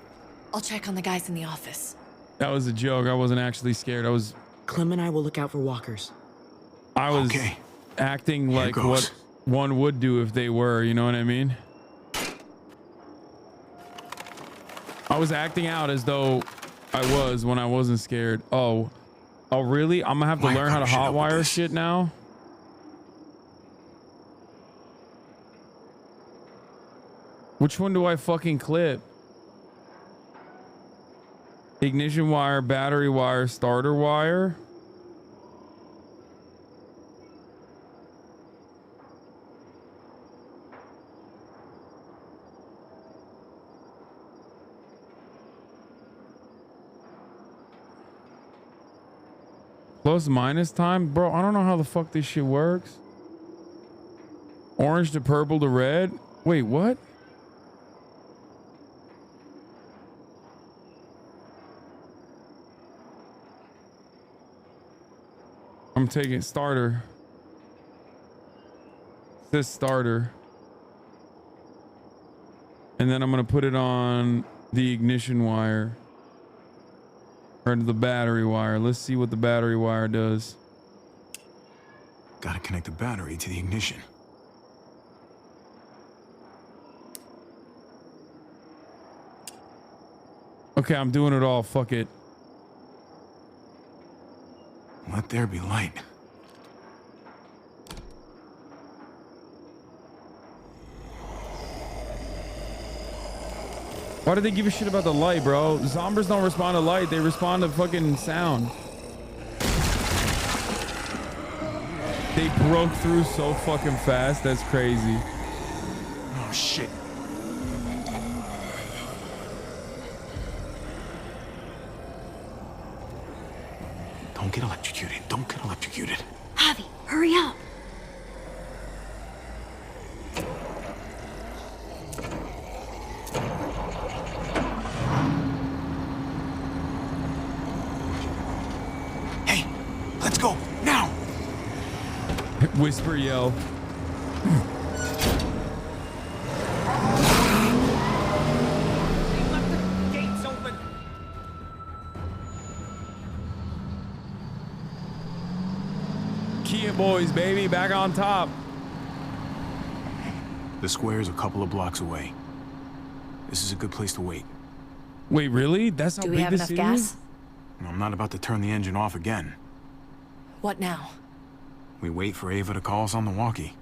I'll check on the guys in the office. That was a joke. I wasn't actually scared. Clem and I will look out for walkers. I was acting like what one would do if they were, you know what I mean? I was acting out as though I was when I wasn't scared. Oh really? I'm gonna have to learn how to hotwire shit now? Which one do I fucking clip? Ignition wire, battery wire, starter wire. Plus minus time? Bro, I don't know how the fuck this shit works. Orange to purple to red? Wait, what? I'm taking starter. This starter. And then I'm gonna put it on the ignition wire. Or the battery wire. Let's see what the battery wire does. Gotta connect the battery to the ignition. Okay, I'm doing it all. Fuck it. Let there be light. Why do they give a shit about the light, bro? Zombies don't respond to light. They respond to fucking sound. They broke through so fucking fast. That's crazy. Oh, shit. Don't get electrocuted. Don't get electrocuted. Javi, hurry up. Hey, let's go now. Whisper, yell. Boys, baby, back on top. The square's a couple of blocks away. This is a good place to wait. Wait, really? That's how Do we big have this enough is? gas? I'm not about to turn the engine off again. What now? We wait for Ava to call us on the walkie.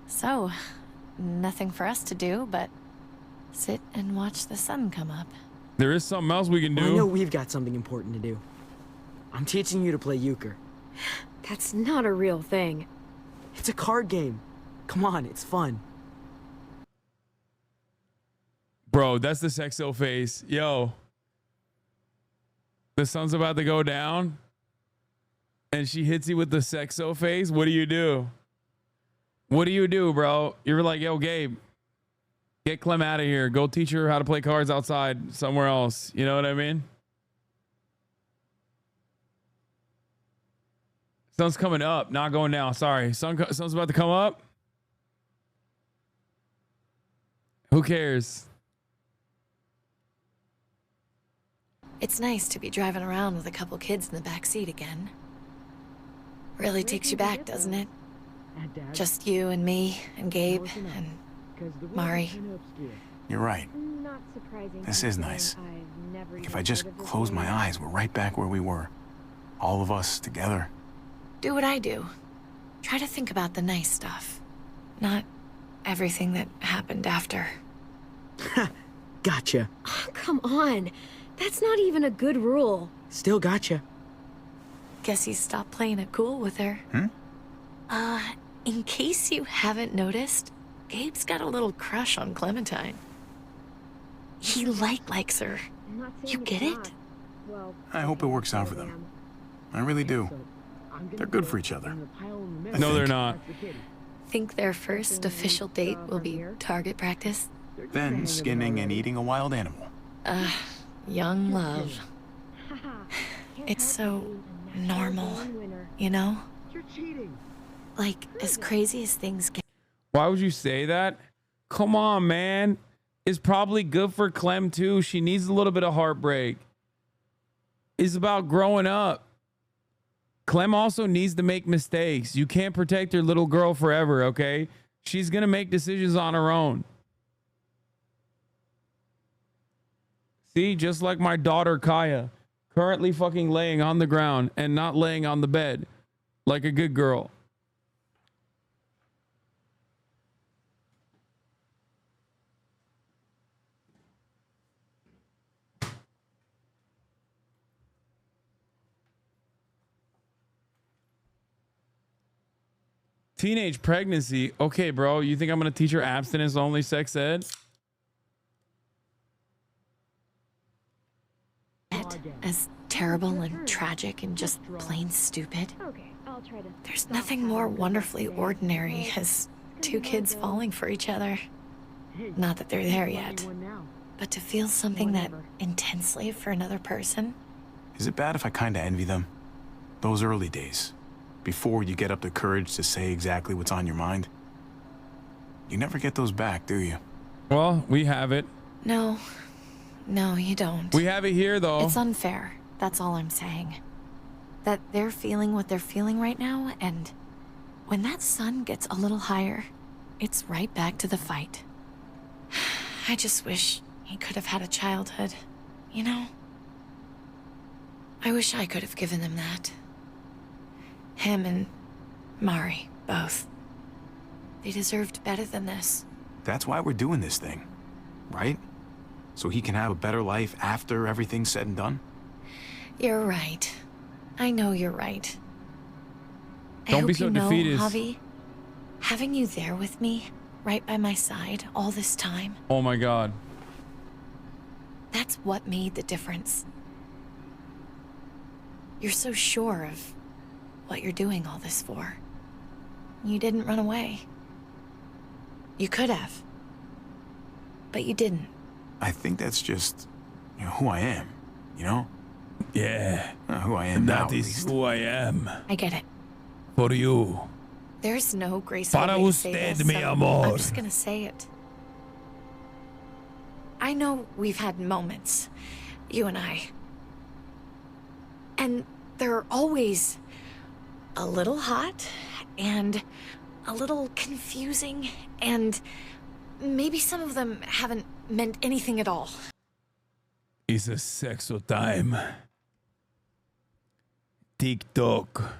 So, nothing for us to do but sit and watch the sun come up. There is something else we can do. Well, I know we've got something important to do. I'm teaching you to play euchre. That's not a real thing. It's a card game. Come on, it's fun. Bro, that's the sexo face. Yo. The sun's about to go down. And she hits you with the sexo face. What do you do? What do you do, bro? You're like, yo, Gabe, get Clem out of here. Go teach her how to play cards outside somewhere else. You know what I mean? Sun's coming up, not going down. Sorry. Sun's about to come up. Who cares? It's nice to be driving around with a couple kids in the back seat again. Really takes you back, doesn't it? Just you and me and Gabe and Mari. You're right. This is nice. Like if I just close my eyes, we're right back where we were. All of us together. Do what I do. Try to think about the nice stuff. Not everything that happened after. Gotcha. Oh, come on. That's not even a good rule. Still gotcha. Guess you stopped playing it cool with her. In case you haven't noticed, Gabe's got a little crush on Clementine. He likes her. You get it? I hope it works out for them. I really do. They're good for each other. No, they're not. Think their first official date will be target practice? Then skinning and eating a wild animal. Young love. It's so normal, you know? Like, as crazy as things get. Why would you say that? Come on, man. It's probably good for Clem too. She needs a little bit of heartbreak. It's about growing up. Clem also needs to make mistakes. You can't protect your little girl forever, okay? She's gonna make decisions on her own. See, just like my daughter Kaya, currently fucking laying on the ground and not laying on the bed like a good girl. Teenage pregnancy. Okay, bro. You think I'm going to teach her abstinence only sex ed? As terrible and tragic and just plain stupid. There's nothing more wonderfully ordinary as two kids falling for each other. Not that they're there yet, but to feel something that intensely for another person. Is it bad if I kinda envy them? Those early days. Before you get up the courage to say exactly what's on your mind. You never get those back, do you? Well, we have it. No, you don't. We have it here, though. It's unfair. That's all I'm saying. That they're feeling what they're feeling right now, and when that sun gets a little higher, it's right back to the fight. I just wish he could have had a childhood, you know? I wish I could have given them that. Him and Mari, both. They deserved better than this. That's why we're doing this thing, right? So he can have a better life after everything's said and done? You're right. I know you're right. Don't be so defeated. Javi, having you there with me, right by my side, all this time. Oh my God. That's what made the difference. You're so sure of what you're doing all this for. You didn't run away. You could have. But you didn't. I think that's just, who I am, you know? Yeah. Who I am now, That is who I am. I get it. For you. There's no graceful Para way to say usted, this, mi so amor. I'm just gonna say it. I know we've had moments, you and I. And they're always a little hot and a little confusing, and maybe some of them haven't meant anything at all. It's a sexo time. TikTok.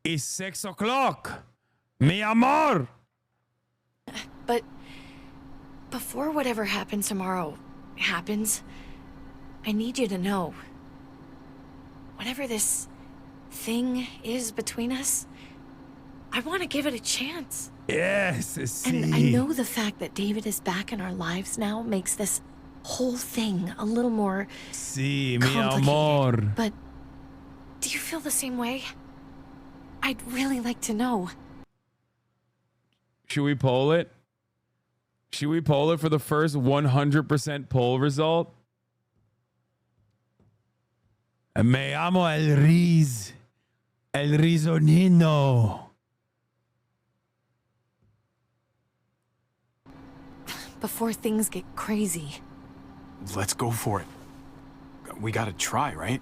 It's 6 o'clock. Mi amor. But before whatever happens tomorrow happens, I need you to know. Whatever this thing is between us, I want to give it a chance. Yes, And I know the fact that David is back in our lives now makes this whole thing a little more Sí, mi complicated. amor. But do you feel the same way? I'd really like to know. Should we poll it? Should we poll it for the first 100% poll result? Me amo el Riz. El Rizonino. Before things get crazy. Let's go for it. We gotta try, right?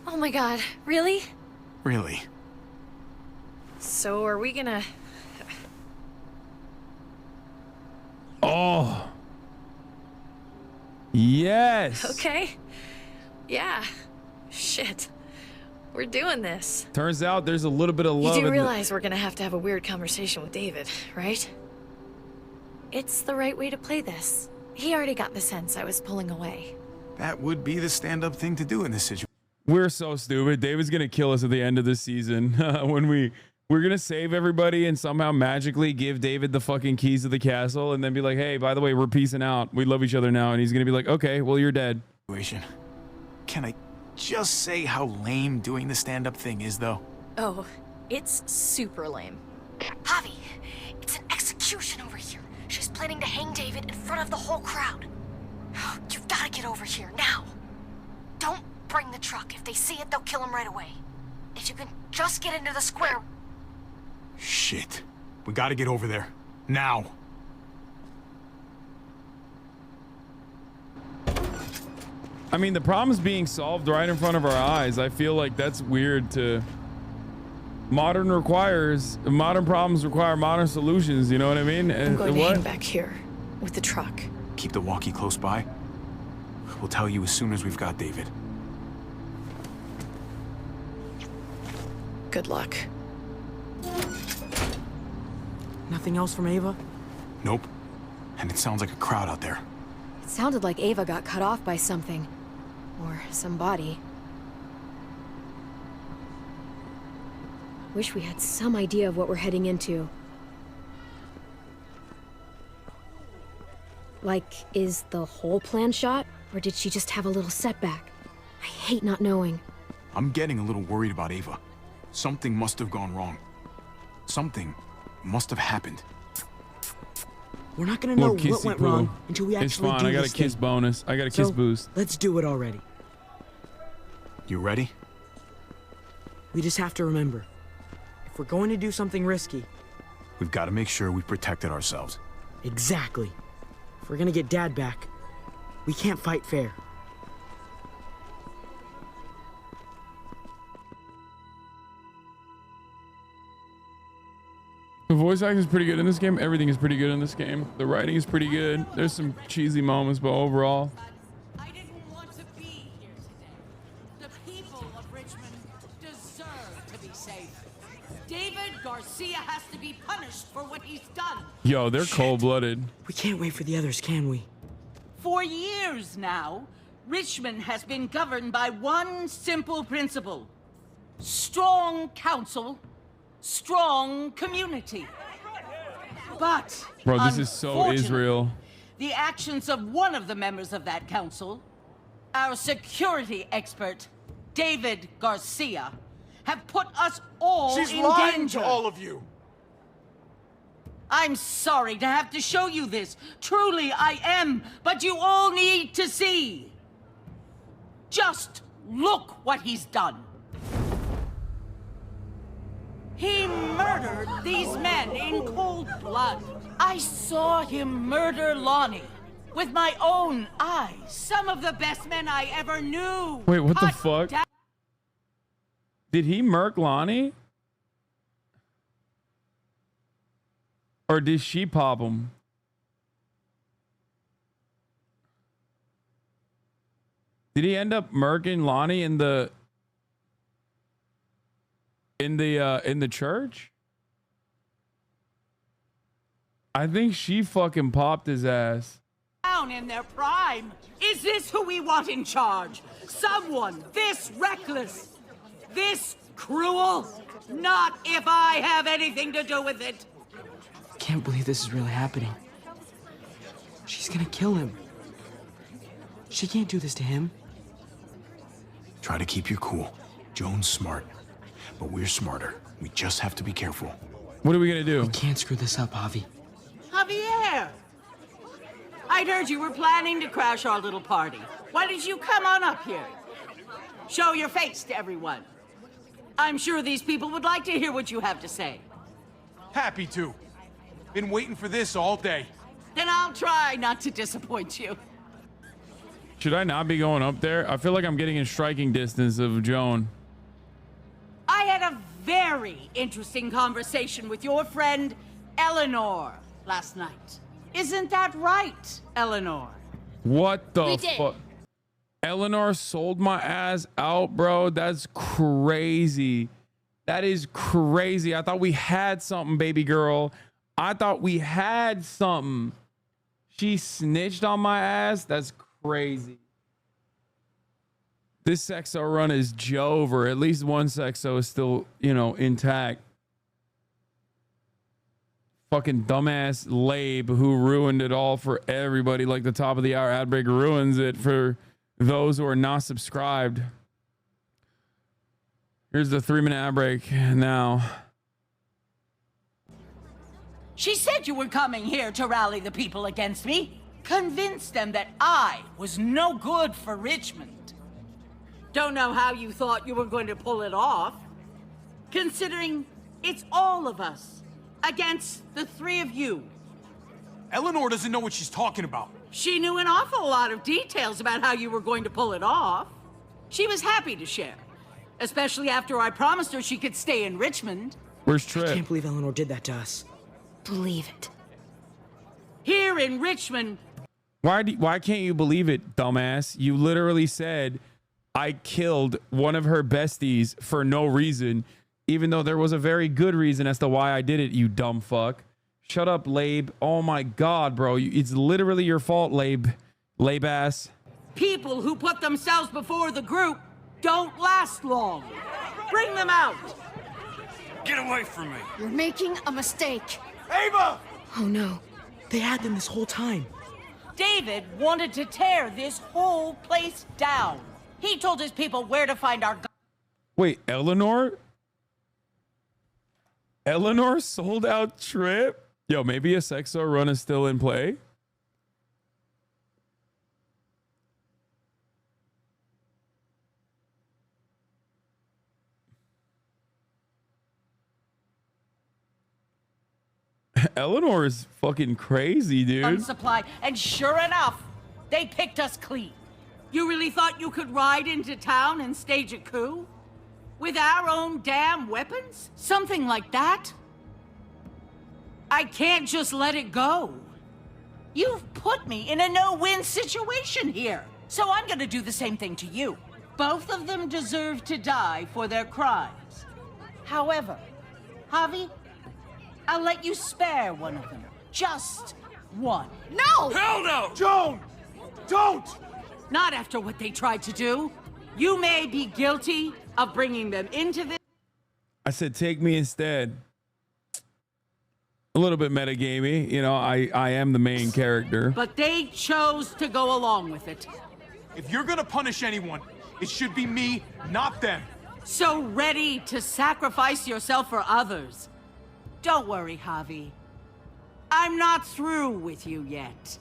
Oh my God, really? Really. So are we gonna... Oh. Yes. Okay. Yeah. Shit. We're doing this. Turns out there's a little bit of love. You do in realize we're gonna have to have a weird conversation with David, right? It's the right way to play this, He already got the sense I was pulling away. That would be the stand-up thing to do in this situation. We're so stupid. David's gonna kill us at the end of this season when we're gonna save everybody and somehow magically give David the fucking keys to the castle and then be like, hey, by the way, we're peacing out. We love each other now. And he's gonna be like, okay, well, you're dead. Can I just say how lame doing the stand-up thing is, though? Oh, it's super lame. Javi, it's an execution over here. She's planning to hang David in front of the whole crowd. You've got to get over here, now. Don't bring the truck. If they see it, they'll kill him right away. If you can just get into the square... Shit. We gotta get over there. Now. I mean, the problem's being solved right in front of our eyes. I feel like that's weird to... Modern problems require modern solutions, you know what I mean? I'm going to hang back here with the truck. Keep the walkie close by. We'll tell you as soon as we've got David. Good luck. Nothing else from Ava? Nope. And it sounds like a crowd out there. It sounded like Ava got cut off by something. Or somebody. Wish we had some idea of what we're heading into. Like, is the whole plan shot? Or did she just have a little setback? I hate not knowing. I'm getting a little worried about Ava. Something must have gone wrong. Something must have happened. We're not gonna know what went wrong until we actually do this thing. It's fine. I got a kiss bonus. I got a kiss boost. Let's do it already. You ready? We just have to remember. If we're going to do something risky... We've got to make sure we protected ourselves. Exactly. If we're gonna get Dad back, we can't fight fair. The voice acting is pretty good in this game. Everything is pretty good in this game. The writing is pretty good. There's some cheesy moments, but overall... I didn't want to be here today. The people of Richmond deserve to be safe. David Garcia has to be punished for what he's done. Yo, they're cold-blooded. We can't wait for the others, can we? For years now, Richmond has been governed by one simple principle. Strong council, strong community. But Bro, this is so Israel. The actions of one of the members of that council, our security expert, David Garcia, have put us all in danger. She's lying to all of you. I'm sorry to have to show you this. Truly, I am. But you all need to see. Just look what he's done. He murdered these men in cold blood. I saw him murder Lonnie with my own eyes. Some of the best men I ever knew. Wait, what the fuck? Did he murk Lonnie? Or did she pop him? Did he end up murking Lonnie in the church? I think she fucking popped his ass. Down in their prime. Is this who we want in charge? Someone this reckless, this cruel? Not if I have anything to do with it. I can't believe this is really happening. She's gonna kill him. She can't do this to him. Try to keep your cool. Joan's smart, but we're smarter. We just have to be careful. What are we gonna do? We can't screw this up, Javi. Javier! I'd heard you were planning to crash our little party. Why did you come on up here? Show your face to everyone. I'm sure these people would like to hear what you have to say. Happy to. Been waiting for this all day. Then I'll try not to disappoint you. Should I not be going up there? I feel like I'm getting in striking distance of Joan. I had a very interesting conversation with your friend Eleanor last night. Isn't that right, Eleanor? What the fuck? Eleanor sold my ass out, bro. That's crazy. That is crazy. I thought we had something, baby girl. I thought we had something. She snitched on my ass? That's crazy. This sexo run is Jover. At least one sexo is still, you know, intact. Fucking dumbass Labe who ruined it all for everybody, like the top of the hour ad break ruins it for those who are not subscribed. Here's the 3-minute ad break now. She said you were coming here to rally the people against me. Convince them that I was no good for Richmond. Don't know how you thought you were going to pull it off, considering it's all of us against the 3 of you. Eleanor doesn't know what she's talking about. She knew an awful lot of details about how you were going to pull it off. She was happy to share, especially after I promised her she could stay in Richmond. Where's Trip? I can't believe Eleanor did that to us. Believe it. Here in Richmond. Why can't you believe it, dumbass? You literally said I killed one of her besties for no reason, even though there was a very good reason as to why I did it, you dumb fuck. Shut up, Labe. Oh my God, bro. It's literally your fault, Labe. Labe ass. People who put themselves before the group don't last long. Bring them out. Get away from me. You're making a mistake. Ava! Oh no. They had them this whole time. David wanted to tear this whole place down. He told his people where to find our... Wait, Eleanor? Eleanor sold out Trip? Yo, maybe a sexo run is still in play? Eleanor is fucking crazy, dude. Supply, and sure enough, they picked us clean. You really thought you could ride into town and stage a coup? With our own damn weapons? Something like that? I can't just let it go. You've put me in a no-win situation here, so I'm gonna do the same thing to you. Both of them deserve to die for their crimes. However, Javi, I'll let you spare one of them. Just one. No! Hell no! Joan! Don't! Not after what they tried to do. You may be guilty of bringing them into this. I said, take me instead. A little bit metagamey. You know, I am the main character. But they chose to go along with it. If you're gonna punish anyone, it should be me, not them. So ready to sacrifice yourself for others. Don't worry, Javi. I'm not through with you yet.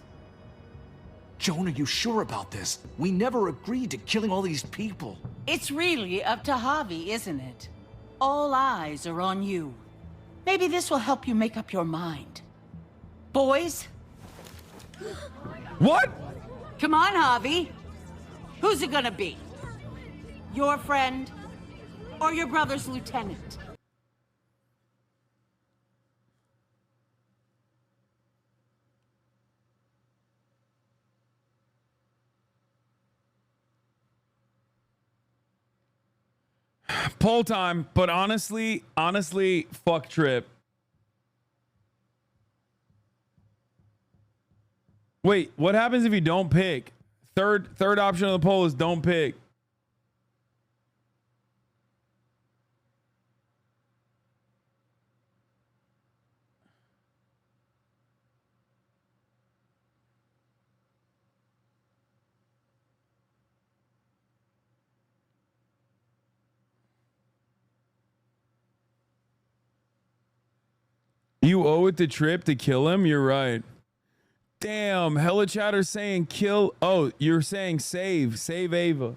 Joan, are you sure about this? We never agreed to killing all these people. It's really up to Javi, isn't it? All eyes are on you. Maybe this will help you make up your mind. Boys? What? Come on, Javi. Who's it gonna be? Your friend or your brother's lieutenant? Poll time, but honestly, fuck Trip. Wait, what happens if you don't pick? Third option of the poll is don't pick. You owe it to Trip to kill him? You're right. Damn, hella chatter saying kill. Oh, you're saying save. Save Ava.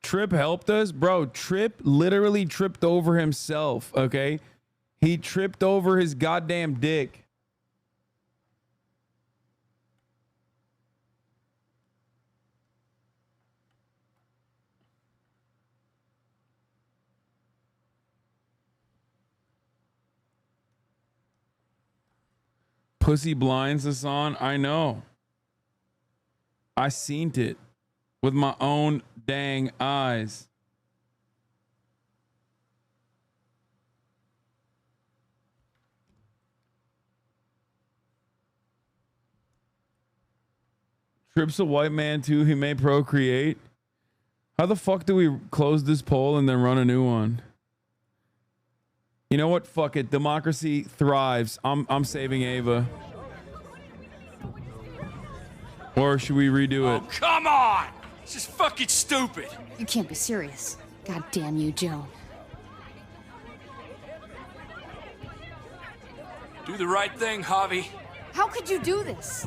Trip helped us? Bro, Trip literally tripped over himself, okay? He tripped over his goddamn dick. Pussy blinds, Hasan. I know. I seen it with my own dang eyes. Trip's a white man too. He may procreate. How the fuck do we close this poll and then run a new one? You know what? Fuck it. Democracy thrives. I'm saving Ava. Or should we redo it? Oh, come on! This is fucking stupid. You can't be serious. God damn you, Joan. Do the right thing, Javi. How could you do this?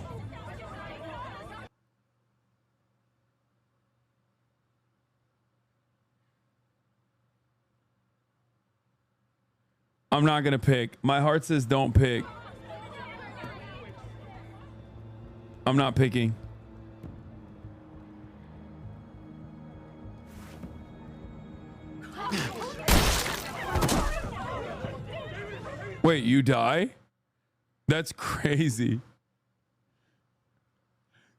I'm not gonna pick. My heart says don't pick. I'm not picking. Wait, you die? That's crazy.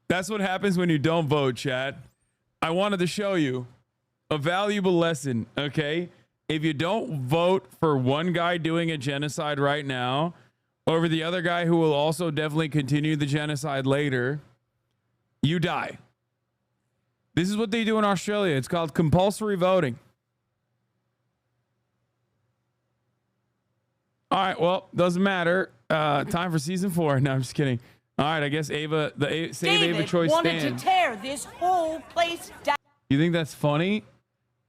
That's what happens when you don't vote, chat. I wanted to show you a valuable lesson, okay? If you don't vote for one guy doing a genocide right now over the other guy who will also definitely continue the genocide later, you die. This is what they do in Australia. It's called compulsory voting. All right, well, doesn't matter. Time for season 4. No, I'm just kidding. All right, I guess Ava, save Ava choice wanted stands. to tear this whole place down. You think that's funny?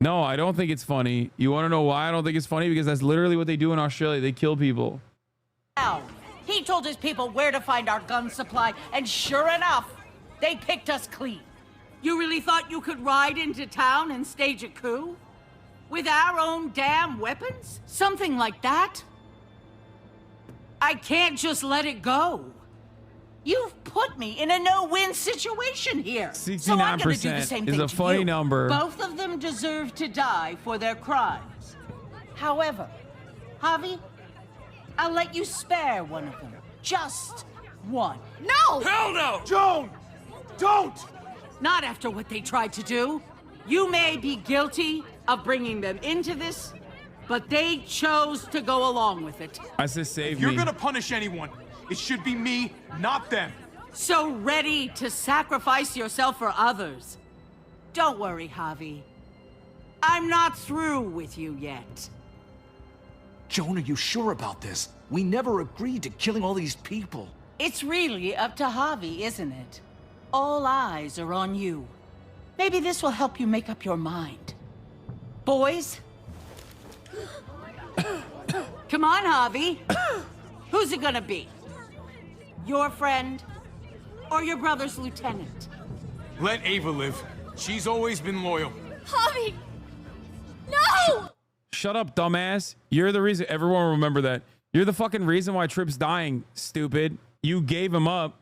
No, I don't think it's funny. You want to know why I don't think it's funny? Because that's literally what they do in Australia. They kill people. He told his people where to find our gun supply, and sure enough, they picked us clean. You really thought you could ride into town and stage a coup? With our own damn weapons? Something like that? I can't just let it go. You've put me in a no-win situation here. 69% so I'm gonna do the same is thing a to funny you. number. Both of them deserve to die for their crimes. However, Javi, I'll let you spare one of them. Just one. No! Hell no! Joan! Don't! Not after what they tried to do. You may be guilty of bringing them into this, but they chose to go along with it. I said save If you're me. gonna punish anyone, it should be me, not them. So ready to sacrifice yourself for others. Don't worry, Javi. I'm not through with you yet. Joan, are you sure about this? We never agreed to killing all these people. It's really up to Javi, isn't it? All eyes are on you. Maybe this will help you make up your mind. Boys? Come on, Javi. Who's it gonna be? Your friend or your brother's lieutenant? Let Ava live. She's always been loyal. Javi! No! Shut up, dumbass. You're the reason. Everyone will remember that. You're the fucking reason why Tripp's dying, stupid. You gave him up.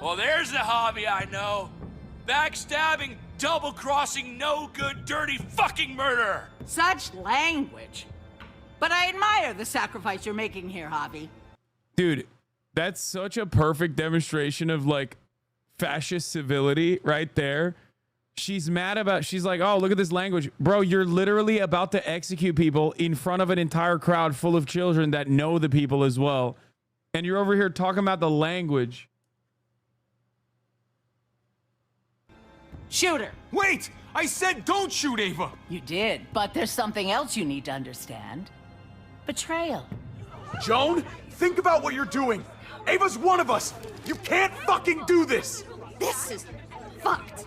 Well, there's the hobby I know. Backstabbing, double-crossing, no-good, dirty fucking murder. Such language. But I admire the sacrifice you're making here, Javi. Dude, that's such a perfect demonstration of like fascist civility right there. She's mad about, she's like, oh, look at this language. Bro, you're literally about to execute people in front of an entire crowd full of children that know the people as well. And you're over here talking about the language. Shoot her. Wait! I said don't shoot Ava! You did, but there's something else you need to understand. Betrayal. Joan, think about what you're doing. Ava's one of us. You can't fucking do this. This is fucked.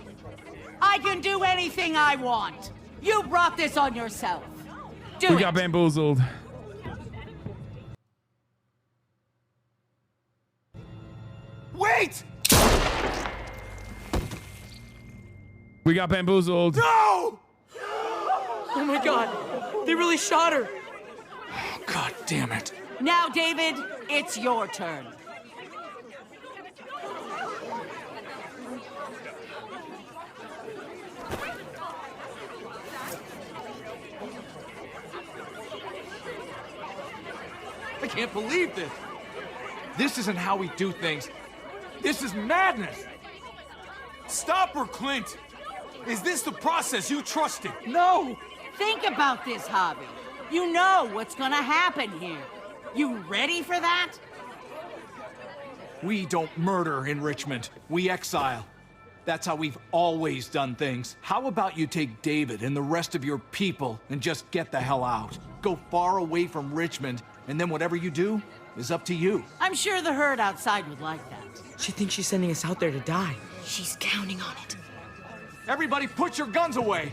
I can do anything I want. You brought this on yourself. Do We got bamboozled. Wait! We got bamboozled. No! Oh my god, they really shot her. God damn it. Now, David, it's your turn. I can't believe this. This isn't how we do things. This is madness. Stop her, Clint. Is this the process you trusted? No! Think about this, Javi. You know what's gonna happen here. You ready for that? We don't murder in Richmond. We exile. That's how we've always done things. How about you take David and the rest of your people and just get the hell out? Go far away from Richmond, and then whatever you do is up to you. I'm sure the herd outside would like that. She thinks she's sending us out there to die. She's counting on it. Everybody put your guns away.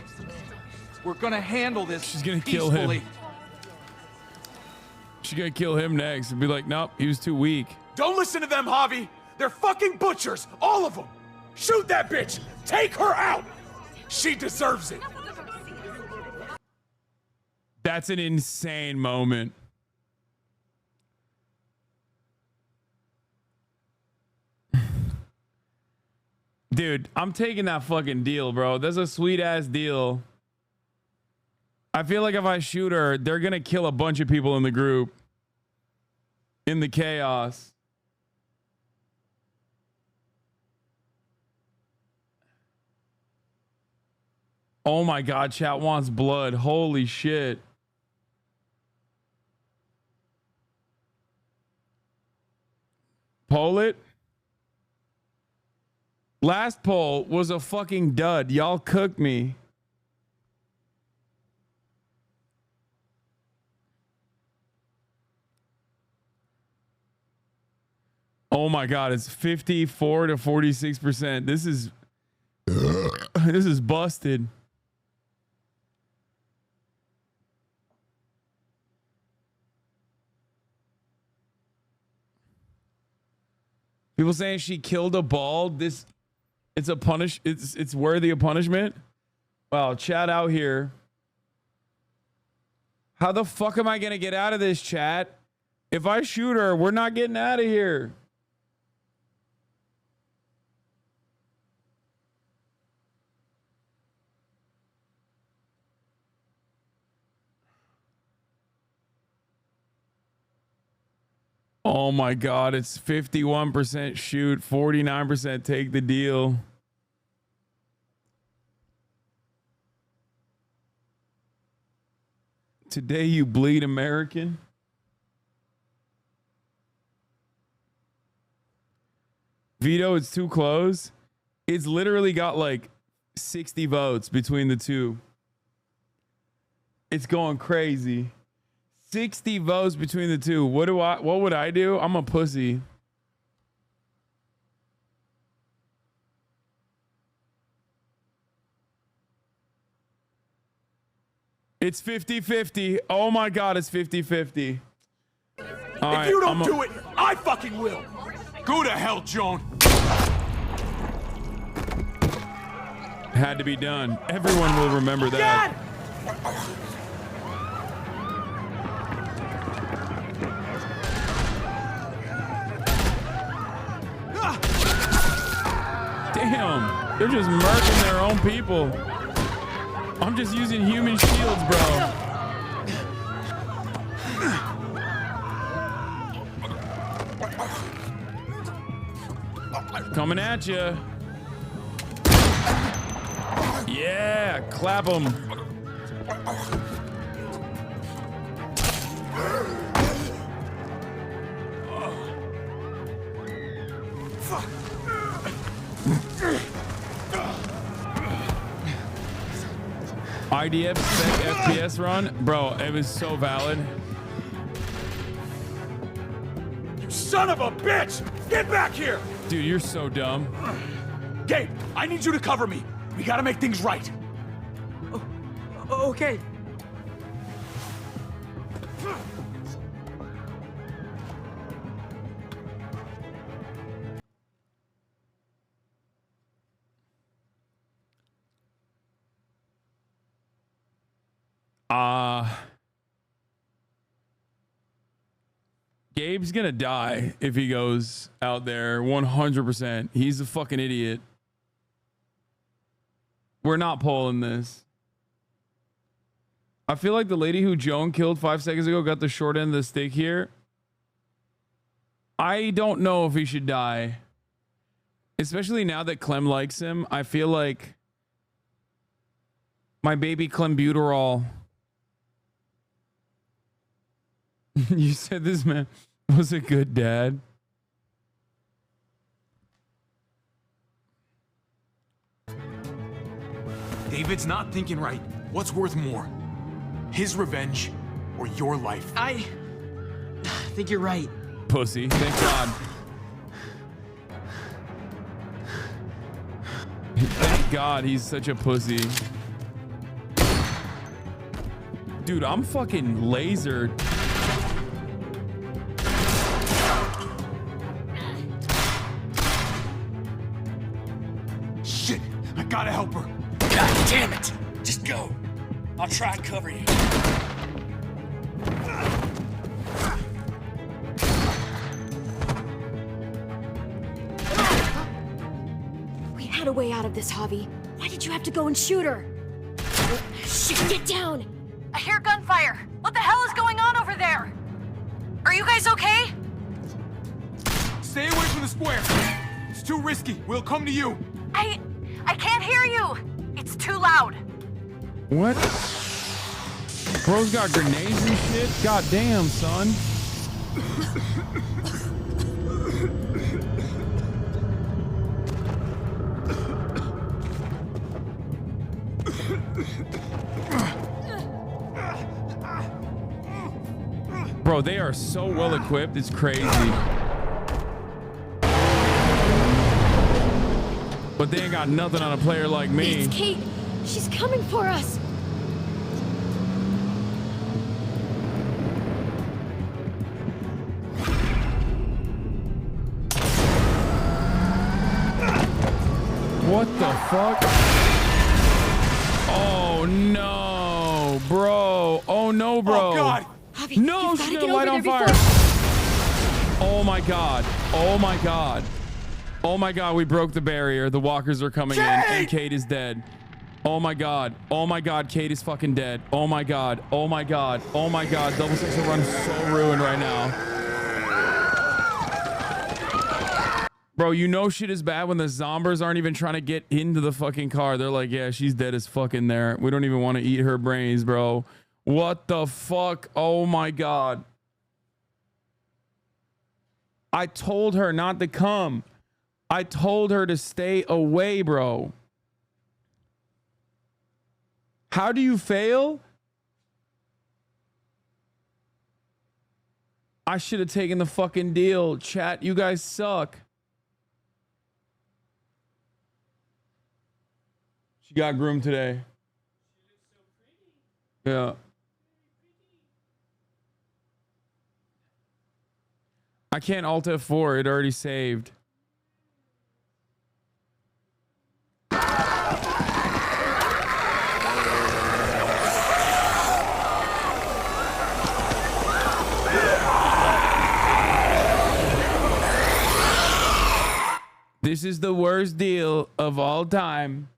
We're gonna handle this. She's gonna peacefully. kill him. She's gonna kill him next and be like, nope, he was too weak. Don't listen to them, Javi. They're fucking butchers, all of them. Shoot that bitch. Take her out. She deserves it. That's an insane moment. Dude, I'm taking that fucking deal, bro. That's a sweet ass deal. I feel like if I shoot her, they're gonna kill a bunch of people in the group. In the chaos. Oh my God, chat wants blood. Holy shit. Poll it. Last poll was a fucking dud. Y'all cooked me. Oh my God, it's 54 to 46%. This is this is busted. People saying she killed a bald. It's it's worthy of punishment. Wow, chat out here. How the fuck am I gonna get out of this, chat? If I shoot her, we're not getting out of here. Oh my God, it's 51% shoot, 49% take the deal. Today you bleed American. Veto, it's too close. It's literally got like 60 votes between the two. It's going crazy. 60 votes between the two. What would I do? I'm a pussy. It's 50-50. Oh my God, it's 50-50. If you don't do it, I fucking will. Go to hell, Joan. Had to be done. Everyone will remember that. Damn, they're just murking their own people. I'm just using human shields, bro. Coming at you. Yeah, clap them. IDF spec FPS run? Bro, it was so valid. You son of a bitch! Get back here! Dude, you're so dumb. Gabe, I need you to cover me. We gotta make things right. Okay. Gabe's gonna die if he goes out there 100%. He's a fucking idiot. We're not polling this. I feel like the lady who Joan killed 5 seconds ago got the short end of the stick here. I don't know if he should die. Especially now that Clem likes him. I feel like my baby Clembuterol. You said this man was a good dad. David's not thinking right. What's worth more? His revenge or your life? I think you're right. Pussy. Thank God. Thank God he's such a pussy. Dude, I'm fucking lasered. Shit, I gotta help her. God damn it! Just go. I'll try and cover you. We had a way out of this, Javi. Why did you have to go and shoot her? Shit, get down! I hear gunfire. What the hell is going on over there? Are you guys okay? Stay away from the square. It's too risky. We'll come to you. I can't hear you. It's too loud. What? Bro's got grenades and shit? God damn, son. Bro, they are so well equipped, it's crazy. But they ain't got nothing on a player like me. It's Kate. She's coming for us. What the fuck? Oh no, bro. Oh no, bro. Oh God. Javi, no, you've she's gotta gonna get light over on there fire. before- Oh my God. Oh my God. Oh my God, we broke the barrier. The walkers are coming in and Kate is dead. Oh my God. Oh my God, Kate is fucking dead. Oh my God. Oh my God. Oh my God. Double Six will run so ruined right now. Bro, you know shit is bad when the zombies aren't even trying to get into the fucking car. They're like, yeah, she's dead as fucking there. We don't even want to eat her brains, bro. What the fuck? Oh my God. I told her not to come. I told her to stay away, bro. How do you fail? I should have taken the fucking deal. Chat, you guys suck. She got groomed today. Yeah. I can't Alt F4. It already saved. This is the worst deal of all time.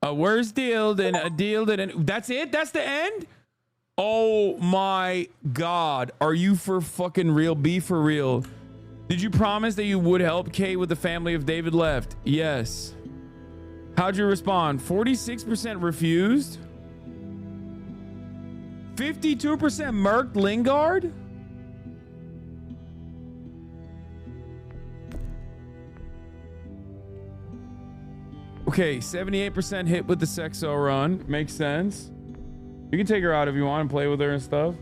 A worse deal than a deal that... That's it? That's the end? Oh my God. Are you for fucking real? Be for real. Did you promise that you would help Kate with the family if David left? Yes. How'd you respond? 46% refused? 52% murked Lingard? Okay, 78% hit with the Sexo run. Makes sense. You can take her out if you want and play with her and stuff.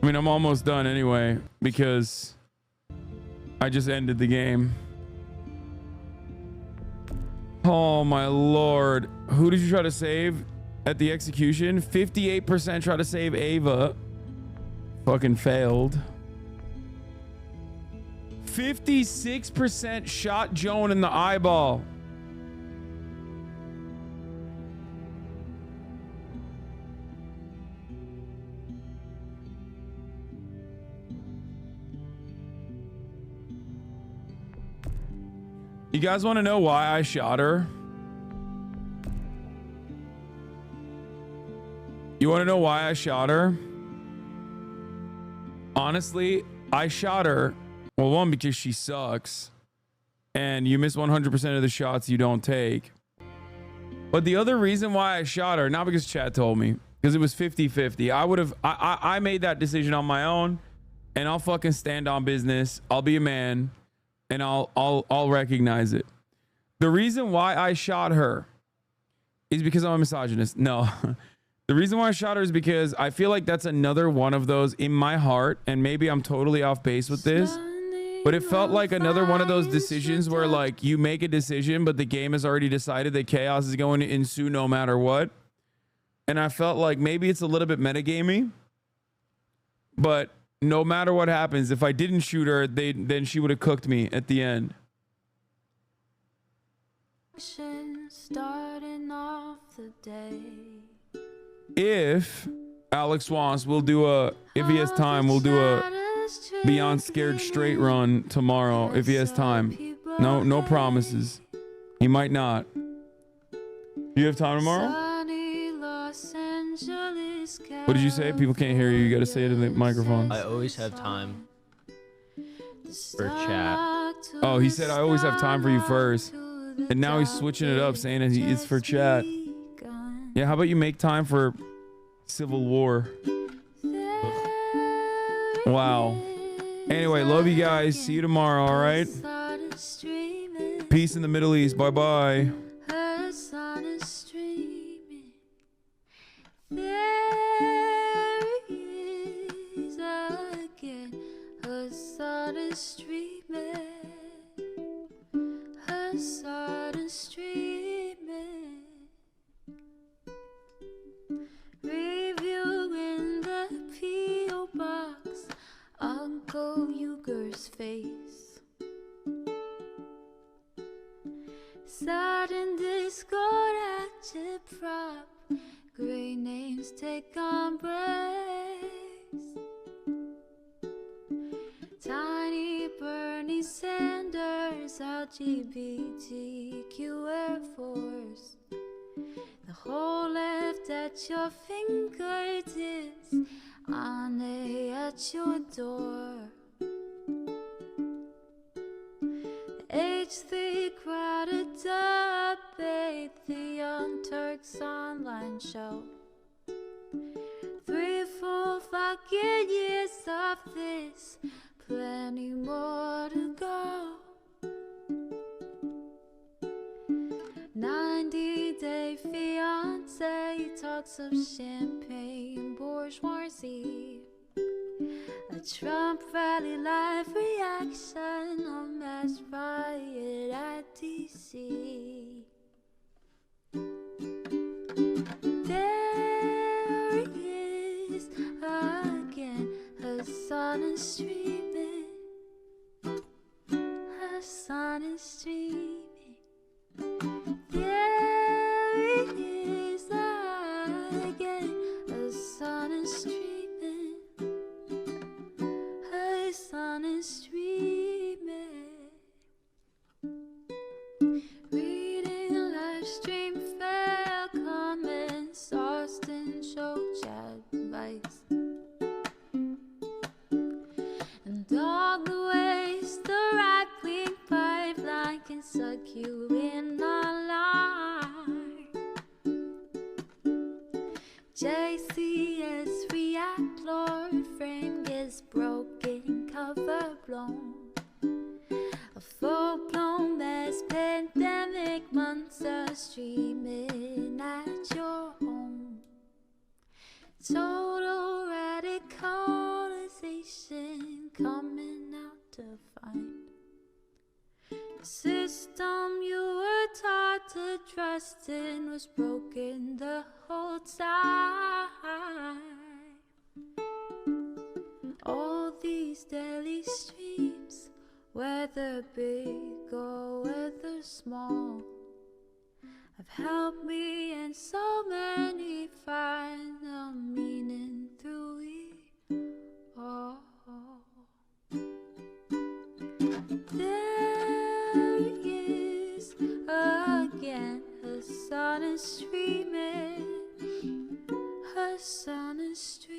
I mean, I'm almost done anyway because I just ended the game. Oh my Lord. Who did you try to save at the execution? 58% try to save Ava. Fucking failed. 56% shot Joan in the eyeball. You guys want to know why I shot her? You want to know why I shot her? Honestly, I shot her. Well, one, because she sucks. And you miss 100% of the shots you don't take. But the other reason why I shot her, not because Chad told me, because it was 50-50. I made that decision on my own, and I'll fucking stand on business. I'll be a man, and I'll recognize it. The reason why I shot her is because I'm a misogynist. No. The reason why I shot her is because I feel like that's another one of those in my heart, and maybe I'm totally off base with this, but it felt like another one of those decisions where like you make a decision, but the game has already decided that chaos is going to ensue no matter what. And I felt like maybe it's a little bit metagamey, but no matter what happens, if I didn't shoot her, then she would have cooked me at the end. Starting off the day. If Alex wants, if he has time, we'll do a Beyond Scared straight run tomorrow. If he has time. No promises. He might not. Do you have time tomorrow? What did you say? People can't hear you. You gotta say it in the microphone. I always have time for chat. Oh, he said I always have time for you first. And now he's switching it up, saying it's for chat. Yeah, how about you make time for Civil War? Wow. Anyway, love you guys. See you tomorrow, all right? Peace in the Middle East. Bye-bye. Reviewing the P.O. box, Uncle Uger's face. Sudden discord agitprop, great names take embrace. Tiny Bernie Sanders, LGBTQ Air Force. The whole left at your fingertips, on at your door. The H3 crowded debate, the Young Turks online show. 3 full fucking years of this, plenty more to go. 90-day fiance talks of champagne bourgeoisie. A Trump rally live reaction, a mass riot at DC. There he is again, Hasan is streaming. Hasan is streaming. There he is again, Hasan is streaming. Hasan is streaming. Reading live stream fair comments, Austin show chat advice. And all the ways the right-wing pipeline can suck you in a line. JCS react, Lord frame gets broken, cover blown. A full-blown mass pandemic, monster streaming at your home. Total radicalization coming out to find. The system you were taught to trust in was broken the whole time. All these daily streams, whether big or whether small, have helped me and so many find the meaning through it all. There he is again, Hasan is streaming. Hasan is streaming.